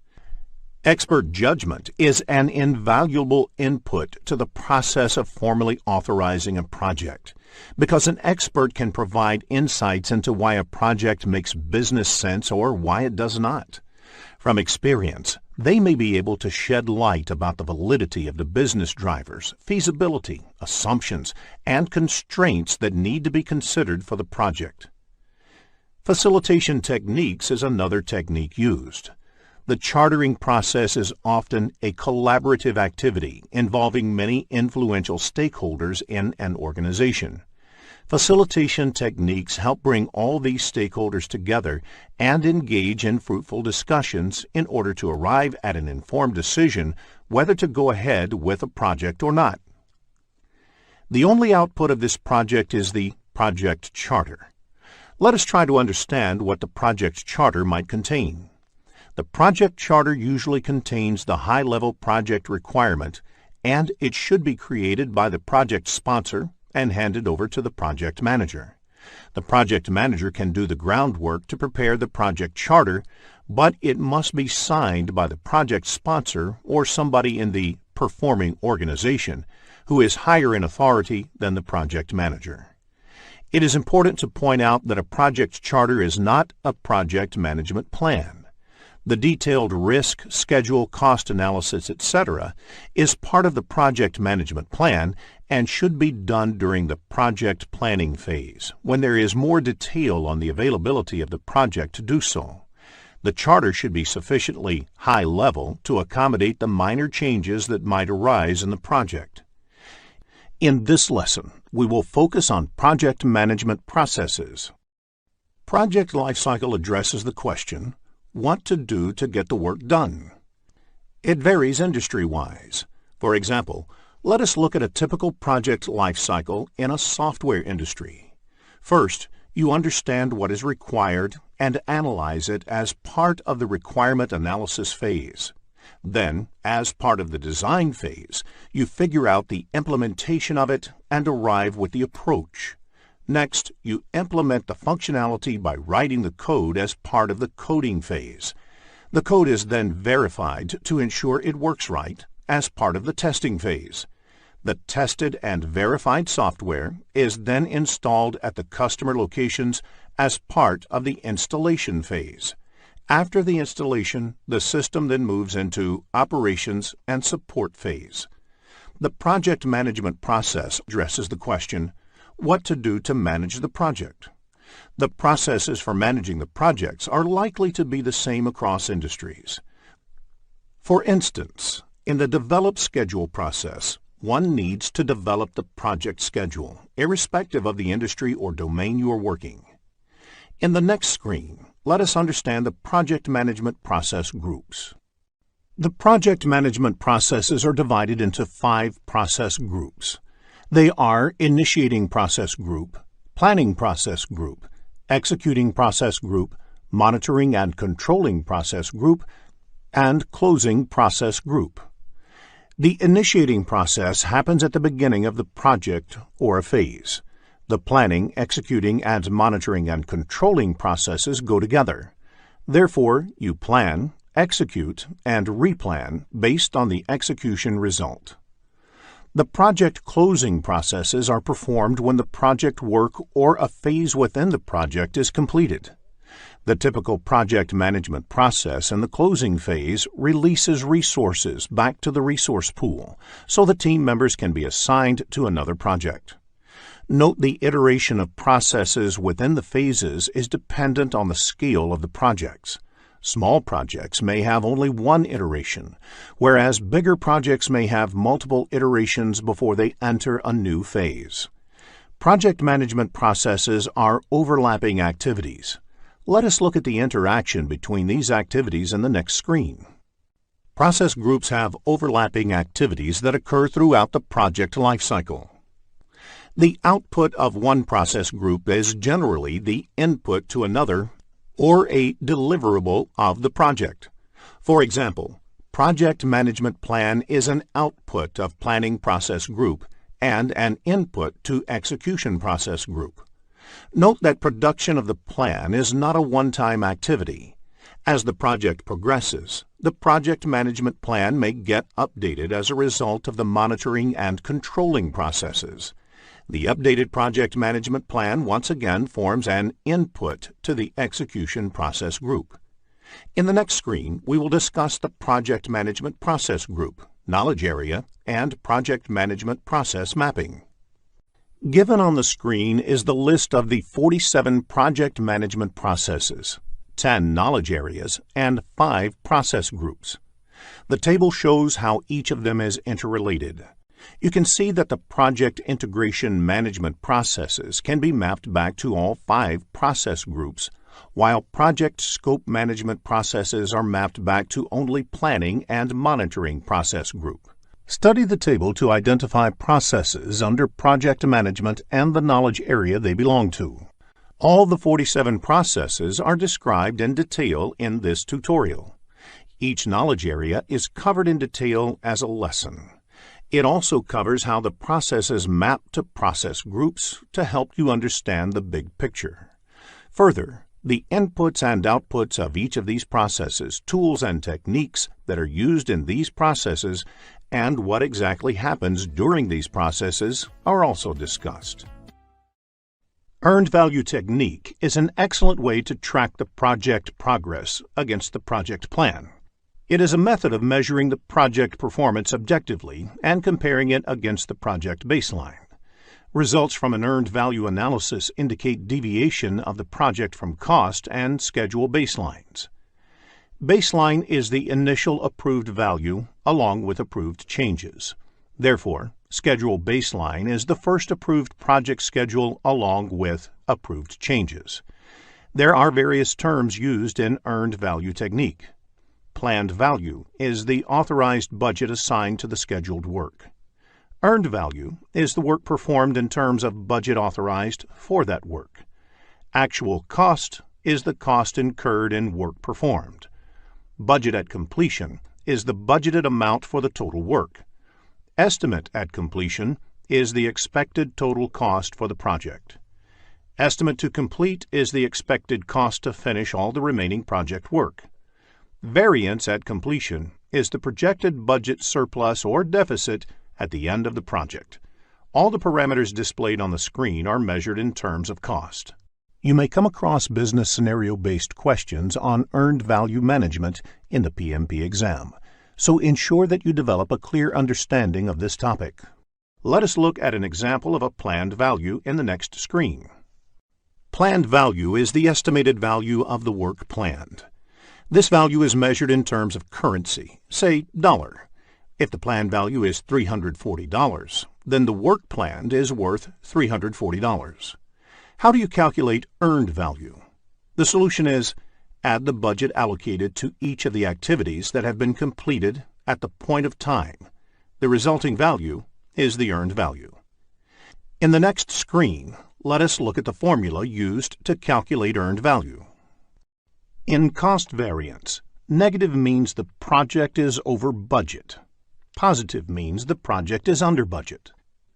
Expert judgment is an invaluable input to the process of formally authorizing a project, because an expert can provide insights into why a project makes business sense or why it does not. From experience, they may be able to shed light about the validity of the business drivers, feasibility, assumptions, and constraints that need to be considered for the project. Facilitation techniques is another technique used. The chartering process is often a collaborative activity involving many influential stakeholders in an organization. Facilitation techniques help bring all these stakeholders together and engage in fruitful discussions in order to arrive at an informed decision whether to go ahead with a project or not. The only output of this project is the project charter. Let us try to understand what the project charter might contain. The project charter usually contains the high-level project requirement, and it should be created by the project sponsor and handed over to the project manager. The project manager can do the groundwork to prepare the project charter, but it must be signed by the project sponsor or somebody in the performing organization who is higher in authority than the project manager. It is important to point out that a project charter is not a project management plan. The detailed risk, schedule, cost analysis, etc. is part of the project management plan and should be done during the project planning phase, when there is more detail on the availability of the project to do so. The charter should be sufficiently high level to accommodate the minor changes that might arise in the project. In this lesson, we will focus on project management processes. Project lifecycle addresses the question, what to do to get the work done. It varies industry-wise. For example, let us look at a typical project lifecycle in a software industry. First, you understand what is required and analyze it as part of the requirement analysis phase. Then, as part of the design phase, you figure out the implementation of it and arrive with the approach. Next, you implement the functionality by writing the code as part of the coding phase. The code is then verified to ensure it works right as part of the testing phase. The tested and verified software is then installed at the customer locations as part of the installation phase. After the installation, the system then moves into operations and support phase. The project management process addresses the question, what to do to manage the project. The processes for managing the projects are likely to be the same across industries. For instance, in the develop schedule process, one needs to develop the project schedule, irrespective of the industry or domain you are working. In the next screen, let us understand the project management process groups. The project management processes are divided into 5 process groups. They are Initiating Process Group, Planning Process Group, Executing Process Group, Monitoring and Controlling Process Group, and Closing Process Group. The initiating process happens at the beginning of the project or a phase. The planning, executing, and monitoring and controlling processes go together. Therefore, you plan, execute, and replan based on the execution result. The project closing processes are performed when the project work or a phase within the project is completed. The typical project management process in the closing phase releases resources back to the resource pool so the team members can be assigned to another project. Note the iteration of processes within the phases is dependent on the scale of the projects. Small projects may have only one iteration, whereas bigger projects may have multiple iterations before they enter a new phase. Project management processes are overlapping activities. Let us look at the interaction between these activities in the next screen. Process groups have overlapping activities that occur throughout the project lifecycle. The output of one process group is generally the input to another or a deliverable of the project. For example, Project Management Plan is an output of Planning Process Group and an input to Execution Process Group. Note that production of the plan is not a one-time activity. As the project progresses, the project management plan may get updated as a result of the monitoring and controlling processes. The updated project management plan once again forms an input to the execution process group. In the next screen, we will discuss the project management process group, knowledge area, and project management process mapping. Given on the screen is the list of the 47 project management processes, 10 knowledge areas, and 5 process groups. The table shows how each of them is interrelated. You can see that the project integration management processes can be mapped back to all 5 process groups, while project scope management processes are mapped back to only planning and monitoring process group. Study the table to identify processes under project management and the knowledge area they belong to. All the 47 processes are described in detail in this tutorial. Each knowledge area is covered in detail as a lesson. It also covers how the processes map to process groups to help you understand the big picture. Further, the inputs and outputs of each of these processes, tools and techniques that are used in these processes, and what exactly happens during these processes are also discussed. Earned value technique is an excellent way to track the project progress against the project plan. It is a method of measuring the project performance objectively and comparing it against the project baseline. Results from an earned value analysis indicate deviation of the project from cost and schedule baselines. Baseline is the initial approved value along with approved changes. Therefore, schedule baseline is the first approved project schedule along with approved changes. There are various terms used in earned value technique. Planned value is the authorized budget assigned to the scheduled work. Earned value is the work performed in terms of budget authorized for that work. Actual cost is the cost incurred in work performed. Budget at completion is the budgeted amount for the total work. Estimate at completion is the expected total cost for the project. Estimate to complete is the expected cost to finish all the remaining project work. Variance at completion is the projected budget surplus or deficit at the end of the project. All the parameters displayed on the screen are measured in terms of cost. You may come across business scenario-based questions on earned value management in the PMP exam, so ensure that you develop a clear understanding of this topic. Let us look at an example of a planned value in the next screen. Planned value is the estimated value of the work planned. This value is measured in terms of currency, say dollar. If the planned value is $340, then the work planned is worth $340. How do you calculate earned value? The solution is add the budget allocated to each of the activities that have been completed at the point of time. The resulting value is the earned value. In the next screen, let us look at the formula used to calculate earned value. In cost variance, negative means the project is over budget. Positive means the project is under budget.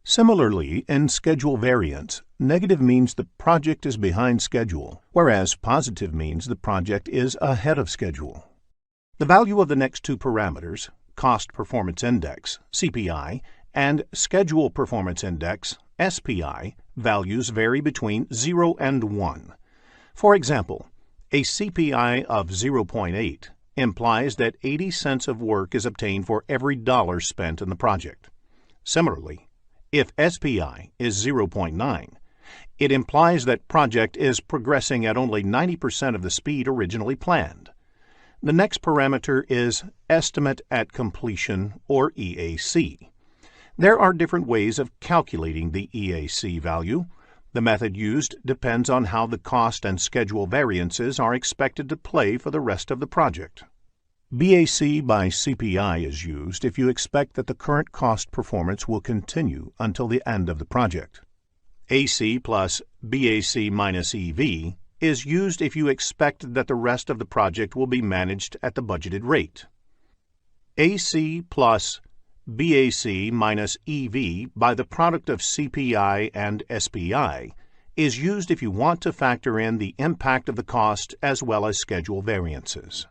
Similarly, in schedule variance, negative means the project is behind schedule, whereas positive means the project is ahead of schedule. The value of the next two parameters, Cost Performance Index, CPI, and Schedule Performance Index, SPI, values vary between 0 and 1. For example, a CPI of 0.8 implies that 80 cents of work is obtained for every dollar spent in the project. Similarly, if SPI is 0.9, it implies that project is progressing at only 90% of the speed originally planned. The next parameter is Estimate at Completion, or EAC. There are different ways of calculating the EAC value. The method used depends on how the cost and schedule variances are expected to play for the rest of the project. BAC by CPI is used if you expect that the current cost performance will continue until the end of the project. AC plus BAC minus EV is used if you expect that the rest of the project will be managed at the budgeted rate. AC plus BAC minus EV by the product of CPI and SPI is used if you want to factor in the impact of the cost as well as schedule variances.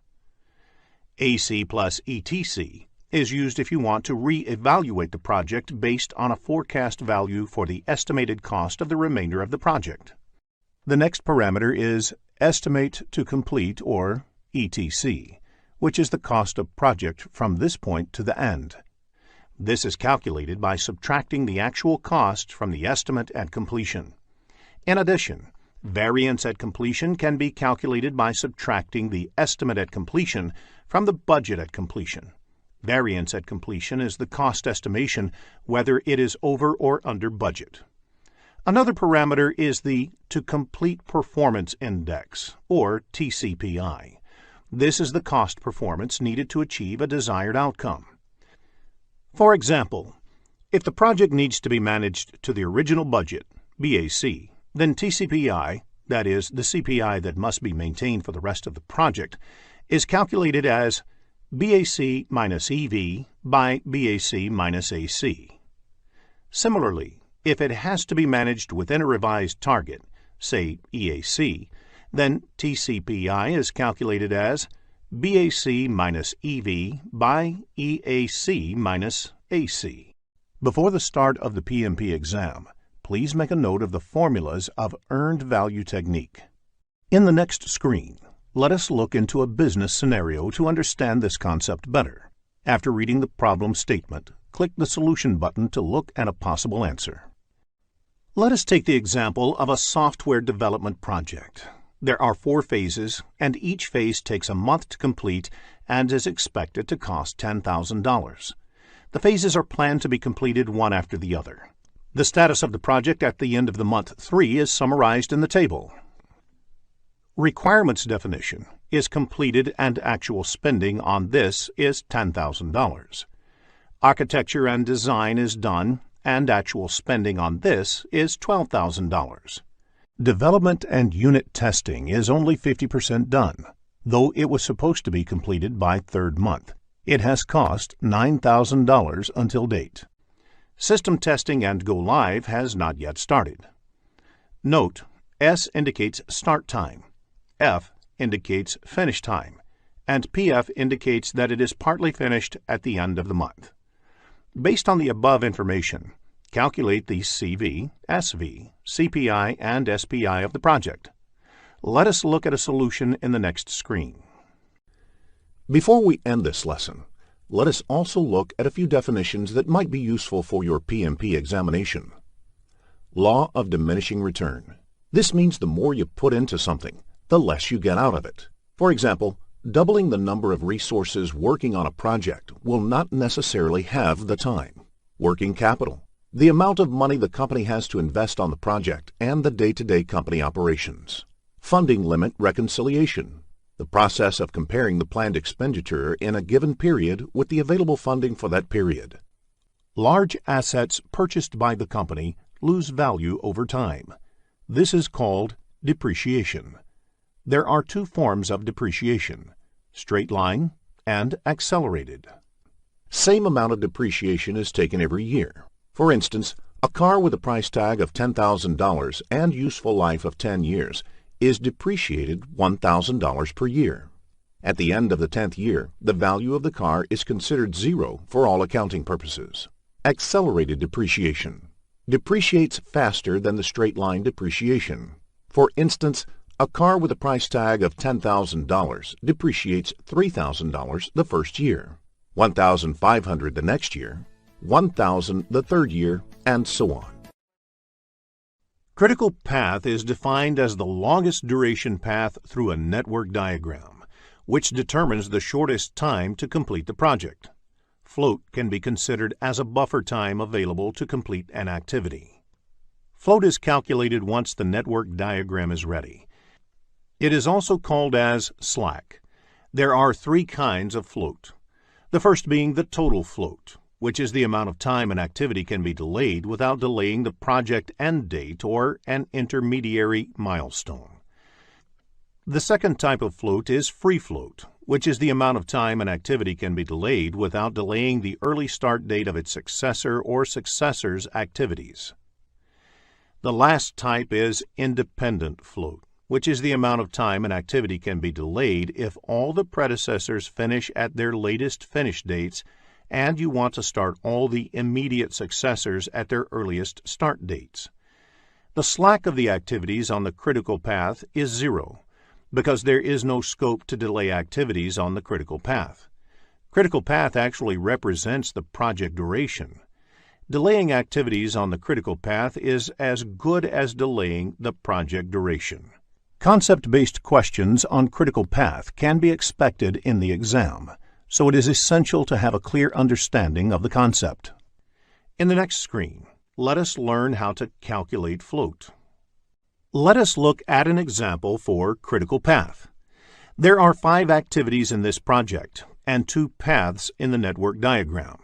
AC plus ETC is used if you want to re-evaluate the project based on a forecast value for the estimated cost of the remainder of the project. The next parameter is Estimate to Complete, or ETC, which is the cost of project from this point to the end. This is calculated by subtracting the actual cost from the estimate at completion. In addition, variance at completion can be calculated by subtracting the estimate at completion from the budget at completion. Variance at completion is the cost estimation whether it is over or under budget. Another parameter is the To Complete Performance Index, or TCPI. This is the cost performance needed to achieve a desired outcome. For example, if the project needs to be managed to the original budget, BAC, then TCPI, that is, the CPI that must be maintained for the rest of the project, is calculated as BAC minus EV by BAC minus AC. Similarly, if it has to be managed within a revised target, say EAC, then TCPI is calculated as BAC minus EV by EAC minus AC. Before the start of the PMP exam, please make a note of the formulas of earned value technique. In the next screen, let us look into a business scenario to understand this concept better. After reading the problem statement, click the Solution button to look at a possible answer. Let us take the example of a software development project. There are 4 phases, and each phase takes a month to complete and is expected to cost $10,000. The phases are planned to be completed one after the other. The status of the project at the end of the month 3 is summarized in the table. Requirements definition is completed and actual spending on this is $10,000. Architecture and design is done and actual spending on this is $12,000. Development and unit testing is only 50% done, though it was supposed to be completed by 3rd month. It has cost $9,000 until date. System testing and go live has not yet started. Note, S indicates start time, F indicates finish time, and PF indicates that it is partly finished at the end of the month. Based on the above information, calculate the CV, SV, CPI, and SPI of the project. Let us look at a solution in the next screen. Before we end this lesson, let us also look at a few definitions that might be useful for your PMP examination. Law of diminishing return. This means the more you put into something, the less you get out of it. For example, doubling the number of resources working on a project will not necessarily have the time. Working capital. The amount of money the company has to invest on the project and the day-to-day company operations. Funding limit reconciliation. The process of comparing the planned expenditure in a given period with the available funding for that period. Large assets purchased by the company lose value over time. This is called depreciation. There are 2 forms of depreciation, straight line and accelerated. Same amount of depreciation is taken every year. For instance, a car with a price tag of $10,000 and useful life of 10 years is depreciated $1,000 per year. At the end of the 10th year, the value of the car is considered 0 for all accounting purposes. Accelerated depreciation depreciates faster than the straight-line depreciation. For instance, a car with a price tag of $10,000 depreciates $3,000 the first year, $1,500 the next year, $1,000 the 3rd year, and so on. Critical path is defined as the longest duration path through a network diagram, which determines the shortest time to complete the project. Float can be considered as a buffer time available to complete an activity. Float is calculated once the network diagram is ready. It is also called as slack. There are 3 kinds of float. The first being the total float, which is the amount of time an activity can be delayed without delaying the project end date or an intermediary milestone. The second type of float is free float, which is the amount of time an activity can be delayed without delaying the early start date of its successor or successors' activities. The last type is independent float, which is the amount of time an activity can be delayed if all the predecessors finish at their latest finish dates and you want to start all the immediate successors at their earliest start dates. The slack of the activities on the critical path is 0, because there is no scope to delay activities on the critical path. Critical path actually represents the project duration. Delaying activities on the critical path is as good as delaying the project duration. Concept-based questions on critical path can be expected in the exam, so it is essential to have a clear understanding of the concept. In the next screen, let us learn how to calculate float. Let us look at an example for critical path. There are 5 activities in this project and 2 paths in the network diagram.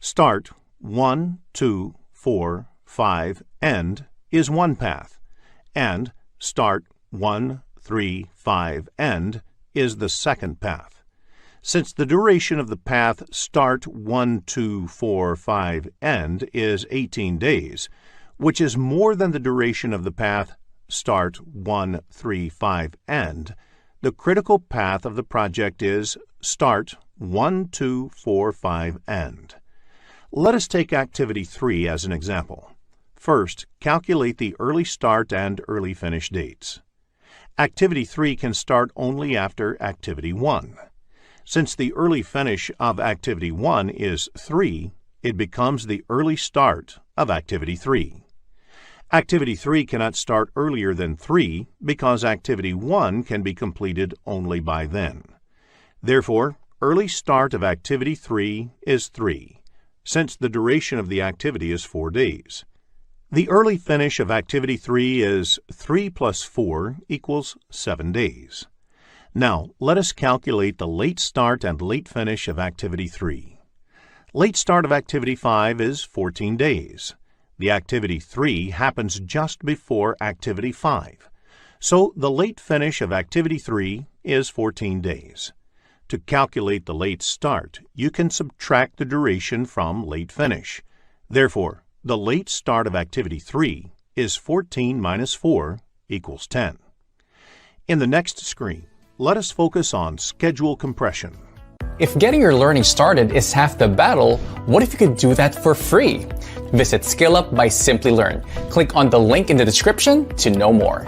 Start, 1, 2, 4, 5, end is one path, and start, 1, 3, 5, end is the second path. Since the duration of the path start 1, 2, 4, 5, end is 18 days, which is more than the duration of the path start 1, 3, 5, end, the critical path of the project is start 1, 2, 4, 5, end. Let us take activity 3 as an example. First, calculate the early start and early finish dates. Activity 3 can start only after Activity 1. Since the early finish of Activity 1 is 3, it becomes the early start of Activity 3. Activity 3 cannot start earlier than 3 because Activity 1 can be completed only by then. Therefore, early start of Activity 3 is 3, since the duration of the activity is 4 days. The early finish of Activity 3 is 3 plus 4 equals 7 days. Now, let us calculate the late start and late finish of Activity 3. Late start of Activity 5 is 14 days. The Activity 3 happens just before Activity 5, so the late finish of Activity 3 is 14 days. To calculate the late start, you can subtract the duration from late finish. Therefore, the late start of Activity 3 is 14 minus 4 equals 10. In the next screen, let us focus on schedule compression. If getting your learning started is half the battle, what if you could do that for free? Visit SkillUp by Simplilearn. Click on the link in the description to know more.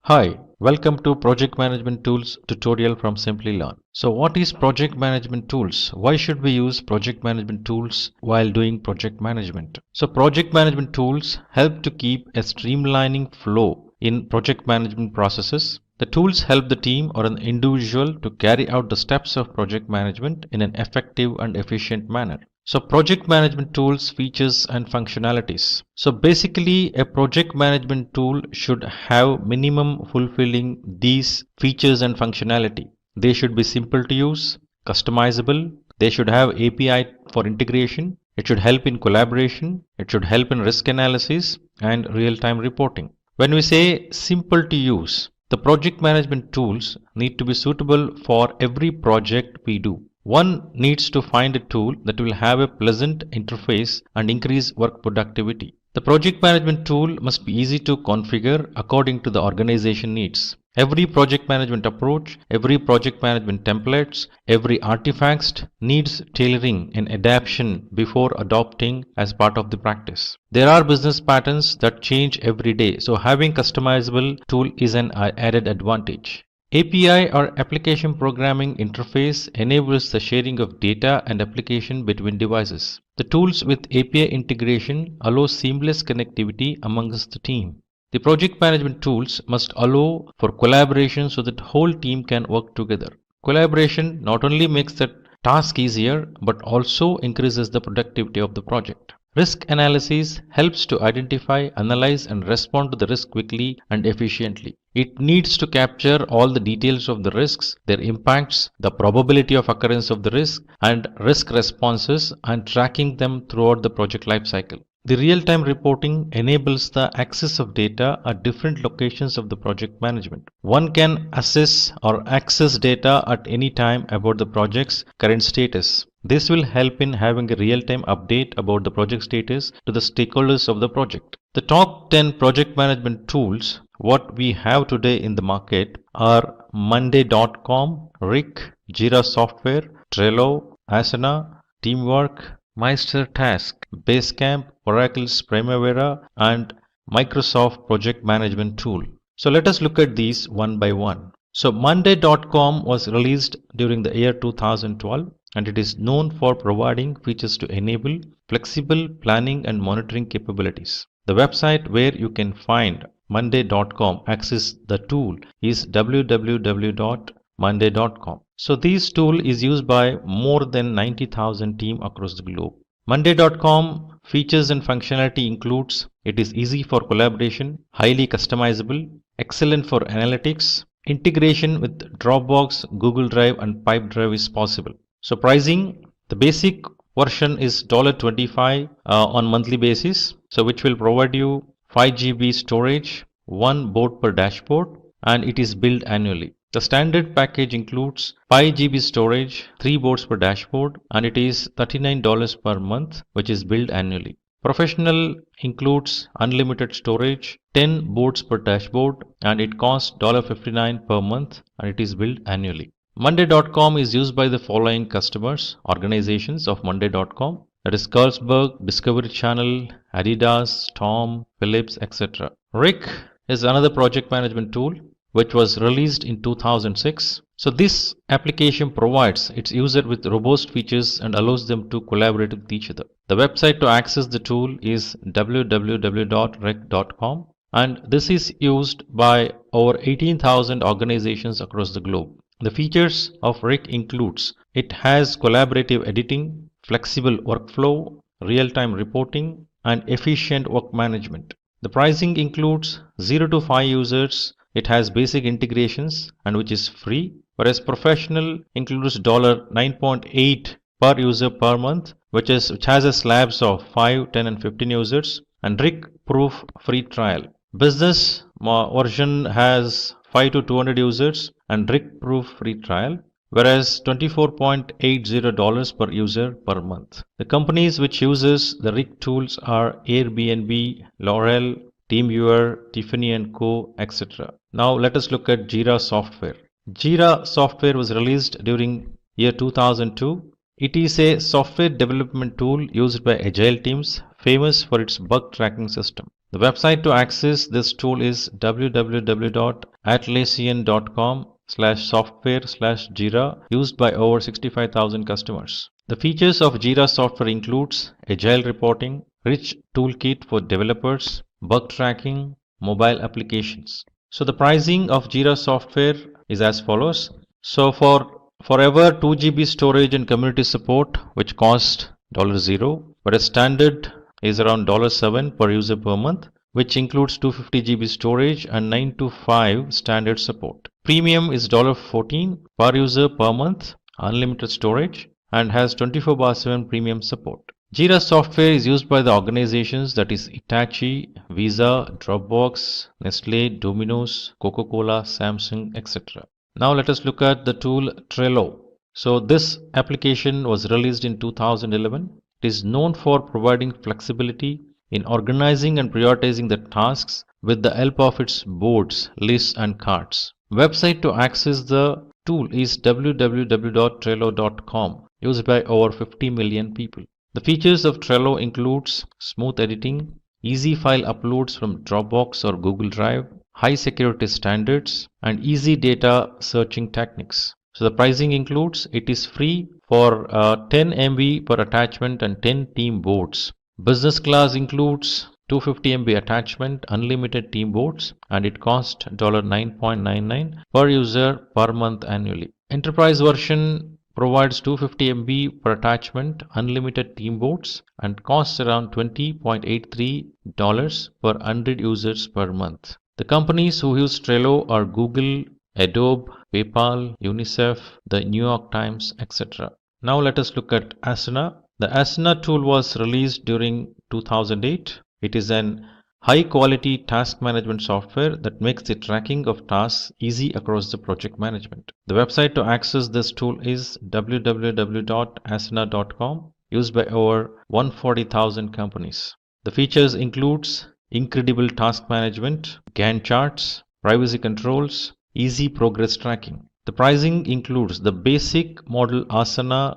Hi, welcome to Project Management Tools tutorial from Simplilearn. So what is project management tools? Why should we use project management tools while doing project management? So project management tools help to keep a streamlining flow in project management processes. The tools help the team or an individual to carry out the steps of project management in an effective and efficient manner. So project management tools, features and functionalities. So basically a project management tool should have minimum fulfilling these features and functionality. They should be simple to use, customizable, they should have API for integration, it should help in collaboration, it should help in risk analysis and real-time reporting. When we say simple to use, the project management tools need to be suitable for every project we do. One needs to find a tool that will have a pleasant interface and increase work productivity. The project management tool must be easy to configure according to the organization needs. Every project management approach, every project management templates, every artifact needs tailoring and adaptation before adopting as part of the practice. There are business patterns that change every day, so having customizable tool is an added advantage. API or application programming interface enables the sharing of data and application between devices. The tools with API integration allow seamless connectivity amongst the team. The project management tools must allow for collaboration so that the whole team can work together. Collaboration not only makes the task easier but also increases the productivity of the project. Risk analysis helps to identify, analyze and respond to the risk quickly and efficiently. It needs to capture all the details of the risks, their impacts, the probability of occurrence of the risk and risk responses and tracking them throughout the project lifecycle. The real-time reporting enables the access of data at different locations of the project management. One can assess or access data at any time about the project's current status. This will help in having a real-time update about the project status to the stakeholders of the project. The top 10 project management tools what we have today in the market are Monday.com, Rick, Jira Software, Trello, Asana, Teamwork, Meister Task, Basecamp, Oracle's Primavera and Microsoft Project Management Tool. So let us look at these one by one. So Monday.com was released during the year 2012 and it is known for providing features to enable flexible planning and monitoring capabilities. The website where you can find Monday.com access the tool is www.monday.com. So this tool is used by more than 90,000 teams across the globe. Monday.com features and functionality includes it is easy for collaboration, highly customizable, excellent for analytics, integration with Dropbox, Google Drive and Pipedrive is possible. So pricing, the basic version is $25 on monthly basis, so which will provide you 5 GB storage, 1 board per dashboard and it is billed annually. The standard package includes 5 GB storage, 3 boards per dashboard and it is $39 per month which is billed annually. Professional includes unlimited storage, 10 boards per dashboard and it costs $59 per month and it is billed annually. Monday.com is used by the following customers, organizations of Monday.com. that is Carlsberg, Discovery Channel, Adidas, Tom, Philips, etc. RIC is another project management tool which was released in 2006. So this application provides its user with robust features and allows them to collaborate with each other. The website to access the tool is www.ric.com, and this is used by over 18,000 organizations across the globe. The features of RIC includes it has collaborative editing, flexible workflow, real-time reporting, and efficient work management. The pricing includes 0 to 5 users. It has basic integrations and which is free, whereas professional includes $9.8 per user per month, which has a slabs of 5, 10 and 15 users, and RIC proof free trial. Business version has 5 to 200 users and RIC proof free trial, whereas $24.80 per user per month. The companies which uses the RIC tools are Airbnb, L'Oreal, TeamViewer, Tiffany & Co, etc. Now let us look at Jira software. Jira software was released during year 2002. It is a software development tool used by agile teams, famous for its bug tracking system. The website to access this tool is www.atlassian.com/software/Jira, used by over 65,000 customers. The features of Jira software includes agile reporting, rich toolkit for developers, bug tracking, mobile applications. So the pricing of Jira software is as follows. So for forever 2 GB storage and community support, which cost $0, but a standard is around $7 per user per month, which includes 250 GB storage and 9 to 5 standard support. Premium is $14 per user per month, unlimited storage, and has 24/7 premium support. Jira software is used by the organizations that is Hitachi, Visa, Dropbox, Nestle, Domino's, Coca-Cola, Samsung, etc. Now let us look at the tool Trello. So this application was released in 2011. It is known for providing flexibility in organizing and prioritizing the tasks with the help of its boards, lists and cards. Website to access the tool is www.trello.com, used by over 50 million people. The features of Trello includes smooth editing, easy file uploads from Dropbox or Google Drive, high security standards, and easy data searching techniques. So the pricing includes it is free for 10 MB per attachment and 10 team boards. Business class includes 250 MB attachment, unlimited team boards, and it costs $9.99 per user per month annually. Enterprise version provides 250 MB per attachment, unlimited team boards, and costs around $20.83 per 100 users per month. The companies who use Trello are Google, Adobe, PayPal, UNICEF, the New York Times, etc. Now let us look at Asana. The Asana tool was released during 2008. It is an high-quality task management software that makes the tracking of tasks easy across the project management. The website to access this tool is www.asana.com, used by over 140,000 companies. The features includes incredible task management, Gantt charts, privacy controls, easy progress tracking. The pricing includes the basic model Asana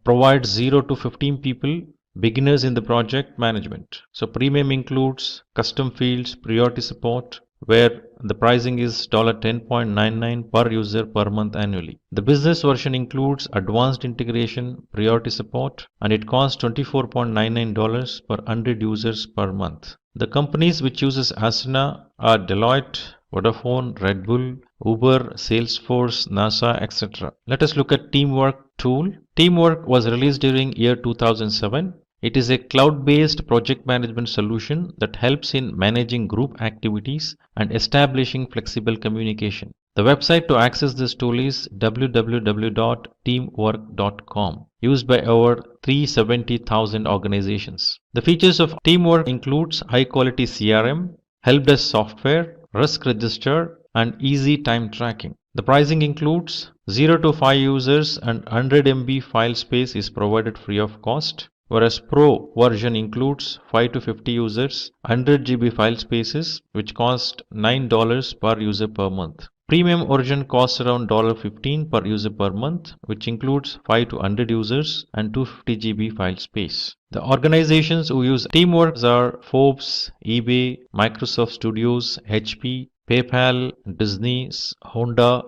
provides 0 to 15 people, beginners in the project management. So premium includes custom fields, priority support, where the pricing is $10.99 per user per month annually. The business version includes advanced integration, priority support, and it costs $24.99 per 100 users per month. The companies which uses Asana are Deloitte, Vodafone, Red Bull, Uber, Salesforce, NASA, etc. Let us look at Teamwork tool. Teamwork was released during year 2007. It is a cloud-based project management solution that helps in managing group activities and establishing flexible communication. The website to access this tool is www.teamwork.com, used by over 370,000 organizations. The features of Teamwork includes high-quality CRM, help desk software, risk register, and easy time tracking. The pricing includes 0 to 5 users and 100 MB file space is provided free of cost, whereas Pro version includes 5 to 50 users, 100 GB file spaces, which cost $9 per user per month. Premium version costs around $15 per user per month, which includes 5 to 100 users and 250 GB file space. The organizations who use Teamwork are Forbes, eBay, Microsoft Studios, HP, PayPal, Disney, Honda.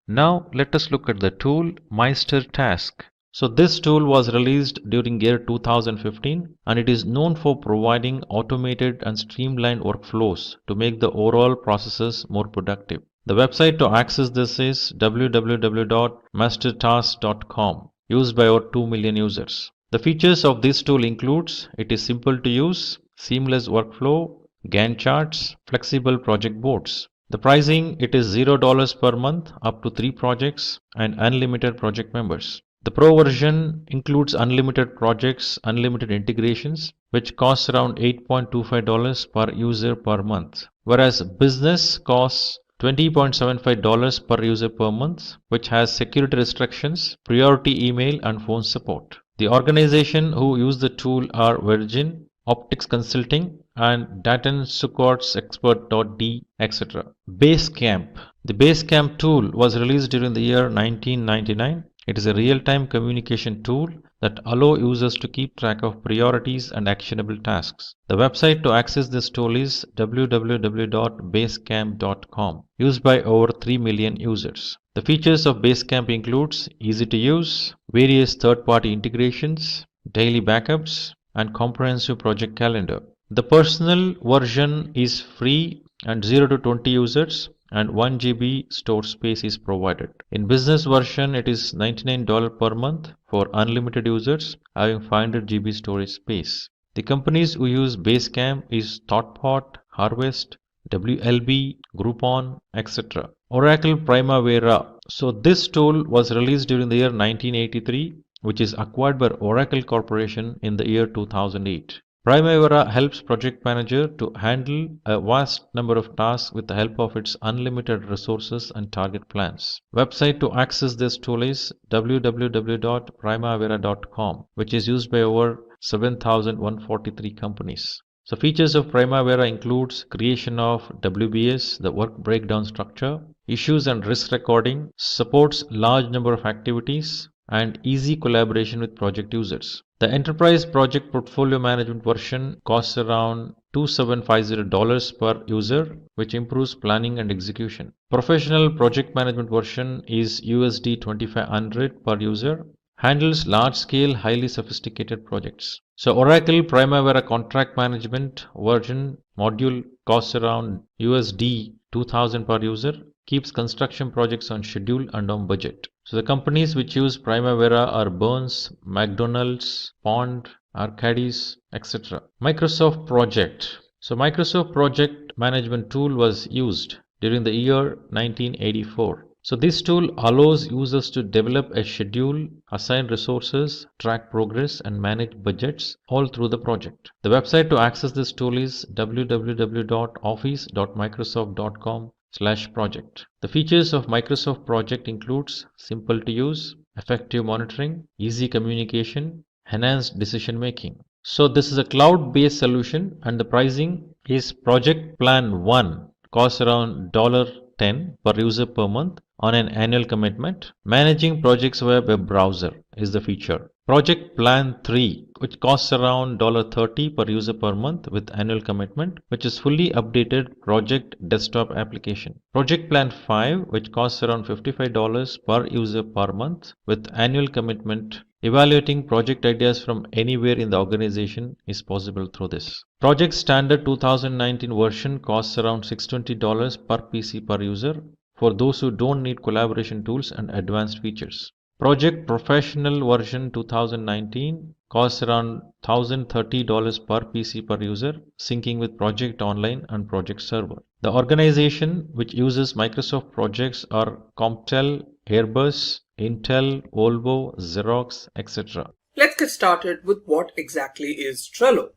Now let us look at the tool Meister Task. So this tool was released during year 2015 and it is known for providing automated and streamlined workflows to make the overall processes more productive. The website to access this is www.mastertask.com, used by over 2 million users. The features of this tool includes it is simple to use, seamless workflow, Gantt charts, flexible project boards. The pricing it is $0 per month up to 3 projects and unlimited project members. The Pro version includes unlimited projects, unlimited integrations, which costs around $8.25 per user per month, whereas Business costs $20.75 per user per month, which has security restrictions, priority email and phone support. The organization who use the tool are Virgin, Optics Consulting and Datan Sukkot's Expert.d, etc. Basecamp. The Basecamp tool was released during the year 1999. It is a real-time communication tool that allows users to keep track of priorities and actionable tasks. The website to access this tool is www.basecamp.com, used by over 3 million users. The features of Basecamp includes easy to use, various third-party integrations, daily backups, and comprehensive project calendar. The personal version is free and 0 to 20 users and 1 GB store space is provided. In business version it is $99 per month for unlimited users having 500 GB storage space. The companies who use Basecamp is ThoughtPod, Harvest, WLB, Groupon, etc. Oracle Primavera. So this tool was released during the year 1983, which is acquired by Oracle Corporation in the year 2008. Primavera helps project manager to handle a vast number of tasks with the help of its unlimited resources and target plans. Website to access this tool is www.primavera.com, which is used by over 7,143 companies. So features of Primavera includes creation of WBS, the work breakdown structure, issues and risk recording, supports large number of activities, and easy collaboration with project users. The Enterprise Project Portfolio Management version costs around $2750 per user, which improves planning and execution. Professional Project Management version is USD 2500 per user, handles large-scale, highly sophisticated projects. So Oracle Primavera Contract Management version module costs around USD 2000 per user, keeps construction projects on schedule and on budget. So the companies which use Primavera are Burns, McDonald's, Pond, Arcadis, etc. Microsoft Project. So Microsoft Project Management tool was used during the year 1984. So this tool allows users to develop a schedule, assign resources, track progress and manage budgets all through the project. The website to access this tool is www.office.microsoft.com/project. The features of Microsoft Project includes simple to use, effective monitoring, easy communication, enhanced decision making. So this is a cloud-based solution and the pricing is Project Plan 1 costs around $10 per user per month on an annual commitment. Managing projects via web browser is the feature. Project Plan 3, which costs around $30 per user per month with annual commitment, which is fully updated project desktop application. Project Plan 5, which costs around $55 per user per month with annual commitment. Evaluating project ideas from anywhere in the organization is possible through this. Project Standard 2019 version costs around $620 per PC per user for those who don't need collaboration tools and advanced features. Project Professional version 2019 costs around $1,030 per PC per user, syncing with Project Online and Project Server. The organization which uses Microsoft projects are Comptel, Airbus, Intel, Volvo, Xerox, etc. Let's get started with what exactly is Trello.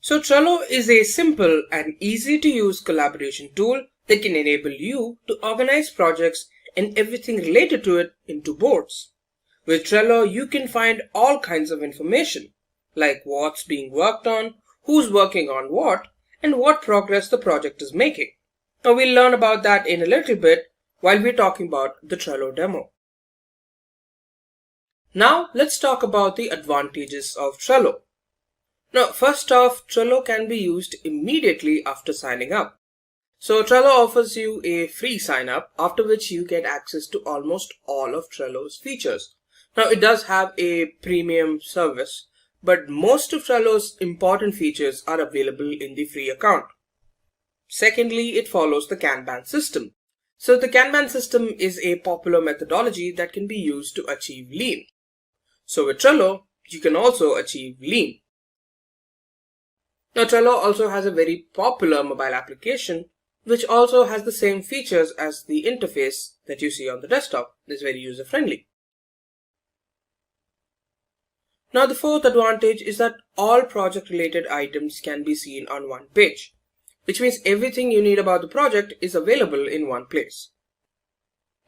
So Trello is a simple and easy to use collaboration tool that can enable you to organize projects and everything related to it into boards. With Trello, you can find all kinds of information, like what's being worked on, who's working on what, and what progress the project is making. Now we'll learn about that in a little bit while we're talking about the Trello demo. Now let's talk about the advantages of Trello. Now first off, Trello can be used immediately after signing up. So Trello offers you a free sign up, after which you get access to almost all of Trello's features. Now it does have a premium service, but most of Trello's important features are available in the free account. Secondly, it follows the Kanban system. So the Kanban system is a popular methodology that can be used to achieve lean. So with Trello, you can also achieve lean. Now Trello also has a very popular mobile application which also has the same features as the interface that you see on the desktop. It's very user-friendly. Now the fourth advantage is that all project-related items can be seen on one page, which means everything you need about the project is available in one place.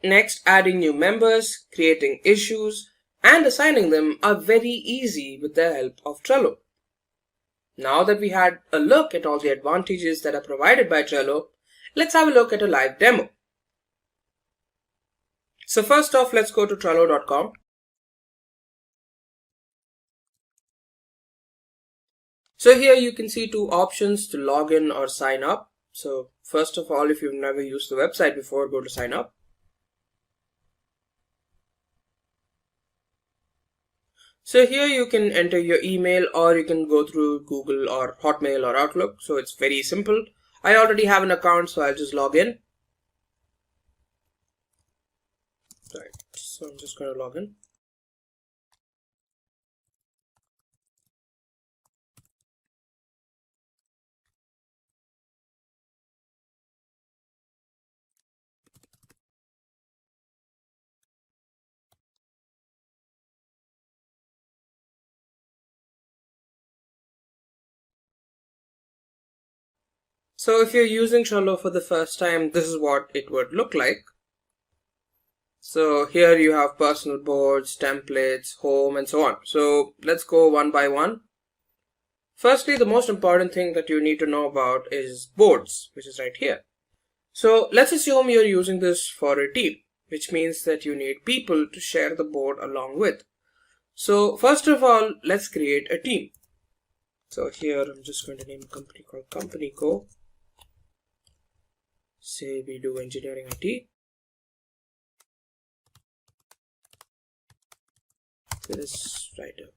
Next, adding new members, creating issues, and assigning them are very easy with the help of Trello. Now that we had a look at all the advantages that are provided by Trello, let's have a look at a live demo. So first off, let's go to Trello.com. So here you can see two options to log in or sign up. So first of all, if you've never used the website before, go to sign up. So here you can enter your email, or you can go through Google or Hotmail or Outlook. So it's very simple. I already have an account, so I'll just log in. Right, so I'm just going to log in. So if you're using Trello for the first time, this is what it would look like. So here you have personal boards, templates, home, and so on. So let's go one by one. Firstly, the most important thing that you need to know about is boards, which is right here. So let's assume you're using this for a team, which means that you need people to share the board along with. So first of all, let's create a team. So here I'm just going to name a company called Company Co. Say we do engineering IT. Let's write a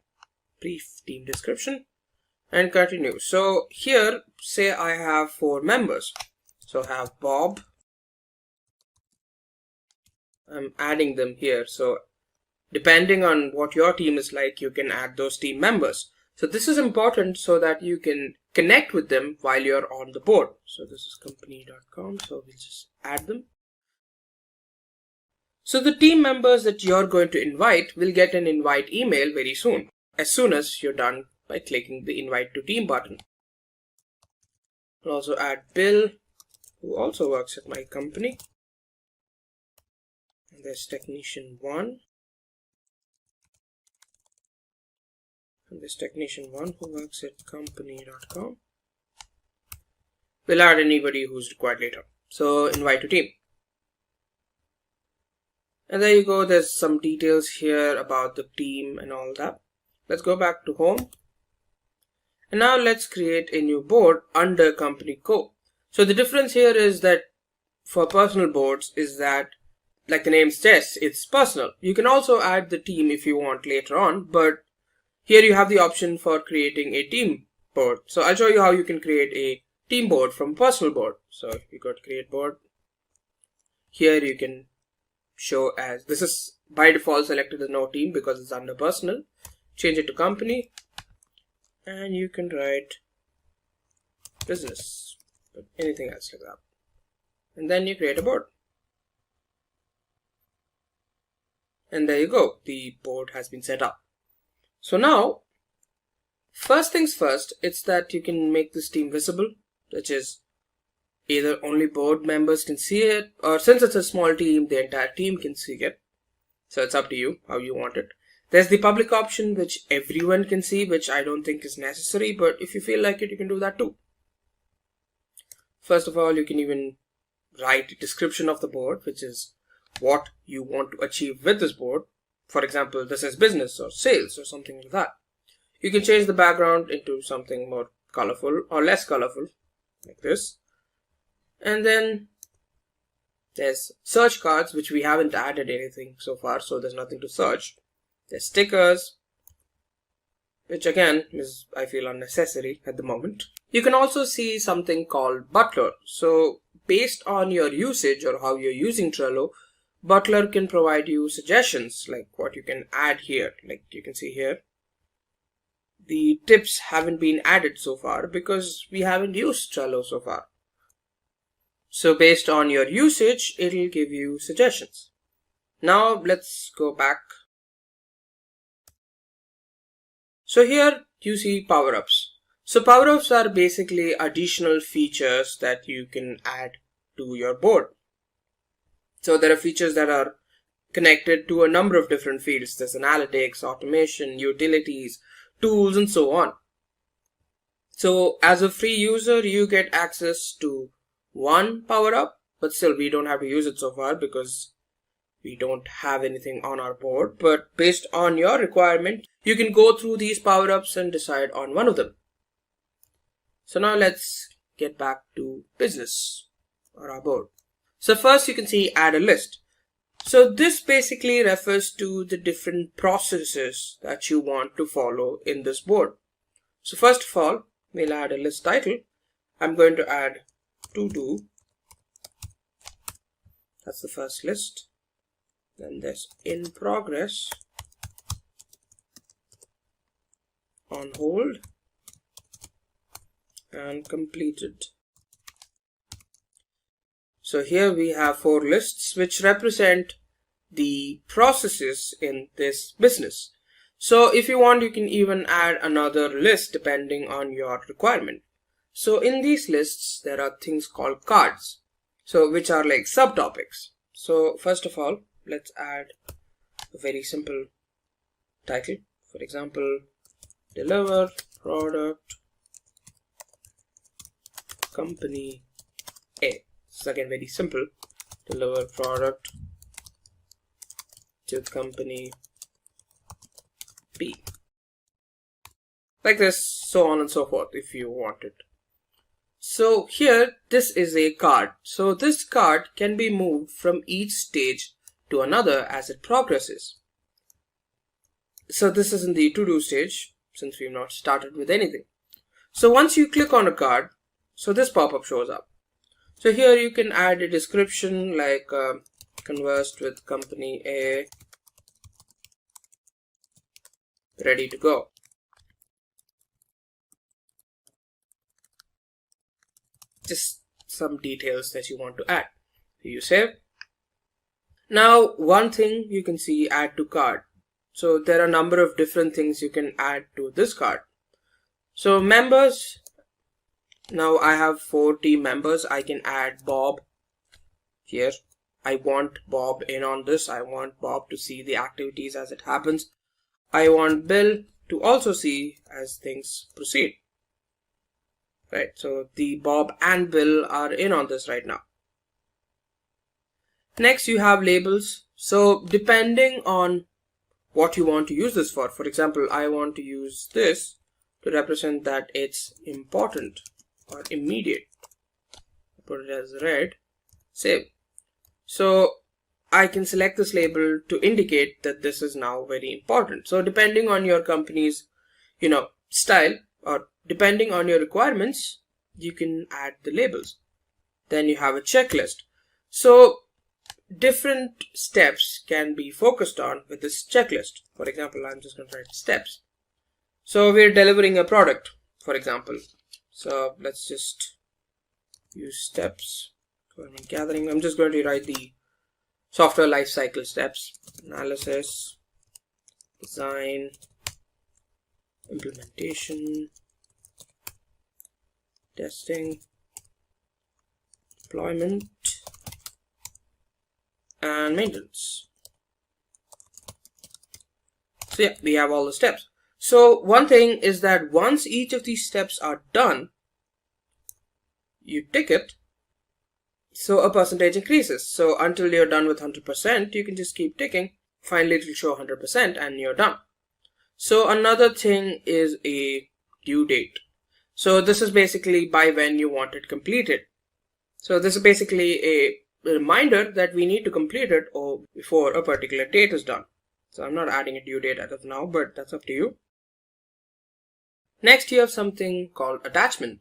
brief team description and continue. So here, say I have 4 members. So I have Bob. I'm adding them here. So depending on what your team is like, you can add those team members. So this is important so that you can connect with them while you're on the board. So this is company.com. So we'll just add them. So the team members that you're going to invite will get an invite email very soon, as soon as you're done by clicking the invite to team button. I'll also add Bill, who also works at my company. And there's technician 1. And there's technician 1 who works at company.com. We'll add anybody who's required later. So invite to team. And there you go. There's some details here about the team and all that. Let's go back to home. And now let's create a new board under Company Co. So the difference here is that for personal boards is that, like the name suggests, it's personal. You can also add the team if you want later on, but here you have the option for creating a team board. So I'll show you how you can create a team board from personal board. So if you go to create board, here you can show as, this is by default selected as no team because it's under personal. Change it to company and you can write business, but anything else like that. And then you create a board. And there you go, the board has been set up. So now, first things first, it's that you can make this team visible, which is either only board members can see it, or since it's a small team, the entire team can see it. So it's up to you how you want it. There's the public option, which everyone can see, which I don't think is necessary, but if you feel like it, you can do that too. First of all, you can even write a description of the board, which is what you want to achieve with this board. For example, this is business or sales or something like that. You can change the background into something more colorful or less colorful, like this. And then there's search cards, which we haven't added anything so far, so there's nothing to search. There's stickers, which again is, I feel, unnecessary at the moment. You can also see something called Butler. So based on your usage or how you're using Trello, Butler can provide you suggestions like what you can add here. Like you can see here, the tips haven't been added so far because we haven't used Trello so far. So based on your usage, it'll give you suggestions. Now let's go back. So here you see power-ups. So power-ups are basically additional features that you can add to your board. So there are features that are connected to a number of different fields. There's analytics, automation, utilities, tools, and so on. So as a free user, you get access to one power-up, but still we don't have to use it so far because we don't have anything on our board. But based on your requirement, you can go through these power-ups and decide on one of them. So now let's get back to business or our board. So first you can see add a list. So this basically refers to the different processes that you want to follow in this board. So first of all, we'll add a list title. I'm going to add to do. That's the first list. Then there's in progress, on hold, and completed. So here we have 4 lists which represent the processes in this business. So if you want, you can even add another list depending on your requirement. So in these lists, there are things called cards, so which are like subtopics. So first of all, let's add a very simple title. For example, deliver product company A. It's again very simple. Deliver product to company B. Like this, so on and so forth if you want it. So here, this is a card. So this card can be moved from each stage to another as it progresses. So this is in the to-do stage since we've not started with anything. So once you click on a card, so this pop-up shows up. So here you can add a description like conversed with company A, ready to go. Just some details that you want to add. You save. Now one thing you can see, add to card. So there are a number of different things you can add to this card. So members, now I have 4 team members. I can add Bob here. I want Bob in on this. I want Bob to see the activities as it happens. I want Bill to also see as things proceed. Right, so the Bob and Bill are in on this right now. Next you have labels. So depending on what you want to use this for example, I want to use this to represent that it's important or immediate. Put it as red, save. So I can select this label to indicate that this is now very important. So depending on your company's, style, or depending on your requirements, you can add the labels. Then you have a checklist. So different steps can be focused on with this checklist. For example, I'm just going to write steps. So we're delivering a product, for example. So let's just use steps. Requirement gathering. I'm just going to write the software lifecycle steps: analysis, design, implementation, testing, deployment, and maintenance. So yeah, we have all the steps. So one thing is that once each of these steps are done, you tick it, so a percentage increases. So until you're done with 100%, you can just keep ticking. Finally, it will show 100% and you're done. So another thing is a due date. So this is basically by when you want it completed. So this is basically a reminder that we need to complete it or before a particular date is done. So I'm not adding a due date as of now, but that's up to you. Next, you have something called attachment.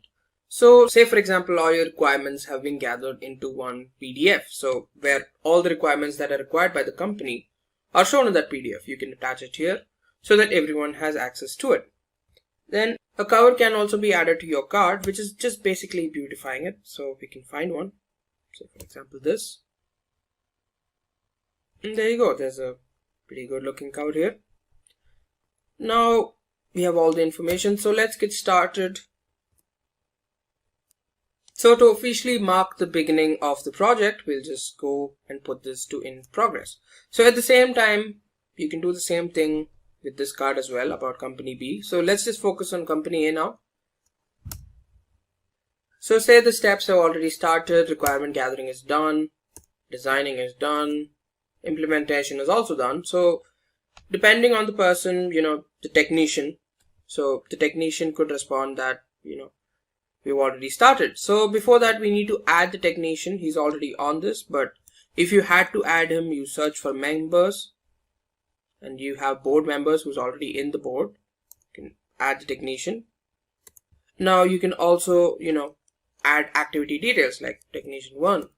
So say for example, all your requirements have been gathered into one PDF. So where all the requirements that are required by the company are shown in that PDF. You can attach it here so that everyone has access to it. Then a cover can also be added to your card, which is just basically beautifying it. So we can find one. So for example, this. And there you go. There's a pretty good looking cover here. Now we have all the information. So let's get started. So to officially mark the beginning of the project, we'll just go and put this to in progress. So at the same time, you can do the same thing with this card as well about company B. So let's just focus on company A now. So say the steps have already started, requirement gathering is done, designing is done, implementation is also done. So depending on the person, the technician, so the technician could respond that, we've already started. So before that, we need to add the technician. He's already on this, but if you had to add him, you search for members and you have board members who's already in the board. You can add the technician. Now you can also, add activity details like technician 1.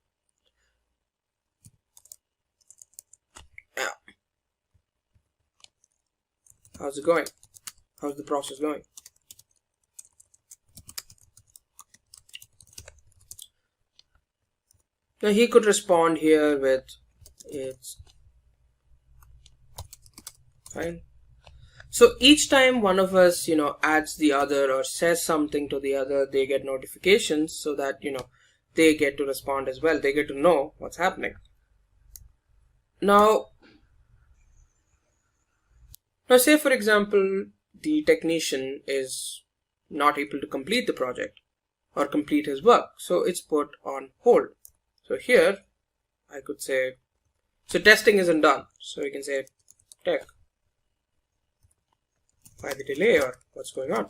How's it going? How's the process going? Now he could respond here with it's fine. So each time one of us, adds the other or says something to the other, they get notifications so that, they get to respond as well. They get to know what's happening. Now say for example, the technician is not able to complete the project or complete his work. So it's put on hold. So here I could say, so testing isn't done. So we can say tech, why the delay or what's going on?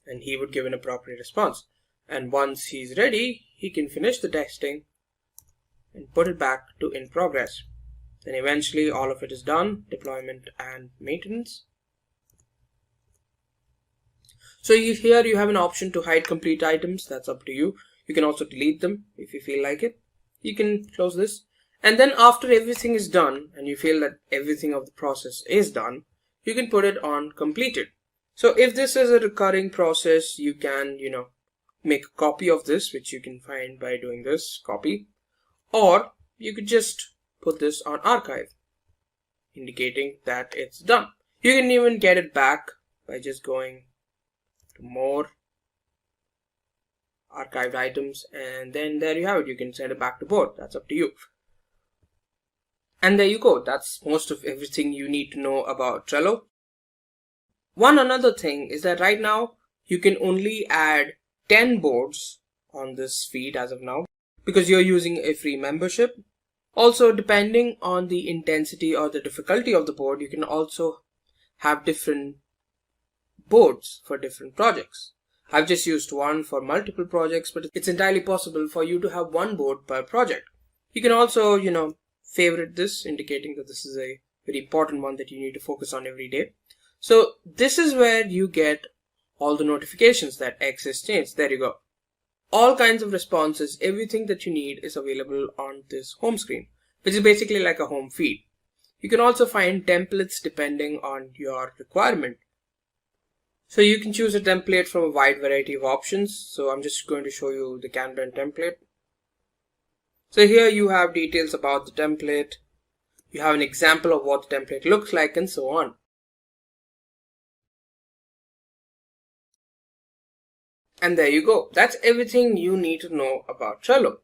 And he would give an appropriate response. And once he's ready, he can finish the testing and put it back to in progress. Then eventually all of it is done, deployment and maintenance. So here you have an option to hide complete items. That's up to you. You can also delete them if you feel like it. You can close this. And then after everything is done and you feel that everything of the process is done, you can put it on completed. So if this is a recurring process, you can, make a copy of this, which you can find by doing this copy, or you could just put this on archive, indicating that it's done. You can even get it back by just going to more, archived items, and then there you have it. You can send it back to board. That's up to you. And there you go. That's most of everything you need to know about Trello. One another thing is that right now you can only add 10 boards on this feed as of now because you're using a free membership. Also, depending on the intensity or the difficulty of the board, you can also have different boards for different projects. I've just used one for multiple projects, but it's entirely possible for you to have one board per project. You can also, favorite this, indicating that this is a very important one that you need to focus on every day. So this is where you get all the notifications that X is changed. There you go. All kinds of responses, everything that you need is available on this home screen, which is basically like a home feed. You can also find templates depending on your requirement. So you can choose a template from a wide variety of options. So I'm just going to show you the Kanban template. So here you have details about the template. You have an example of what the template looks like and so on. And there you go. That's everything you need to know about Trello.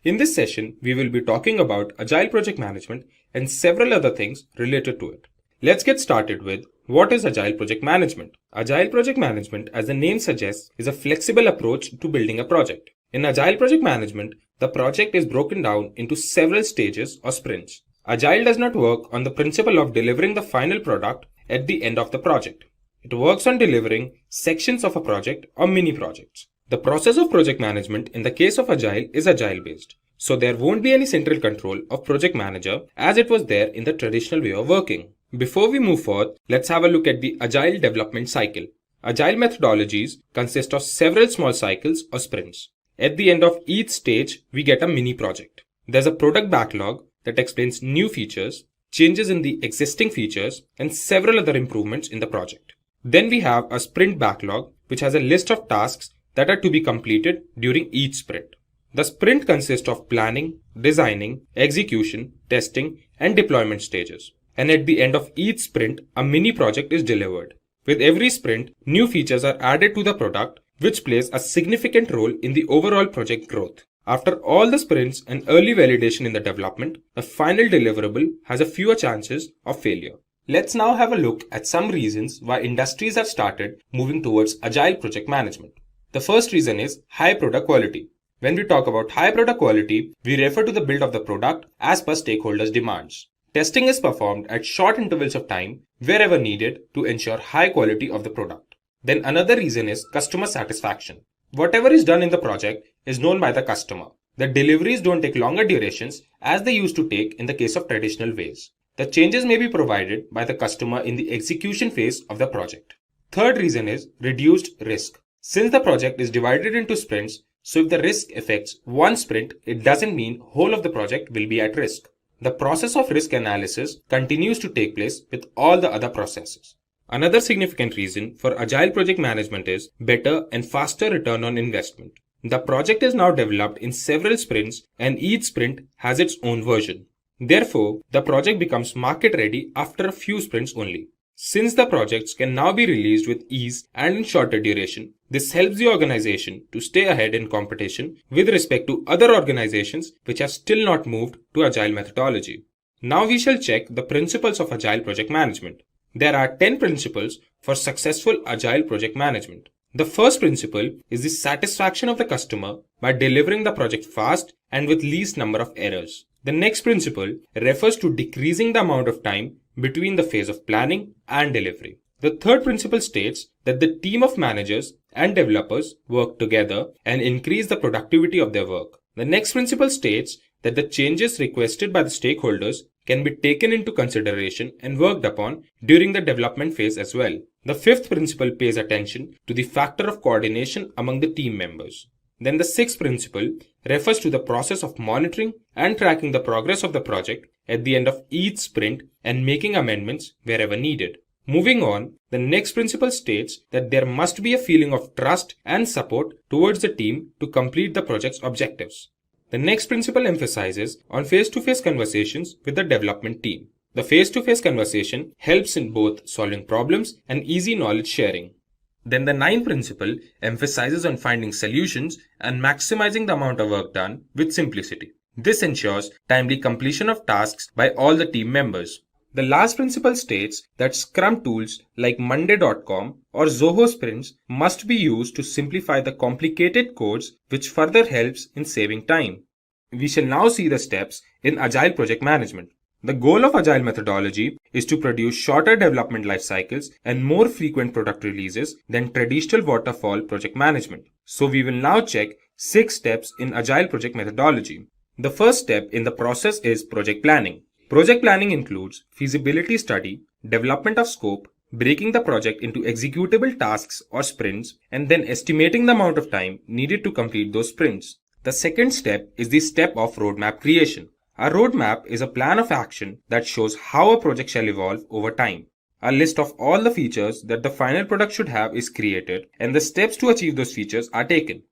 In this session, we will be talking about Agile Project Management and several other things related to it. Let's get started with what is Agile Project Management. Agile Project Management, as the name suggests, is a flexible approach to building a project. In Agile project management, the project is broken down into several stages or sprints. Agile does not work on the principle of delivering the final product at the end of the project. It works on delivering sections of a project or mini projects. The process of project management in the case of Agile is Agile based. So there won't be any central control of project manager as it was there in the traditional way of working. Before we move forward, let's have a look at the Agile development cycle. Agile methodologies consist of several small cycles or sprints. At the end of each stage, we get a mini project. There's a product backlog that explains new features, changes in the existing features, and several other improvements in the project. Then we have a sprint backlog, which has a list of tasks that are to be completed during each sprint. The sprint consists of planning, designing, execution, testing, and deployment stages. And at the end of each sprint, a mini project is delivered. With every sprint, new features are added to the product, which plays a significant role in the overall project growth. After all the sprints and early validation in the development, the final deliverable has a fewer chances of failure. Let's now have a look at some reasons why industries have started moving towards Agile project management. The first reason is high product quality. When we talk about high product quality, we refer to the build of the product as per stakeholders' demands. Testing is performed at short intervals of time wherever needed to ensure high quality of the product. Then another reason is customer satisfaction. Whatever is done in the project is known by the customer. The deliveries don't take longer durations as they used to take in the case of traditional ways. The changes may be provided by the customer in the execution phase of the project. Third reason is reduced risk. Since the project is divided into sprints, so if the risk affects one sprint, it doesn't mean whole of the project will be at risk. The process of risk analysis continues to take place with all the other processes. Another significant reason for Agile project management is better and faster return on investment. The project is now developed in several sprints and each sprint has its own version. Therefore, the project becomes market ready after a few sprints only. Since the projects can now be released with ease and in shorter duration, this helps the organization to stay ahead in competition with respect to other organizations which have still not moved to Agile methodology. Now we shall check the principles of Agile project management. There are 10 principles for successful Agile project management. The first principle is the satisfaction of the customer by delivering the project fast and with least number of errors. The next principle refers to decreasing the amount of time between the phase of planning and delivery. The third principle states that the team of managers and developers work together and increase the productivity of their work. The next principle states that the changes requested by the stakeholders can be taken into consideration and worked upon during the development phase as well. The fifth principle pays attention to the factor of coordination among the team members. Then the sixth principle refers to the process of monitoring and tracking the progress of the project at the end of each sprint and making amendments wherever needed. Moving on, the next principle states that there must be a feeling of trust and support towards the team to complete the project's objectives. The next principle emphasizes on face-to-face conversations with the development team. The face-to-face conversation helps in both solving problems and easy knowledge sharing. Then the ninth principle emphasizes on finding solutions and maximizing the amount of work done with simplicity. This ensures timely completion of tasks by all the team members. The last principle states that Scrum tools like Monday.com or Zoho sprints must be used to simplify the complicated codes, which further helps in saving time. We shall now see the steps in Agile project management. The goal of Agile methodology is to produce shorter development life cycles and more frequent product releases than traditional waterfall project management. So we will now check 6 steps in Agile project methodology. The first step in the process is project planning. Project planning includes feasibility study, development of scope, breaking the project into executable tasks or sprints, and then estimating the amount of time needed to complete those sprints. The second step is the step of roadmap creation. A roadmap is a plan of action that shows how a project shall evolve over time. A list of all the features that the final product should have is created, and the steps to achieve those features are taken.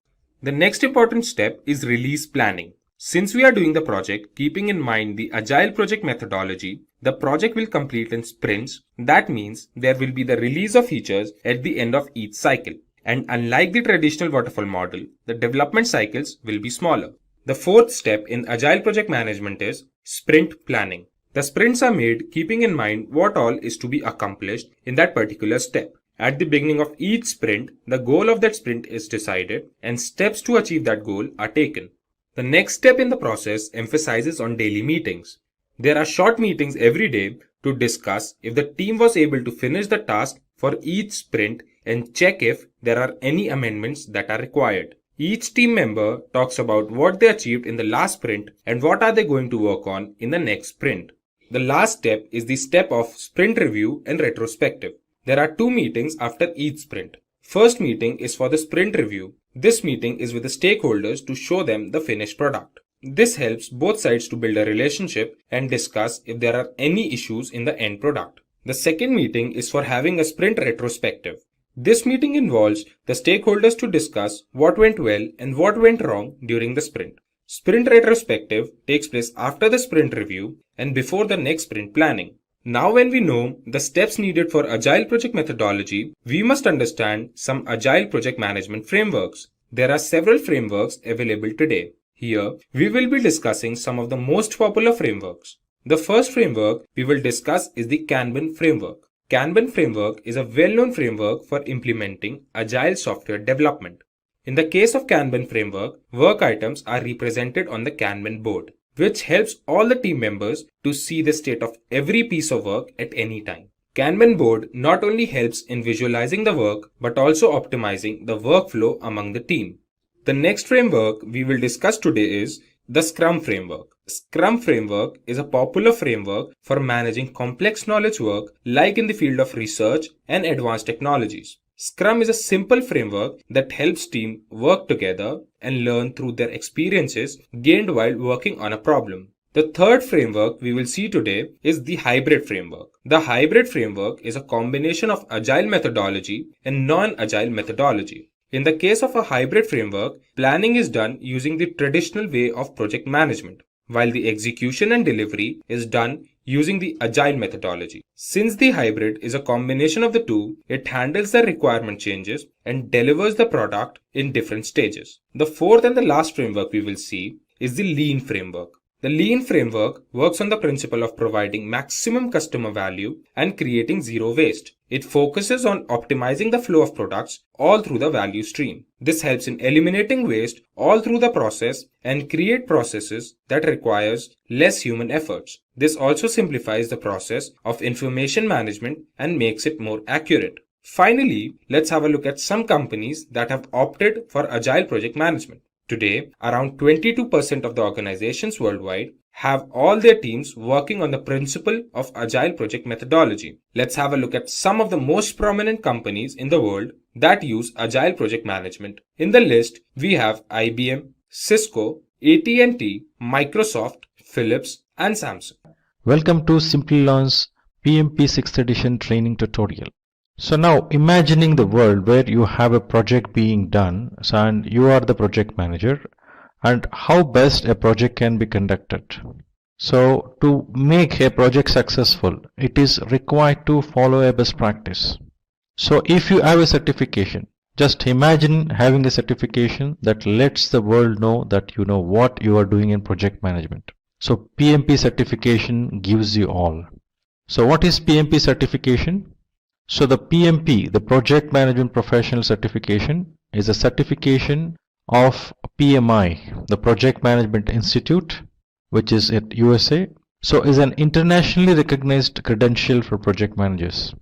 The next important step is release planning. Since we are doing the project keeping in mind the Agile project methodology, the project will complete in sprints. That means there will be the release of features at the end of each cycle. And unlike the traditional waterfall model, the development cycles will be smaller. The fourth step in Agile project management is sprint planning. The sprints are made keeping in mind what all is to be accomplished in that particular step. At the beginning of each sprint, the goal of that sprint is decided and steps to achieve that goal are taken. The next step in the process emphasizes on daily meetings. There are short meetings every day to discuss if the team was able to finish the task for each sprint and check if there are any amendments that are required. Each team member talks about what they achieved in the last sprint and what are they going to work on in the next sprint. The last step is the step of sprint review and retrospective. There are 2 meetings after each sprint. First meeting is for the sprint review. This meeting is with the stakeholders to show them the finished product. This helps both sides to build a relationship and discuss if there are any issues in the end product. The second meeting is for having a sprint retrospective. This meeting involves the stakeholders to discuss what went well and what went wrong during the sprint. Sprint retrospective takes place after the sprint review and before the next sprint planning. Now when we know the steps needed for Agile project methodology, we must understand some Agile project management frameworks. There are several frameworks available today. Here, we will be discussing some of the most popular frameworks. The first framework we will discuss is the Kanban framework. Kanban framework is a well-known framework for implementing Agile software development. In the case of Kanban framework, work items are represented on the Kanban board, which helps all the team members to see the state of every piece of work at any time. Kanban board not only helps in visualizing the work, but also optimizing the workflow among the team. The next framework we will discuss today is the Scrum framework. Scrum framework is a popular framework for managing complex knowledge work like in the field of research and advanced technologies. Scrum is a simple framework that helps teams work together and learn through their experiences gained while working on a problem. The third framework we will see today is the hybrid framework. The hybrid framework is a combination of Agile methodology and non-Agile methodology. In the case of a hybrid framework, planning is done using the traditional way of project management, while the execution and delivery is done using the Agile methodology. Since the hybrid is a combination of the two, it handles the requirement changes and delivers the product in different stages. The fourth and the last framework we will see is the Lean framework. The Lean framework works on the principle of providing maximum customer value and creating zero waste. It focuses on optimizing the flow of products all through the value stream. This helps in eliminating waste all through the process and create processes that requires less human efforts. This also simplifies the process of information management and makes it more accurate. Finally, let's have a look at some companies that have opted for Agile project management. Today, around 22% of the organizations worldwide have all their teams working on the principle of Agile project methodology. Let's have a look at some of the most prominent companies in the world that use Agile project management. In the list, we have IBM, Cisco, AT&T, Microsoft, Philips, and Samsung. Welcome to Simplilearn's PMP 6th edition training tutorial. So now imagining the world where you have a project being done and you are the project manager, and how best a project can be conducted. So to make a project successful, it is required to follow a best practice. So if you have a certification, just imagine having a certification that lets the world know that you know what you are doing in project management. So PMP certification gives you all. So what is PMP certification? So the PMP, the Project Management Professional Certification, is a certification of PMI, the Project Management Institute, which is at USA. So is an internationally recognized credential for project managers.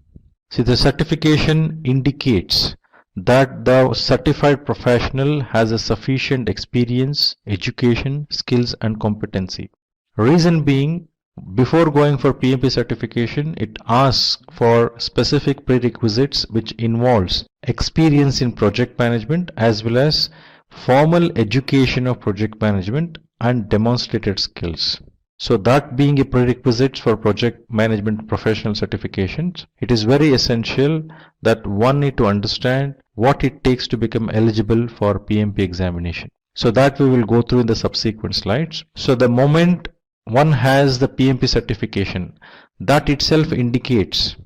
See, the certification indicates that the certified professional has a sufficient experience, education, skills and competency. Reason being, before going for PMP certification, it asks for specific prerequisites which involves experience in project management as well as formal education of project management and demonstrated skills. So that being a prerequisite for project management professional certifications, it is very essential that one need to understand what it takes to become eligible for PMP examination. So that we will go through in the subsequent slides. So the moment one has the PMP certification, that itself indicates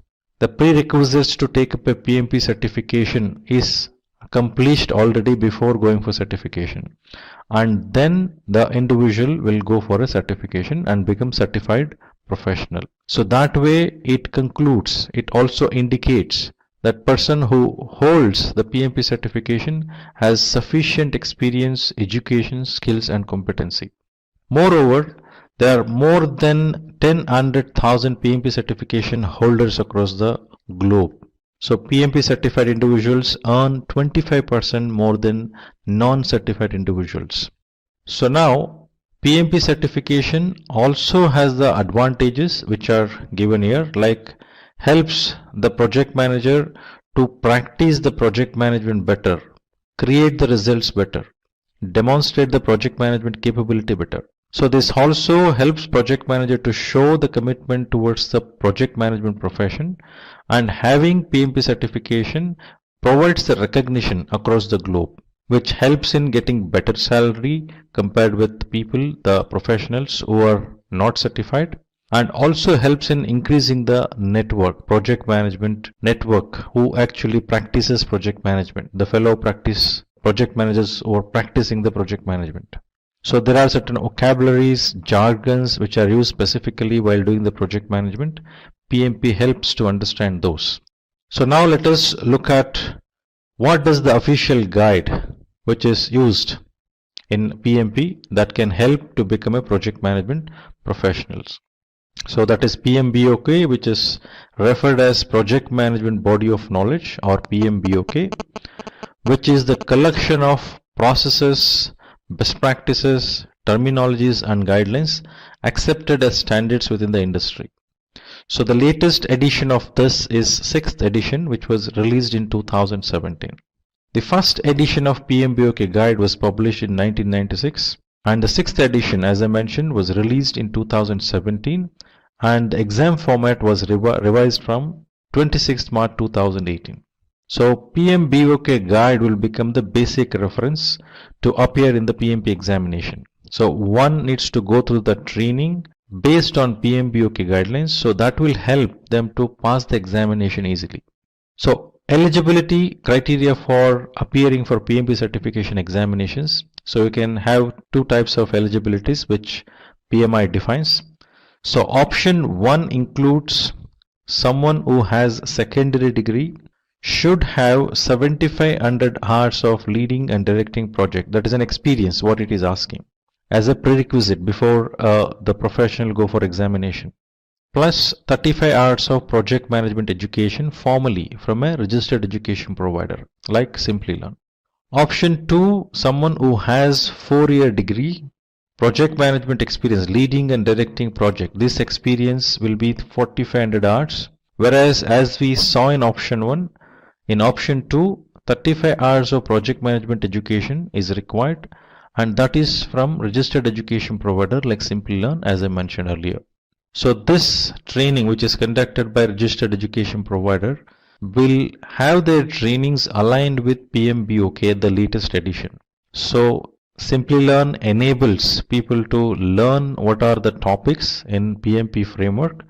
the prerequisites to take up a PMP certification is accomplished already before going for certification, and then the individual will go for a certification and become certified professional. So that way it concludes, it also indicates that person who holds the PMP certification has sufficient experience, education, skills and competency. Moreover, there are more than 100,000 PMP certification holders across the globe. So PMP certified individuals earn 25% more than non-certified individuals. So now PMP certification also has the advantages which are given here, like helps the project manager to practice the project management better, create the results better, demonstrate the project management capability better. So this also helps project manager to show the commitment towards the project management profession, and having PMP certification provides the recognition across the globe, which helps in getting better salary compared with people, the professionals who are not certified, and also helps in increasing the network, project management network, who actually practices project management, the fellow practice project managers who are practicing the project management. So there are certain vocabularies, jargons which are used specifically while doing the project management. PMP helps to understand those. So now let us look at what does the official guide which is used in PMP that can help to become a project management professionals. So that is PMBOK, which is referred as Project Management Body of Knowledge, or PMBOK, which is the collection of processes, best practices, terminologies and guidelines accepted as standards within the industry. So the latest edition of this is 6th edition, which was released in 2017. The first edition of PMBOK guide was published in 1996, and the 6th edition, as I mentioned, was released in 2017, and the exam format was revised from 26th March 2018. So PMBOK guide will become the basic reference to appear in the PMP examination. So one needs to go through the training based on PMBOK guidelines, so that will help them to pass the examination easily. So eligibility criteria for appearing for PMP certification examinations. So you can have two types of eligibilities which PMI defines. So option 1 includes someone who has secondary degree, should have 7500 hours of leading and directing project. That is an experience, what it is asking, as a prerequisite before the professional go for examination. Plus 35 hours of project management education formally from a registered education provider like Simplilearn. Option 2, someone who has 4-year degree, project management experience, leading and directing project. This experience will be 4500 hours, whereas as we saw in option 1, in option 2, 35 hours of project management education is required, and that is from registered education provider like Simplilearn, as I mentioned earlier. So this training, which is conducted by registered education provider, will have their trainings aligned with PMBOK, the latest edition. So Simplilearn enables people to learn what are the topics in PMP framework,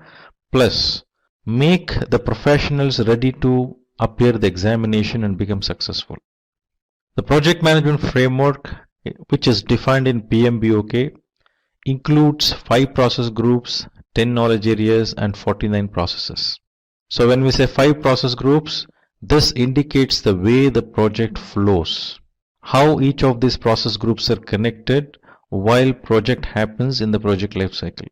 plus make the professionals ready to appear the examination and become successful. The project management framework, which is defined in PMBOK, includes 5 process groups, 10 knowledge areas and 49 processes. So when we say 5 process groups, this indicates the way the project flows, how each of these process groups are connected while project happens in the project life cycle.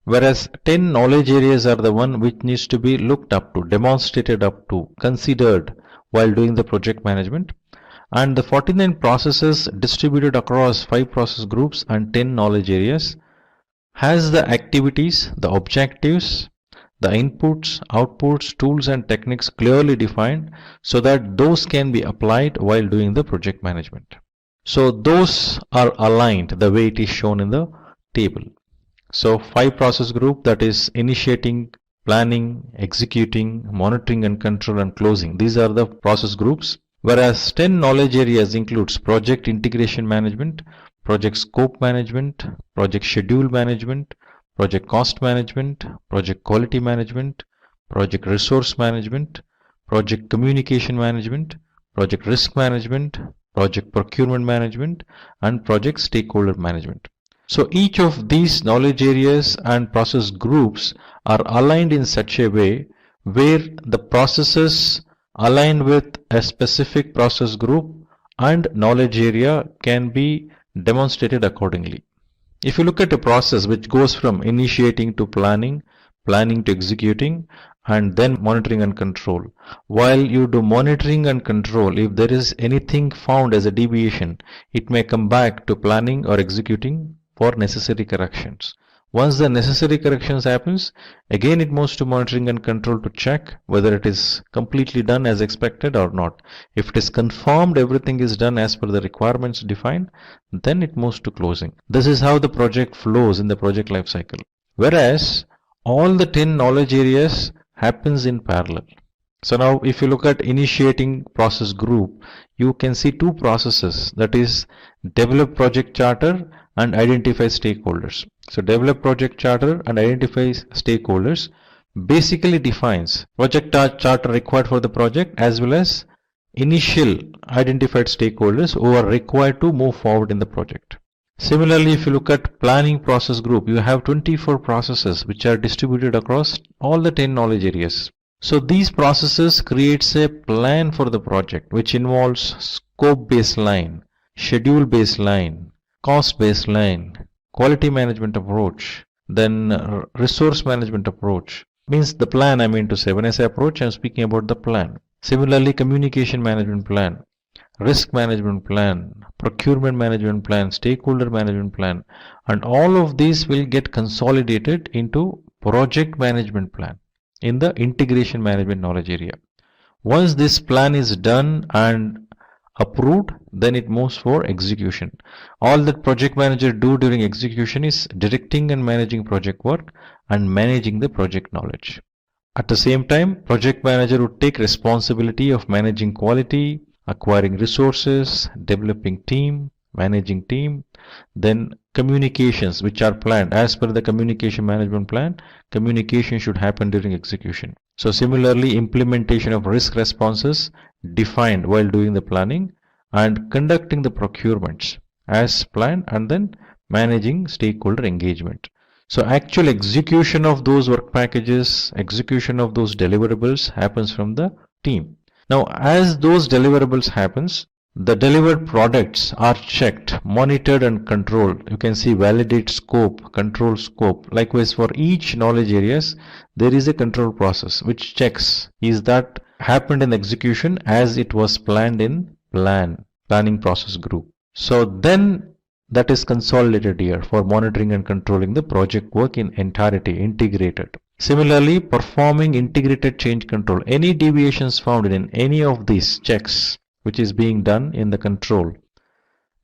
Whereas 10 knowledge areas are the one which needs to be looked up to, demonstrated up to, considered while doing the project management. And the 49 processes distributed across 5 process groups and 10 knowledge areas has the activities, the objectives, the inputs, outputs, tools and techniques clearly defined so that those can be applied while doing the project management. So those are aligned the way it is shown in the table. So 5 process group, that is initiating, planning, executing, monitoring and control and closing. These are the process groups. Whereas 10 knowledge areas includes project integration management, project scope management, project schedule management, project cost management, project quality management, project resource management, project communication management, project risk management, project procurement management and project stakeholder management. So each of these knowledge areas and process groups are aligned in such a way where the processes aligned with a specific process group and knowledge area can be demonstrated accordingly. If you look at a process which goes from initiating to planning, planning to executing, and then monitoring and control. While you do monitoring and control, if there is anything found as a deviation, it may come back to planning or executing for necessary corrections. Once the necessary corrections happens, again it moves to monitoring and control to check whether it is completely done as expected or not. If it is confirmed everything is done as per the requirements defined, then it moves to closing. This is how the project flows in the project life cycle. Whereas all the 10 knowledge areas happens in parallel. So now if you look at initiating process group, you can see two processes, that is develop project charter and identify stakeholders. So develop project charter and identify stakeholders basically defines project charter required for the project as well as initial identified stakeholders who are required to move forward in the project. Similarly, if you look at planning process group, you have 24 processes which are distributed across all the 10 knowledge areas. So these processes creates a plan for the project which involves scope baseline, schedule baseline, cost baseline, quality management approach, then resource management approach. Means the plan, I mean to say. When I say approach, I am speaking about the plan. Similarly, communication management plan, risk management plan, procurement management plan, stakeholder management plan, and all of these will get consolidated into project management plan in the integration management knowledge area. Once this plan is done and approved, then it moves for execution. All that project manager do during execution is directing and managing project work and managing the project knowledge. At the same time, project manager would take responsibility of managing quality, acquiring resources, developing team, managing team, then communications which are planned as per the communication management plan. Communication should happen during execution. So similarly, implementation of risk responses defined while doing the planning and conducting the procurements as planned and then managing stakeholder engagement. So actual execution of those work packages, execution of those deliverables happens from the team. Now as those deliverables happens, the delivered products are checked, monitored and controlled. You can see validate scope, control scope. Likewise for each knowledge areas, there is a control process which checks is that happened in execution as it was planned in planning process group. So then that is consolidated here for monitoring and controlling the project work in entirety, integrated. Similarly, performing integrated change control. Any deviations found in any of these checks which is being done in the control.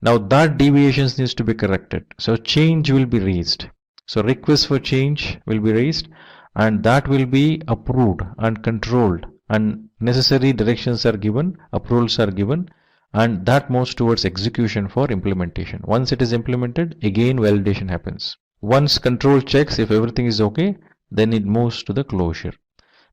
Now that deviations needs to be corrected. So change will be raised. So request for change will be raised and that will be approved and controlled and necessary directions are given, approvals are given, and that moves towards execution for implementation. Once it is implemented, again validation happens. Once control checks if everything is okay, then it moves to the closure.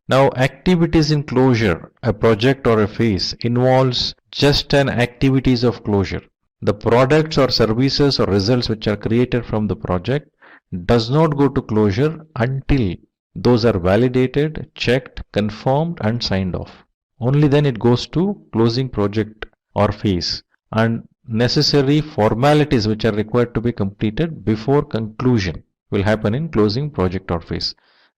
Now activities in closure, a project or a phase involves just an activities of closure. The products or services or results which are created from the project does not go to closure until those are validated, checked, confirmed and signed off. Only then it goes to closing project or phase, and necessary formalities which are required to be completed before conclusion will happen in closing project or phase.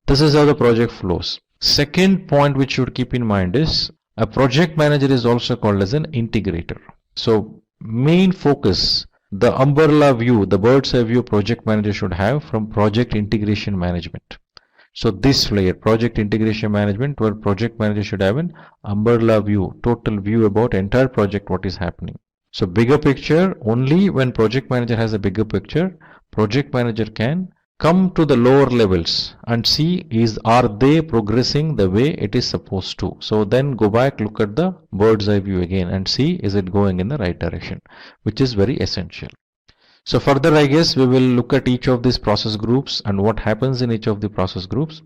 This is how the project flows. Second point which you should keep in mind is a project manager is also called as an integrator. So main focus, the umbrella view, the bird's eye view project manager should have from project integration management. So this layer, project integration management, where project manager should have an umbrella view, total view about entire project, what is happening. So bigger picture, only when project manager has a bigger picture, project manager can come to the lower levels and see are they progressing the way it is supposed to. So then go back, look at the bird's eye view again and see is it going in the right direction, which is very essential. So further, I guess we will look at each of these process groups and what happens in each of the process groups.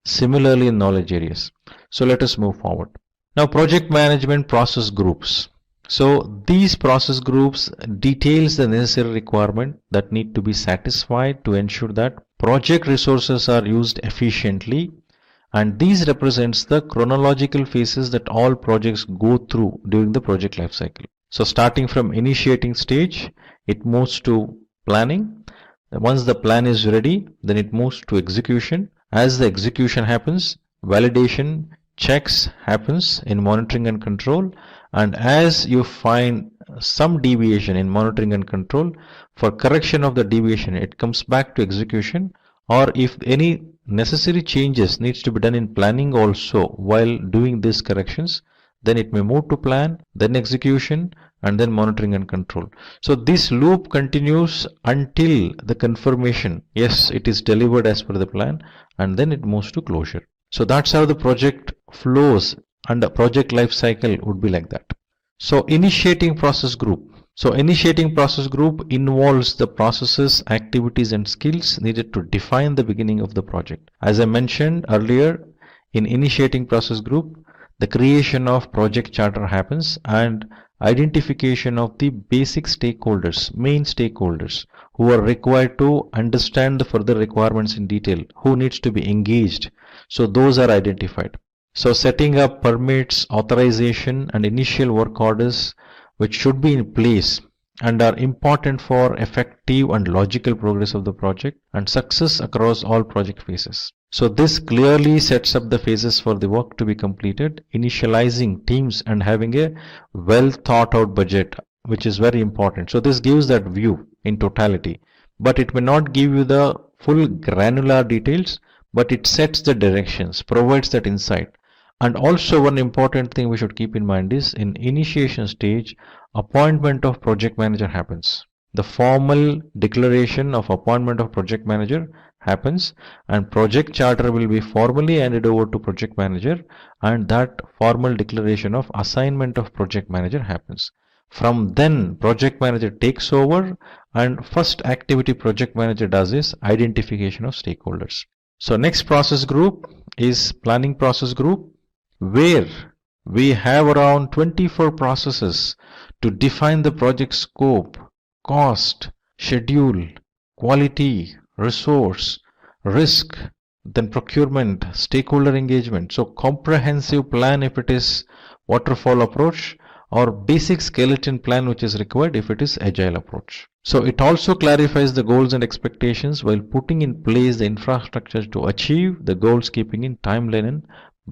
Similarly in knowledge areas. So let us move forward. Now project management process groups. So these process groups details the necessary requirement that need to be satisfied to ensure that project resources are used efficiently and these represents the chronological phases that all projects go through during the project life cycle. So starting from initiating stage, it moves to planning. Once the plan is ready, then it moves to execution. As the execution happens, validation checks happens in monitoring and control, and as you find some deviation in monitoring and control, for correction of the deviation it comes back to execution, or if any necessary changes needs to be done in planning also while doing these corrections, then it may move to plan, then execution, and then monitoring and control. So this loop continues until the confirmation, yes, it is delivered as per the plan, and then it moves to closure. So that's how the project flows, and the project life cycle would be like that. So initiating process group. So initiating process group involves the processes, activities, and skills needed to define the beginning of the project. As I mentioned earlier, in initiating process group, the creation of project charter happens and identification of the basic stakeholders, main stakeholders who are required to understand the further requirements in detail, who needs to be engaged. So those are identified. So setting up permits, authorization, and initial work orders which should be in place and are important for effective and logical progress of the project and success across all project phases. So this clearly sets up the phases for the work to be completed, initializing teams and having a well thought out budget, which is very important. So this gives that view in totality, but it may not give you the full granular details, but it sets the directions, provides that insight. And also one important thing we should keep in mind is in initiation stage, appointment of project manager happens. The formal declaration of appointment of project manager happens, and project charter will be formally handed over to project manager, and that formal declaration of assignment of project manager happens. From then project manager takes over, and first activity project manager does is identification of stakeholders. So next process group is planning process group, where we have around 24 processes to define the project scope, cost, schedule, quality, resource, risk, then procurement, stakeholder engagement. So comprehensive plan if it is waterfall approach, or basic skeleton plan which is required if it is agile approach. So it also clarifies the goals and expectations while putting in place the infrastructure to achieve the goals, keeping in timeline and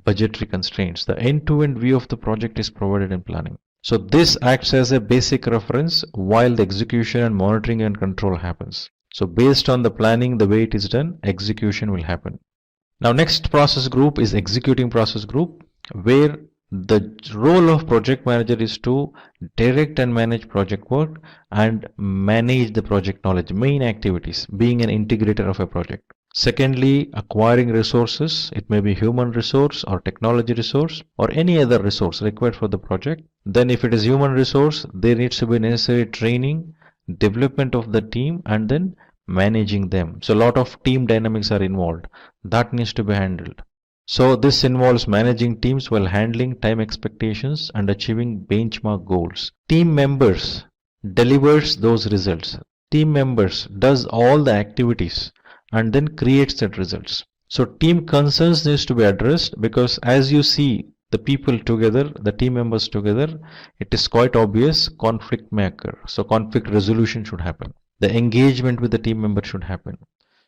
budgetary constraints. The end-to-end view of the project is provided in planning. So this acts as a basic reference while the execution and monitoring and control happens. So based on the planning, the way it is done, execution will happen. Now next process group is executing process group, where the role of project manager is to direct and manage project work and manage the project knowledge, main activities, being an integrator of a project. Secondly, acquiring resources. It may be human resource or technology resource or any other resource required for the project. Then if it is human resource, there needs to be necessary training, development of the team, and then managing them. So a lot of team dynamics are involved. That needs to be handled. So this involves managing teams while handling time expectations and achieving benchmark goals. Team members delivers those results. Team members does all the activities and then creates that results. So team concerns needs to be addressed, because as you see the people together, the team members together, it is quite obvious conflict may occur. So conflict resolution should happen. The engagement with the team member should happen.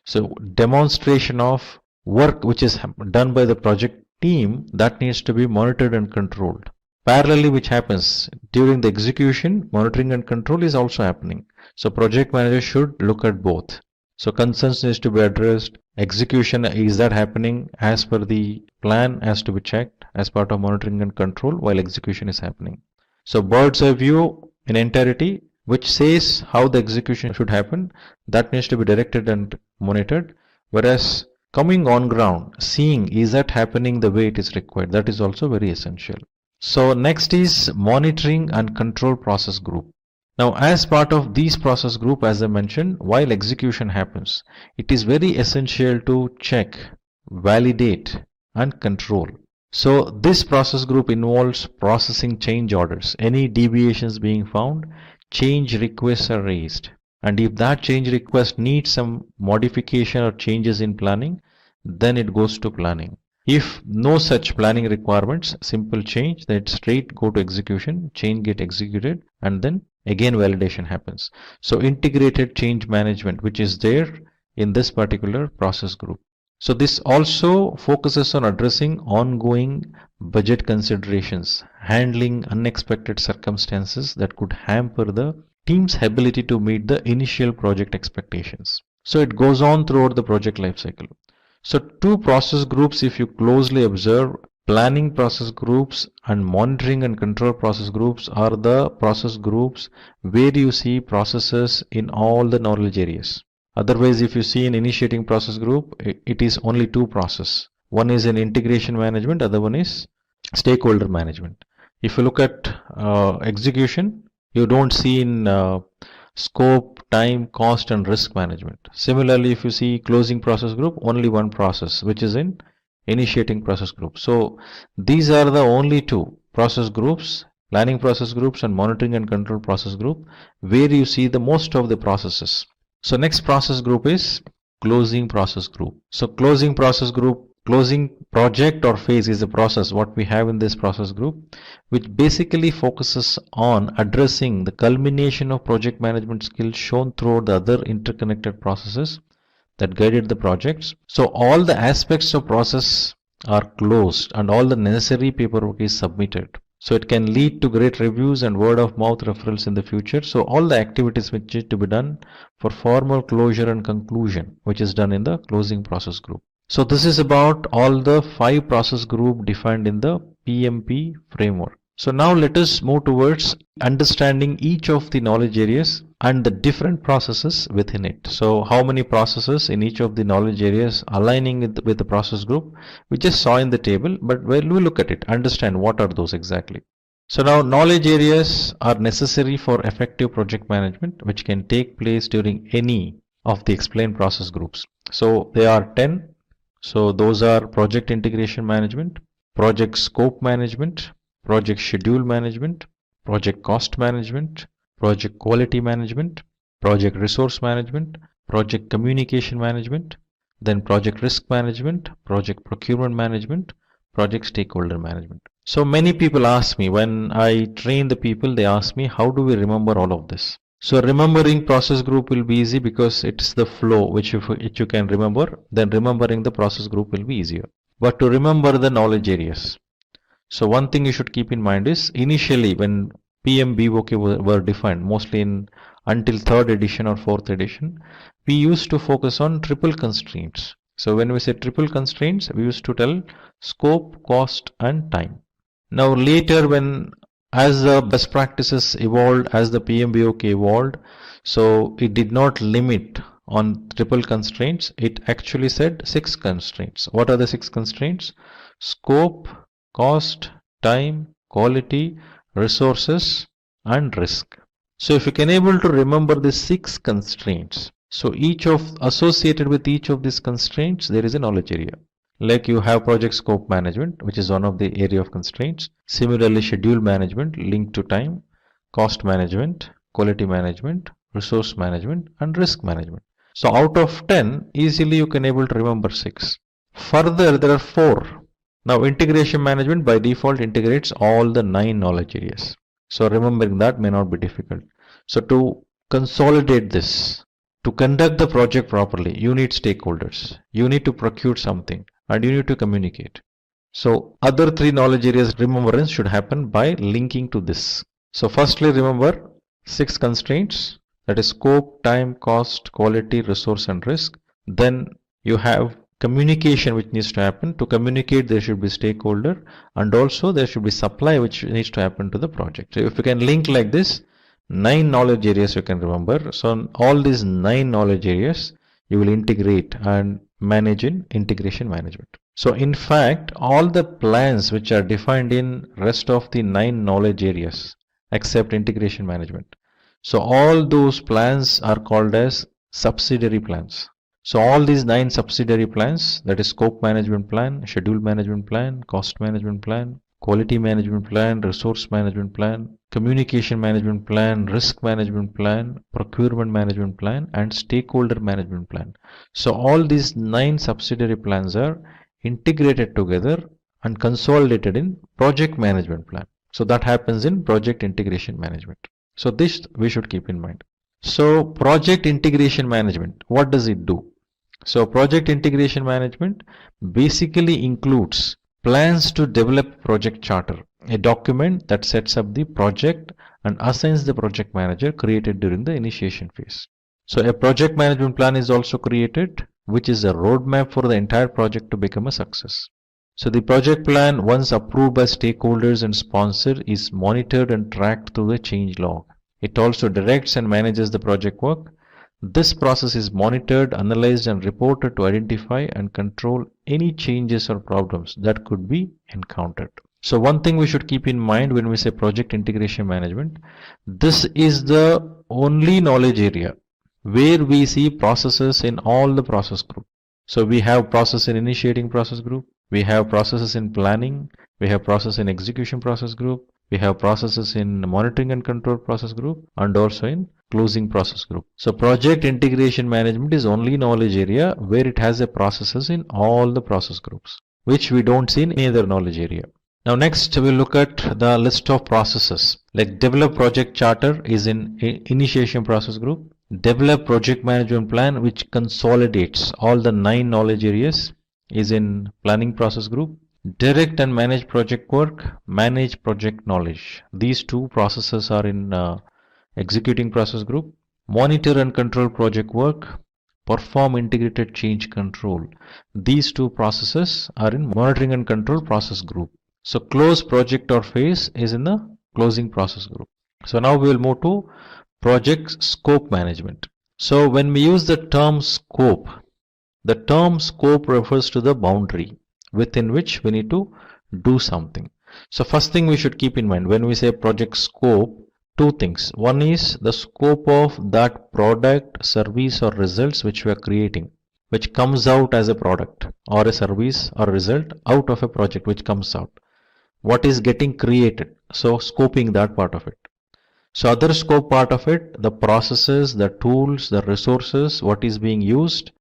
So demonstration of work which is done by the project team, that needs to be monitored and controlled. Parallelly, which happens during the execution, monitoring and control is also happening. So project manager should look at both. So concerns needs to be addressed. Execution, is that happening as per the plan, has to be checked as part of monitoring and control while execution is happening. So bird's eye view in entirety, which says how the execution should happen, that needs to be directed and monitored. Whereas coming on ground, seeing is that happening the way it is required, that is also very essential. So next is monitoring and control process group. Now as part of these process group, as I mentioned, while execution happens, it is very essential to check, validate and control. So this process group involves processing change orders. Any deviations being found, change requests are raised. And if that change request needs some modification or changes in planning, then it goes to planning. If no such planning requirements, simple change, then straight go to execution, change get executed, and then again validation happens. So integrated change management, which is there in this particular process group. So this also focuses on addressing ongoing budget considerations, handling unexpected circumstances that could hamper the team's ability to meet the initial project expectations. So it goes on throughout the project lifecycle. So two process groups, if you closely observe, planning process groups and monitoring and control process groups are the process groups where you see processes in all the knowledge areas. Otherwise, if you see an initiating process group, it is only two processes. One is in integration management, other one is stakeholder management. If you look at execution, you don't see in scope, time, cost, and risk management. Similarly, if you see closing process group, only one process, which is in initiating process group. So these are the only two process groups, planning process groups and monitoring and control process group, where you see the most of the processes. So next process group is closing process group. So closing process group, closing project or phase is a process what we have in this process group, which basically focuses on addressing the culmination of project management skills shown throughout the other interconnected processes that guided the projects. So all the aspects of process are closed and all the necessary paperwork is submitted. So it can lead to great reviews and word of mouth referrals in the future. So all the activities which need to be done for formal closure and conclusion, which is done in the closing process group. So this is about all the 5 process group defined in the PMP framework. So now let us move towards understanding each of the knowledge areas and the different processes within it. So how many processes in each of the knowledge areas aligning with the process group, we just saw in the table, but when we look at it, understand what are those exactly. So now knowledge areas are necessary for effective project management, which can take place during any of the explained process groups. So they are 10. So those are project integration management, project scope management, project schedule management, project cost management, project quality management, project resource management, project communication management, then project risk management, project procurement management, project stakeholder management. So many people ask me, when I train the people, they ask me, how do we remember all of this? So remembering process group will be easy because it's the flow which you can remember, then remembering the process group will be easier. But to remember the knowledge areas, so one thing you should keep in mind is initially when PMBOK were defined, mostly until 3rd edition or 4th edition, we used to focus on triple constraints. So when we say triple constraints, we used to tell scope, cost, and time. Now later, as the best practices evolved, as the PMBOK evolved, so it did not limit on triple constraints. It actually said 6 constraints. What are the 6 constraints? Scope, cost, time, quality, resources, and risk. So if you can able to remember the 6 constraints, so associated with each of these constraints, there is a knowledge area. Like you have project scope management, which is one of the area of constraints. Similarly, schedule management linked to time, cost management, quality management, resource management, and risk management. So out of 10, easily you can able to remember 6. Further, there are 4. Now integration management by default integrates all the 9 knowledge areas. So remembering that may not be difficult. So to consolidate this, to conduct the project properly, you need stakeholders. You need to procure something and you need to communicate. So other 3 knowledge areas remembrance should happen by linking to this. So firstly, remember 6 constraints, that is scope, time, cost, quality, resource, and risk. Then you have communication which needs to happen. To communicate, there should be stakeholder, and also there should be supply which needs to happen to the project. So if you can link like this, 9 knowledge areas you can remember. So all these 9 knowledge areas you will integrate and manage in integration management. So in fact, all the plans which are defined in rest of the 9 knowledge areas except integration management, so all those plans are called as subsidiary plans. So all these 9 subsidiary plans, that is scope management plan, schedule management plan, cost management plan, quality management plan, resource management plan, communication management plan, risk management plan, procurement management plan, and stakeholder management plan. So all these 9 subsidiary plans are integrated together and consolidated in project management plan. So that happens in project integration management. So this we should keep in mind. So project integration management, what does it do? So project integration management basically includes plans to develop project charter, a document that sets up the project and assigns the project manager created during the initiation phase. So a project management plan is also created, which is a roadmap for the entire project to become a success. So the project plan, once approved by stakeholders and sponsor, is monitored and tracked through the change log. It also directs and manages the project work. This process is monitored, analyzed and reported to identify and control any changes or problems that could be encountered. So one thing we should keep in mind when we say project integration management, this is the only knowledge area where we see processes in all the process group. So we have process in initiating process group, we have processes in planning, we have process in execution process group, we have processes in monitoring and control process group, and also in closing process group. So project integration management is only knowledge area where it has a processes in all the process groups, which we don't see in any other knowledge area. Now next we'll look at the list of processes. Like develop project charter is in initiation process group. Develop project management plan, which consolidates all the 9 knowledge areas, is in planning process group. Direct and manage project work, manage project knowledge. These 2 processes are in executing process group. Monitor and control project work, perform integrated change control. These 2 processes are in monitoring and control process group. So close project or phase is in the closing process group. So now we will move to project scope management. So when we use the term scope refers to the boundary within which we need to do something. So first thing we should keep in mind when we say project scope, 2 things. One is the scope of that product, service or results which we are creating, which comes out as a product or a service or result out of a project which comes out. What is getting created? So scoping that part of it. So other scope part of it, the processes, the tools, the resources, what is being used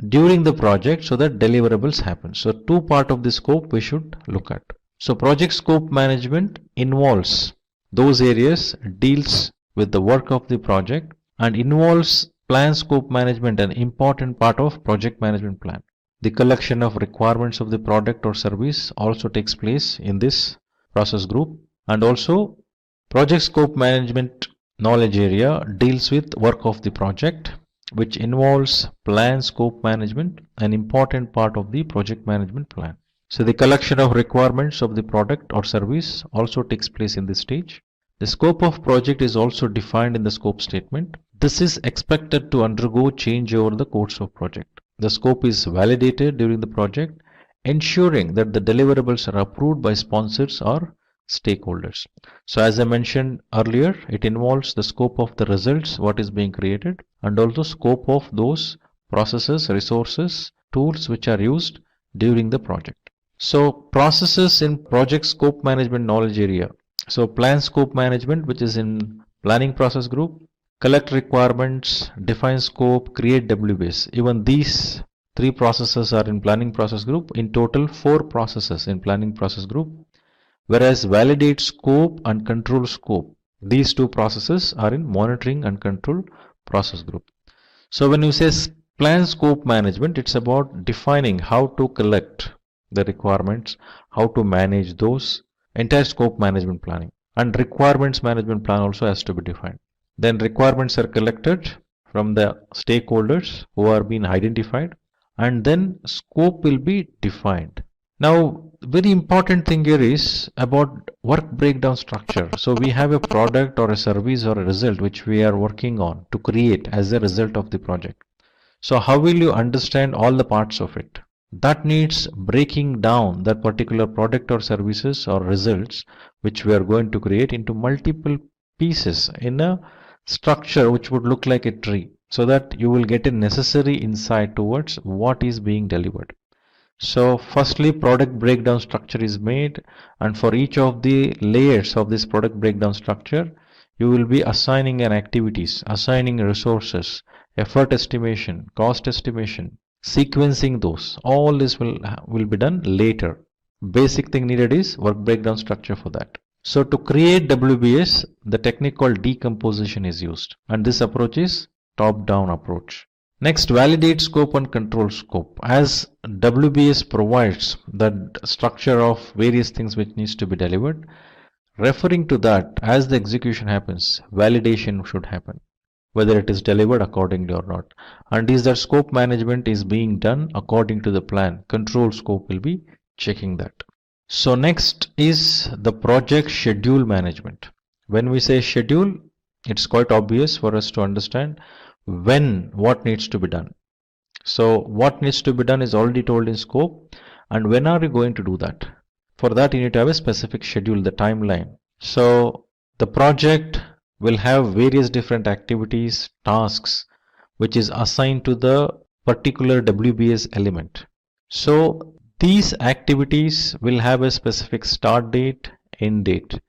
during the project so that deliverables happen. So 2 part of the scope we should look at. So project scope management involves those areas, deals with the work of the project, and involves plan scope management, an important part of project management plan. The collection of requirements of the product or service also takes place in this process group, and also project scope management knowledge area deals with work of the project, which involves plan scope management, an important part of the project management plan. So the collection of requirements of the product or service also takes place in this stage. The scope of project is also defined in the scope statement. This is expected to undergo change over the course of project. The scope is validated during the project, ensuring that the deliverables are approved by sponsors or stakeholders. So as I mentioned earlier, it involves the scope of the results, what is being created, and also scope of those processes, resources, tools which are used during the project. So processes in project scope management knowledge area. So plan scope management, which is in planning process group, collect requirements, define scope, create WBS. Even these 3 processes are in planning process group. In total 4 processes in planning process group. Whereas validate scope and control scope, these 2 processes are in monitoring and control process group. So when you say plan scope management, it's about defining how to collect the requirements, how to manage those, entire scope management planning, and requirements management plan also has to be defined. Then requirements are collected from the stakeholders who are being identified, and then scope will be defined. Now, very important thing here is about work breakdown structure. So we have a product or a service or a result which we are working on to create as a result of the project. So how will you understand all the parts of it? That needs breaking down that particular product or services or results which we are going to create into multiple pieces in a structure which would look like a tree, so that you will get a necessary insight towards what is being delivered. So firstly, product breakdown structure is made, and for each of the layers of this product breakdown structure, you will be assigning an activities, assigning resources, effort estimation, cost estimation, sequencing those. All this will be done later. Basic thing needed is work breakdown structure for that. So to create WBS, the technique called decomposition is used, and this approach is top-down approach. Next, validate scope and control scope. As WBS provides the structure of various things which needs to be delivered, referring to that, as the execution happens, validation should happen, whether it is delivered accordingly or not. And is that scope management is being done according to the plan. Control scope will be checking that. So next is the project schedule management. When we say schedule, it's quite obvious for us to understand when what needs to be done. So what needs to be done is already told in scope, and when are we going to do that? For that you need to have a specific schedule, the timeline. So the project will have various different activities, tasks, which is assigned to the particular WBS element. So these activities will have a specific start date, end date,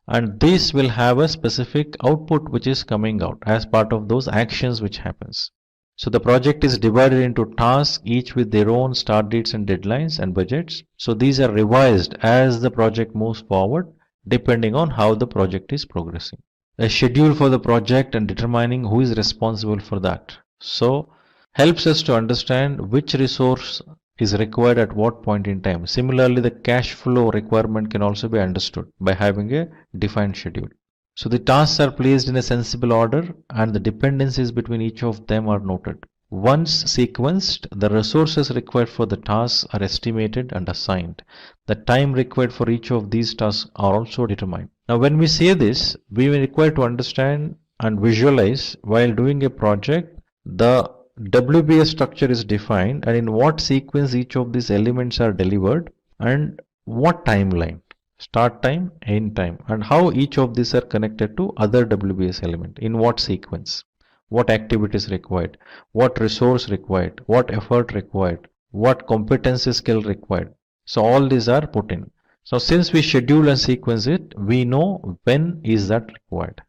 and this will have a specific output which is coming out as part of those actions which happens. So the project is divided into tasks, each with their own start dates and deadlines and budgets. So these are revised as the project moves forward, depending on how the project is progressing. A schedule for the project and determining who is responsible for that. So helps us to understand which resource is required at what point in time. Similarly, the cash flow requirement can also be understood by having a defined schedule. So the tasks are placed in a sensible order and the dependencies between each of them are noted. Once sequenced, the resources required for the tasks are estimated and assigned. The time required for each of these tasks are also determined. Now when we say this, we are required to understand and visualize while doing a project, the WBS structure is defined and in what sequence each of these elements are delivered and what timeline, start time, end time, and how each of these are connected to other WBS element, in what sequence, what activities required, what resource required, what effort required, what competency skill required. So all these are put in. So since we schedule and sequence it, we know when is that required.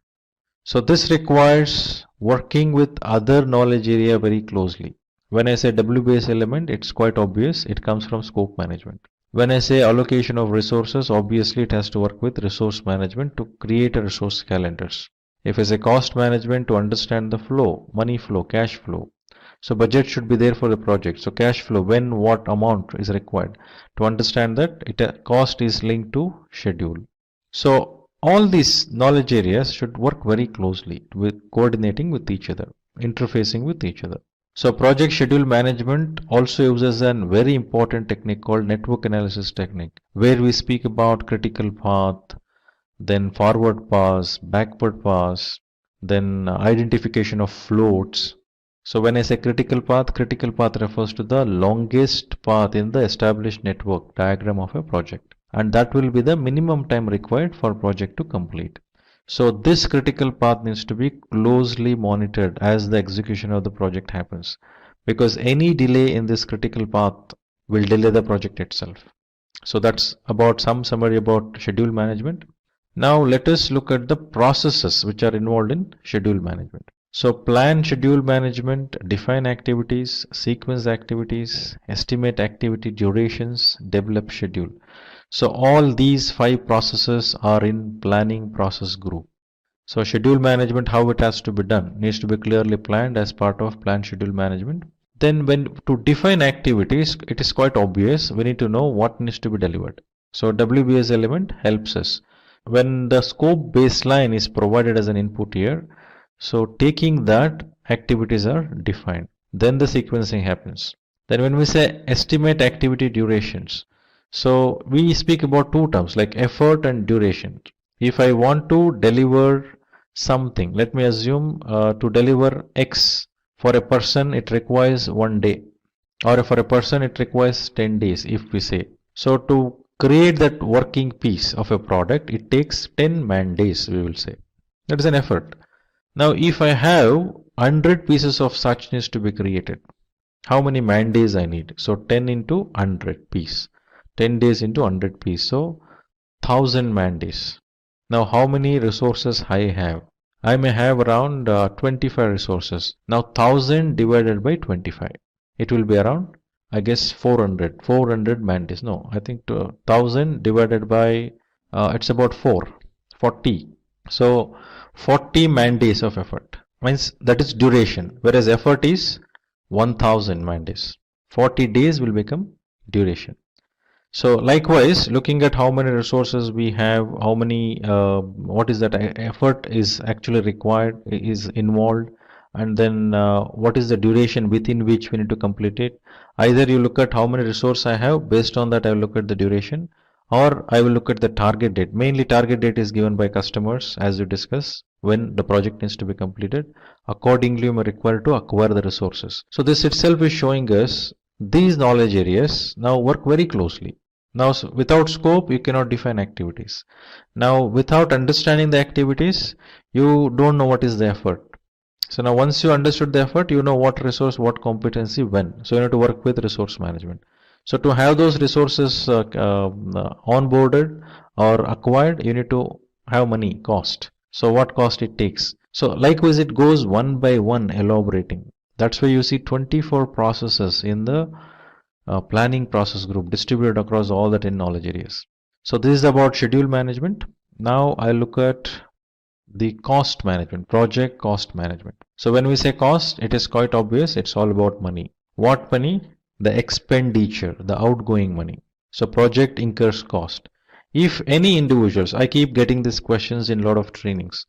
So this requires working with other knowledge area very closely. When I say WBS element, it's quite obvious, it comes from scope management. When I say allocation of resources, obviously it has to work with resource management to create a resource calendars. If I say cost management, to understand the flow, money flow, cash flow. So budget should be there for the project. So cash flow, when what amount is required. To understand that cost is linked to schedule. So all these knowledge areas should work very closely with coordinating with each other, interfacing with each other. So project schedule management also uses a very important technique called network analysis technique, where we speak about critical path, then forward pass, backward pass, then identification of floats. So when I say critical path refers to the longest path in the established network diagram of a project. And that will be the minimum time required for project to complete. So this critical path needs to be closely monitored as the execution of the project happens, because any delay in this critical path will delay the project itself. So that's about some summary about schedule management. Now let us look at the processes which are involved in schedule management. So plan schedule management, define activities, sequence activities, estimate activity durations, develop schedule. So all these 5 processes are in planning process group. So schedule management, how it has to be done, needs to be clearly planned as part of plan schedule management. Then when to define activities, it is quite obvious, we need to know what needs to be delivered. So WBS element helps us. When the scope baseline is provided as an input here, so taking that, activities are defined. Then the sequencing happens. Then when we say estimate activity durations, so we speak about 2 terms like effort and duration. If I want to deliver something, let me assume to deliver X, for a person it requires 1 day, or for a person it requires 10 days if we say. So to create that working piece of a product, it takes 10 man days, we will say. That is an effort. Now if I have 100 pieces of such needs to be created, how many man days I need? So 10 into 100 piece. 10 days into 100 piece, so 1000 man days. Now how many resources I have? I may have around 25 resources. Now 1000 divided by 25. it will be around, I guess, 400 man days. No, I think 1000 divided by, it's about 40. So 40 man days of effort means that is duration, whereas effort is 1000 man days. 40 days will become duration. So likewise, looking at how many resources we have, how many, what is that effort is actually required, is involved, and then what is the duration within which we need to complete it. Either you look at how many resources I have, based on that I will look at the duration, or I will look at the target date. Mainly target date is given by customers, as you discuss, when the project needs to be completed. Accordingly, you are required to acquire the resources. So this itself is showing us these knowledge areas now work very closely. Now, without scope, you cannot define activities. Now, without understanding the activities, you don't know what is the effort. So now once you understood the effort, you know what resource, what competency, when. So you need to work with resource management. So to have those resources onboarded or acquired, you need to have money, cost. So what cost it takes. So likewise, it goes one by one elaborating. That's why you see 24 processes in the planning process group distributed across all the 10 knowledge areas. So this is about schedule management. Now I look at the cost management, project cost management. So when we say cost, it is quite obvious, it's all about money. What money? The expenditure, the outgoing money. So project incurs cost. If any individuals, I keep getting these questions in a lot of trainings.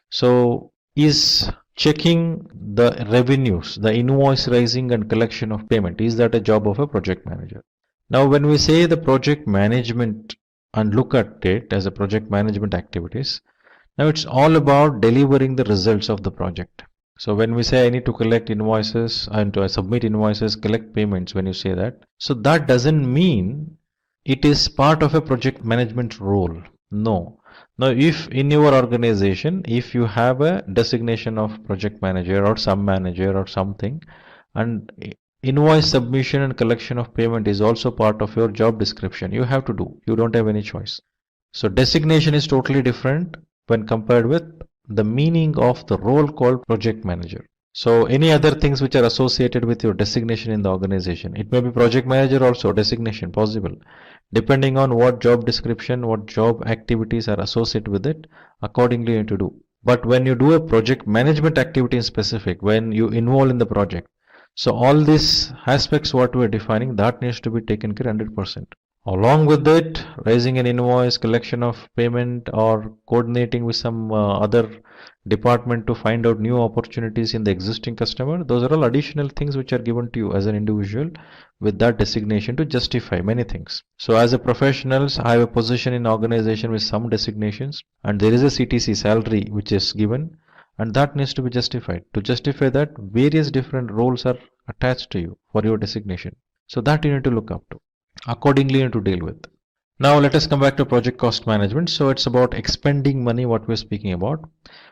So is checking the revenues, the invoice raising and collection of payment, is that a job of a project manager? Now when we say the project management and look at it as a project management activities, now it's all about delivering the results of the project. So when we say I need to collect invoices and to submit invoices, collect payments, when you say that, so that doesn't mean it is part of a project management role. No. Now, if in your organization, if you have a designation of project manager or some manager or something, and invoice submission and collection of payment is also part of your job description, you have to do. You don't have any choice. So designation is totally different when compared with the meaning of the role called project manager. So any other things which are associated with your designation in the organization, it may be project manager also, designation possible. Depending on what job description, what job activities are associated with it, accordingly you need to do. But when you do a project management activity in specific, when you involve in the project, so all these aspects what we are defining, that needs to be taken care 100%. Along with it, raising an invoice, collection of payment, or coordinating with some other department to find out new opportunities in the existing customer, those are all additional things which are given to you as an individual with that designation to justify many things. So as a professionals, I have a position in organization with some designations, and there is a CTC salary which is given, and that needs to be justified. To justify that, various different roles are attached to you for your designation. So that you need to look up to. Accordingly you need to deal with. Now let us come back to project cost management. So it's about expending money, what we're speaking about,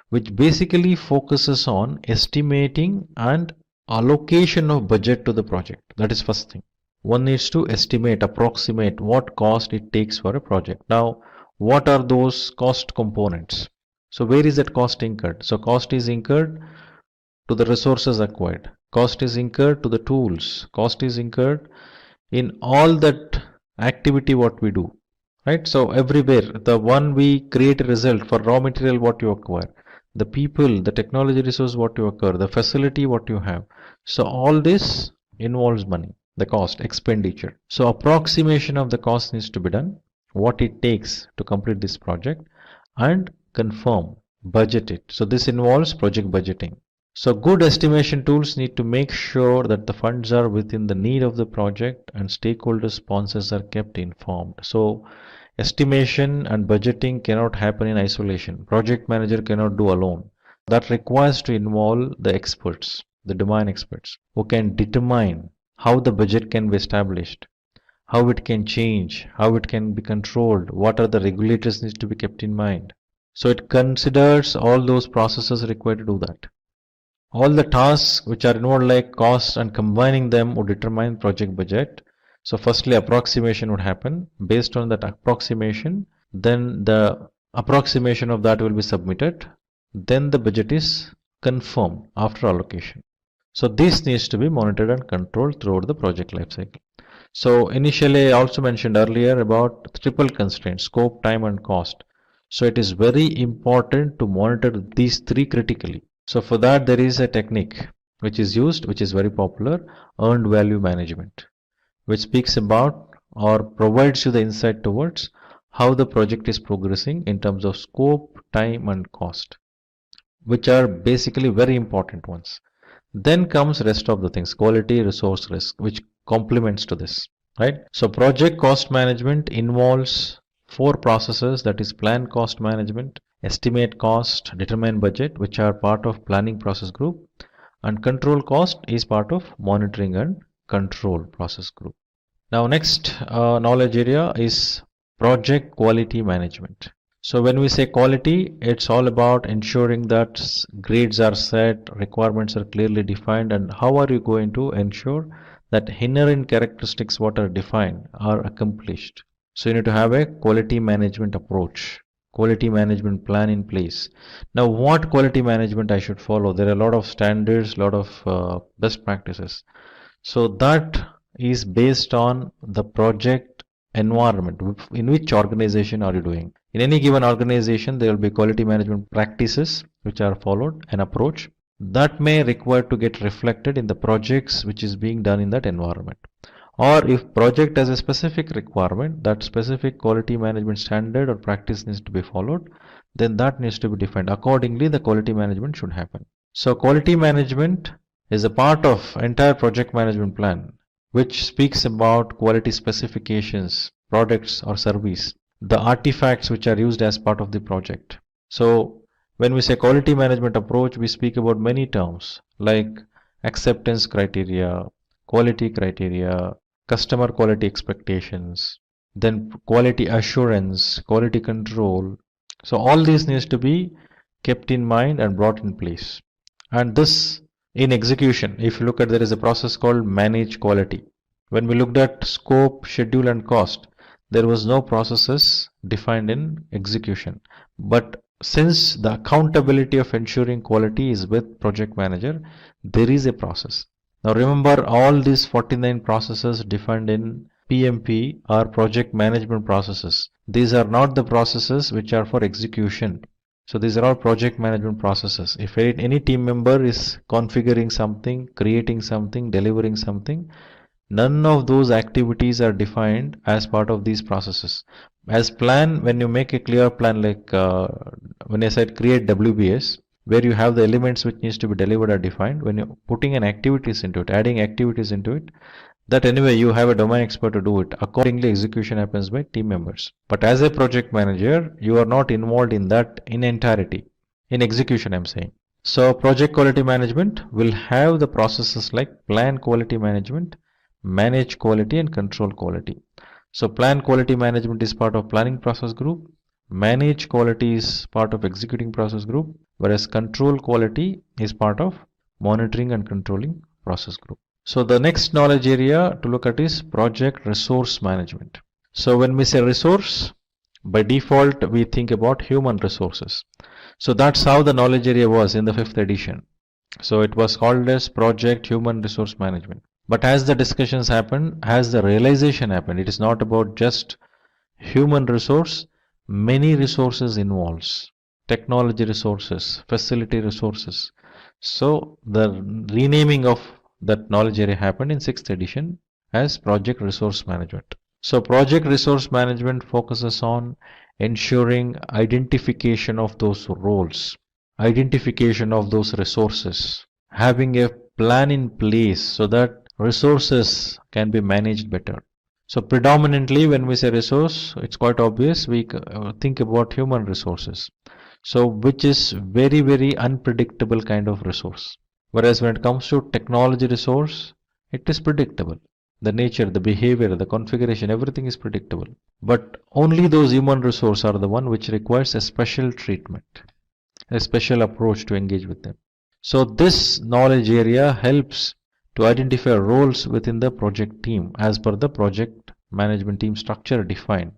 which basically focuses on estimating and allocation of budget to the project. That is first thing. One needs to estimate, approximate what cost it takes for a project. Now, what are those cost components? So where is that cost incurred? So cost is incurred to the resources acquired. Cost is incurred to the tools. Cost is incurred in all that activity what we do, right? So everywhere, the one we create a result for raw material what you acquire, the people, the technology resource what you acquire, the facility what you have. So all this involves money, the cost, expenditure. So approximation of the cost needs to be done, what it takes to complete this project, and confirm, budget it. So this involves project budgeting. So good estimation tools need to make sure that the funds are within the need of the project and stakeholder sponsors are kept informed. So estimation and budgeting cannot happen in isolation. Project manager cannot do alone. That requires to involve the experts, the domain experts, who can determine how the budget can be established, how it can change, how it can be controlled, what are the regulators needs to be kept in mind. So it considers all those processes required to do that. All the tasks which are involved like cost and combining them would determine project budget. So firstly approximation would happen. Based on that approximation, then the approximation of that will be submitted. Then the budget is confirmed after allocation. So this needs to be monitored and controlled throughout the project lifecycle. So initially I also mentioned earlier about triple constraints: scope, time and cost. So it is very important to monitor these three critically. So for that there is a technique which is used, which is very popular, earned value management, which speaks about or provides you the insight towards how the project is progressing in terms of scope, time and cost, which are basically very important ones. Then comes rest of the things: quality, resource, risk, which complements to this, right? So project cost management involves four processes, that is plan cost management, estimate cost, determine budget, which are part of planning process group, and control cost is part of monitoring and control process group. Now next knowledge area is project quality management. So when we say quality, it's all about ensuring that grades are set, requirements are clearly defined, and how are you going to ensure that inherent characteristics what are defined are accomplished. So you need to have a quality management approach, quality management plan in place. Now what quality management I should follow? There are a lot of standards, a lot of best practices. So that is based on the project environment. In which organization are you doing? In any given organization, there will be quality management practices which are followed, an approach that may require to get reflected in the projects which is being done in that environment. Or if project has a specific requirement, that specific quality management standard or practice needs to be followed, then that needs to be defined. Accordingly, the quality management should happen. So quality management is a part of entire project management plan, which speaks about quality specifications, products or service, the artifacts which are used as part of the project. So when we say quality management approach, we speak about many terms like acceptance criteria, quality criteria, customer quality expectations, then quality assurance, quality control. So all these needs to be kept in mind and brought in place. And this in execution, if you look at, there is a process called manage quality. When we looked at scope, schedule and cost, there was no processes defined in execution. But since the accountability of ensuring quality is with project manager, there is a process. Now remember, all these 49 processes defined in PMP are project management processes. These are not the processes which are for execution. So these are all project management processes. If any team member is configuring something, creating something, delivering something, none of those activities are defined as part of these processes. As plan, when you make a clear plan, like when I said create WBS, where you have the elements which needs to be delivered are defined. When you're putting an activities into it, adding activities into it, that anyway you have a domain expert to do it. Accordingly, execution happens by team members. But as a project manager, you are not involved in that in entirety. In execution, I'm saying. So project quality management will have the processes like plan quality management, manage quality and control quality. So plan quality management is part of planning process group. Manage quality is part of executing process group, whereas control quality is part of monitoring and controlling process group. So the next knowledge area to look at is project resource management. So when we say resource, by default we think about human resources. So that's how the knowledge area was in the 5th edition. So it was called as project human resource management. But as the discussions happen, as the realization happened, it is not about just human resource. Many resources involves technology resources, facility resources. So the renaming of that knowledge area happened in 6th edition as project resource management. So project resource management focuses on ensuring identification of those roles, identification of those resources, having a plan in place so that resources can be managed better. So predominantly when we say resource, it's quite obvious we think about human resources. So which is very, very unpredictable kind of resource. Whereas when it comes to technology resource, it is predictable. The nature, the behavior, the configuration, everything is predictable. But only those human resources are the one which requires a special treatment, a special approach to engage with them. So this knowledge area helps to identify roles within the project team as per the project management team structure defined.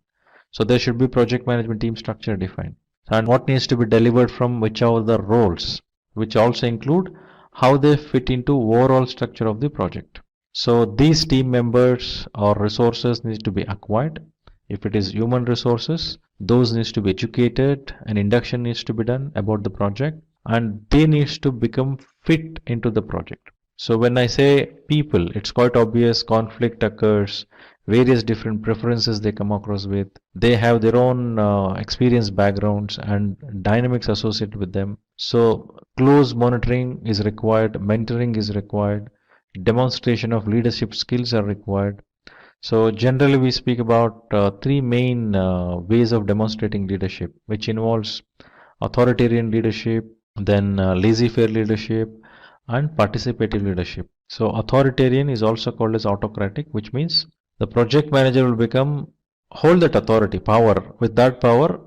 So there should be project management team structure defined. And what needs to be delivered from which are the roles, which also include how they fit into overall structure of the project. So these team members or resources need to be acquired. If it is human resources, those needs to be educated, an induction needs to be done about the project, and they needs to become fit into the project. So when I say people, it's quite obvious conflict occurs, various different preferences they come across with. They have their own experience backgrounds and dynamics associated with them. So close monitoring is required, mentoring is required, demonstration of leadership skills are required. So generally we speak about three main ways of demonstrating leadership, which involves authoritarian leadership, then laissez-faire leadership, and participative leadership. So authoritarian is also called as autocratic, which means the project manager will hold that authority, power. With that power,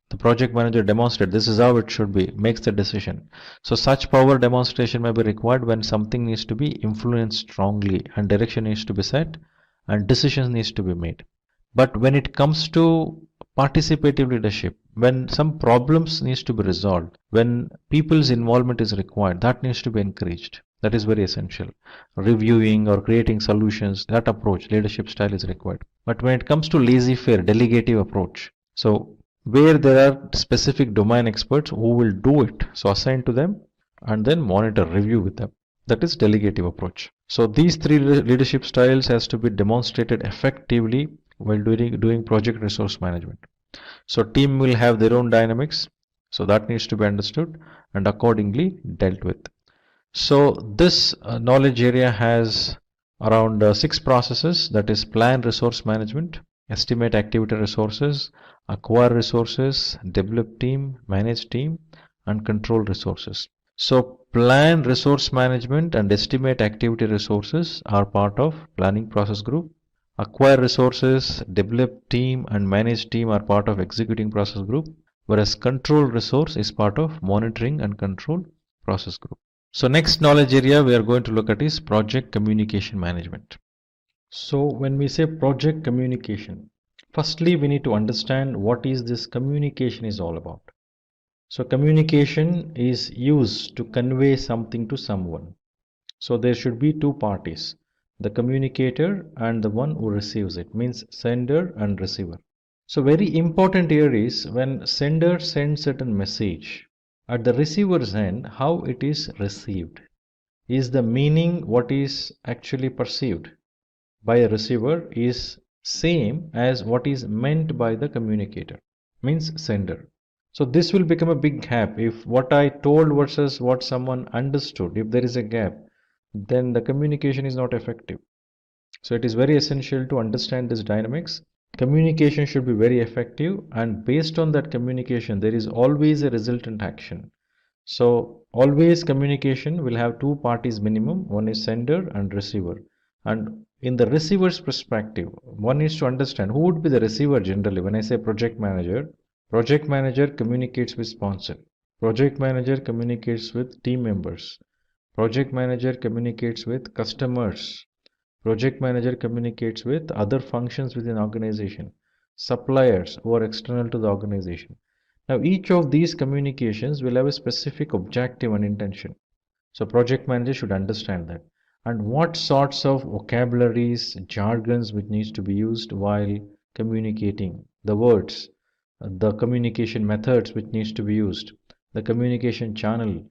the project manager demonstrates this is how it should be, makes the decision. So such power demonstration may be required when something needs to be influenced strongly and direction needs to be set and decisions needs to be made. But when it comes to participative leadership, when some problems needs to be resolved, when people's involvement is required, that needs to be encouraged. That is very essential. Reviewing or creating solutions, that approach, leadership style is required. But when it comes to laissez-faire, delegative approach, so where there are specific domain experts who will do it, so assign to them and then monitor, review with them. That is delegative approach. So these three leadership styles has to be demonstrated effectively while doing project resource management. So team will have their own dynamics, so that needs to be understood and accordingly dealt with. So this knowledge area has around 6 processes, that is plan resource management, estimate activity resources, acquire resources, develop team, manage team, and control resources. So plan resource management and estimate activity resources are part of planning process group. Acquire resources, develop team, and manage team are part of executing process group, whereas control resource is part of monitoring and control process group. So next knowledge area we are going to look at is project communication management. So when we say project communication, firstly we need to understand what is this communication is all about. So communication is used to convey something to someone. So there should be two parties, the communicator and the one who receives it, means sender and receiver. So very important here is when sender sends certain message, at the receiver's end, how it is received. Is the meaning what is actually perceived by a receiver is same as what is meant by the communicator, means sender. So this will become a big gap. If what I told versus what someone understood, if there is a gap, then the communication is not effective. So it is very essential to understand this dynamics. Communication should be very effective, and based on that communication, there is always a resultant action. So always communication will have two parties minimum, one is sender and receiver. And in the receiver's perspective, one needs to understand who would be the receiver generally. When I say project manager communicates with sponsor. Project manager communicates with team members. Project manager communicates with customers. Project manager communicates with other functions within organization, suppliers who are external to the organization. Now each of these communications will have a specific objective and intention. So project manager should understand that. And what sorts of vocabularies, jargons which needs to be used while communicating, the words, the communication methods which needs to be used, the communication channel,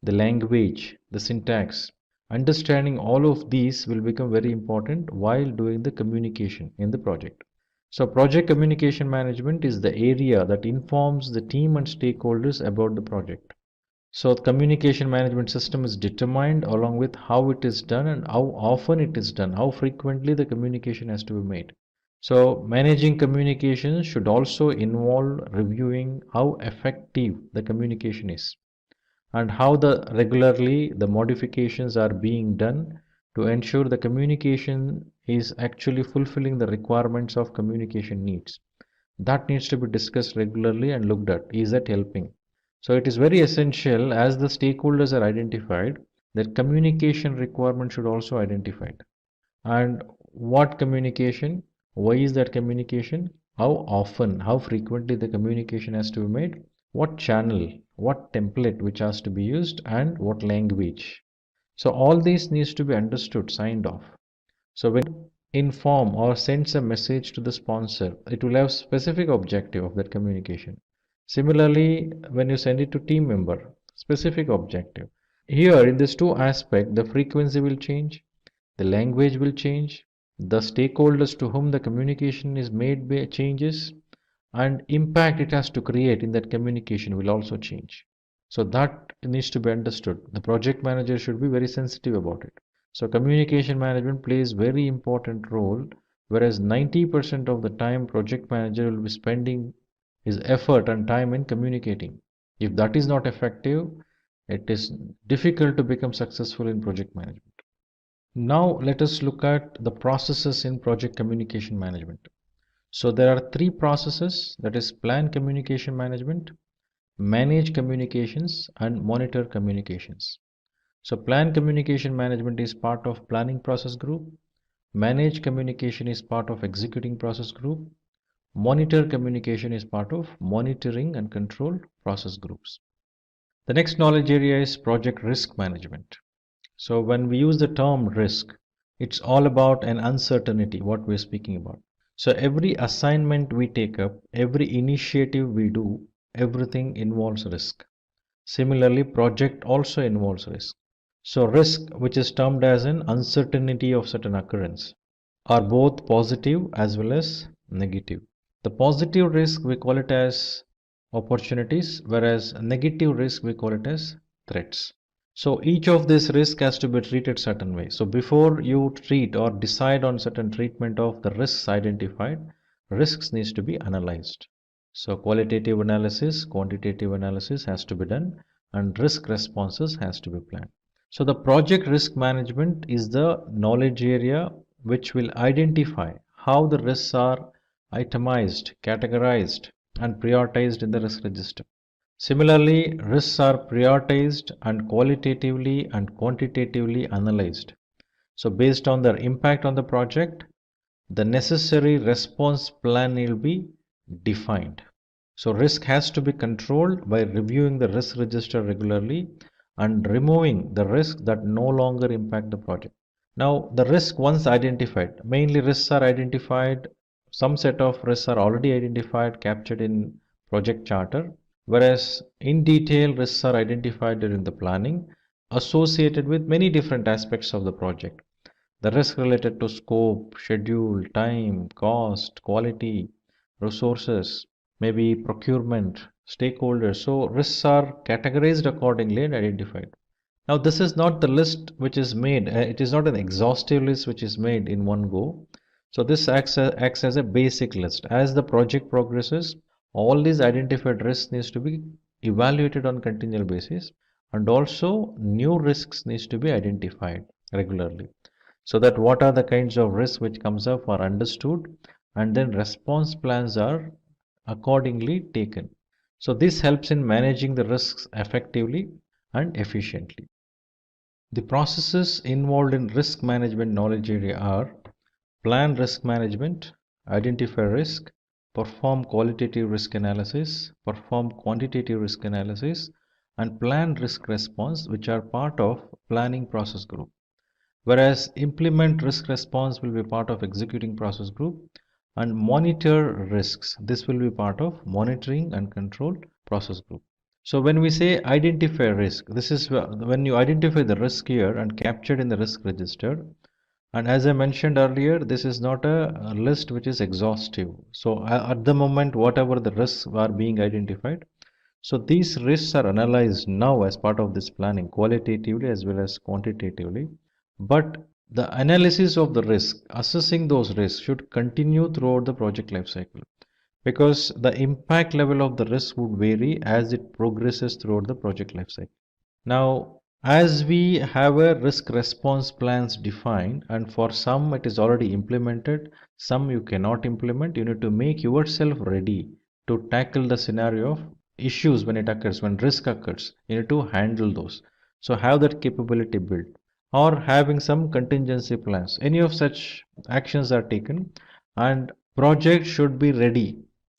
the language, the syntax. Understanding all of these will become very important while doing the communication in the project. So project communication management is the area that informs the team and stakeholders about the project. So the communication management system is determined along with how it is done and how often it is done, how frequently the communication has to be made. So managing communication should also involve reviewing how effective the communication is and how regularly the modifications are being done to ensure the communication is actually fulfilling the requirements of communication needs. That needs to be discussed regularly and looked at. Is that helping? So it is very essential as the stakeholders are identified that communication requirement should also identified. And what communication? Why is that communication? How often, how frequently the communication has to be made? What channel, what template which has to be used, and what language. So all these needs to be understood, signed off. So when you inform or sends a message to the sponsor, it will have specific objective of that communication. Similarly, when you send it to team member, specific objective. Here in these two aspects, the frequency will change, the language will change, the stakeholders to whom the communication is made changes, and impact it has to create in that communication will also change. So that needs to be understood. The project manager should be very sensitive about it. So communication management plays very important role, whereas 90% of the time project manager will be spending his effort and time in communicating. If that is not effective, it is difficult to become successful in project management. Now let us look at the processes in project communication management. So there are three processes, that is plan communication management, manage communications, and monitor communications. So plan communication management is part of planning process group, manage communication is part of executing process group, monitor communication is part of monitoring and control process groups. The next knowledge area is project risk management. So when we use the term risk, it's all about an uncertainty, what we're speaking about. So every assignment we take up, every initiative we do, everything involves risk. Similarly, project also involves risk. So risk, which is termed as an uncertainty of certain occurrence, are both positive as well as negative. The positive risk we call it as opportunities, whereas negative risk we call it as threats. So each of these risk has to be treated certain way. So before you treat or decide on certain treatment of the risks identified, risks needs to be analyzed. So qualitative analysis, quantitative analysis has to be done, and risk responses has to be planned. So the project risk management is the knowledge area which will identify how the risks are itemized, categorized, and prioritized in the risk register. Similarly, risks are prioritized and qualitatively and quantitatively analyzed. So based on their impact on the project, the necessary response plan will be defined. So risk has to be controlled by reviewing the risk register regularly and removing the risks that no longer impact the project. Now the risk once identified, mainly risks are identified, some set of risks are already identified, captured in project charter, whereas in detail risks are identified during the planning associated with many different aspects of the project. The risk related to scope, schedule, time, cost, quality, resources, maybe procurement, stakeholders. So risks are categorized accordingly and identified. Now this is not the list which is made, it is not an exhaustive list which is made in one go. So this acts as a basic list. As the project progresses, all these identified risks needs to be evaluated on continual basis, and also new risks needs to be identified regularly, so that what are the kinds of risks which comes up are understood, and then response plans are accordingly taken. So this helps in managing the risks effectively and efficiently. The processes involved in risk management knowledge area are plan risk management, identify risk, perform qualitative risk analysis, perform quantitative risk analysis, and plan risk response, which are part of planning process group. Whereas implement risk response will be part of executing process group, and monitor risks, this will be part of monitoring and control process group. So when we say identify risk, this is when you identify the risk here and captured in the risk register. And as I mentioned earlier, this is not a list which is exhaustive. So at the moment, whatever the risks are being identified, so these risks are analyzed now as part of this planning, qualitatively as well as quantitatively. But the analysis of the risk, assessing those risks, should continue throughout the project life cycle, because the impact level of the risk would vary as it progresses throughout the project life cycle. Now, as we have a risk response plans defined, and for some it is already implemented, some you cannot implement, you need to make yourself ready to tackle the scenario of issues when it occurs, when risk occurs. You need to handle those. So have that capability built, or having some contingency plans. Any of such actions are taken, and project should be ready.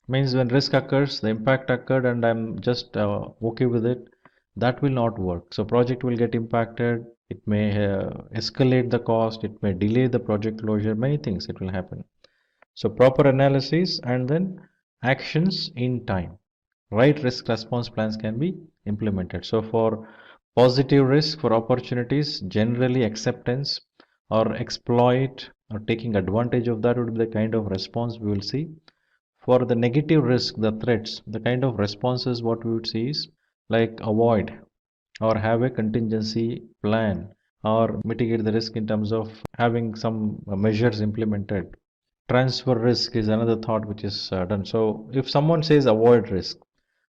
Means when risk occurs, the impact occurred, and I'm just okay with it, that will not work. So project will get impacted, It may escalate the cost, it may delay the project closure, many things it will happen. So proper analysis and then actions in time. Right risk response plans can be implemented. So for positive risk, for opportunities, generally acceptance or exploit or taking advantage of that would be the kind of response we will see. For the negative risk, the threats, the kind of responses what we would see is like avoid or have a contingency plan or mitigate the risk in terms of having some measures implemented. Transfer risk is another thought which is done. So if someone says avoid risk,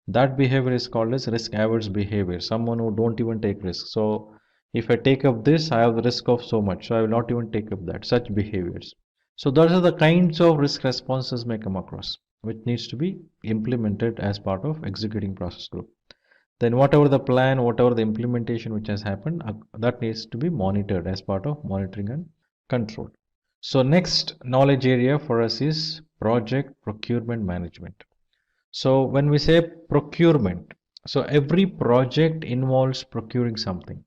that behavior is called as risk averse behavior, someone who don't even take risk. So if I take up this, I have the risk of so much, so I will not even take up that, such behaviors. So those are the kinds of risk responses may come across, which needs to be implemented as part of executing process group. Then whatever the plan, whatever the implementation which has happened, that needs to be monitored as part of monitoring and control. So next knowledge area for us is project procurement management. So when we say procurement, so every project involves procuring something.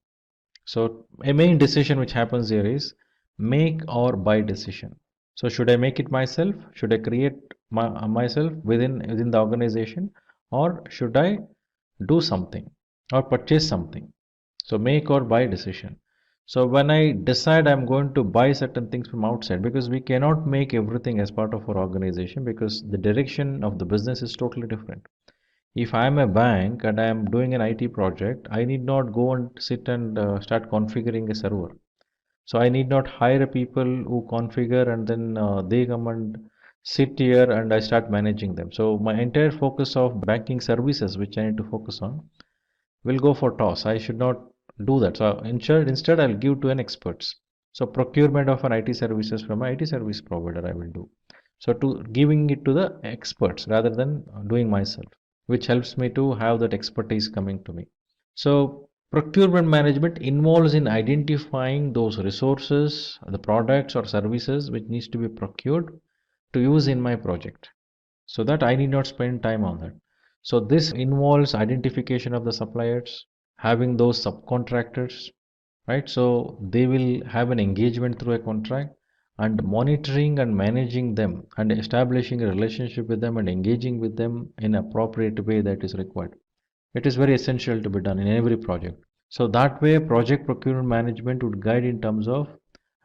So a main decision which happens here is make or buy decision. So should I make it myself? Should I create myself within the organization, or should I do something or purchase something? So make or buy decision. So when I decide I'm going to buy certain things from outside, because we cannot make everything as part of our organization because the direction of the business is totally different. If I am a bank and I am doing an IT project, I need not go and sit and start configuring a server. So I need not hire people who configure and then they come and sit here and I start managing them. So my entire focus of banking services, which I need to focus on, will go for toss. I should not do that. So instead I'll give to an experts. So procurement of an IT services from an IT service provider I will do. So to giving it to the experts rather than doing myself, which helps me to have that expertise coming to me. So procurement management involves in identifying those resources, the products or services which needs to be procured to use in my project, so that I need not spend time on that. So this involves identification of the suppliers, having those subcontractors, right? So they will have an engagement through a contract, and monitoring and managing them and establishing a relationship with them and engaging with them in appropriate way that is required. It is very essential to be done in every project. So that way project procurement management would guide in terms of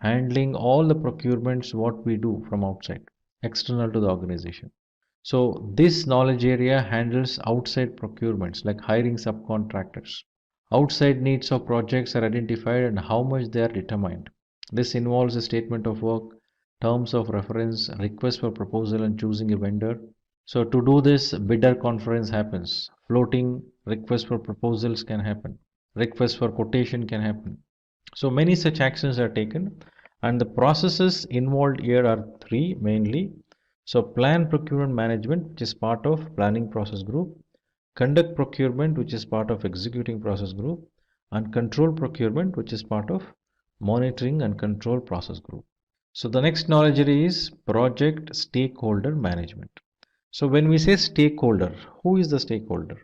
handling all the procurements what we do from outside, external to the organization. So this knowledge area handles outside procurements like hiring subcontractors. Outside needs of projects are identified and how much they are determined. This involves a statement of work, terms of reference, request for proposal and choosing a vendor. So to do this, bidder conference happens. Floating request for proposals can happen. Request for quotation can happen. So many such actions are taken, and the processes involved here are three mainly. So plan procurement management, which is part of planning process group, conduct procurement, which is part of executing process group, and control procurement, which is part of monitoring and control process group. So the next knowledge area is project stakeholder management. So when we say stakeholder, who is the stakeholder?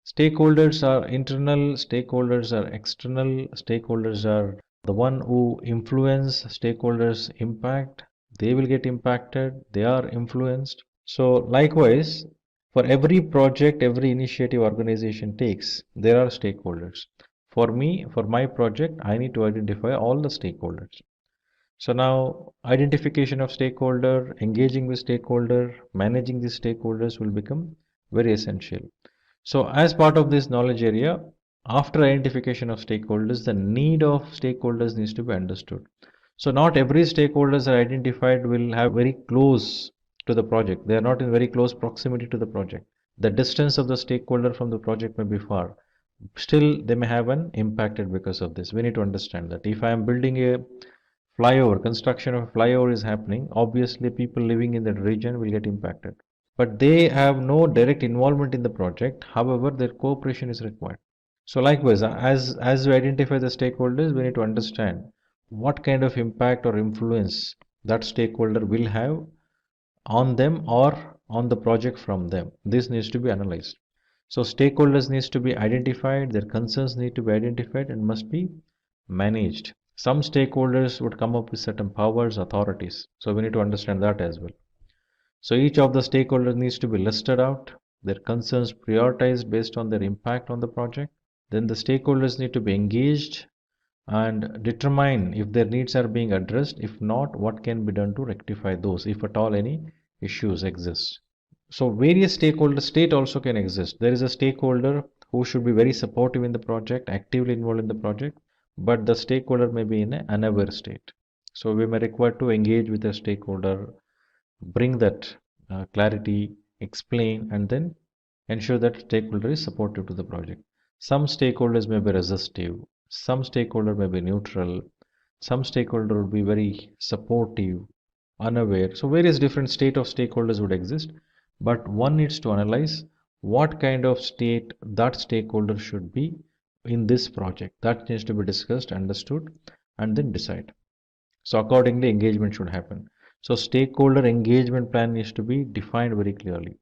Stakeholders are internal, stakeholders are external, stakeholders are the one who influence, stakeholders impact, they will get impacted, they are influenced. So likewise, for every project, every initiative organization takes, there are stakeholders. For me, for my project, I need to identify all the stakeholders. So now identification of stakeholder, engaging with stakeholder, managing the stakeholders will become very essential. So as part of this knowledge area, after identification of stakeholders, the need of stakeholders needs to be understood. So not every stakeholders are identified will have very close to the project. They are not in very close proximity to the project. The distance of the stakeholder from the project may be far. Still, they may have an impacted because of this. We need to understand that if I am building a flyover, construction of a flyover is happening, obviously people living in that region will get impacted. But they have no direct involvement in the project. However, their cooperation is required. So likewise, as we identify the stakeholders, we need to understand what kind of impact or influence that stakeholder will have on them or on the project from them. This needs to be analyzed. So stakeholders needs to be identified, their concerns need to be identified and must be managed. Some stakeholders would come up with certain powers, authorities. So we need to understand that as well. So each of the stakeholders needs to be listed out, their concerns prioritized based on their impact on the project. Then the stakeholders need to be engaged and determine if their needs are being addressed. If not, what can be done to rectify those, if at all any issues exist. So various stakeholders, state also can exist. There is a stakeholder who should be very supportive in the project, actively involved in the project, but the stakeholder may be in an unaware state. So we may require to engage with the stakeholder, bring that clarity, explain, and then ensure that stakeholder is supportive to the project. Some stakeholders may be resistive, some stakeholder may be neutral, some stakeholder would be very supportive, unaware. So various different state of stakeholders would exist, but one needs to analyze what kind of state that stakeholder should be in this project. That needs to be discussed, understood, and then decide. So accordingly, engagement should happen. So stakeholder engagement plan needs to be defined very clearly.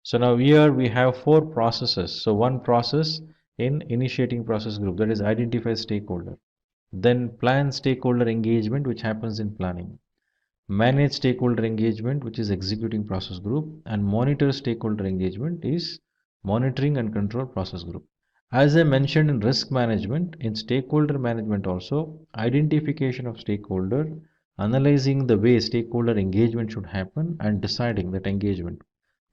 So now here we have 4 processes. So one process in initiating process group, that is identify stakeholder. Then plan stakeholder engagement, which happens in planning. Manage stakeholder engagement, which is executing process group. And monitor stakeholder engagement is monitoring and control process group. As I mentioned in risk management, in stakeholder management also, identification of stakeholder, analyzing the way stakeholder engagement should happen, and deciding that engagement.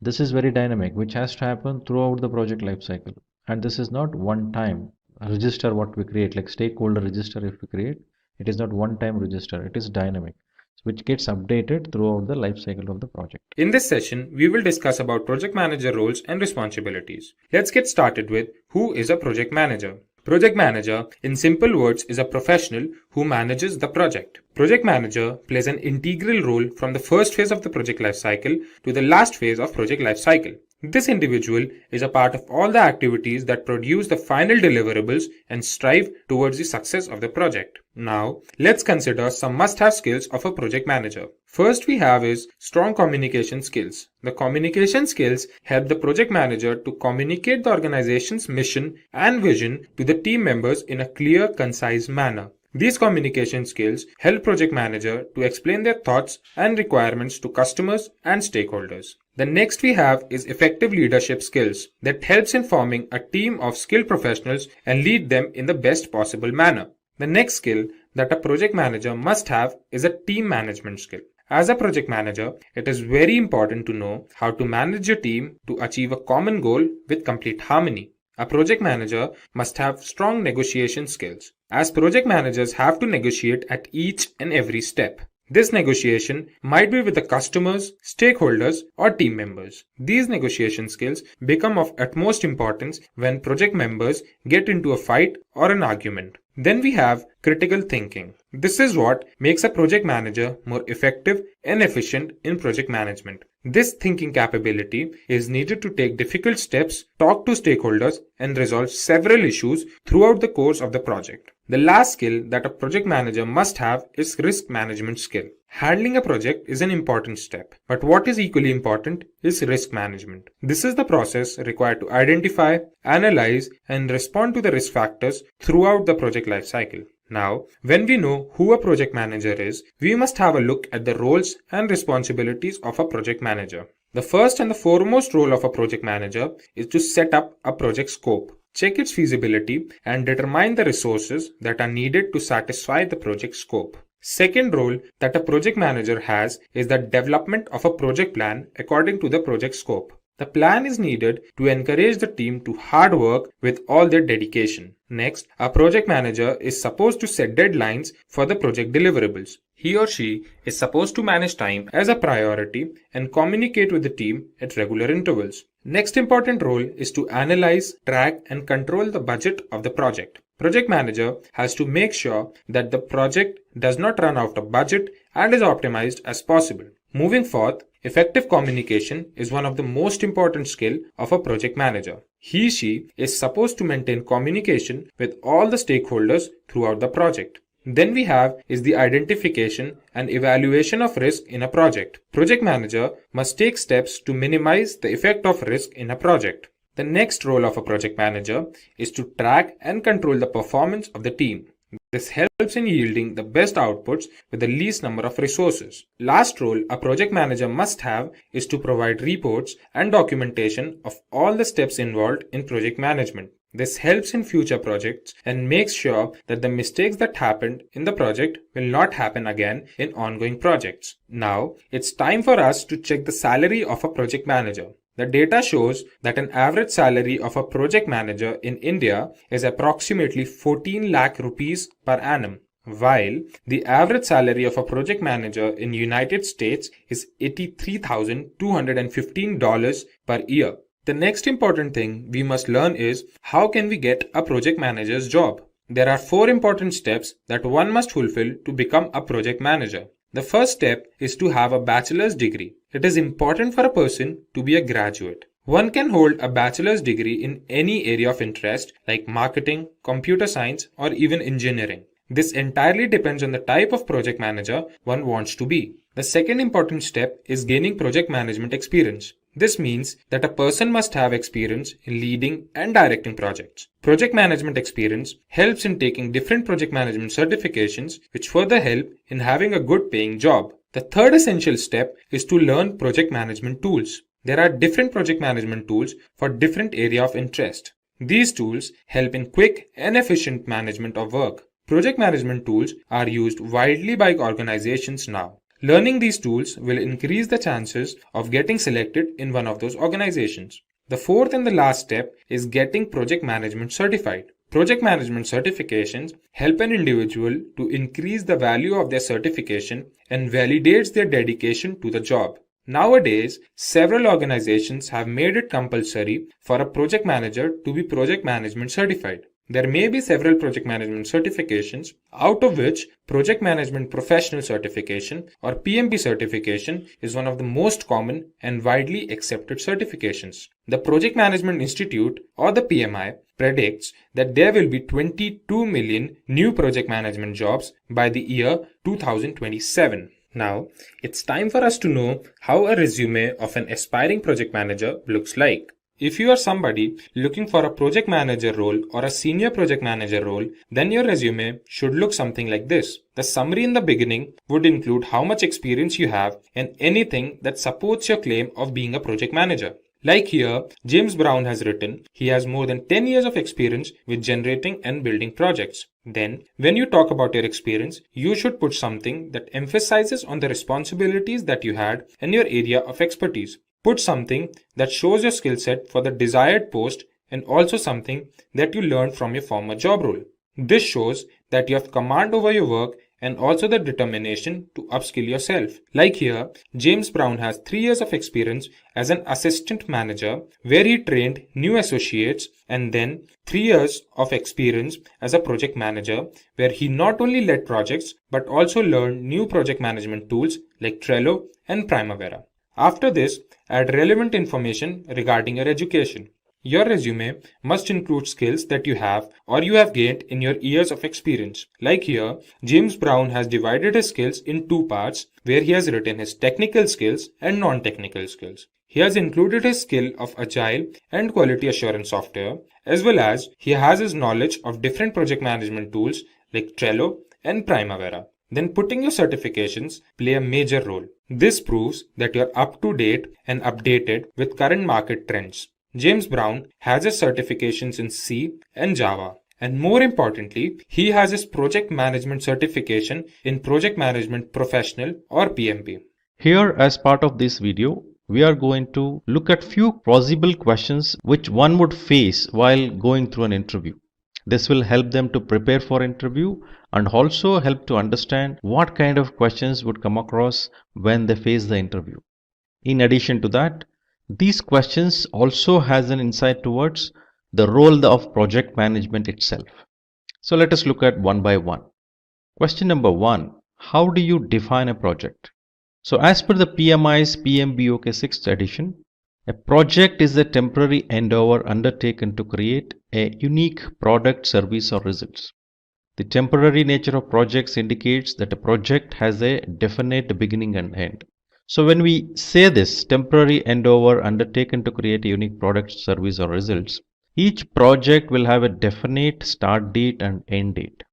This is very dynamic, which has to happen throughout the project life cycle. And this is not one time register what we create, like stakeholder register if we create, it is not one time register, it is dynamic, which gets updated throughout the life cycle of the project. In this session, we will discuss about project manager roles and responsibilities. Let's get started with who is a project manager. Project manager, in simple words, is a professional who manages the project. Project manager plays an integral role from the first phase of the project life cycle to the last phase of project life cycle. This individual is a part of all the activities that produce the final deliverables and strive towards the success of the project. Now, let's consider some must-have skills of a project manager. First we have is strong communication skills. The communication skills help the project manager to communicate the organization's mission and vision to the team members in a clear, concise manner. These communication skills help project manager to explain their thoughts and requirements to customers and stakeholders. The next we have is effective leadership skills that helps in forming a team of skilled professionals and lead them in the best possible manner. The next skill that a project manager must have is a team management skill. As a project manager, it is very important to know how to manage your team to achieve a common goal with complete harmony. A project manager must have strong negotiation skills, as project managers have to negotiate at each and every step. This negotiation might be with the customers, stakeholders, or team members. These negotiation skills become of utmost importance when project members get into a fight or an argument. Then we have critical thinking. This is what makes a project manager more effective and efficient in project management. This thinking capability is needed to take difficult steps, talk to stakeholders, and resolve several issues throughout the course of the project. The last skill that a project manager must have is risk management skill. Handling a project is an important step, but what is equally important is risk management. This is the process required to identify, analyze, and respond to the risk factors throughout the project life cycle. Now, when we know who a project manager is, we must have a look at the roles and responsibilities of a project manager. The first and the foremost role of a project manager is to set up a project scope, check its feasibility, and determine the resources that are needed to satisfy the project scope. Second role that a project manager has is the development of a project plan according to the project scope. The plan is needed to encourage the team to hard work with all their dedication. Next, a project manager is supposed to set deadlines for the project deliverables. He or she is supposed to manage time as a priority and communicate with the team at regular intervals. Next important role is to analyze, track, and control the budget of the project. Project manager has to make sure that the project does not run out of budget and is optimized as possible. Moving forth, effective communication is one of the most important skills of a project manager. He/she is supposed to maintain communication with all the stakeholders throughout the project. Then we have is the identification and evaluation of risk in a project. Project manager must take steps to minimize the effect of risk in a project. The next role of a project manager is to track and control the performance of the team. This helps in yielding the best outputs with the least number of resources. Last role a project manager must have is to provide reports and documentation of all the steps involved in project management. This helps in future projects and makes sure that the mistakes that happened in the project will not happen again in ongoing projects. Now, it's time for us to check the salary of a project manager. The data shows that an average salary of a project manager in India is approximately 14 lakh rupees per annum, while the average salary of a project manager in United States is $83,215 per year. The next important thing we must learn is how can we get a project manager's job? There are 4 important steps that one must fulfill to become a project manager. The first step is to have a bachelor's degree. It is important for a person to be a graduate. One can hold a bachelor's degree in any area of interest like marketing, computer science, or even engineering. This entirely depends on the type of project manager one wants to be. The second important step is gaining project management experience. This means that a person must have experience in leading and directing projects. Project management experience helps in taking different project management certifications, which further help in having a good paying job. The third essential step is to learn project management tools. There are different project management tools for different area of interest. These tools help in quick and efficient management of work. Project management tools are used widely by organizations now. Learning these tools will increase the chances of getting selected in one of those organizations. The fourth and the last step is getting project management certified. Project management certifications help an individual to increase the value of their certification and validates their dedication to the job. Nowadays, several organizations have made it compulsory for a project manager to be project management certified. There may be several project management certifications, out of which Project Management Professional Certification or PMP certification is one of the most common and widely accepted certifications. The Project Management Institute or the PMI predicts that there will be 22 million new project management jobs by the year 2027. Now, it's time for us to know how a resume of an aspiring project manager looks like. If you are somebody looking for a project manager role or a senior project manager role, then your resume should look something like this. The summary in the beginning would include how much experience you have and anything that supports your claim of being a project manager. Like here, James Brown has written, he has more than 10 years of experience with generating and building projects. Then, when you talk about your experience, you should put something that emphasizes on the responsibilities that you had and your area of expertise. Put something that shows your skill set for the desired post and also something that you learned from your former job role. This shows that you have command over your work and also the determination to upskill yourself. Like here, James Brown has 3 years of experience as an assistant manager where he trained new associates, and then 3 years of experience as a project manager where he not only led projects but also learned new project management tools like Trello and Primavera. After this, add relevant information regarding your education. Your resume must include skills that you have or you have gained in your years of experience. Like here, James Brown has divided his skills in 2 parts where he has written his technical skills and non-technical skills. He has included his skill of agile and quality assurance software, as well as he has his knowledge of different project management tools like Trello and Primavera. Then putting your certifications play a major role. This proves that you are up to date and updated with current market trends. James Brown has his certifications in C and Java. And more importantly, he has his project management certification in Project Management Professional or PMP. Here, as part of this video, we are going to look at few plausible questions which one would face while going through an interview. This will help them to prepare for interview and also help to understand what kind of questions would come across when they face the interview. In addition to that, these questions also has an insight towards the role of project management itself. So let us look at one by one. Question number 1. How do you define a project? So as per the PMI's PMBOK 6th edition, a project is a temporary endeavor undertaken to create a unique product, service or results. The temporary nature of projects indicates that a project has a definite beginning and end. So when we say this temporary endeavor undertaken to create a unique product, service or results, each project will have a definite start date and end date.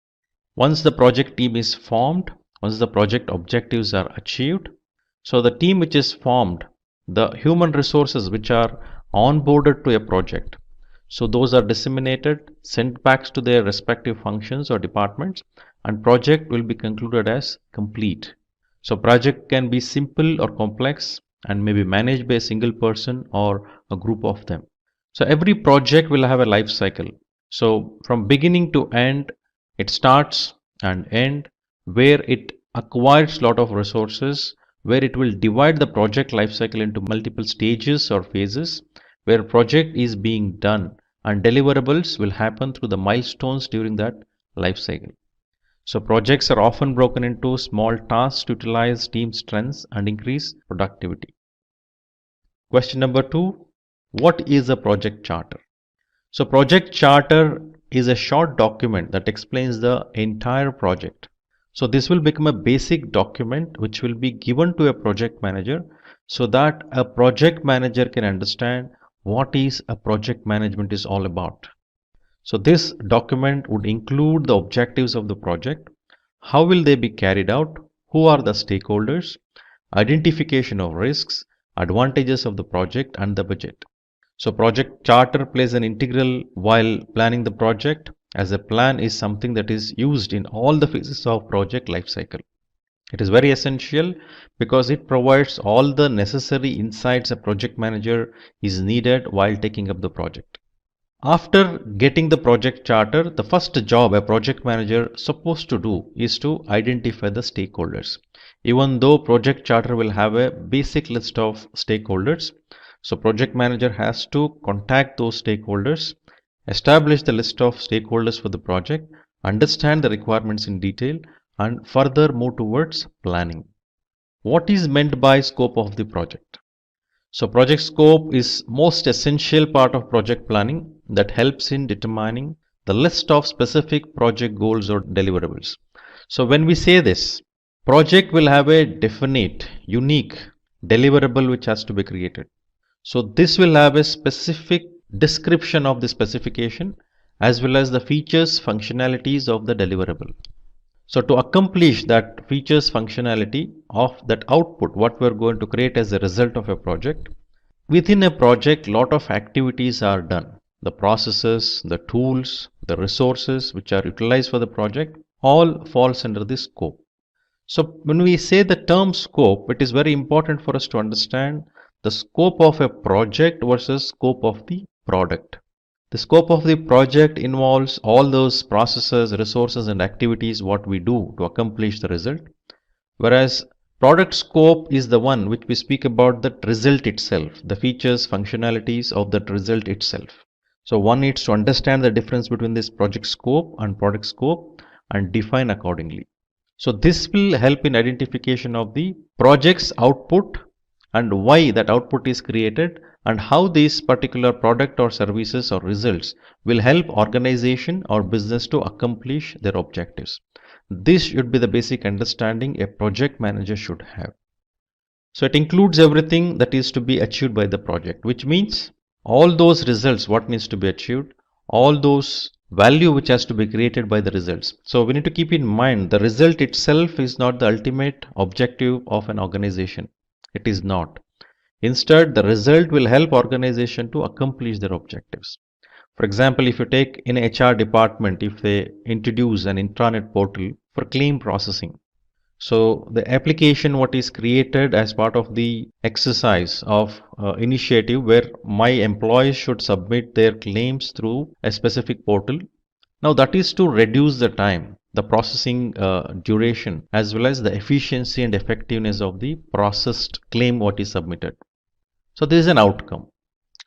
Once the project team is formed, once the project objectives are achieved, so the team which is formed, the human resources which are onboarded to a project, so those are disseminated, sent back to their respective functions or departments, and project will be concluded as complete. So project can be simple or complex and may be managed by a single person or a group of them. So every project will have a life cycle. So from beginning to end, it starts and end where it acquires lot of resources, where it will divide the project life cycle into multiple stages or phases, where project is being done and deliverables will happen through the milestones during that life cycle. So projects are often broken into small tasks to utilize team strengths and increase productivity. Question number 2. What is a project charter? So project charter is a short document that explains the entire project. So this will become a basic document which will be given to a project manager so that a project manager can understand what is a project management is all about. So this document would include the objectives of the project, how will they be carried out, who are the stakeholders, identification of risks, advantages of the project and the budget. So project charter plays an integral while planning the project, as a plan is something that is used in all the phases of project life cycle. It is very essential because it provides all the necessary insights a project manager is needed while taking up the project. After getting the project charter, the first job a project manager is supposed to do is to identify the stakeholders. Even though project charter will have a basic list of stakeholders, so project manager has to contact those stakeholders, establish the list of stakeholders for the project, understand the requirements in detail, and further move towards planning. What is meant by scope of the project? So project scope is most essential part of project planning that helps in determining the list of specific project goals or deliverables. So when we say this, project will have a definite, unique deliverable which has to be created. So this will have a specific description of the specification as well as the features, functionalities of the deliverable. So to accomplish that features functionality of that output, what we're going to create as a result of a project, within a project, lot of activities are done. The processes, the tools, the resources which are utilized for the project, all falls under this scope. So when we say the term scope, it is very important for us to understand the scope of a project versus scope of the product. The scope of the project involves all those processes, resources and activities what we do to accomplish the result. Whereas product scope is the one which we speak about the result itself, the features, functionalities of that result itself. So one needs to understand the difference between this project scope and product scope and define accordingly. So this will help in identification of the project's output and why that output is created and how this particular product or services or results will help organization or business to accomplish their objectives. This should be the basic understanding a project manager should have. So it includes everything that is to be achieved by the project, which means all those results what needs to be achieved, all those value which has to be created by the results. So we need to keep in mind the result itself is not the ultimate objective of an organization. It is not. Instead, the result will help organization to accomplish their objectives. For example, if you take in HR department, if they introduce an intranet portal for claim processing, so the application what is created as part of the exercise of initiative where my employees should submit their claims through a specific portal. Now that is to reduce the time, the processing duration as well as the efficiency and effectiveness of the processed claim what is submitted. So this is an outcome.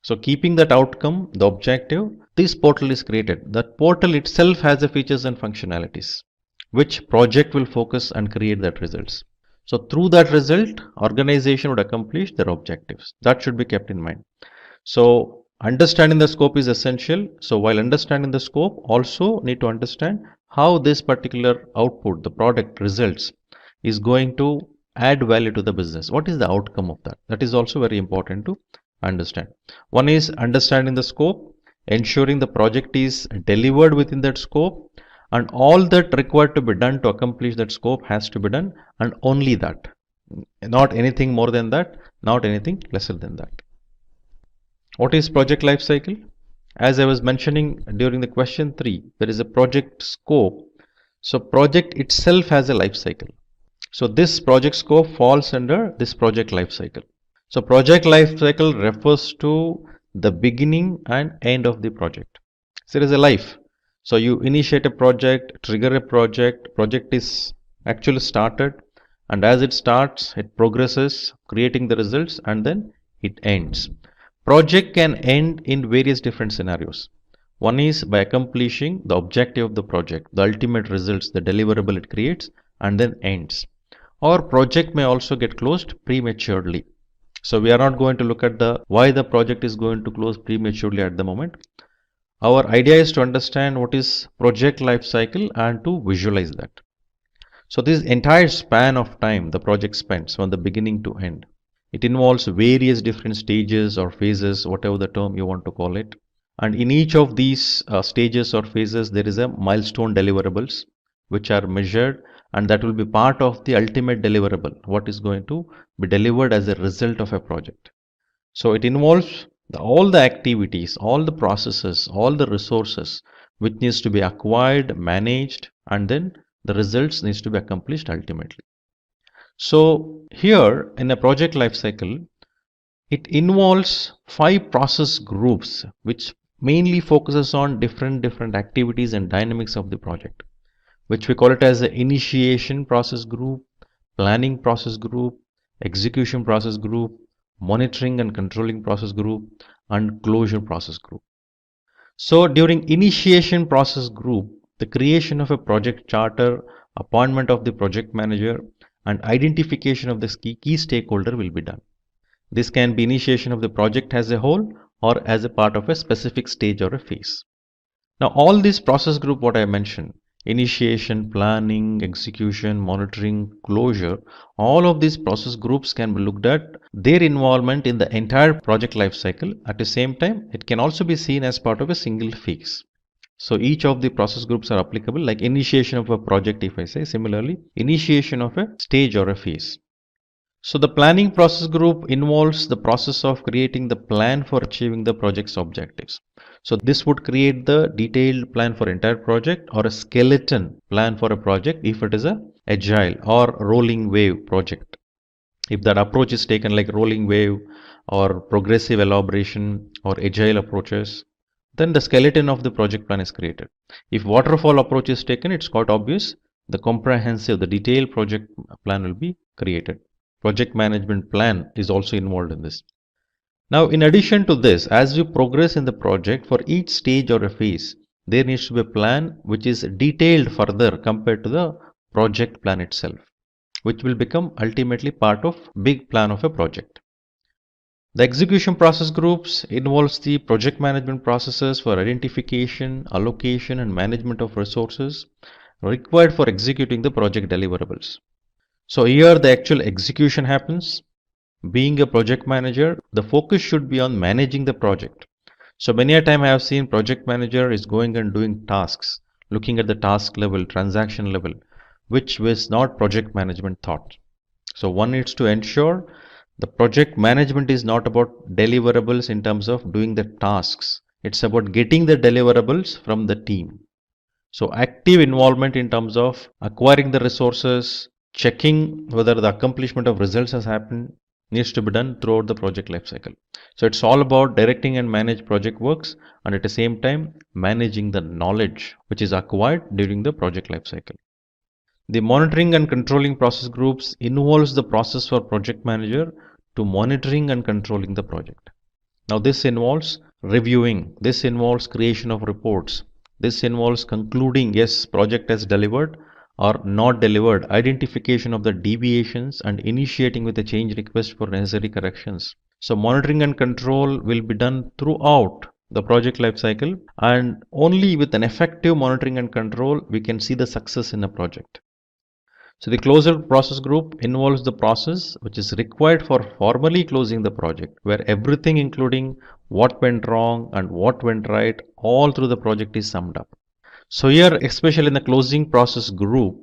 So keeping that outcome, the objective, this portal is created. That portal itself has the features and functionalities which project will focus and create that results. So through that result, organization would accomplish their objectives. That should be kept in mind. So understanding the scope is essential. So while understanding the scope, also need to understand how this particular output, the product results, is going to add value to the business. What is the outcome of that? That is also very important to understand. One is understanding the scope, ensuring the project is delivered within that scope, and all that required to be done to accomplish that scope has to be done, and only that. Not anything more than that, not anything lesser than that. What is project life cycle? As I was mentioning during the question 3, there is a project scope. So project itself has a life cycle. So this project scope falls under this project life cycle. So project life cycle refers to the beginning and end of the project. So there is a life. So you initiate a project, trigger a project is actually started, and as it starts, it progresses, creating the results, and then it ends. Project can end in various different scenarios. One is by accomplishing the objective of the project, the ultimate results, the deliverable it creates, and then ends. Or project may also get closed prematurely. So we are not going to look at why the project is going to close prematurely at the moment. Our idea is to understand what is project life cycle and to visualize that. So this entire span of time the project spends from the beginning to end. It involves various different stages or phases, whatever the term you want to call it. And in each of these stages or phases, there is a milestone deliverables which are measured, and that will be part of the ultimate deliverable, what is going to be delivered as a result of a project. So it involves all the activities, all the processes, all the resources which needs to be acquired, managed, and then the results needs to be accomplished ultimately. So here in a project life cycle, it involves 5 process groups which mainly focuses on different activities and dynamics of the project, which we call it as the initiation process group, planning process group, execution process group, monitoring and controlling process group, and closure process group. So during initiation process group, the creation of a project charter, appointment of the project manager, and identification of the key stakeholder will be done. This can be initiation of the project as a whole or as a part of a specific stage or a phase. Now all these process group what I mentioned, initiation, planning, execution, monitoring, closure, all of these process groups can be looked at their involvement in the entire project life cycle. At the same time, it can also be seen as part of a single phase. So each of the process groups are applicable, like initiation of a project, if I say, similarly, initiation of a stage or a phase. So the planning process group involves the process of creating the plan for achieving the project's objectives. So this would create the detailed plan for entire project or a skeleton plan for a project if it is a agile or rolling wave project. If that approach is taken like rolling wave or progressive elaboration or agile approaches, then the skeleton of the project plan is created. If waterfall approach is taken, it's quite obvious, the comprehensive, the detailed project plan will be created. Project management plan is also involved in this. Now, in addition to this, as we progress in the project, for each stage or a phase, there needs to be a plan which is detailed further compared to the project plan itself, which will become ultimately part of big plan of a project. The execution process groups involves the project management processes for identification, allocation, and management of resources required for executing the project deliverables. So here the actual execution happens. Being a project manager, the focus should be on managing the project. So many a time I have seen project manager is going and doing tasks, looking at the task level, transaction level, which was not project management thought. So one needs to ensure the project management is not about deliverables in terms of doing the tasks. It's about getting the deliverables from the team. So active involvement in terms of acquiring the resources, checking whether the accomplishment of results has happened needs to be done throughout the project life cycle. So it's all about directing and manage project works, and at the same time managing the knowledge which is acquired during the project life cycle. The monitoring and controlling process groups involves the process for project manager to monitoring and controlling the project. Now this involves reviewing, this involves creation of reports, this involves concluding yes, project has delivered or not delivered, identification of the deviations, and initiating with a change request for necessary corrections. So monitoring and control will be done throughout the project life cycle, and only with an effective monitoring and control we can see the success in a project. So the closure process group involves the process which is required for formally closing the project, where everything including what went wrong and what went right all through the project is summed up. So here, especially in the closing process group,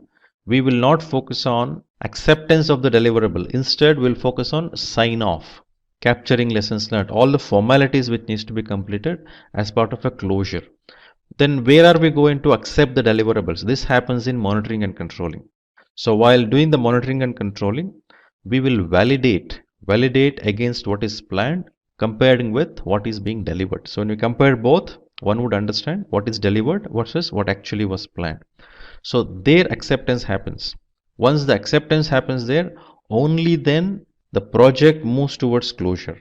we will not focus on acceptance of the deliverable. Instead, we'll focus on sign off, capturing lessons learned, all the formalities which needs to be completed as part of a closure. Then where are we going to accept the deliverables? This happens in monitoring and controlling. So while doing the monitoring and controlling, we will validate against what is planned, comparing with what is being delivered. So when we compare both, one would understand what is delivered versus what actually was planned. So their acceptance happens. Once the acceptance happens there, only then the project moves towards closure.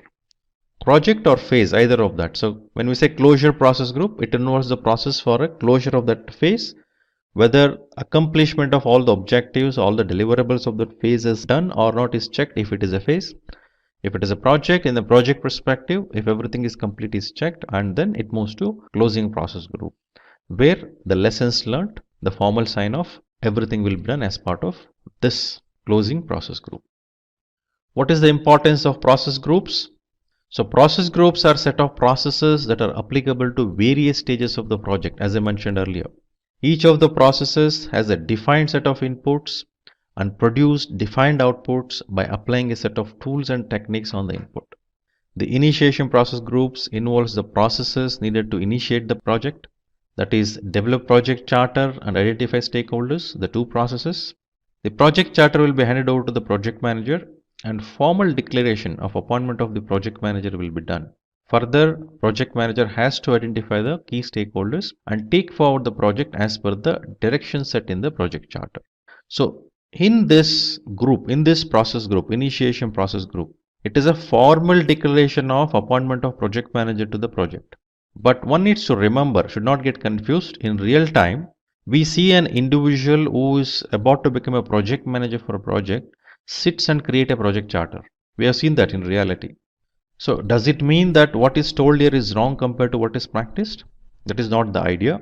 Project or phase, either of that. So when we say closure process group, it involves the process for a closure of that phase, whether accomplishment of all the objectives, all the deliverables of that phase is done or not is checked if it is a phase. If it is a project, in the project perspective, if everything is complete is checked, and then it moves to closing process group, where the lessons learned, the formal sign off, everything will be done as part of this closing process group. What is the importance of process groups? So process groups are set of processes that are applicable to various stages of the project, as I mentioned earlier. Each of the processes has a defined set of inputs and produce defined outputs by applying a set of tools and techniques on the input. The initiation process groups involves the processes needed to initiate the project, that is, develop project charter and identify stakeholders, the two processes. The project charter will be handed over to the project manager and formal declaration of appointment of the project manager will be done. Further, project manager has to identify the key stakeholders and take forward the project as per the direction set in the project charter. So in this group, in this process group, initiation process group, it is a formal declaration of appointment of project manager to the project. But one needs to remember, should not get confused, in real time, we see an individual who is about to become a project manager for a project sits and create a project charter. We have seen that in reality. So does it mean that what is told here is wrong compared to what is practiced? That is not the idea.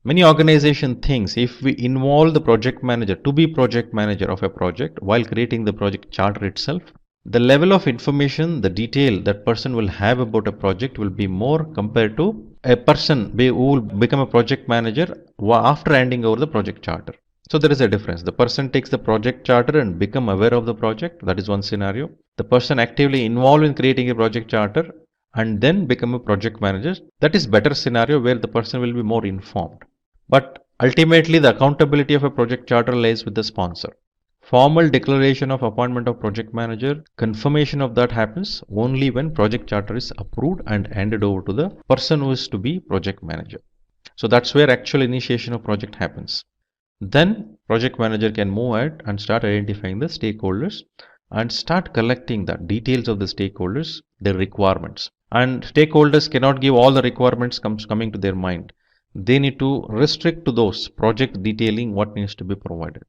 Many organization thinks if we involve the project manager to be project manager of a project while creating the project charter itself, the level of information, the detail that person will have about a project will be more compared to a person who will become a project manager after handing over the project charter. So there is a difference. The person takes the project charter and become aware of the project. That is one scenario. The person actively involved in creating a project charter and then become a project manager. That is better scenario where the person will be more informed. But ultimately the accountability of a project charter lies with the sponsor. Formal declaration of appointment of project manager, confirmation of that happens only when project charter is approved and handed over to the person who is to be project manager. So that's where actual initiation of project happens. Then project manager can move ahead and start identifying the stakeholders and start collecting the details of the stakeholders, their requirements. And stakeholders cannot give all the requirements coming to their mind. They need to restrict to those project detailing what needs to be provided.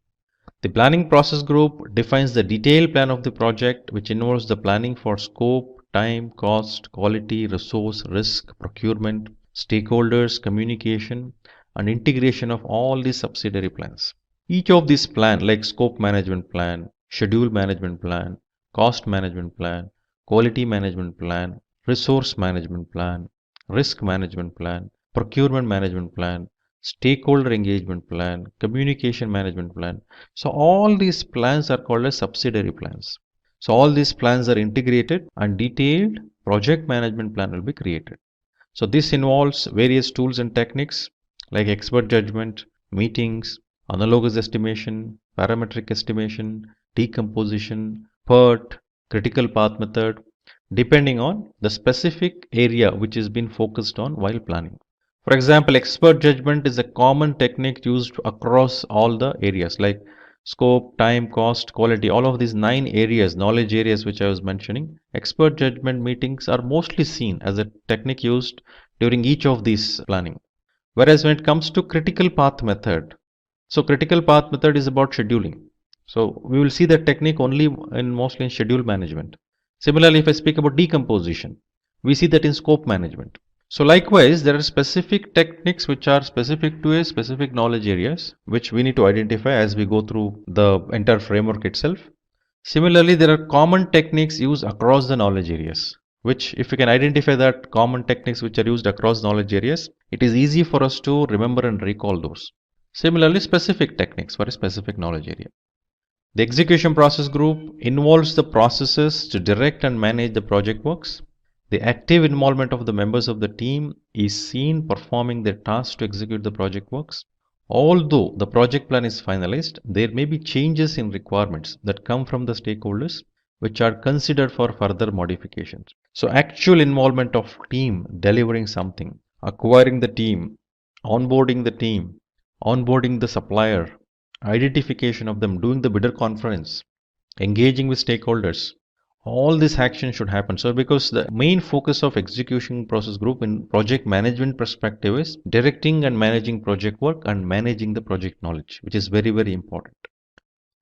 The planning process group defines the detailed plan of the project, which involves the planning for scope, time, cost, quality, resource, risk, procurement, stakeholders, communication, and integration of all these subsidiary plans. Each of these plans, like scope management plan, schedule management plan, cost management plan, quality management plan, resource management plan, risk management plan, procurement management plan, stakeholder engagement plan, communication management plan. So all these plans are called as subsidiary plans. So all these plans are integrated and detailed project management plan will be created. So this involves various tools and techniques like expert judgment, meetings, analogous estimation, parametric estimation, decomposition, PERT, critical path method, depending on the specific area which is being focused on while planning. For example, expert judgment is a common technique used across all the areas like scope, time, cost, quality, all of these 9 areas, knowledge areas which I was mentioning. Expert judgment meetings are mostly seen as a technique used during each of these planning. Whereas when it comes to critical path method, so critical path method is about scheduling. So we will see that technique only mostly in schedule management. Similarly, if I speak about decomposition, we see that in scope management. So likewise, there are specific techniques which are specific to a specific knowledge areas, which we need to identify as we go through the entire framework itself. Similarly, there are common techniques used across the knowledge areas. which if we can identify that common techniques which are used across knowledge areas, it is easy for us to remember and recall those. Similarly, specific techniques for a specific knowledge area. The execution process group involves the processes to direct and manage the project works. The active involvement of the members of the team is seen performing their tasks to execute the project works. Although the project plan is finalized, there may be changes in requirements that come from the stakeholders which are considered for further modifications. So actual involvement of team delivering something, acquiring the team, onboarding the supplier, identification of them, doing the bidder conference, engaging with stakeholders, all this action should happen. So because the main focus of execution process group in project management perspective is directing and managing project work and managing the project knowledge, which is very, very important.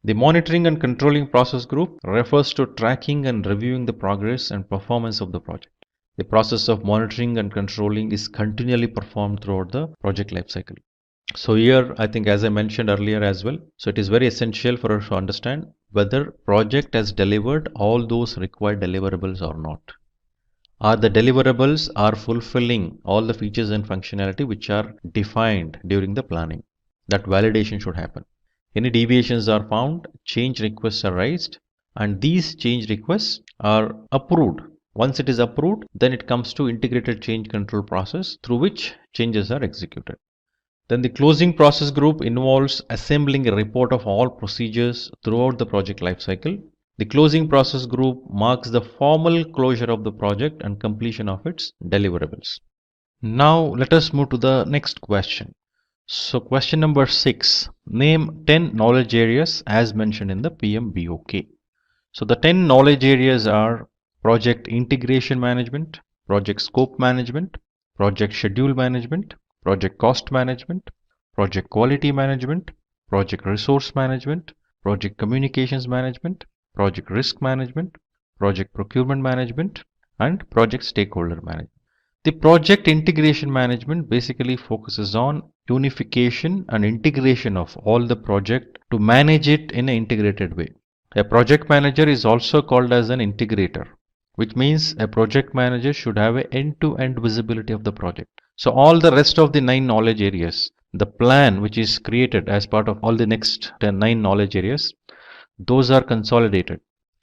The monitoring and controlling process group refers to tracking and reviewing the progress and performance of the project. The process of monitoring and controlling is continually performed throughout the project lifecycle. So here, I think as I mentioned earlier as well, so it is very essential for us to understand whether project has delivered all those required deliverables or not. Are the deliverables are fulfilling all the features and functionality which are defined during the planning? That validation should happen. Any deviations are found, change requests are raised, and these change requests are approved. Once it is approved, then it comes to integrated change control process through which changes are executed. Then the closing process group involves assembling a report of all procedures throughout the project lifecycle. The closing process group marks the formal closure of the project and completion of its deliverables. Now let us move to the next question. So question number 6, name 10 knowledge areas as mentioned in the PMBOK. So the 10 knowledge areas are project integration management, project scope management, project schedule management, project cost management, project quality management, project resource management, project communications management, project risk management, project procurement management, and project stakeholder management. The project integration management basically focuses on unification and integration of all the project to manage it in an integrated way. A project manager is also called as an integrator, which means a project manager should have an end-to-end visibility of the project. So all the rest of the 9 knowledge areas, the plan which is created as part of all the next 9 knowledge areas, those are consolidated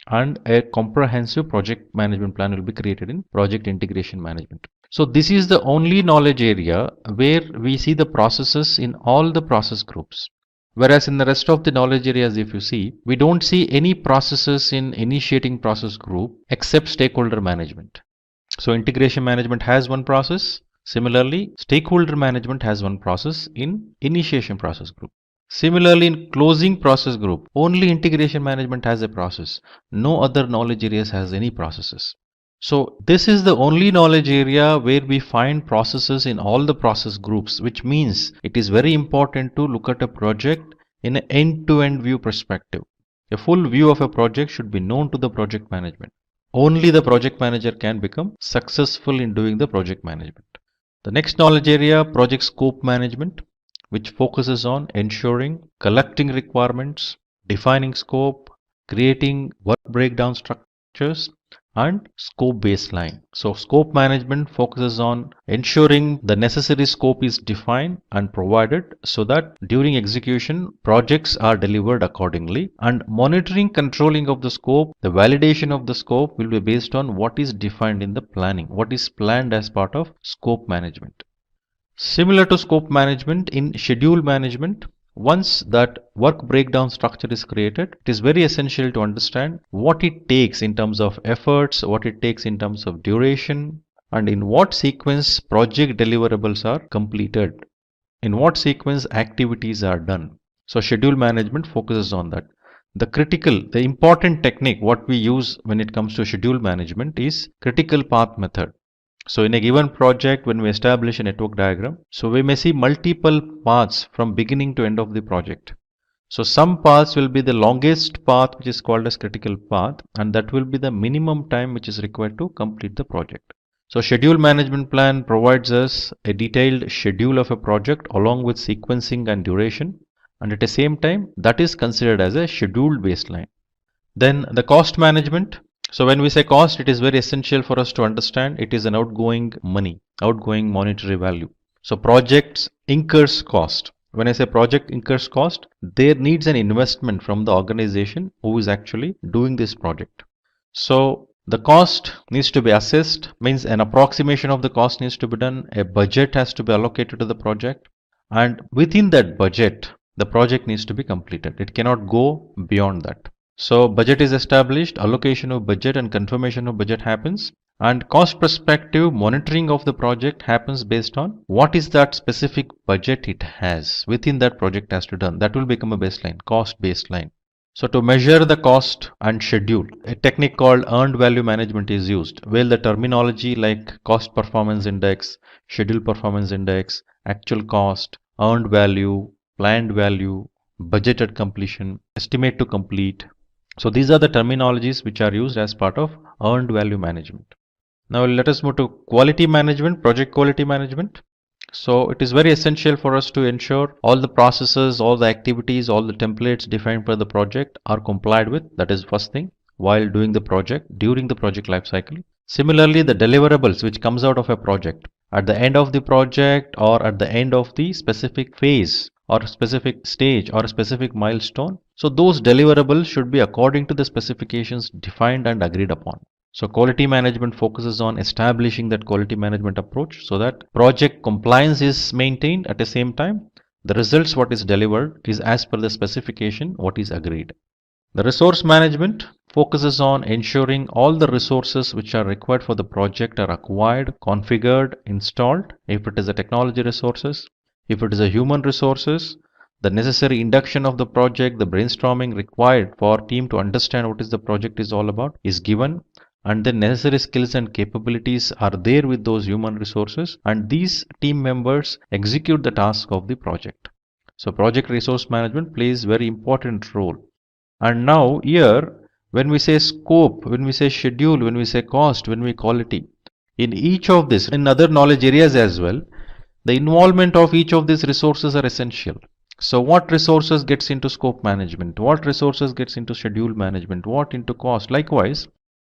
and a comprehensive project management plan will be created in project integration management. So this is the only knowledge area where we see the processes in all the process groups. Whereas in the rest of the knowledge areas, if you see, we don't see any processes in initiating process group except stakeholder management. So integration management has one process. Similarly, stakeholder management has one process in initiation process group. Similarly, in closing process group, only integration management has a process. No other knowledge areas has any processes. So this is the only knowledge area where we find processes in all the process groups, which means it is very important to look at a project in an end-to-end view perspective. A full view of a project should be known to the project management. Only the project manager can become successful in doing the project management. The next knowledge area, project scope management, which focuses on ensuring collecting requirements, defining scope, creating work breakdown structures, and scope baseline. So scope management focuses on ensuring the necessary scope is defined and provided so that during execution projects are delivered accordingly, and monitoring controlling of the scope, the validation of the scope will be based on what is defined in the planning, what is planned as part of scope management. Similar to scope management, in schedule management, once that work breakdown structure is created, it is very essential to understand what it takes in terms of efforts, what it takes in terms of duration, and in what sequence project deliverables are completed, in what sequence activities are done. So schedule management focuses on that. The important technique what we use when it comes to schedule management is critical path method. So in a given project, when we establish a network diagram, so we may see multiple paths from beginning to end of the project. So some paths will be the longest path, which is called as critical path, and that will be the minimum time which is required to complete the project. So schedule management plan provides us a detailed schedule of a project along with sequencing and duration, and at the same time that is considered as a scheduled baseline. Then the cost management. So when we say cost, it is very essential for us to understand it is an outgoing money, outgoing monetary value. So projects incurs cost. When I say project incurs cost, there needs an investment from the organization who is actually doing this project. So the cost needs to be assessed, means an approximation of the cost needs to be done, a budget has to be allocated to the project, and within that budget, the project needs to be completed. It cannot go beyond that. So budget is established, allocation of budget and confirmation of budget happens, and cost perspective monitoring of the project happens based on what is that specific budget it has within that project has to done. That will become a baseline, cost baseline. So to measure the cost and schedule, a technique called earned value management is used, where the terminology like cost performance index, schedule performance index, actual cost, earned value, planned value, budgeted completion, estimate to complete. So these are the terminologies which are used as part of earned value management. Now let us move to quality management, project quality management. So it is very essential for us to ensure all the processes, all the activities, all the templates defined for the project are complied with. That is first thing while doing the project during the project life cycle. Similarly, the deliverables which comes out of a project at the end of the project or at the end of the specific phase or specific stage or a specific milestone. So those deliverables should be according to the specifications defined and agreed upon. So quality management focuses on establishing that quality management approach so that project compliance is maintained at the same time. The results what is delivered is as per the specification what is agreed. The resource management focuses on ensuring all the resources which are required for the project are acquired, configured, installed. If it is a technology resources, if it is a human resources, the necessary induction of the project, the brainstorming required for team to understand what is the project is all about is given, and the necessary skills and capabilities are there with those human resources, and these team members execute the task of the project. So project resource management plays very important role. And now here when we say scope, when we say schedule, when we say cost, when we quality, in each of this, in other knowledge areas as well, the involvement of each of these resources are essential. So what resources gets into scope management, what resources gets into schedule management, what into cost. Likewise,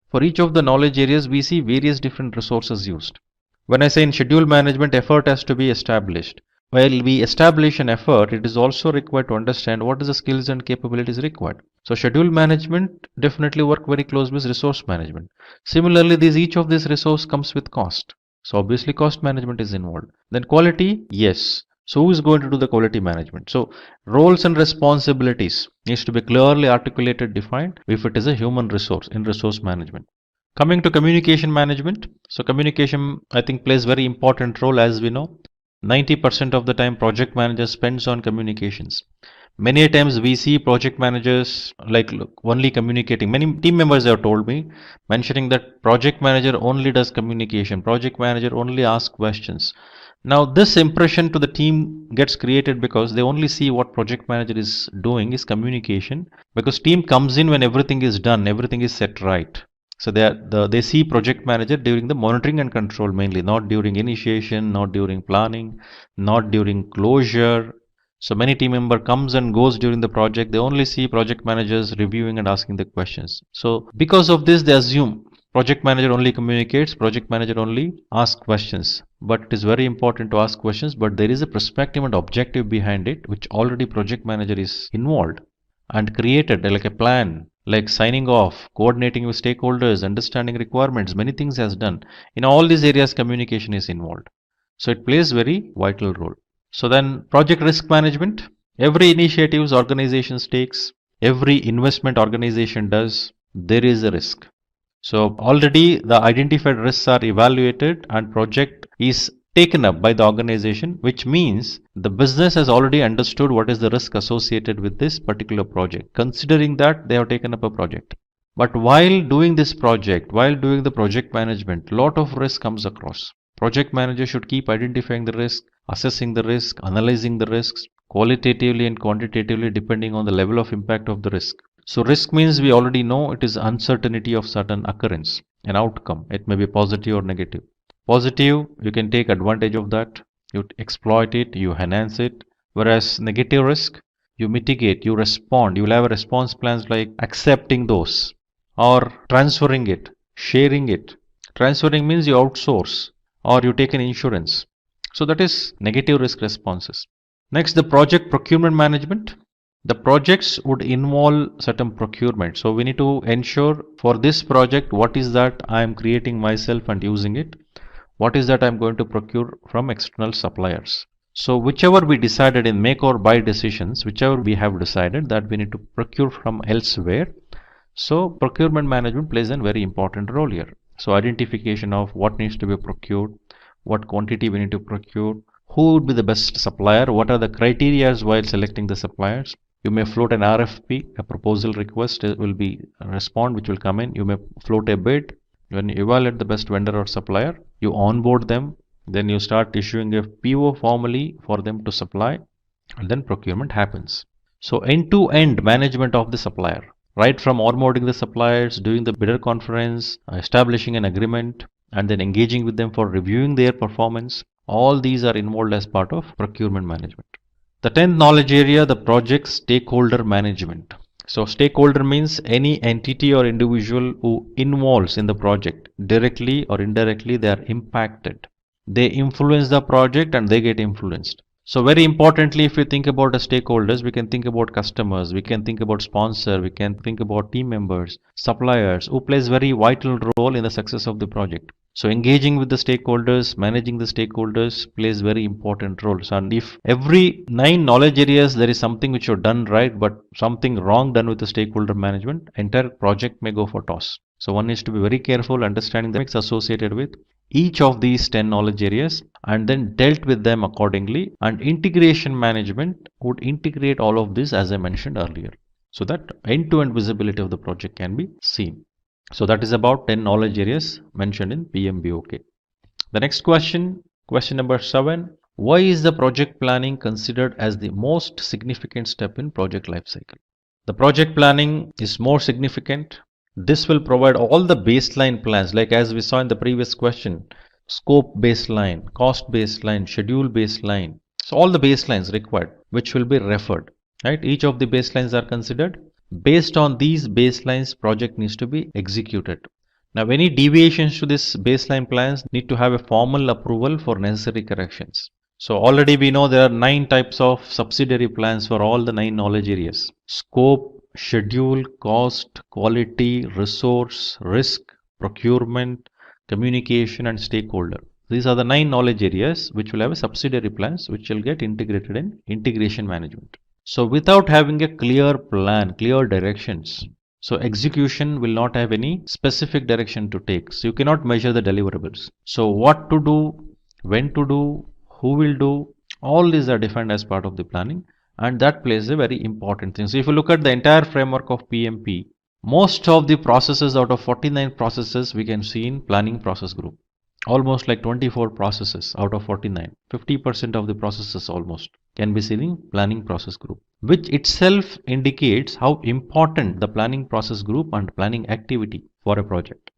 for each of the knowledge areas, we see various different resources used. When I say in schedule management, effort has to be established. While we establish an effort, it is also required to understand what is the skills and capabilities required. So schedule management definitely work very close with resource management. Similarly, each of these resource comes with cost. So obviously cost management is involved. Then quality, yes. So who is going to do the quality management? So roles and responsibilities needs to be clearly articulated, defined if it is a human resource in resource management. Coming to communication management. So communication I think plays very important role. As we know, 90% of the time project manager spends on communications. Many times we see project managers only communicating. Many team members have told me, mentioning that project manager only does communication, project manager only asks questions. Now this impression to the team gets created because they only see what project manager is doing is communication, because team comes in when everything is done, everything is set right. So they see project manager during the monitoring and control mainly, not during initiation, not during planning, not during closure. So many team member comes and goes during the project. They only see project managers reviewing and asking the questions. So because of this, they assume project manager only communicates, project manager only asks questions. But it is very important to ask questions, but there is a perspective and objective behind it, which already project manager is involved and created like a plan, like signing off, coordinating with stakeholders, understanding requirements, many things has done. In all these areas, communication is involved. So it plays very vital role. So then project risk management, every initiatives organizations takes, every investment organization does, there is a risk. So already the identified risks are evaluated and project is taken up by the organization, which means the business has already understood what is the risk associated with this particular project. Considering that, they have taken up a project. But while doing this project, while doing the project management, lot of risk comes across. Project manager should keep identifying the risk, assessing the risk, analyzing the risks qualitatively and quantitatively depending on the level of impact of the risk. So risk means we already know it is uncertainty of certain occurrence, an outcome. It may be positive or negative. Positive, you can take advantage of that, you exploit it, you enhance it. Whereas negative risk, you mitigate, you respond, you will have a response plans like accepting those or transferring it, sharing it. Transferring means you outsource or you take an insurance. So that is negative risk responses. Next, the project procurement management. The projects would involve certain procurement. So we need to ensure for this project, what is that I am creating myself and using it? What is that I am going to procure from external suppliers? So whichever we decided in make or buy decisions, whichever we have decided that we need to procure from elsewhere. So procurement management plays a very important role here. So identification of what needs to be procured, what quantity we need to procure, who would be the best supplier, what are the criteria while selecting the suppliers. You may float an RFP, a proposal request will be a respond which will come in. You may float a bid. When you evaluate the best vendor or supplier, you onboard them, then you start issuing a PO formally for them to supply, and then procurement happens. So end-to-end management of the supplier, right from onboarding the suppliers, doing the bidder conference, establishing an agreement, and then engaging with them for reviewing their performance. All these are involved as part of procurement management. The 10th knowledge area, the project stakeholder management. So stakeholder means any entity or individual who involves in the project directly or indirectly, they are impacted. They influence the project and they get influenced. So very importantly, if we think about the stakeholders, we can think about customers, we can think about sponsor, we can think about team members, suppliers who plays very vital role in the success of the project. So engaging with the stakeholders, managing the stakeholders plays very important roles. And if every 9 knowledge areas there is something which you've done right but something wrong done with the stakeholder management, entire project may go for toss. So one needs to be very careful understanding the mix associated with each of these 10 knowledge areas and then dealt with them accordingly. And integration management would integrate all of this as I mentioned earlier, so that end-to-end visibility of the project can be seen. So that is about 10 knowledge areas mentioned in PMBOK. The next question number 7. Why is the project planning considered as the most significant step in project lifecycle? The project planning is more significant. This will provide all the baseline plans, like as we saw in the previous question, scope baseline, cost baseline, schedule baseline. So all the baselines required, which will be referred, right? Each of the baselines are considered. Based on these baselines, project needs to be executed. Now, any deviations to this baseline plans need to have a formal approval for necessary corrections. So already we know there are 9 types of subsidiary plans for all the 9 knowledge areas. Scope, schedule, cost, quality, resource, risk, procurement, communication and stakeholder. These are the 9 knowledge areas which will have a subsidiary plans which will get integrated in integration management. So without having a clear plan, clear directions, so execution will not have any specific direction to take. So you cannot measure the deliverables. So what to do, when to do, who will do, all these are defined as part of the planning, and that plays a very important thing. So if you look at the entire framework of PMP, most of the processes out of 49 processes we can see in planning process group. Almost like 24 processes out of 49. 50% of the processes almost can be seen in planning process group, which itself indicates how important the planning process group and planning activity for a project.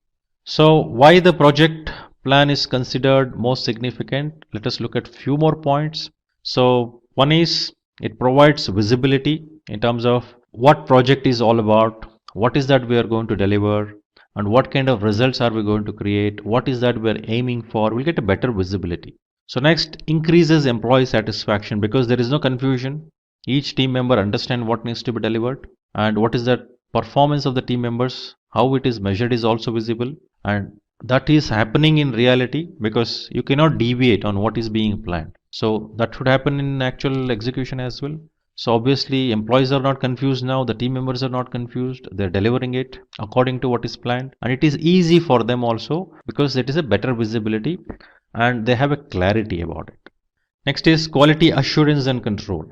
So why the project plan is considered most significant? Let us look at few more points. So one is it provides visibility in terms of what project is all about, what is that we are going to deliver, and what kind of results are we going to create, what is that we are aiming for. We'll get a better visibility. So next, increases employee satisfaction because there is no confusion. Each team member understands what needs to be delivered and what is the performance of the team members, how it is measured is also visible, and that is happening in reality because you cannot deviate on what is being planned. So that should happen in actual execution as well. So obviously employees are not confused now, the team members are not confused, they're delivering it according to what is planned, and it is easy for them also because it is a better visibility and they have a clarity about it. Next is quality assurance and control.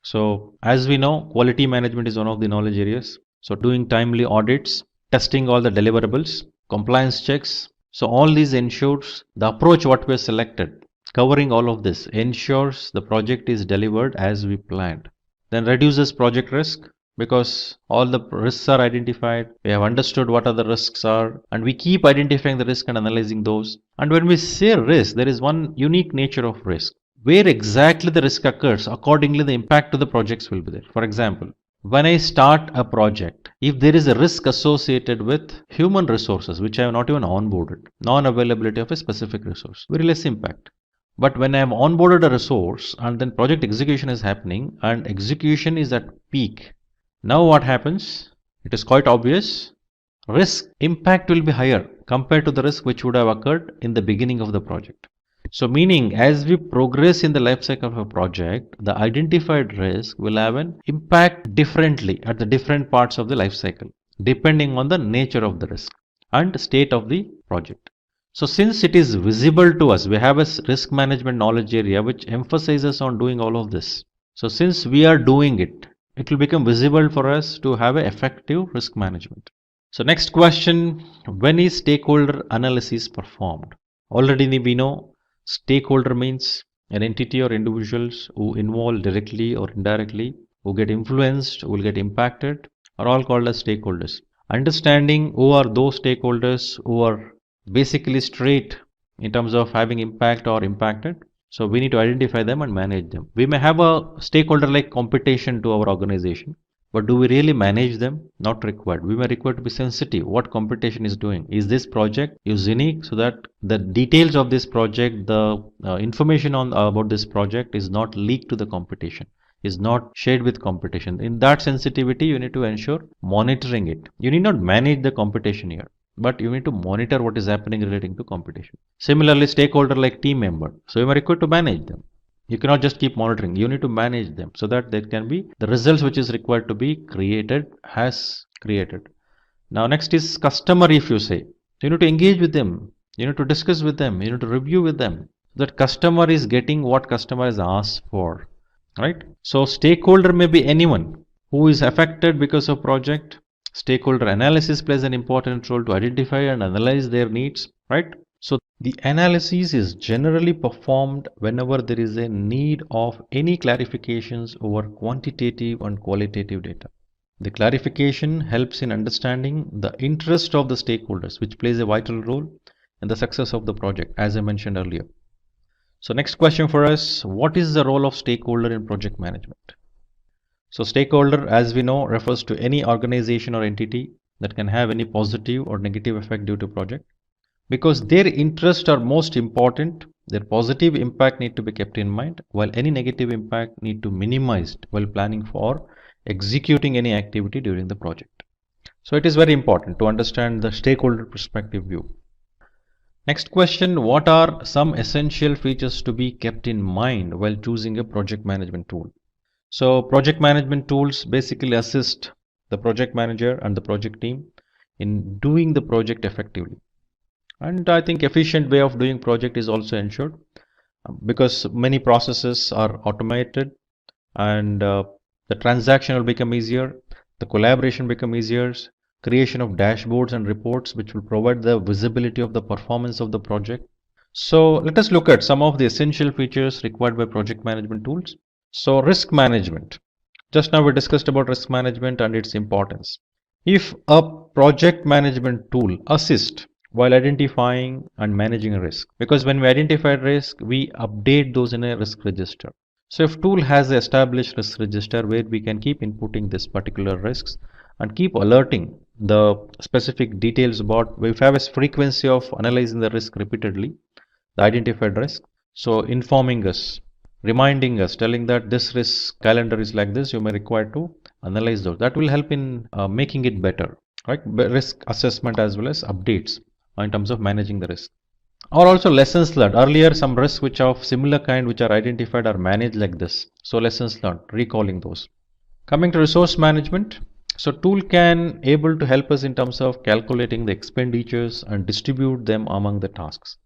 So as we know, quality management is one of the knowledge areas. So doing timely audits, testing all the deliverables, compliance checks. So all these ensures the approach what we have selected, covering all of this ensures the project is delivered as we planned. Then reduces project risk because all the risks are identified. We have understood what are the risks are and we keep identifying the risk and analyzing those. And when we say risk, there is one unique nature of risk. Where exactly the risk occurs, accordingly the impact to the projects will be there. For example, when I start a project, if there is a risk associated with human resources, which I have not even onboarded, non-availability of a specific resource, very less impact. But when I have onboarded a resource and then project execution is happening and execution is at peak, now what happens? It is quite obvious. Risk impact will be higher compared to the risk which would have occurred in the beginning of the project. So meaning as we progress in the life cycle of a project, the identified risk will have an impact differently at the different parts of the life cycle, depending on the nature of the risk and state of the project. So since it is visible to us, we have a risk management knowledge area which emphasizes on doing all of this. So since we are doing it, it will become visible for us to have an effective risk management. So next question, when is stakeholder analysis performed? Already we know stakeholder means an entity or individuals who involve directly or indirectly, who get influenced, who will get impacted, are all called as stakeholders. Understanding who are those stakeholders who are basically straight in terms of having impact or impacted. So we need to identify them and manage them. We may have a stakeholder like competition to our organization, but do we really manage them? Not required. We may require to be sensitive. What competition is doing? Is this project is unique so that the details of this project, the information on about this project is not leaked to the competition, is not shared with competition. In that sensitivity, you need to ensure monitoring it. You need not manage the competition here, but you need to monitor what is happening relating to competition. Similarly, stakeholder like team member. So you are required to manage them. You cannot just keep monitoring. You need to manage them so that there can be the results which is required to be created has created. Now next is customer. If you say, you need to engage with them. You need to discuss with them. You need to review with them. That customer is getting what customer has asked for. Right? So stakeholder may be anyone who is affected because of project. Stakeholder analysis plays an important role to identify and analyze their needs. Right? So the analysis is generally performed whenever there is a need of any clarifications over quantitative and qualitative data. The clarification helps in understanding the interest of the stakeholders, which plays a vital role in the success of the project, as I mentioned earlier. So next question for us, what is the role of stakeholder in project management? So stakeholder, as we know, refers to any organization or entity that can have any positive or negative effect due to project. Because their interests are most important, their positive impact need to be kept in mind, while any negative impact need to be minimized while planning for executing any activity during the project. So it is very important to understand the stakeholder perspective view. Next question, what are some essential features to be kept in mind while choosing a project management tool? So project management tools basically assist the project manager and the project team in doing the project effectively. And I think efficient way of doing project is also ensured because many processes are automated and the transaction will become easier, the collaboration become easier, creation of dashboards and reports which will provide the visibility of the performance of the project. So let us look at some of the essential features required by project management tools. So risk management. Just now we discussed about risk management and its importance. If a project management tool assists while identifying and managing a risk, because when we identify risk, we update those in a risk register. So if tool has an established risk register where we can keep inputting this particular risks and keep alerting the specific details about, if we have a frequency of analyzing the risk repeatedly, the identified risk, so informing us, reminding us, telling that this risk calendar is like this, you may require to analyze those. That will help in making it better, right? Risk assessment as well as updates in terms of managing the risk. Or also lessons learned. Earlier some risks which are of similar kind which are identified are managed like this. So lessons learned, recalling those. Coming to resource management. So tool can able to help us in terms of calculating the expenditures and distribute them among the tasks,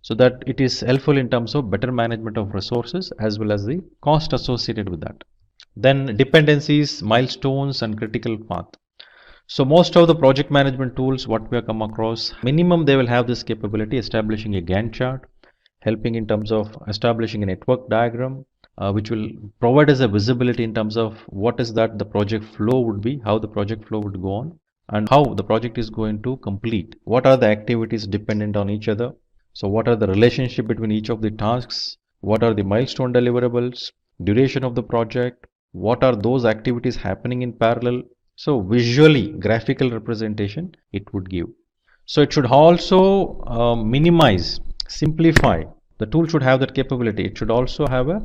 so that it is helpful in terms of better management of resources as well as the cost associated with that. Then dependencies, milestones and critical path. So most of the project management tools what we have come across, minimum they will have this capability, establishing a Gantt chart, helping in terms of establishing a network diagram, which will provide us a visibility in terms of what is that the project flow would be, how the project flow would go on, and how the project is going to complete. What are the activities dependent on each other? So what are the relationship between each of the tasks? What are the milestone deliverables? Duration of the project? what are those activities happening in parallel. So visually, graphical representation it would give. So it should also minimize, simplify. The tool should have that capability. It should also have a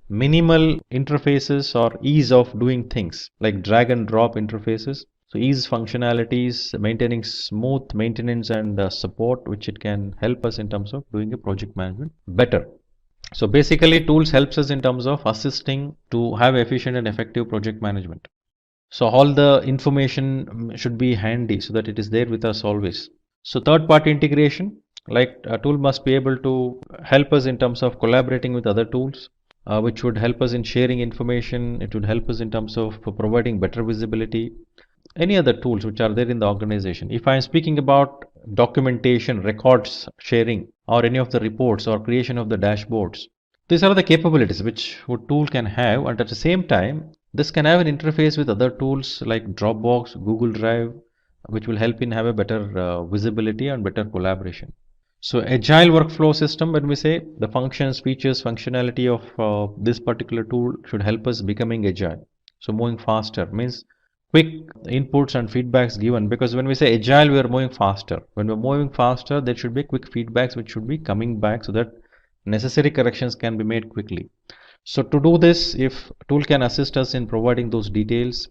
minimal interfaces or ease of doing things like drag and drop interfaces. So ease functionalities, maintaining smooth maintenance and support, which it can help us in terms of doing a project management better. So basically tools helps us in terms of assisting to have efficient and effective project management. So all the information should be handy so that it is there with us always. So third party integration, like a tool must be able to help us in terms of collaborating with other tools, which would help us in sharing information. It would help us in terms of providing better visibility. Any other tools which are there in the organization. If I am speaking about documentation, records sharing, or any of the reports or creation of the dashboards, these are the capabilities which a tool can have, and at the same time, this can have an interface with other tools like Dropbox, Google Drive, which will help in have a better visibility and better collaboration. So agile workflow system, when we say the functions, features, functionality of this particular tool should help us becoming agile. So moving faster means quick inputs and feedbacks given, because when we say agile, we are moving faster. When we're moving faster, there should be quick feedbacks which should be coming back so that necessary corrections can be made quickly. So to do this, if tool can assist us in providing those details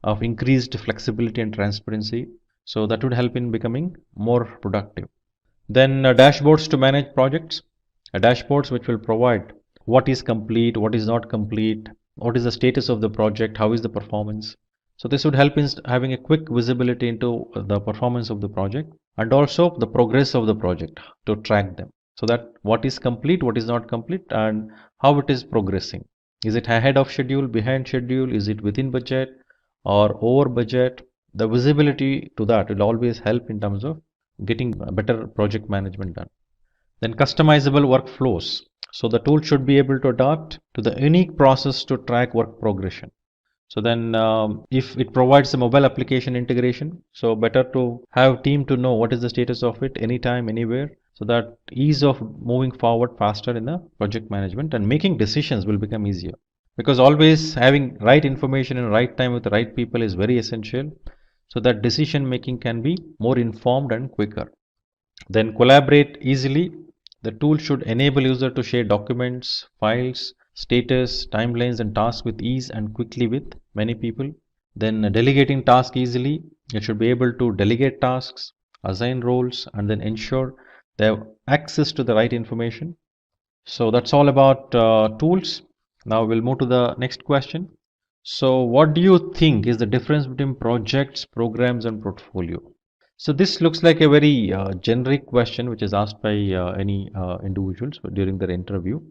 of increased flexibility and transparency, so that would help in becoming more productive. Then dashboards to manage projects, dashboards which will provide what is complete, what is not complete, what is the status of the project, how is the performance. So this would help in having a quick visibility into the performance of the project and also the progress of the project to track them. So that what is complete, what is not complete, and how it is progressing. Is it ahead of schedule, behind schedule, is it within budget or over budget? The visibility to that will always help in terms of getting better project management done. Then customizable workflows. So the tool should be able to adapt to the unique process to track work progression. So then if it provides a mobile application integration, so better to have team to know what is the status of it anytime, anywhere, so that ease of moving forward faster in the project management and making decisions will become easier. Because always having right information in right time with the right people is very essential, so that decision making can be more informed and quicker. Then collaborate easily. The tool should enable user to share documents, files, status, timelines and tasks with ease and quickly with many people. Then delegating tasks easily. It should be able to delegate tasks, assign roles, and then ensure they have access to the right information. So that's all about tools. Now we'll move to the next question. So what do you think is the difference between projects, programs and portfolio? So this looks like a very generic question which is asked by any individuals during their interview.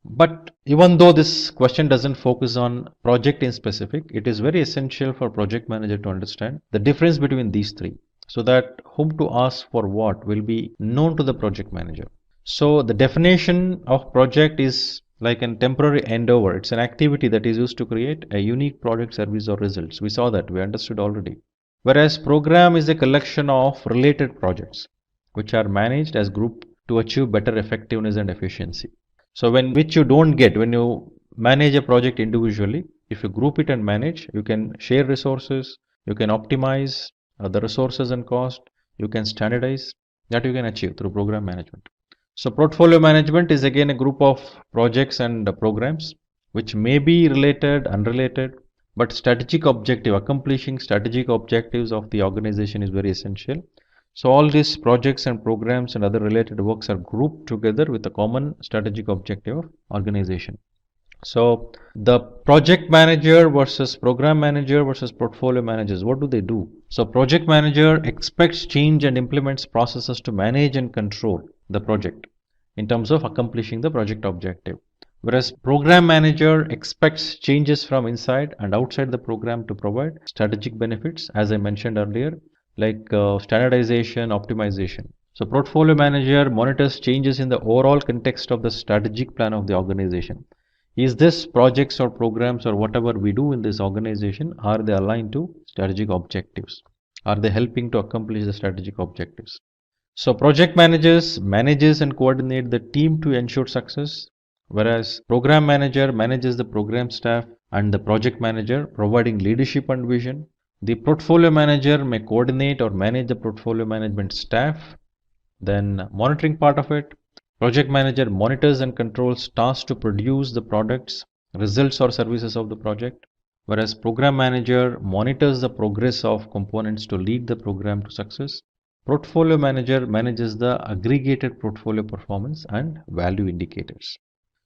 But even though this question doesn't focus on project in specific, it is very essential for project manager to understand the difference between these three, so that whom to ask for what will be known to the project manager. So the definition of project is like a temporary endeavor. It's an activity that is used to create a unique product, service or results. We saw that, we understood already. Whereas program is a collection of related projects which are managed as group to achieve better effectiveness and efficiency. So which you don't get when you manage a project individually. If you group it and manage, you can share resources, you can optimize the resources and cost, you can standardize. That you can achieve through program management. So portfolio management is again a group of projects and programs which may be related, unrelated, but strategic objective, accomplishing strategic objectives of the organization is very essential. So all these projects and programs and other related works are grouped together with a common strategic objective of organization. So the project manager versus program manager versus portfolio managers, what do they do? So project manager expects change and implements processes to manage and control the project in terms of accomplishing the project objective. Whereas program manager expects changes from inside and outside the program to provide strategic benefits, as I mentioned earlier, like standardization, optimization. So portfolio manager monitors changes in the overall context of the strategic plan of the organization. Is this projects or programs or whatever we do in this organization, are they aligned to strategic objectives? Are they helping to accomplish the strategic objectives? So project managers manages and coordinate the team to ensure success, whereas program manager manages the program staff and the project manager providing leadership and vision. The portfolio manager may coordinate or manage the portfolio management staff. Then monitoring part of it, project manager monitors and controls tasks to produce the products, results or services of the project, whereas program manager monitors the progress of components to lead the program to success. Portfolio manager manages the aggregated portfolio performance and value indicators.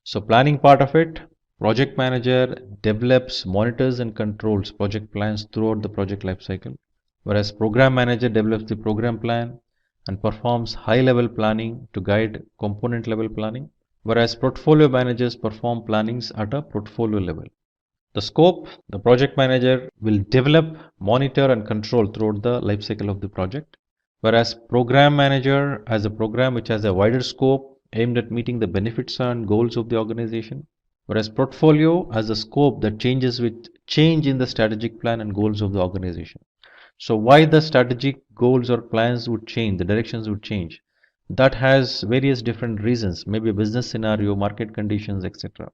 So planning part of it, project manager develops, monitors and controls project plans throughout the project lifecycle, whereas program manager develops the program plan and performs high level planning to guide component level planning, whereas portfolio managers perform plannings at a portfolio level. The scope, the project manager will develop, monitor and control throughout the lifecycle of the project, whereas program manager has a program which has a wider scope aimed at meeting the benefits and goals of the organization, whereas portfolio has a scope that changes with change in the strategic plan and goals of the organization. So why the strategic goals or plans would change, the directions would change? That has various different reasons, maybe a business scenario, market conditions, etc.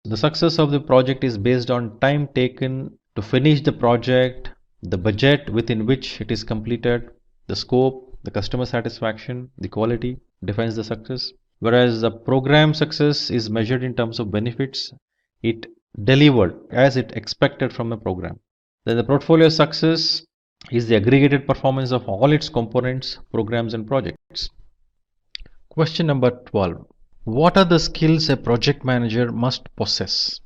The success of the project is based on time taken to finish the project, the budget within which it is completed, the scope, the customer satisfaction, the quality defines the success. Whereas the program success is measured in terms of benefits it delivered as it expected from the program. Then the portfolio success is the aggregated performance of all its components, programs and projects. Question number 12. What are the skills a project manager must possess?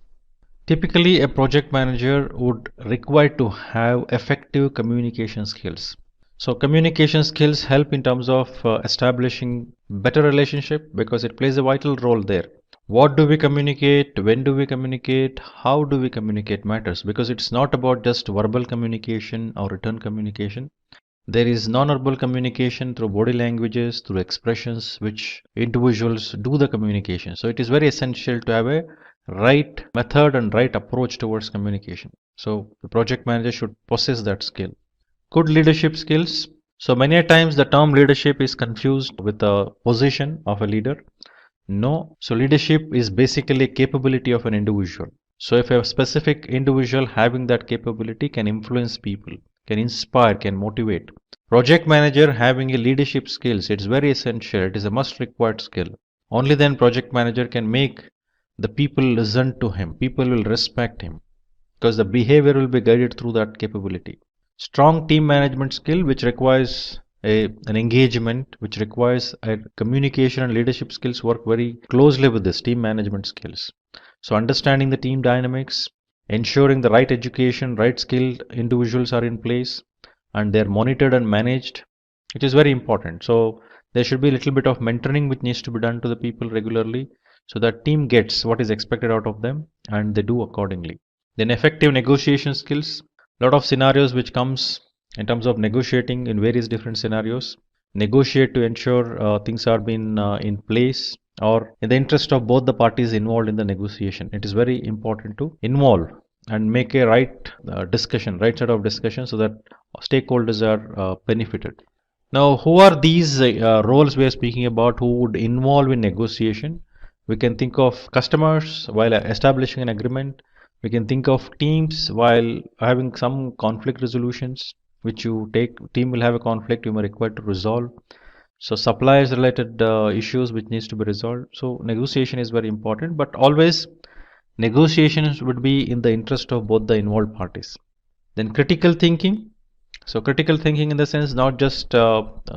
Typically, a project manager would require to have effective communication skills. So communication skills help in terms of establishing better relationship because it plays a vital role there. What do we communicate? When do we communicate? How do we communicate matters, because it's not about just verbal communication or written communication. There is non-verbal communication through body languages, through expressions which individuals do the communication. So it is very essential to have a right method and right approach towards communication. So the project manager should possess that skill. Good leadership skills. So many times the term leadership is confused with the position of a leader. No. So leadership is basically a capability of an individual. So if a specific individual having that capability can influence people, can inspire, can motivate. Project manager having a leadership skills, it's very essential. It is a must required skill. Only then project manager can make the people listen to him. People will respect him because the behavior will be guided through that capability. Strong team management skill, which requires an engagement, which requires a communication and leadership skills work very closely with this team management skills. So understanding the team dynamics, ensuring the right education, right skilled individuals are in place and they're monitored and managed, which is very important. So there should be a little bit of mentoring which needs to be done to the people regularly so that team gets what is expected out of them and they do accordingly. Then effective negotiation skills, a lot of scenarios which comes in terms of negotiating in various different scenarios. Negotiate to ensure things are being in place or in the interest of both the parties involved in the negotiation. It is very important to involve and make a right discussion, right set of discussion so that stakeholders are benefited. Now, who are these roles we are speaking about who would involve in negotiation? We can think of customers while establishing an agreement. We can think of teams while having some conflict resolutions which you take. Team will have a conflict you may require to resolve. So suppliers related issues which needs to be resolved. So negotiation is very important, but always negotiations would be in the interest of both the involved parties. Then critical thinking. So critical thinking in the sense not just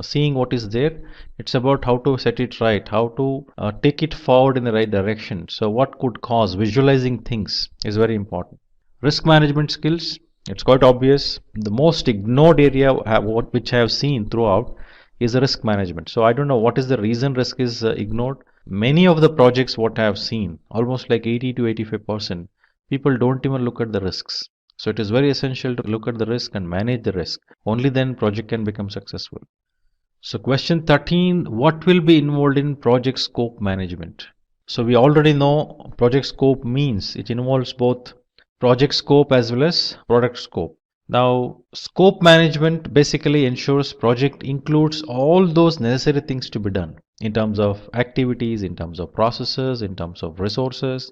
seeing what is there, it's about how to set it right, how to take it forward in the right direction. So what could cause, visualizing things is very important. Risk management skills, it's quite obvious. The most ignored area which I have seen throughout is the risk management. So I don't know what is the reason risk is ignored. Many of the projects what I have seen, almost like 80 to 85%, people don't even look at the risks. So it is very essential to look at the risk and manage the risk. Only then project can become successful. So question 13, what will be involved in project scope management? So we already know project scope means it involves both project scope as well as product scope. Now, scope management basically ensures project includes all those necessary things to be done. in terms of activities, in terms of processes, in terms of resources,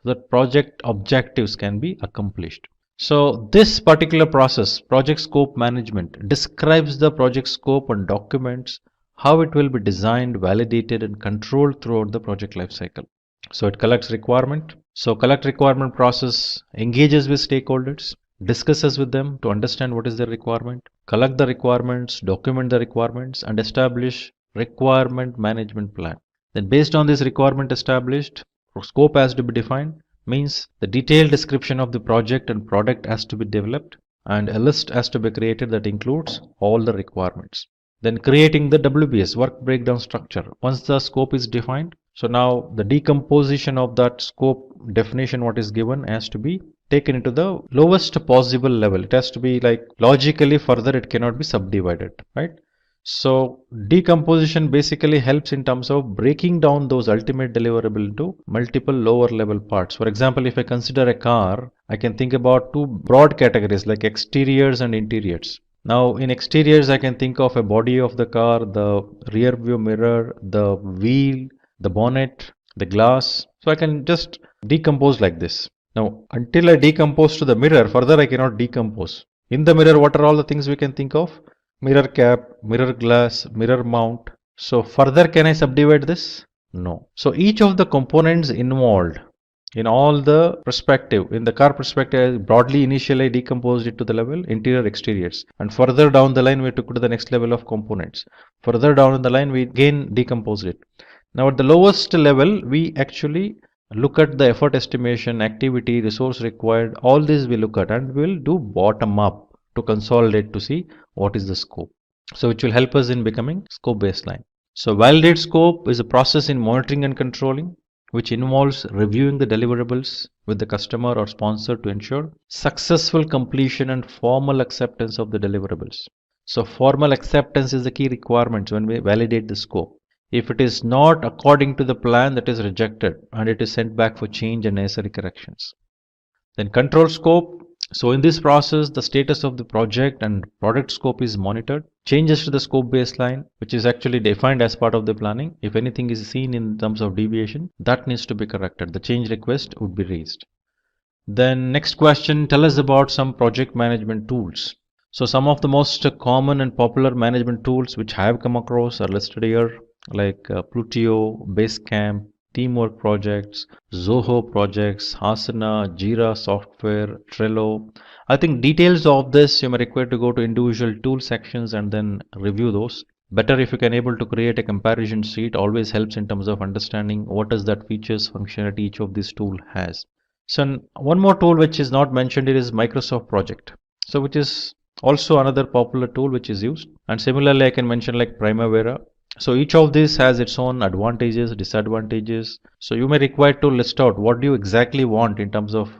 so that project objectives can be accomplished. So this particular process, project scope management, describes the project scope and documents how it will be designed, validated and controlled throughout the project lifecycle. So it collects requirement. So collect requirement process engages with stakeholders, discusses with them to understand what is their requirement, collect the requirements, document the requirements and establish requirement management plan. Then based on this requirement established, scope has to be defined, means the detailed description of the project and product has to be developed and a list has to be created that includes all the requirements. Then creating the WBS, work breakdown structure. Once the scope is defined, so now the decomposition of that scope definition what is given has to be taken into the lowest possible level. It has to be like logically further it cannot be subdivided, right? So decomposition basically helps in terms of breaking down those ultimate deliverable into multiple lower level parts. For example, if I consider a car, I can think about two broad categories like exteriors and interiors. Now in exteriors, I can think of a body of the car, the rear view mirror, the wheel, the bonnet, the glass. So I can just decompose like this. Now until I decompose to the mirror, further I cannot decompose. In the mirror, what are all the things we can think of? Mirror cap, mirror glass, mirror mount. So further can I subdivide this? No. So each of the components involved in all the perspective, in the car perspective, I broadly initially decomposed it to the level interior exteriors, and further down the line we took to the next level of components. Further down the line we again decomposed it. Now at the lowest level we actually look at the effort estimation, activity, resource required, all this we look at and we will do bottom up to consolidate to see what is the scope. So which will help us in becoming scope baseline. So validate scope is a process in monitoring and controlling which involves reviewing the deliverables with the customer or sponsor to ensure successful completion and formal acceptance of the deliverables. So formal acceptance is the key requirement when we validate the scope. If it is not according to the plan, that is rejected and it is sent back for change and necessary corrections. Then control scope. So in this process, the status of the project and product scope is monitored. Changes to the scope baseline, which is actually defined as part of the planning. If anything is seen in terms of deviation, that needs to be corrected. The change request would be raised. Then next question, tell us about some project management tools. So some of the most common and popular management tools which I have come across are listed here, like Plutio, Basecamp, Teamwork projects, Zoho projects, Asana, Jira software, Trello. I think details of this you may require to go to individual tool sections and then review those. Better if you can able to create a comparison sheet, always helps in terms of understanding what is that features, functionality each of this tool has. So one more tool which is not mentioned here is Microsoft Project. So which is also another popular tool which is used. And similarly I can mention like Primavera. So each of these has its own advantages, disadvantages. So you may require to list out what do you exactly want in terms of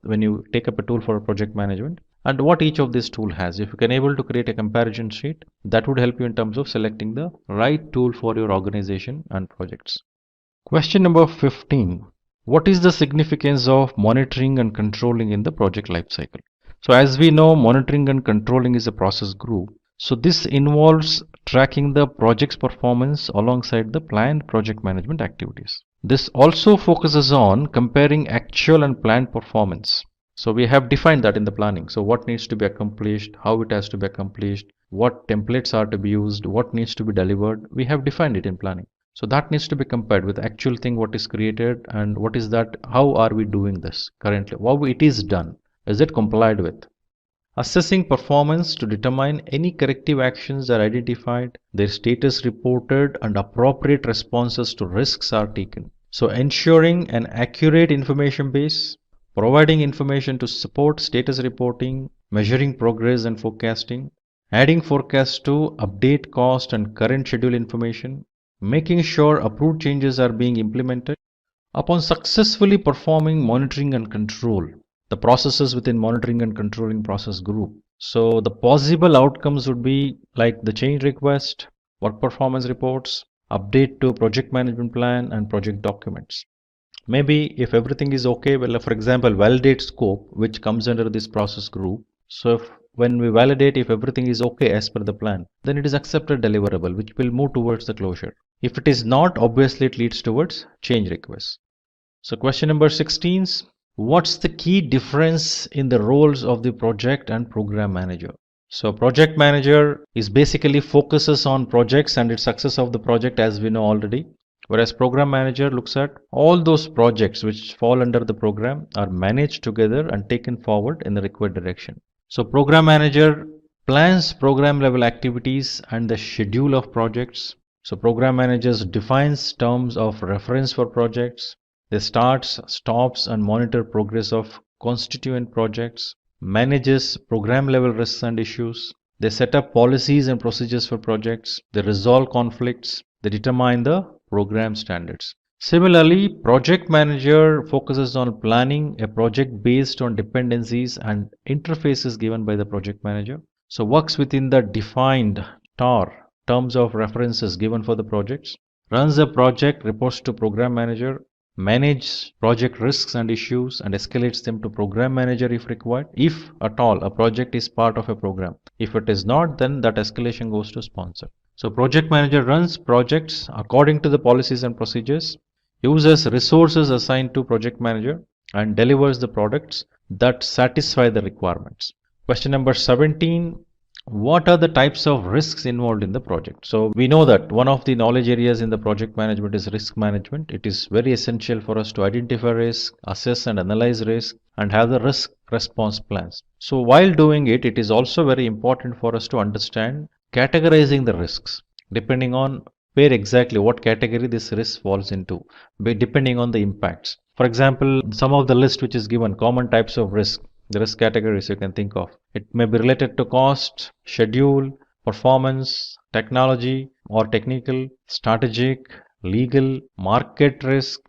when you take up a tool for project management and what each of this tool has. If you can able to create a comparison sheet, that would help you in terms of selecting the right tool for your organization and projects. Question number 15. What is the significance of monitoring and controlling in the project lifecycle? So as we know, monitoring and controlling is a process group. So this involves tracking the project's performance alongside the planned project management activities. This also focuses on comparing actual and planned performance. So we have defined that in the planning. So what needs to be accomplished, how it has to be accomplished, what templates are to be used, what needs to be delivered. We have defined it in planning. So that needs to be compared with the actual thing what is created and what is that, how are we doing this currently, how it is done, is it complied with. Assessing performance to determine any corrective actions are identified, their status reported and appropriate responses to risks are taken. So ensuring an accurate information base, providing information to support status reporting, measuring progress and forecasting, adding forecasts to update cost and current schedule information, making sure approved changes are being implemented. Upon successfully performing monitoring and control, the processes within monitoring and controlling process group. So the possible outcomes would be like the change request, work performance reports, update to project management plan and project documents. Maybe if everything is okay, well, for example, validate scope, which comes under this process group. So when we validate if everything is okay as per the plan, then it is accepted deliverable, which will move towards the closure. If it is not, obviously it leads towards change requests. So question number 16 is, what's the key difference in the roles of the project and program manager? So project manager is basically focuses on projects and its success of the project, as we know already. Whereas program manager looks at all those projects which fall under the program are managed together and taken forward in the required direction. So program manager plans program level activities and the schedule of projects. So program managers defines terms of reference for projects. They starts, stops and monitor progress of constituent projects, manages program level risks and issues. They set up policies and procedures for projects. They resolve conflicts. They determine the program standards. Similarly, project manager focuses on planning a project based on dependencies and interfaces given by the project manager. So works within the defined TAR, terms of references given for the projects, runs the project, reports to program manager, manages project risks and issues and escalates them to program manager if required, if at all a project is part of a program. If it is not, then that escalation goes to sponsor. So project manager runs projects according to the policies and procedures, uses resources assigned to project manager and delivers the products that satisfy the requirements. Question number 17. What are the types of risks involved in the project? So we know that one of the knowledge areas in the project management is risk management. It is very essential for us to identify risk, assess and analyze risk, and have the risk response plans. So while doing it, it is also very important for us to understand categorizing the risks depending on where exactly what category this risk falls into, depending on the impacts. For example, some of the list which is given, common types of risk, the risk categories you can think of. It may be related to cost, schedule, performance, technology or technical, strategic, legal, market risk,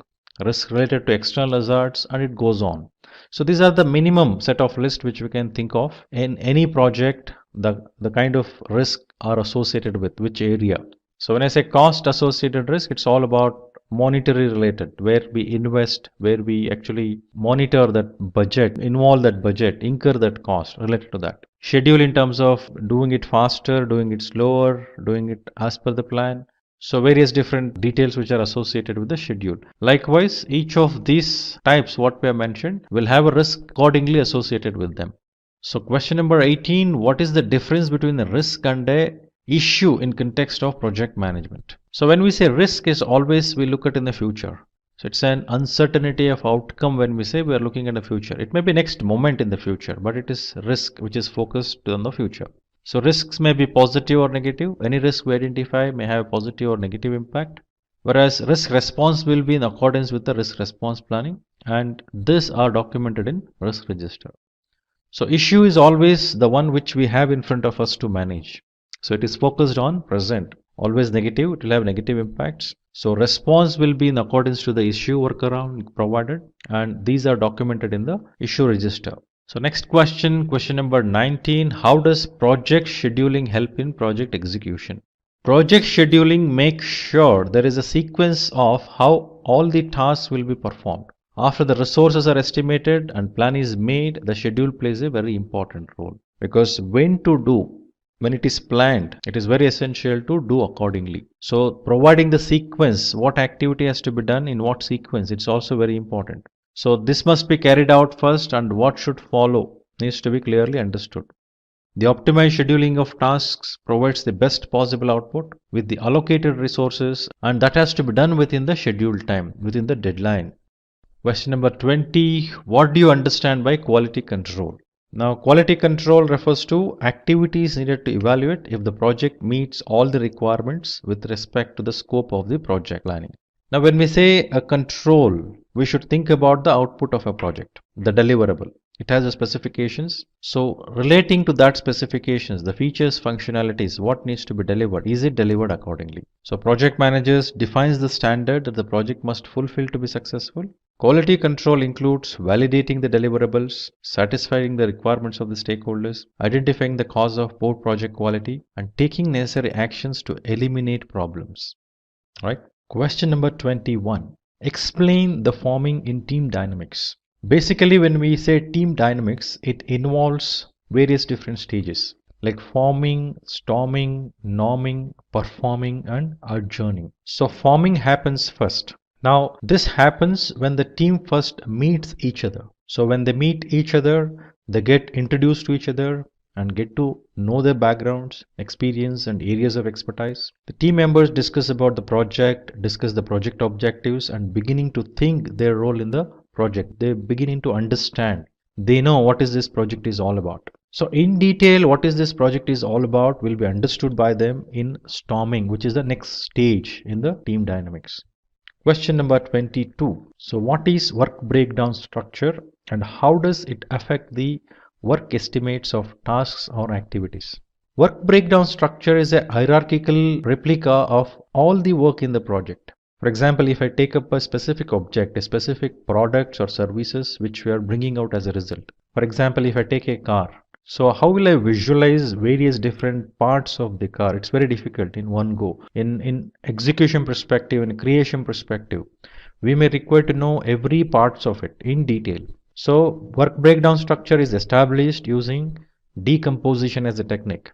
risk related to external hazards, and it goes on. So these are the minimum set of list which we can think of in any project, the kind of risk are associated with which area. So when I say cost associated risk, it's all about monetary related, where we invest, where we actually monitor that budget, involve that budget, incur that cost related to that. Schedule in terms of doing it faster, doing it slower, doing it as per the plan. So various different details which are associated with the schedule. Likewise, each of these types what we have mentioned will have a risk accordingly associated with them. So question number 18, what is the difference between a risk and a issue in context of project management? So when we say risk is always we look at in the future. So it's an uncertainty of outcome when we say we are looking at the future. It may be next moment in the future, but it is risk which is focused on the future. So risks may be positive or negative. Any risk we identify may have a positive or negative impact. Whereas risk response will be in accordance with the risk response planning, and these are documented in risk register. So issue is always the one which we have in front of us to manage. So it is focused on present, always negative, it will have negative impacts. So response will be in accordance to the issue workaround provided, and these are documented in the issue register. So next question, question number 19, how does project scheduling help in project execution? Project scheduling makes sure there is a sequence of how all the tasks will be performed. After the resources are estimated and plan is made, the schedule plays a very important role, because when to do, when it is planned, it is very essential to do accordingly. So providing the sequence, what activity has to be done in what sequence, it's also very important. So this must be carried out first, and what should follow needs to be clearly understood. The optimized scheduling of tasks provides the best possible output with the allocated resources, and that has to be done within the scheduled time, within the deadline. Question number 20, what do you understand by quality control? Now, quality control refers to activities needed to evaluate if the project meets all the requirements with respect to the scope of the project planning. Now, when we say a control, we should think about the output of a project, the deliverable. It has the specifications. So relating to that specifications, the features, functionalities, what needs to be delivered, is it delivered accordingly? So project managers defines the standard that the project must fulfill to be successful. Quality control includes validating the deliverables, satisfying the requirements of the stakeholders, identifying the cause of poor project quality, and taking necessary actions to eliminate problems. Right? Question number 21. Explain the forming in team dynamics. Basically, when we say team dynamics, it involves various different stages. like forming, storming, norming, performing, and adjourning. So forming happens first. Now this happens when the team first meets each other. So when they meet each other, they get introduced to each other and get to know their backgrounds, experience, and areas of expertise. The team members discuss about the project, discuss the project objectives, and beginning to think their role in the project. They're beginning to understand. They know what is this project is all about. So in detail, what is this project is all about will be understood by them in storming, which is the next stage in the team dynamics. Question number 22. So what is work breakdown structure and how does it affect the work estimates of tasks or activities? Work breakdown structure is a hierarchical replica of all the work in the project. For example, if I take up a specific object, a specific products or services which we are bringing out as a result. For example, if I take a car, so how will I visualize various different parts of the car? It's very difficult in one go. In execution perspective and creation perspective, we may require to know every parts of it in detail. So work breakdown structure is established using decomposition as a technique,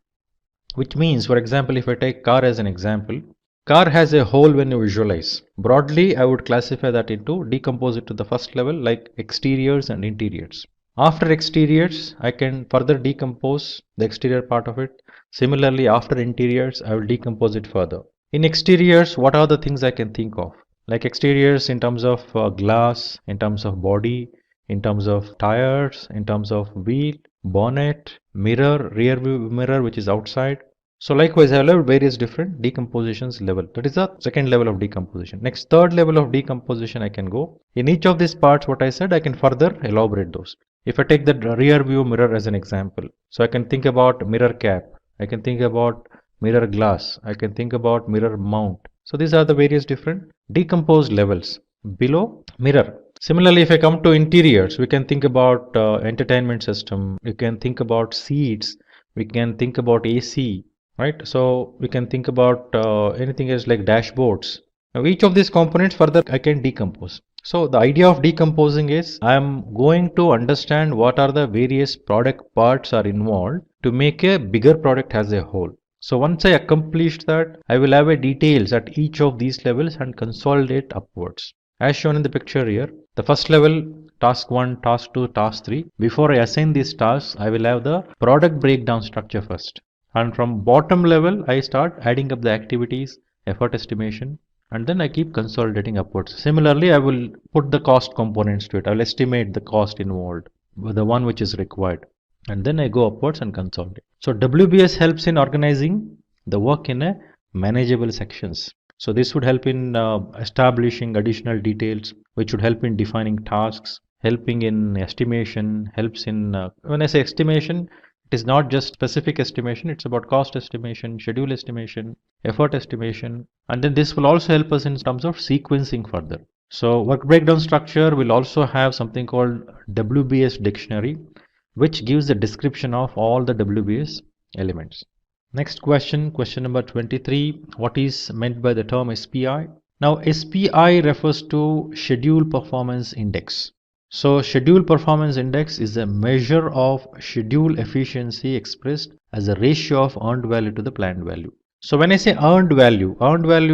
which means, for example, if I take car as an example, car has a whole when you visualize. Broadly, I would classify that into decompose it to the first level like exteriors and interiors. After exteriors, I can further decompose the exterior part of it. Similarly, after interiors, I will decompose it further. In exteriors, what are the things I can think of? Like exteriors in terms of glass, in terms of body, in terms of tires, in terms of wheel, bonnet, mirror, rear view mirror which is outside. So likewise, I will have various different decompositions level. That is the second level of decomposition. Next, third level of decomposition I can go. In each of these parts, what I said, I can further elaborate those. If I take the rear view mirror as an example, so I can think about mirror cap, I can think about mirror glass, I can think about mirror mount. So these are the various different decomposed levels below mirror. Similarly, if I come to interiors, we can think about entertainment system, we can think about seats, we can think about AC, right? So we can think about anything else like dashboards. Now each of these components further I can decompose. So the idea of decomposing is I am going to understand what are the various product parts are involved to make a bigger product as a whole. So once I accomplish that, I will have a details at each of these levels and consolidate upwards. As shown in the picture here, the first level, task 1, task 2, task 3. Before I assign these tasks, I will have the product breakdown structure first. And from bottom level, I start adding up the activities, effort estimation, and then I keep consolidating upwards. Similarly, I will put the cost components to it. I will estimate the cost involved, the one which is required. And then I go upwards and consolidate. So WBS helps in organizing the work in a manageable sections. So this would help in establishing additional details, which would help in defining tasks, helping in estimation, helps in, when I say estimation, it is not just specific estimation, it's about cost estimation, schedule estimation, effort estimation, and then this will also help us in terms of sequencing further. So work breakdown structure will also have something called WBS dictionary, which gives the description of all the WBS elements. Next question, question number 23. What is meant by the term SPI? Now SPI refers to Schedule Performance Index. So Schedule Performance Index is a measure of schedule efficiency expressed as a ratio of earned value to the planned value. So when I say earned value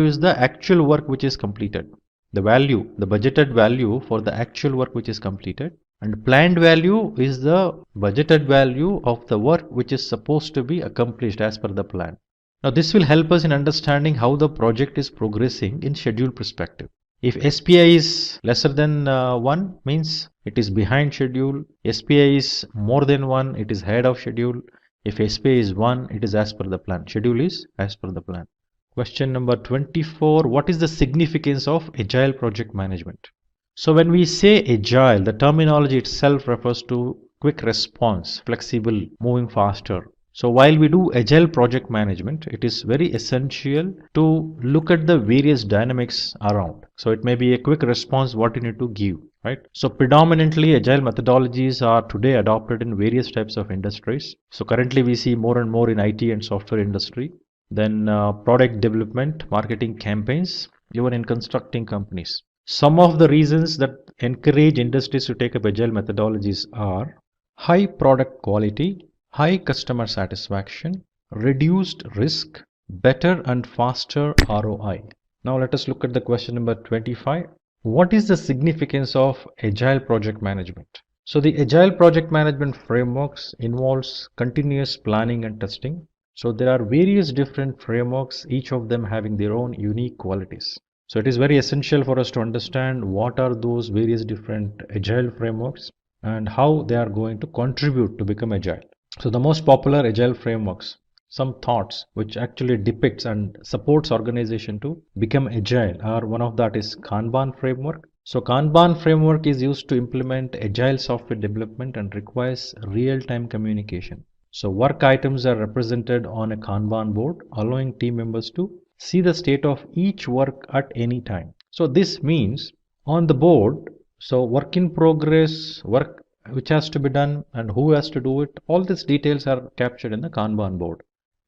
is the actual work which is completed. The value, the budgeted value for the actual work which is completed, and planned value is the budgeted value of the work which is supposed to be accomplished as per the plan. Now this will help us in understanding how the project is progressing in schedule perspective. If SPI is lesser than 1 means it is behind schedule. SPI is more than 1, it is ahead of schedule. If SPI is 1, it is as per the plan. Schedule is as per the plan. Question number 24. What is the significance of agile project management? So when we say agile, the terminology itself refers to quick response, flexible, moving faster. So while we do agile project management, it is very essential to look at the various dynamics around. So it may be a quick response what you need to give, right? So predominantly agile methodologies are today adopted in various types of industries. So currently we see more and more in IT and software industry, then product development, marketing campaigns, even in constructing companies. Some of the reasons that encourage industries to take up agile methodologies are high product quality, high customer satisfaction, reduced risk, better and faster ROI. Now let us look at the question number 25. What is the significance of agile project management? So the agile project management frameworks involves continuous planning and testing. So there are various different frameworks, each of them having their own unique qualities. So it is very essential for us to understand what are those various different agile frameworks and how they are going to contribute to become agile. So the most popular agile frameworks, some thoughts which actually depicts and supports organization to become agile are, one of that is Kanban framework. So Kanban framework is used to implement agile software development and requires real-time communication. So work items are represented on a Kanban board, allowing team members to see the state of each work at any time. So this means on the board, so work in progress, work which has to be done and who has to do it, all these details are captured in the Kanban board.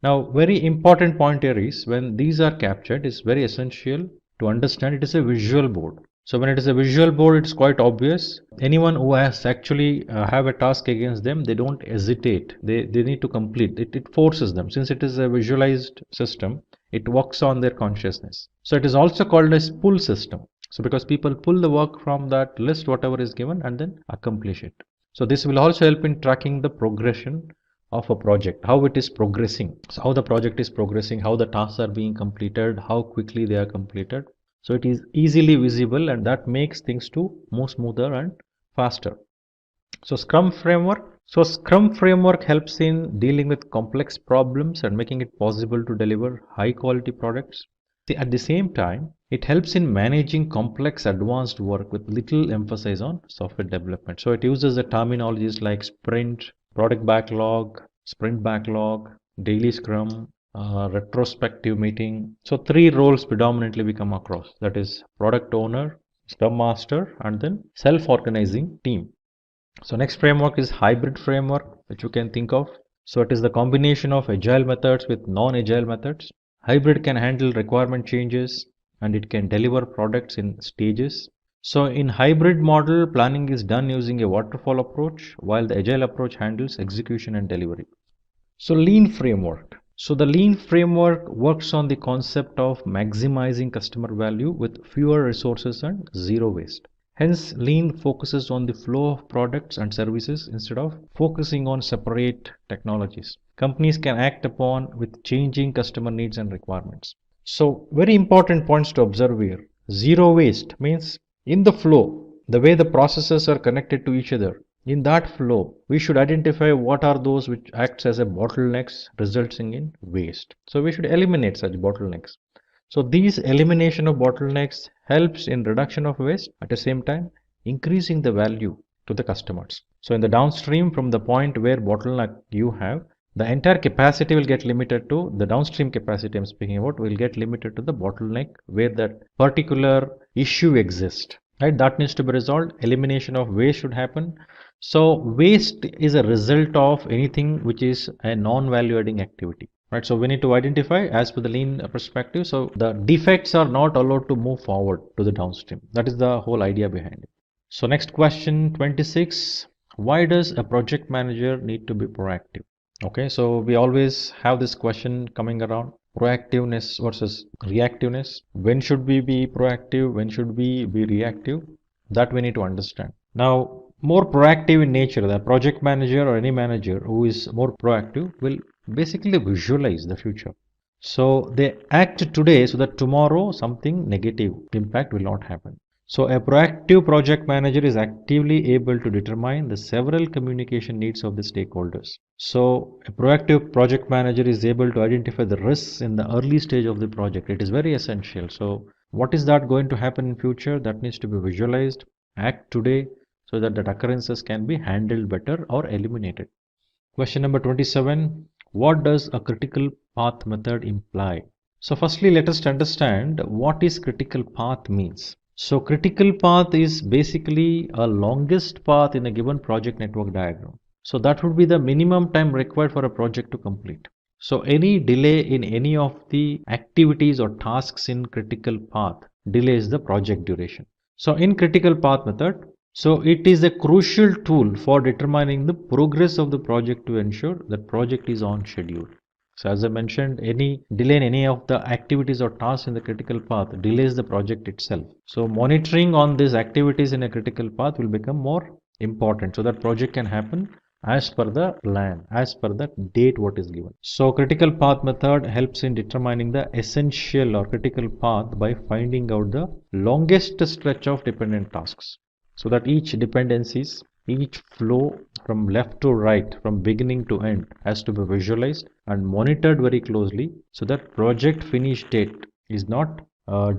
Now, very important point here is when these are captured, it's very essential to understand it is a visual board. So when it is a visual board, it's quite obvious. Anyone who has actually have a task against them, they don't hesitate. They need to complete it. It forces them. Since it is a visualized system, it works on their consciousness. So it is also called as pull system. So because people pull the work from that list, whatever is given, and then accomplish it. So this will also help in tracking the progression of a project, how it is progressing. So how the project is progressing, how the tasks are being completed, how quickly they are completed. So it is easily visible and that makes things to move smoother and faster. So Scrum framework. So Scrum framework helps in dealing with complex problems and making it possible to deliver high quality products. At the same time, it helps in managing complex advanced work with little emphasis on software development. So it uses the terminologies like sprint, product backlog, sprint backlog, daily scrum, retrospective meeting. So three roles predominantly we come across, that is product owner, scrum master, and then self-organizing team. So next framework is hybrid framework, which you can think of. So it is the combination of agile methods with non-agile methods. Hybrid can handle requirement changes and it can deliver products in stages. So in hybrid model, planning is done using a waterfall approach, while the agile approach handles execution and delivery. So lean framework. So the lean framework works on the concept of maximizing customer value with fewer resources and zero waste. Hence, lean focuses on the flow of products and services instead of focusing on separate technologies. Companies can act upon with changing customer needs and requirements. So very important points to observe here. Zero waste means in the flow, the way the processes are connected to each other, in that flow, we should identify what are those which acts as a bottlenecks resulting in waste. So we should eliminate such bottlenecks. So these elimination of bottlenecks helps in reduction of waste, at the same time increasing the value to the customers. So in the downstream, from the point where bottleneck you have, the entire capacity will get limited to the downstream capacity I'm speaking about will get limited to the bottleneck where that particular issue exists. Right, that needs to be resolved. Elimination of waste should happen. So waste is a result of anything which is a non-value adding activity. Right, so we need to identify as per the lean perspective. So the defects are not allowed to move forward to the downstream. That is the whole idea behind it. So next question 26. Why does a project manager need to be proactive? Okay, so we always have this question coming around. Proactiveness versus reactiveness. When should we be proactive? When should we be reactive? That we need to understand. Now, more proactive in nature, the project manager or any manager who is more proactive will basically visualize the future. So they act today so that tomorrow something negative impact will not happen. So a proactive project manager is actively able to determine the several communication needs of the stakeholders. So a proactive project manager is able to identify the risks in the early stage of the project. It is very essential. So what is that going to happen in future? That needs to be visualized, act today so that occurrences can be handled better or eliminated. Question number 27. What does a critical path method imply? So firstly, let us understand what is critical path means. So critical path is basically a longest path in a given project network diagram. So that would be the minimum time required for a project to complete. So any delay in any of the activities or tasks in critical path delays the project duration. So in critical path method, So it is a crucial tool for determining the progress of the project to ensure that project is on schedule. So as I mentioned, any delay in any of the activities or tasks in the critical path delays the project itself. So monitoring on these activities in a critical path will become more important so that project can happen as per the plan, as per the date what is given. So critical path method helps in determining the essential or critical path by finding out the longest stretch of dependent tasks, so that each dependencies, each flow from left to right, from beginning to end, has to be visualized and monitored very closely so that project finish date is not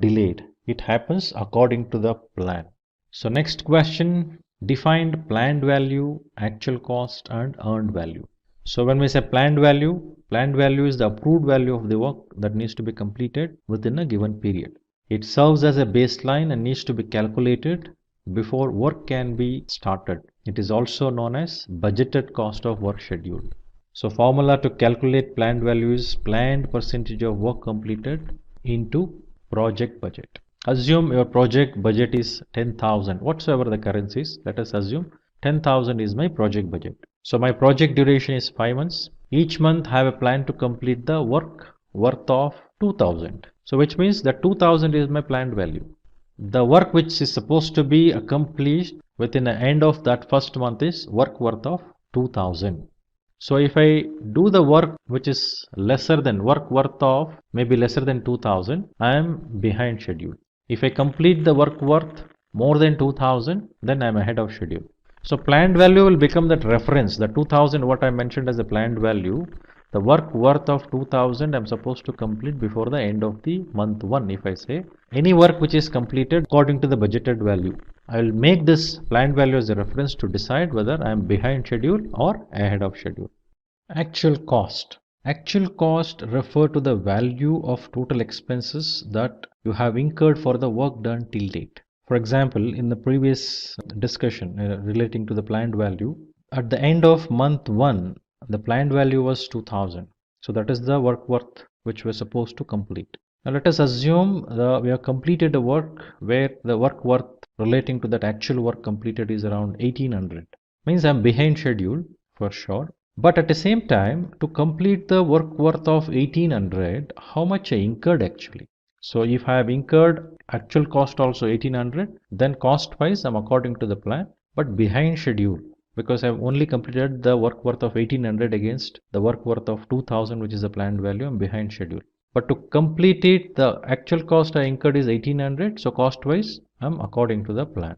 delayed. It happens according to the plan. So next question, defined planned value, actual cost and earned value. So when we say planned value is the approved value of the work that needs to be completed within a given period. It serves as a baseline and needs to be calculated before work can be started. It is also known as budgeted cost of work schedule. So formula to calculate planned value is planned percentage of work completed into project budget. Assume your project budget is 10,000, whatsoever the currency is. Let us assume 10,000 is my project budget. So my project duration is 5 months. Each month I have a plan to complete the work worth of 2,000. So which means that 2,000 is my planned value. The work which is supposed to be accomplished within the end of that first month is work worth of 2,000. So if I do the work which is lesser than work worth of maybe lesser than 2,000, I am behind schedule. If I complete the work worth more than 2,000, then I am ahead of schedule. So planned value will become that reference, the 2,000 what I mentioned as a planned value. The work worth of 2,000 I am supposed to complete before the end of the month 1. If I say any work which is completed according to the budgeted value, I will make this planned value as a reference to decide whether I am behind schedule or ahead of schedule. Actual cost. Actual cost refer to the value of total expenses that you have incurred for the work done till date. For example, in the previous discussion relating to the planned value, at the end of month 1, the planned value was 2,000. So that is the work worth which we're supposed to complete. Now let us assume we have completed a work where the work worth relating to that actual work completed is around 1,800. Means I'm behind schedule for sure. But at the same time, to complete the work worth of 1,800, how much I incurred actually? So if I have incurred actual cost also 1,800, then cost wise I'm according to the plan, but behind schedule, because I have only completed the work worth of 1,800 against the work worth of 2,000, which is the planned value. I'm behind schedule. But to complete it, the actual cost I incurred is 1,800, so cost wise I'm according to the plan.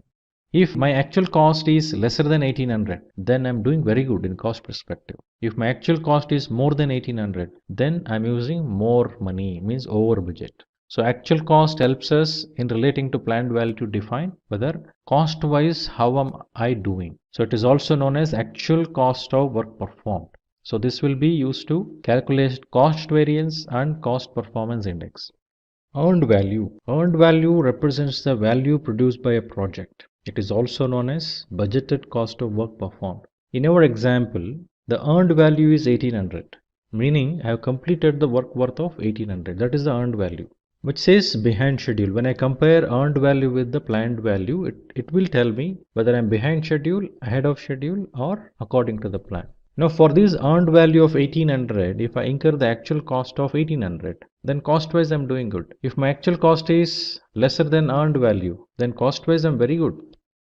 If my actual cost is lesser than 1,800, then I'm doing very good in cost perspective. If my actual cost is more than 1,800, then I'm using more money, means over budget. So actual cost helps us in relating to planned value to define whether cost wise how am I doing. So it is also known as actual cost of work performed. So this will be used to calculate cost variance and cost performance index. Earned value. Earned value represents the value produced by a project. It is also known as budgeted cost of work performed. In our example, the earned value is 1,800, meaning I have completed the work worth of 1,800. That is the earned value, which says behind schedule. When I compare earned value with the planned value, it will tell me whether I am behind schedule, ahead of schedule, or according to the plan. Now for this earned value of 1,800, if I incur the actual cost of 1,800, then cost wise I am doing good. If my actual cost is lesser than earned value, then cost wise I am very good,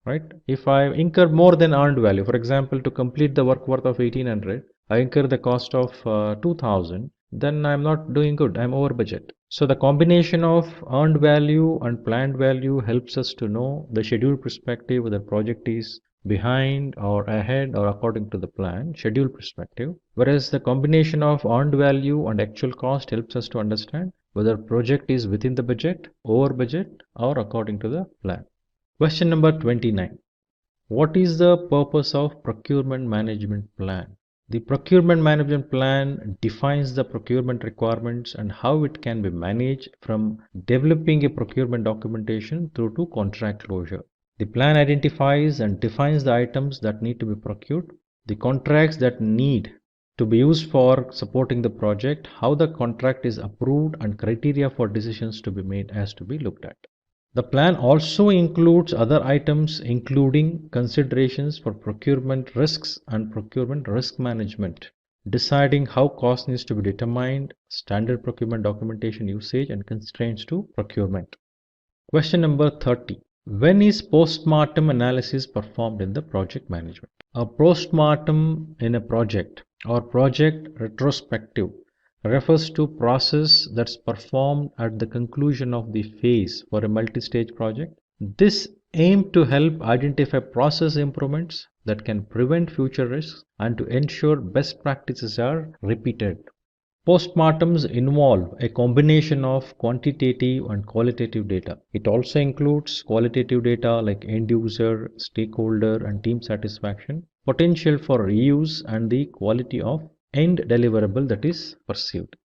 right? If I incur more than earned value, for example, to complete the work worth of 1,800, I incur the cost of 2,000, then I am not doing good. I am over budget. So the combination of earned value and planned value helps us to know the schedule perspective whether project is behind or ahead or according to the plan, schedule perspective, whereas the combination of earned value and actual cost helps us to understand whether project is within the budget, over budget, or according to the plan. Question number 29. What is the purpose of procurement management plan? The procurement management plan defines the procurement requirements and how it can be managed from developing a procurement documentation through to contract closure. The plan identifies and defines the items that need to be procured, the contracts that need to be used for supporting the project, how the contract is approved, and criteria for decisions to be made has to be looked at. The plan also includes other items including considerations for procurement risks and procurement risk management, deciding how cost needs to be determined, standard procurement documentation usage and constraints to procurement. Question number 30. When is post-mortem analysis performed in the project management? A post-mortem in a project or project retrospective refers to process that's performed at the conclusion of the phase for a multi-stage project. This aims to help identify process improvements that can prevent future risks and to ensure best practices are repeated. Postmortems involve a combination of quantitative and qualitative data. It also includes qualitative data like end user, stakeholder, and team satisfaction, potential for reuse, and the quality of end deliverable that is perceived.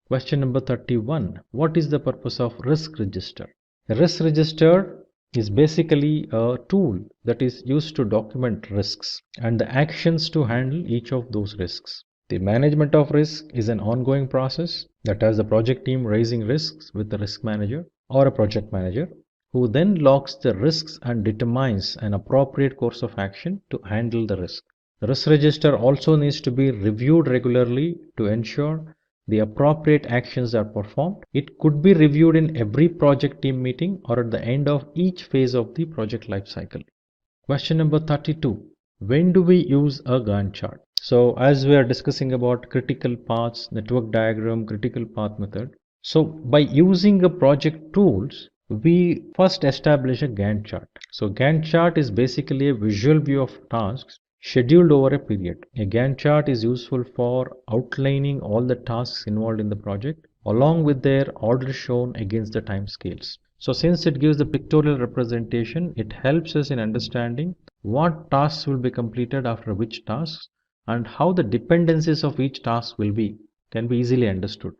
Question number 31. What is the purpose of risk register? A risk register is basically a tool that is used to document risks and the actions to handle each of those risks. The management of risk is an ongoing process that has the project team raising risks with the risk manager or a project manager who then logs the risks and determines an appropriate course of action to handle the risk. The risk register also needs to be reviewed regularly to ensure the appropriate actions are performed. It could be reviewed in every project team meeting or at the end of each phase of the project life cycle. Question number 32. When do we use a Gantt chart? So as we are discussing about critical paths, network diagram, critical path method. So by using a project tools, we first establish a Gantt chart. So Gantt chart is basically a visual view of tasks scheduled over a period. A Gantt chart is useful for outlining all the tasks involved in the project along with their order shown against the time scales. So since it gives the pictorial representation, it helps us in understanding what tasks will be completed after which tasks and how the dependencies of each task can be easily understood.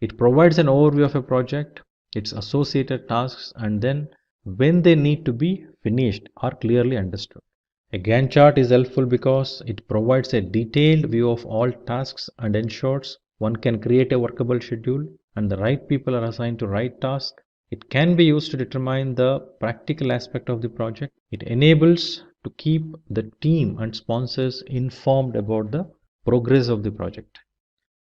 It provides an overview of a project, its associated tasks, and then when they need to be finished are clearly understood. A Gantt chart is helpful because it provides a detailed view of all tasks and ensures one can create a workable schedule and the right people are assigned to right task. It can be used to determine the practical aspect of the project. It enables to keep the team and sponsors informed about the progress of the project.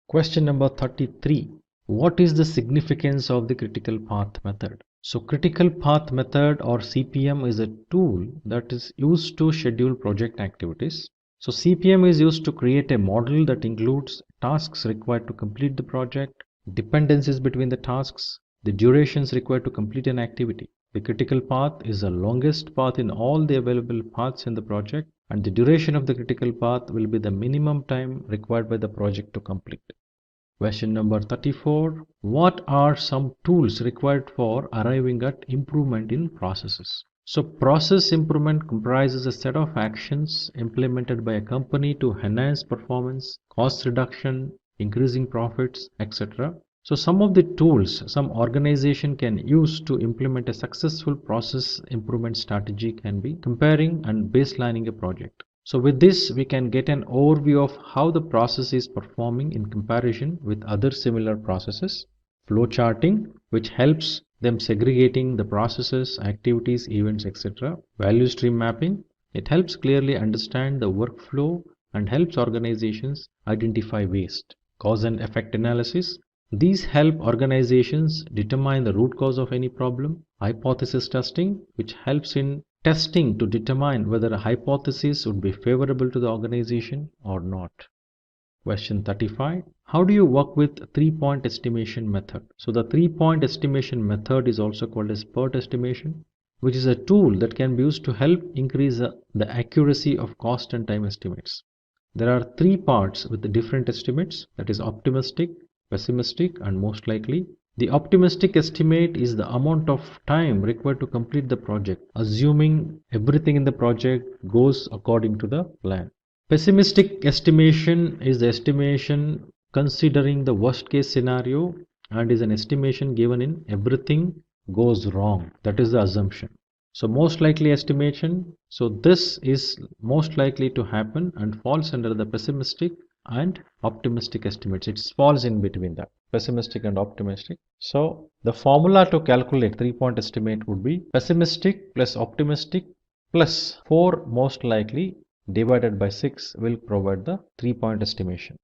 Question number 33. What is the significance of the critical path method? So critical path method or CPM is a tool that is used to schedule project activities. So CPM is used to create a model that includes tasks required to complete the project, dependencies between the tasks, the durations required to complete an activity. The critical path is the longest path in all the available paths in the project, and the duration of the critical path will be the minimum time required by the project to complete. Question number 34. What are some tools required for arriving at improvement in processes? So process improvement comprises a set of actions implemented by a company to enhance performance, cost reduction, increasing profits, etc. So some of the tools some organization can use to implement a successful process improvement strategy can be comparing and baselining a project. So with this we can get an overview of how the process is performing in comparison with other similar processes, flow charting which helps them segregating the processes, activities, events, etc. Value stream mapping, it helps clearly understand the workflow and helps organizations identify waste. Cause and effect analysis, these help organizations determine the root cause of any problem. Hypothesis testing, which helps in testing to determine whether a hypothesis would be favorable to the organization or not. Question 35. How do you work with 3-point estimation method? So the 3-point estimation method is also called as PERT estimation, which is a tool that can be used to help increase the accuracy of cost and time estimates. There are 3 parts with the different estimates, that is optimistic, pessimistic, and most likely. The optimistic estimate is the amount of time required to complete the project, assuming everything in the project goes according to the plan. Pessimistic estimation is the estimation considering the worst case scenario and is an estimation given in everything goes wrong. That is the assumption. So most likely estimation, so this is most likely to happen and falls under the pessimistic and optimistic estimates. It falls in between that, pessimistic and optimistic. So the formula to calculate 3-point estimate would be pessimistic plus optimistic plus 4 most likely divided by 6 will provide the 3-point estimation.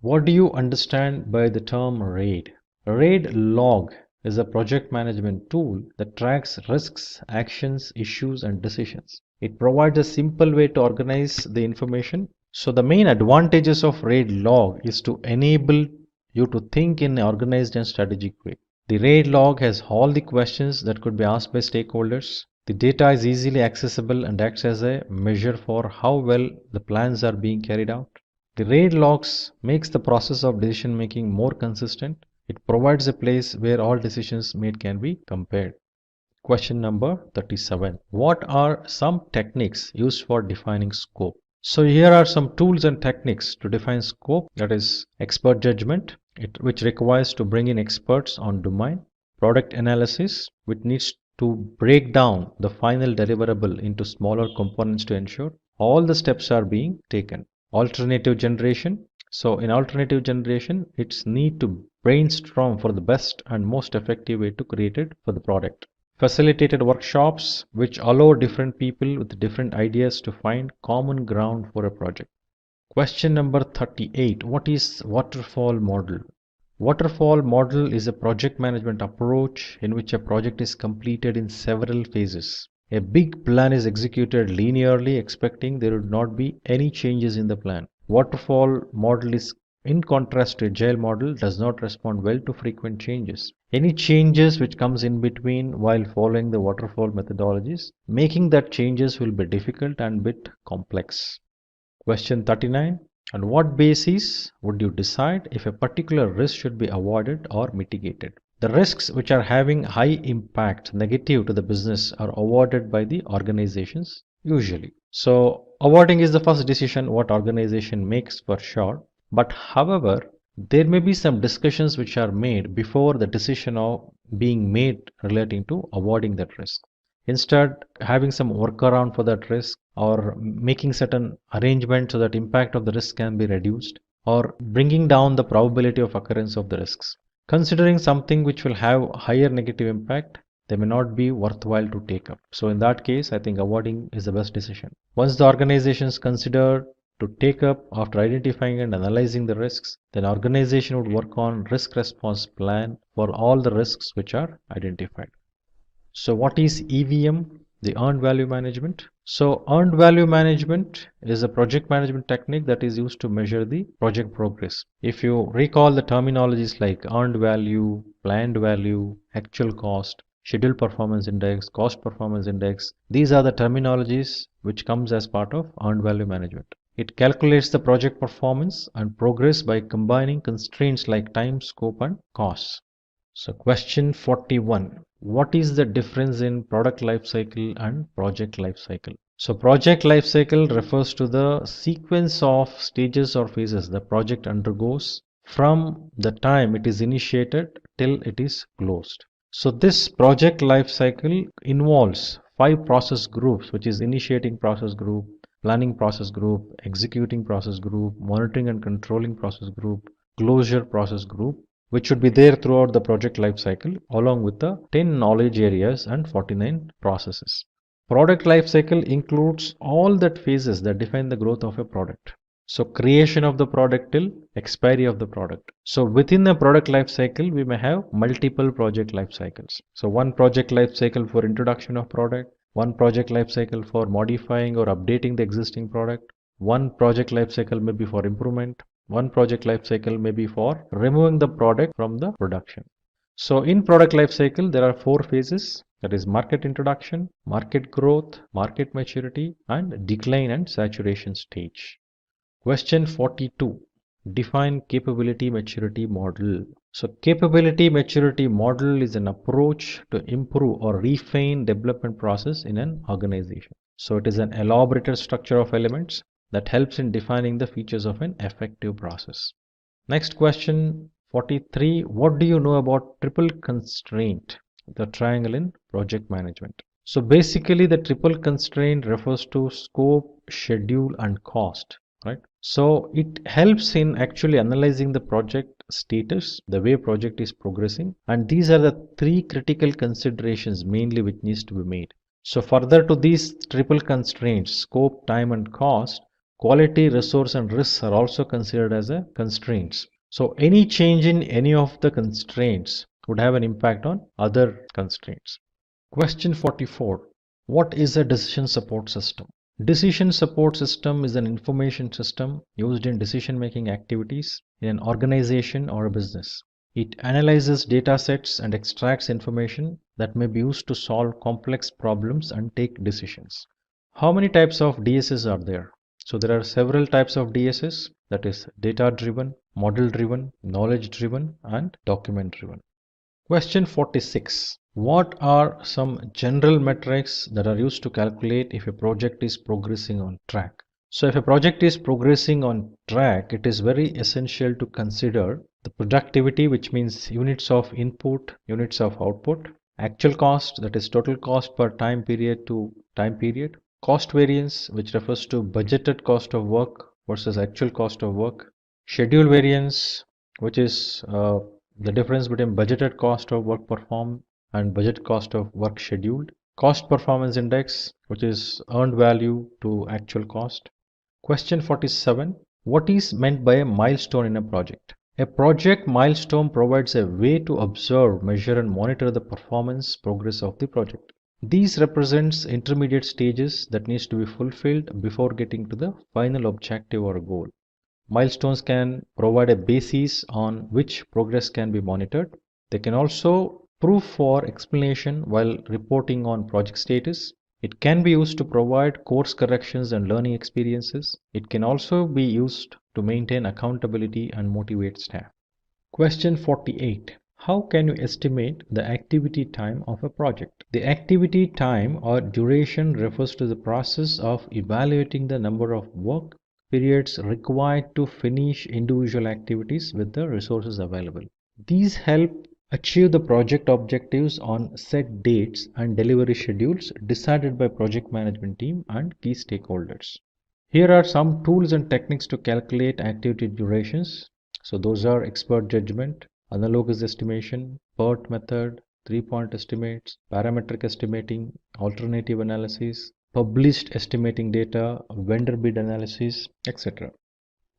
What do you understand by the term RAID? RAID log is a project management tool that tracks risks, actions, issues, and decisions. It provides a simple way to organize the information. So the main advantages of RAID log is to enable you to think in an organized and strategic way. The RAID log has all the questions that could be asked by stakeholders. The data is easily accessible and acts as a measure for how well the plans are being carried out. The RAID logs makes the process of decision making more consistent. It provides a place where all decisions made can be compared. Question number 37. What are some techniques used for defining scope? So here are some tools and techniques to define scope. That is expert judgment, which requires to bring in experts on domain. Product analysis, which needs to break down the final deliverable into smaller components to ensure all the steps are being taken. Alternative generation. So in alternative generation, it's need to brainstorm for the best and most effective way to create it for the product. Facilitated workshops, which allow different people with different ideas to find common ground for a project. Question number 38. What is waterfall model? Waterfall model is a project management approach in which a project is completed in several phases. A big plan is executed linearly, expecting there would not be any changes in the plan. Waterfall model is in contrast to agile model, does not respond well to frequent changes. Any changes which comes in between while following the waterfall methodologies, making that changes will be difficult and bit complex. Question 39. On what basis would you decide if a particular risk should be avoided or mitigated? The risks which are having high impact negative to the business are avoided by the organizations usually. So avoiding is the first decision what organization makes for sure. But however, there may be some discussions which are made before the decision of being made relating to avoiding that risk. Instead, having some workaround for that risk or making certain arrangements so that impact of the risk can be reduced or bringing down the probability of occurrence of the risks. Considering something which will have higher negative impact, they may not be worthwhile to take up. So in that case, I think avoiding is the best decision. Once the organizations consider to take up after identifying and analyzing the risks, then organization would work on risk response plan for all the risks which are identified. So what is EVM? The earned value management. So earned value management is a project management technique that is used to measure the project progress. If you recall the terminologies like earned value, planned value, actual cost, schedule performance index, cost performance index, these are the terminologies which comes as part of earned value management. It calculates the project performance and progress by combining constraints like time, scope, and costs. So question 41. What is the difference in product lifecycle and project lifecycle? So project lifecycle refers to the sequence of stages or phases the project undergoes from the time it is initiated till it is closed. So this project lifecycle involves 5 process groups, which is initiating process group, planning process group, executing process group, monitoring and controlling process group, closure process group, which should be there throughout the project life cycle along with the 10 knowledge areas and 49 processes. Product life cycle includes all that phases that define the growth of a product. So creation of the product till expiry of the product. So within the product life cycle, we may have multiple project life cycles. So one project life cycle for introduction of product, one project life cycle for modifying or updating the existing product, one project life cycle may be for improvement, one project life cycle may be for removing the product from the production. So in product life cycle, there are 4 phases, that is market introduction, market growth, market maturity, and decline and saturation stage. Question 42. Define capability maturity model. So capability maturity model is an approach to improve or refine development process in an organization. So it is an elaborated structure of elements that helps in defining the features of an effective process. Next question 43. What do you know about triple constraint, the triangle in project management? So basically the triple constraint refers to scope, schedule, and cost. right? So it helps in actually analyzing the project status, the way project is progressing, and these are the three critical considerations mainly which needs to be made. So further to these triple constraints, scope, time and cost, quality, resource and risks are also considered as a constraints. So any change in any of the constraints would have an impact on other constraints. Question 44. What is a decision support system? Decision support system is an information system used in decision-making activities in an organization or a business. It analyzes data sets and extracts information that may be used to solve complex problems and take decisions. How many types of DSS are there? So there are several types of DSS, that is data-driven, model-driven, knowledge-driven, and document-driven. Question 46. What are some general metrics that are used to calculate if a project is progressing on track? So if a project is progressing on track, it is very essential to consider the productivity, which means units of input, units of output, actual cost, that is total cost per time period to time period, cost variance, which refers to budgeted cost of work versus actual cost of work, schedule variance, which is the difference between budgeted cost of work performed and budget cost of work scheduled, cost performance index, which is earned value to actual cost. Question 47. What is meant by a milestone in a project? A project milestone provides a way to observe, measure and monitor the performance progress of the project. These represents intermediate stages that needs to be fulfilled before getting to the final objective or goal. Milestones can provide a basis on which progress can be monitored. They can also prove for explanation while reporting on project status. It can be used to provide course corrections and learning experiences. It can also be used to maintain accountability and motivate staff. Question 48. How can you estimate the activity time of a project? The activity time or duration refers to the process of evaluating the number of work periods required to finish individual activities with the resources available. These help achieve the project objectives on set dates and delivery schedules decided by project management team and key stakeholders. Here are some tools and techniques to calculate activity durations. So those are expert judgment, analogous estimation, PERT method, 3-point estimates, parametric estimating, alternative analysis, published estimating data, vendor bid analysis, etc.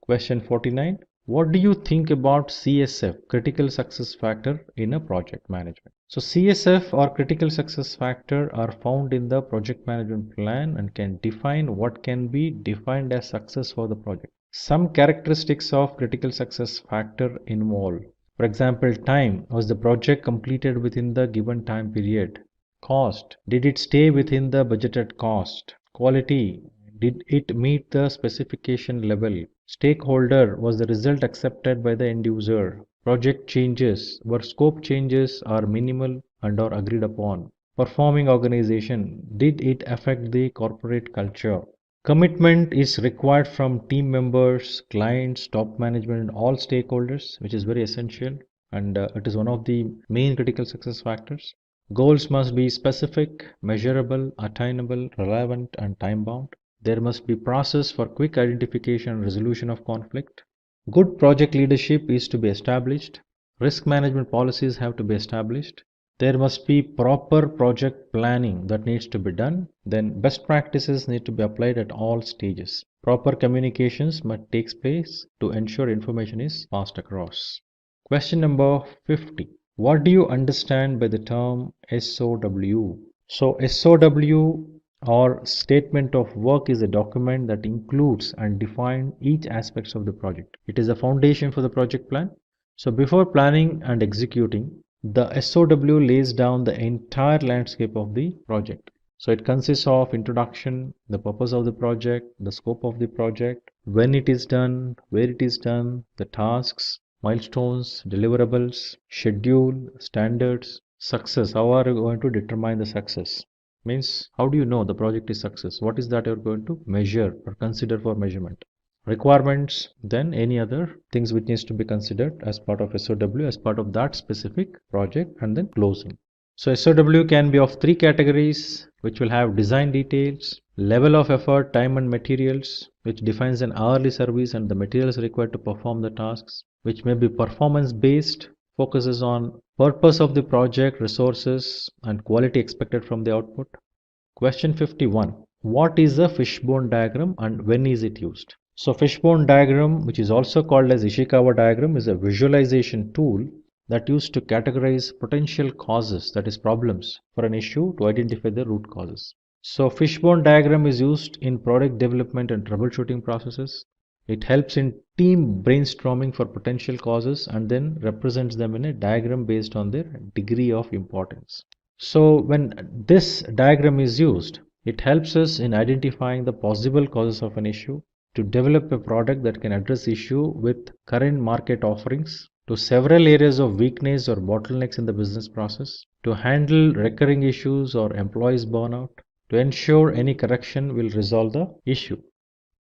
Question 49. What do you think about CSF, critical success factor, in a project management? So CSF or critical success factor are found in the project management plan and can define what can be defined as success for the project. Some characteristics of critical success factor involve, for example, time. Was the project completed within the given time period? Cost. Did it stay within the budgeted cost? Quality. Did it meet the specification level? Stakeholder. Was the result accepted by the end user? Project changes. Were scope changes are minimal and are agreed upon? Performing organization. Did it affect the corporate culture? Commitment is required from team members, clients, top management and all stakeholders, which is very essential, and it is one of the main critical success factors. Goals must be specific, measurable, attainable, relevant and time bound. There must be process for quick identification and resolution of conflict. Good project leadership is to be established. Risk management policies have to be established. There must be proper project planning that needs to be done. Then best practices need to be applied at all stages. Proper communications must take place to ensure information is passed across. Question number 50. What do you understand by the term SOW? So SOW or statement of work is a document that includes and defines each aspects of the project. It is a foundation for the project plan. So before planning and executing, the SOW lays down the entire landscape of the project. So it consists of introduction, the purpose of the project, the scope of the project, when it is done, where it is done, the tasks, milestones, deliverables, schedule, standards, success. How are you going to determine the success? Means how do you know the project is success? What is that you're going to measure or consider for measurement? Requirements, then any other things which needs to be considered as part of SOW as part of that specific project, and then closing. So SOW can be of 3 categories, which will have design details, level of effort, time and materials, which defines an hourly service and the materials required to perform the tasks, which may be performance based, focuses on purpose of the project, resources, and quality expected from the output. Question 51. What is a fishbone diagram and when is it used? So fishbone diagram, which is also called as Ishikawa diagram, is a visualization tool that used to categorize potential causes, that is problems, for an issue to identify the root causes. So fishbone diagram is used in product development and troubleshooting processes. It helps in team brainstorming for potential causes and then represents them in a diagram based on their degree of importance. So when this diagram is used, it helps us in identifying the possible causes of an issue, to develop a product that can address issue with current market offerings, to several areas of weakness or bottlenecks in the business process, to handle recurring issues or employees burnout, to ensure any correction will resolve the issue.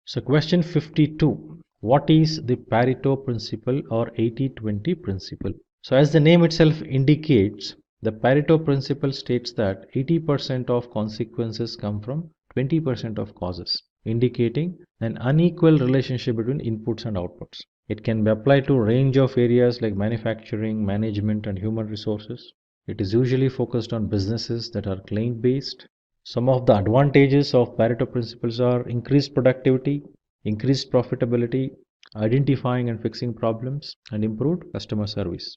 So question 52. What is the Pareto principle or 80-20 principle? So as the name itself indicates, the Pareto principle states that 80% of consequences come from 20% of causes, indicating an unequal relationship between inputs and outputs. It can be applied to a range of areas like manufacturing, management, and human resources. It is usually focused on businesses that are client-based. Some of the advantages of Pareto principles are increased productivity, increased profitability, identifying and fixing problems, and improved customer service.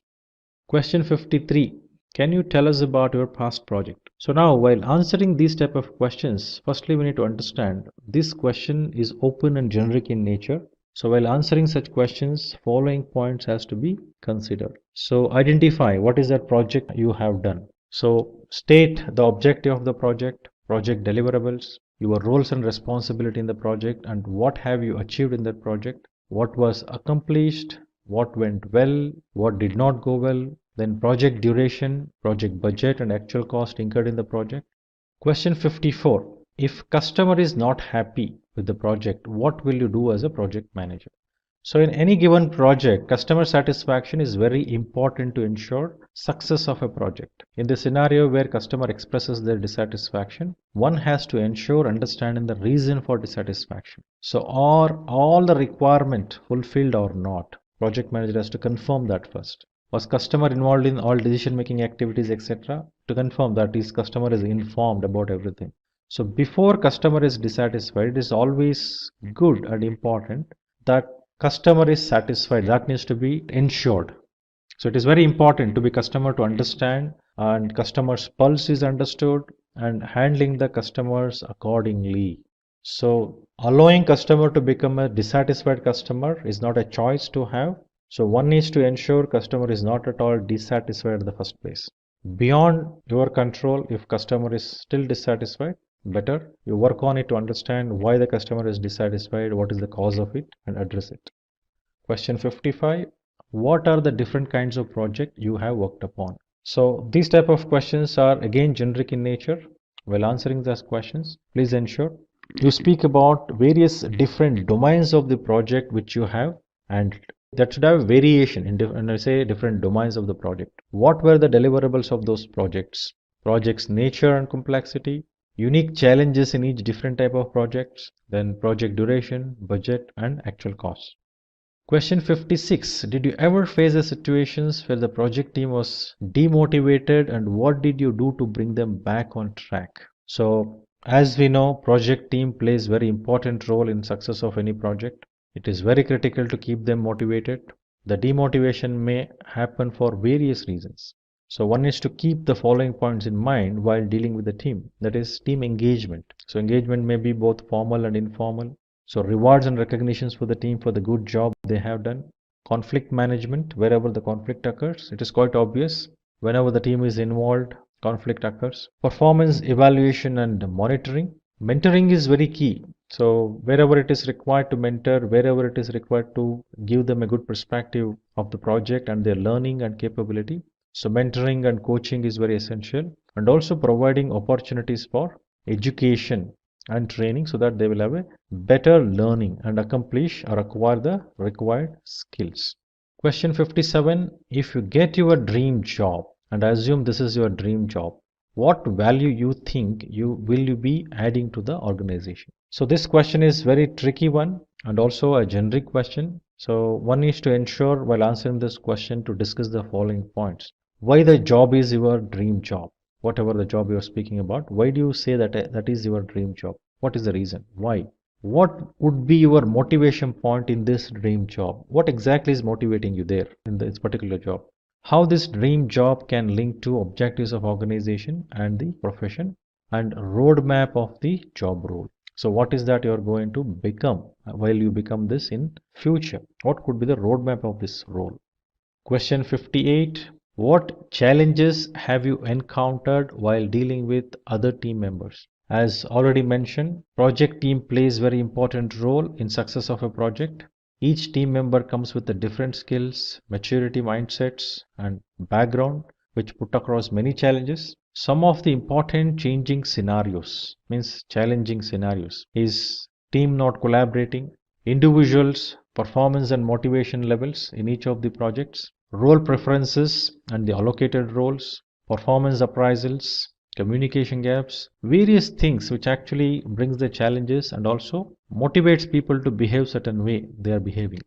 Question 53. Can you tell us about your past project? So now, while answering these type of questions, firstly we need to understand this question is open and generic in nature. So while answering such questions, following points has to be considered. So identify what is that project you have done. So state the objective of the project deliverables, your roles and responsibility in the project, and what have you achieved in that project, what was accomplished, what went well, what did not go well, then project duration, project budget, and actual cost incurred in the project. Question 54. If customer is not happy with the project, what will you do as a project manager? So in any given project, customer satisfaction is very important to ensure success of a project. In the scenario where customer expresses their dissatisfaction, one has to ensure understanding the reason for dissatisfaction. So are all the requirement fulfilled or not? Project manager has to confirm that first. Was customer involved in all decision making activities, etc.? To confirm that his customer is informed about everything. So before customer is dissatisfied, it is always good and important that customer is satisfied. That needs to be ensured. So it is very important to be customer to understand, and customer's pulse is understood, and handling the customers accordingly. So allowing customer to become a dissatisfied customer is not a choice to have. So one needs to ensure customer is not at all dissatisfied in the first place. Beyond your control, if customer is still dissatisfied, better you work on it to understand why the customer is dissatisfied, what is the cause of it, and address it. Question 55. What are the different kinds of project you have worked upon? So these type of questions are again generic in nature. While answering those questions, please ensure you speak about various different domains of the project which you have, and that should have variation in different domains of the project. What were the deliverables of those projects? Project's nature and complexity, unique challenges in each different type of projects, then project duration, budget, and actual cost. Question 56. Did you ever face a situations where the project team was demotivated, and what did you do to bring them back on track? So as we know, project team plays very important role in success of any project. It is very critical to keep them motivated. The demotivation may happen for various reasons. So one needs to keep the following points in mind while dealing with the team. That is team engagement. So engagement may be both formal and informal. So rewards and recognitions for the team for the good job they have done. Conflict management, wherever the conflict occurs. It is quite obvious. Whenever the team is involved, conflict occurs. Performance evaluation and monitoring. Mentoring is very key. So wherever it is required to mentor, wherever it is required to give them a good perspective of the project and their learning and capability. So mentoring and coaching is very essential, and also providing opportunities for education and training so that they will have a better learning and accomplish or acquire the required skills. Question 57. If you get your dream job, and I assume this is your dream job, what value you think you will be adding to the organization? So this question is very tricky one and also a generic question. So one needs to ensure while answering this question to discuss the following points. Why the job is your dream job? Whatever the job you are speaking about, why do you say that that is your dream job? What is the reason? Why? What would be your motivation point in this dream job? What exactly is motivating you there in this particular job? How this dream job can link to objectives of organization and the profession and roadmap of the job role. So what is that you are going to become while you become this in future? What could be the roadmap of this role? Question 58. What challenges have you encountered while dealing with other team members? As already mentioned, project team plays very important role in success of a project. Each team member comes with the different skills, maturity mindsets and background which put across many challenges. Some of the important changing scenarios, means challenging scenarios, is team not collaborating, individuals, performance and motivation levels in each of the projects, role preferences and the allocated roles, performance appraisals, communication gaps, various things which actually brings the challenges and also motivates people to behave certain way they are behaving.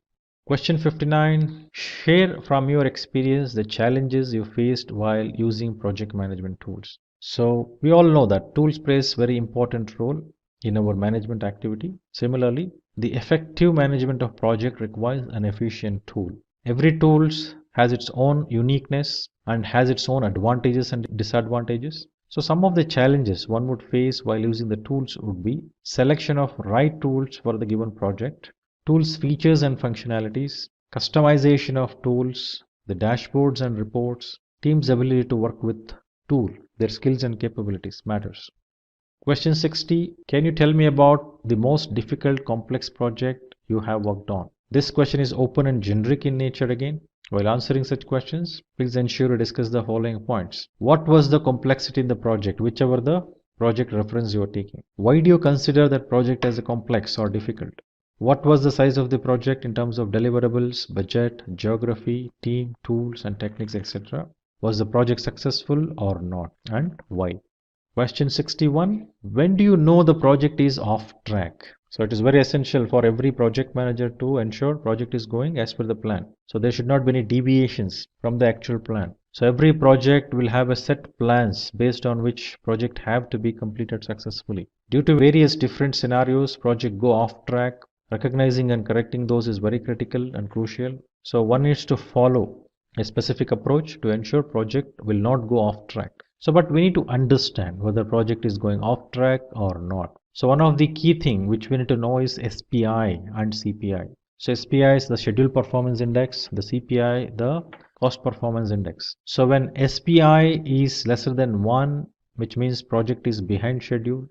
Question 59. Share from your experience the challenges you faced while using project management tools. So we all know that tools plays very important role in our management activity. Similarly, the effective management of project requires an efficient tool. Every tool has its own uniqueness and has its own advantages and disadvantages. So some of the challenges one would face while using the tools would be selection of right tools for the given project, tools features and functionalities, customization of tools, the dashboards and reports, team's ability to work with tool, their skills and capabilities matters. Question 60. Can you tell me about the most difficult complex project you have worked on? This question is open and generic in nature again. While answering such questions, please ensure you discuss the following points. What was the complexity in the project, whichever the project reference you are taking? Why do you consider that project as a complex or difficult? What was the size of the project in terms of deliverables, budget, geography, team, tools and techniques, etc.? Was the project successful or not, and why? Question 61. When do you know the project is off track? So it is very essential for every project manager to ensure project is going as per the plan. So there should not be any deviations from the actual plan. So every project will have a set plans based on which project have to be completed successfully. Due to various different scenarios, project go off track. Recognizing and correcting those is very critical and crucial. So one needs to follow a specific approach to ensure project will not go off track. So but we need to understand whether project is going off track or not. So one of the key thing which we need to know is SPI and CPI. So SPI is the schedule performance index, the CPI the cost performance index. So when SPI is lesser than 1, which means project is behind schedule.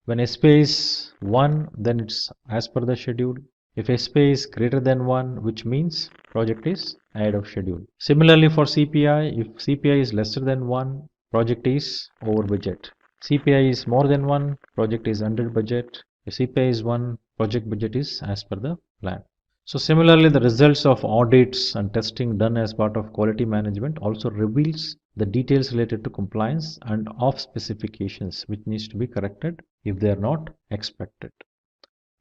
When SPI is 1, then it's as per the schedule. If SPI is greater than 1, which means project is ahead of schedule. Similarly for CPI, if CPI is lesser than 1, project is over budget. CPI is more than 1, project is under budget. If CPI is 1, project budget is as per the plan. So similarly, the results of audits and testing done as part of quality management also reveals the details related to compliance and off specifications which needs to be corrected if they are not expected.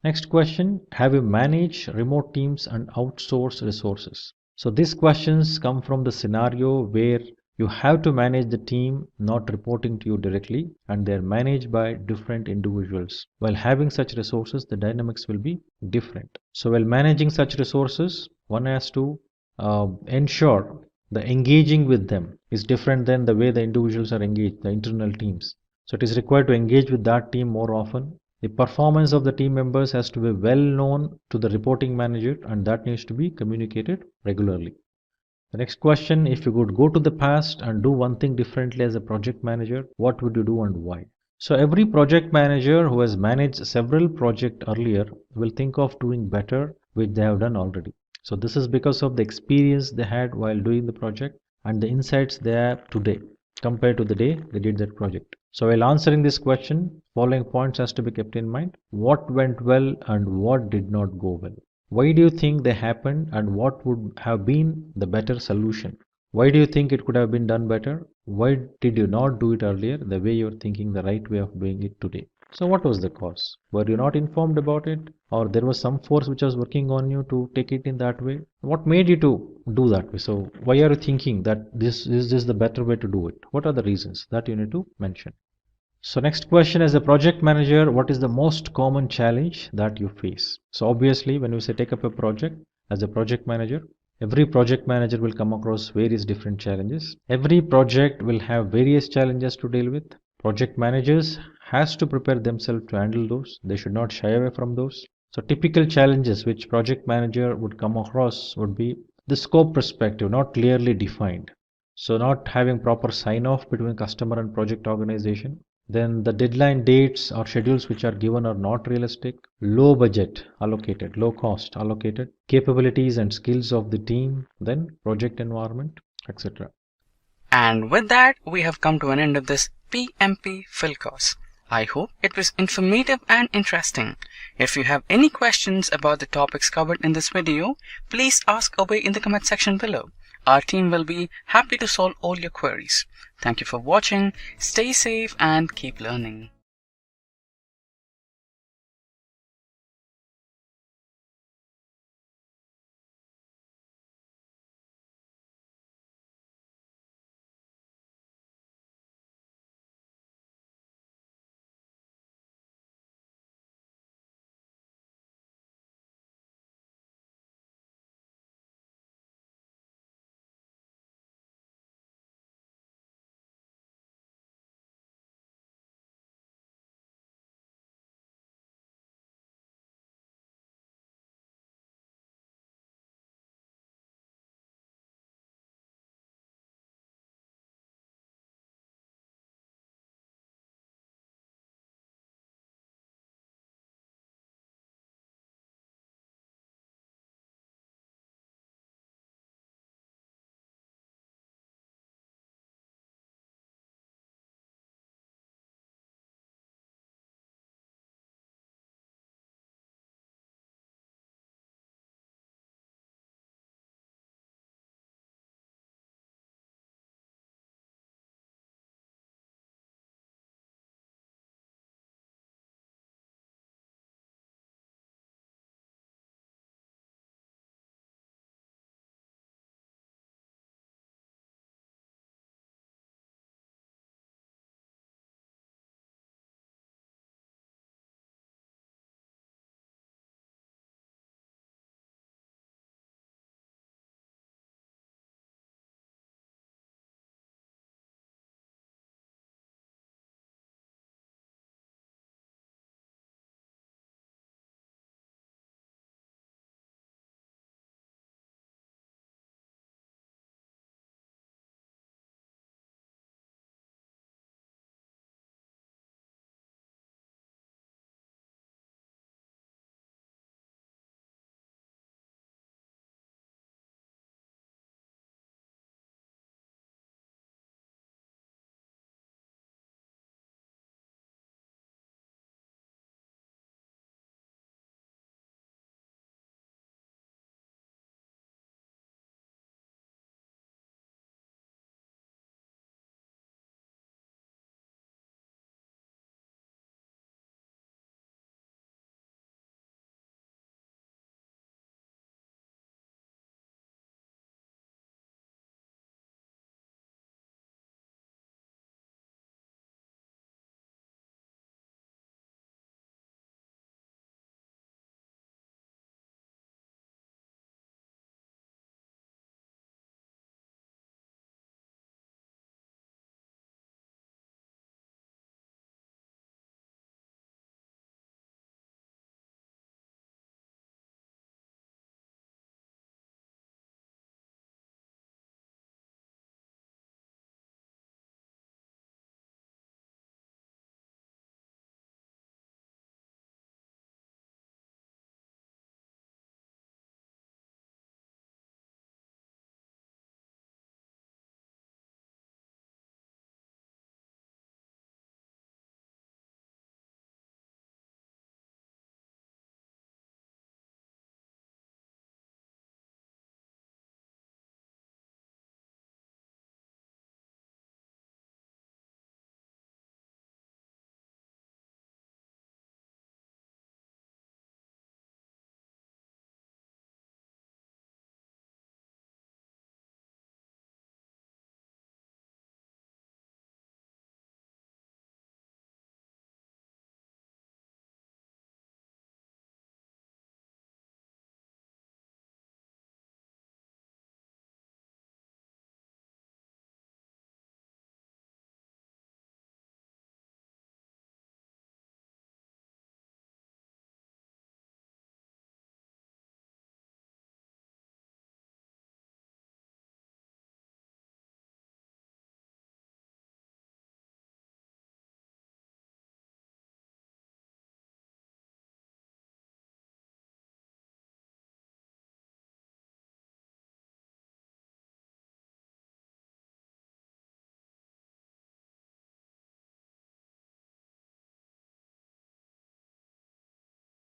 Next question, have you managed remote teams and outsourced resources? So these questions come from the scenario where you have to manage the team not reporting to you directly and they are managed by different individuals. While having such resources, the dynamics will be different. So while managing such resources, one has to ensure the engaging with them is different than the way the individuals are engaged, the internal teams. So it is required to engage with that team more often. The performance of the team members has to be well known to the reporting manager and that needs to be communicated regularly. The next question, if you could go to the past and do one thing differently as a project manager, what would you do and why? So every project manager who has managed several projects earlier will think of doing better which they have done already. So this is because of the experience they had while doing the project and the insights they have today compared to the day they did that project. So while answering this question, following points has to be kept in mind. What went well and what did not go well? Why do you think they happened and what would have been the better solution? Why do you think it could have been done better? Why did you not do it earlier the way you're thinking the right way of doing it today? So what was the cause? Were you not informed about it, or there was some force which was working on you to take it in that way? What made you to do that way? So why are you thinking that this is the better way to do it? What are the reasons that you need to mention? So next question, as a project manager, what is the most common challenge that you face? So obviously when you say take up a project as a project manager, every project manager will come across various different challenges. Every project will have various challenges to deal with. Project managers has to prepare themselves to handle those. They should not shy away from those. So typical challenges which project manager would come across would be the scope perspective not clearly defined. So not having proper sign off between customer and project organization. Then the deadline dates or schedules which are given are not realistic. Low budget allocated, low cost allocated, capabilities and skills of the team, then project environment, etc. And with that, we have come to an end of this PMP Phil course. I hope it was informative and interesting. If you have any questions about the topics covered in this video, please ask away in the comment section below. Our team will be happy to solve all your queries. Thank you for watching, stay safe and keep learning.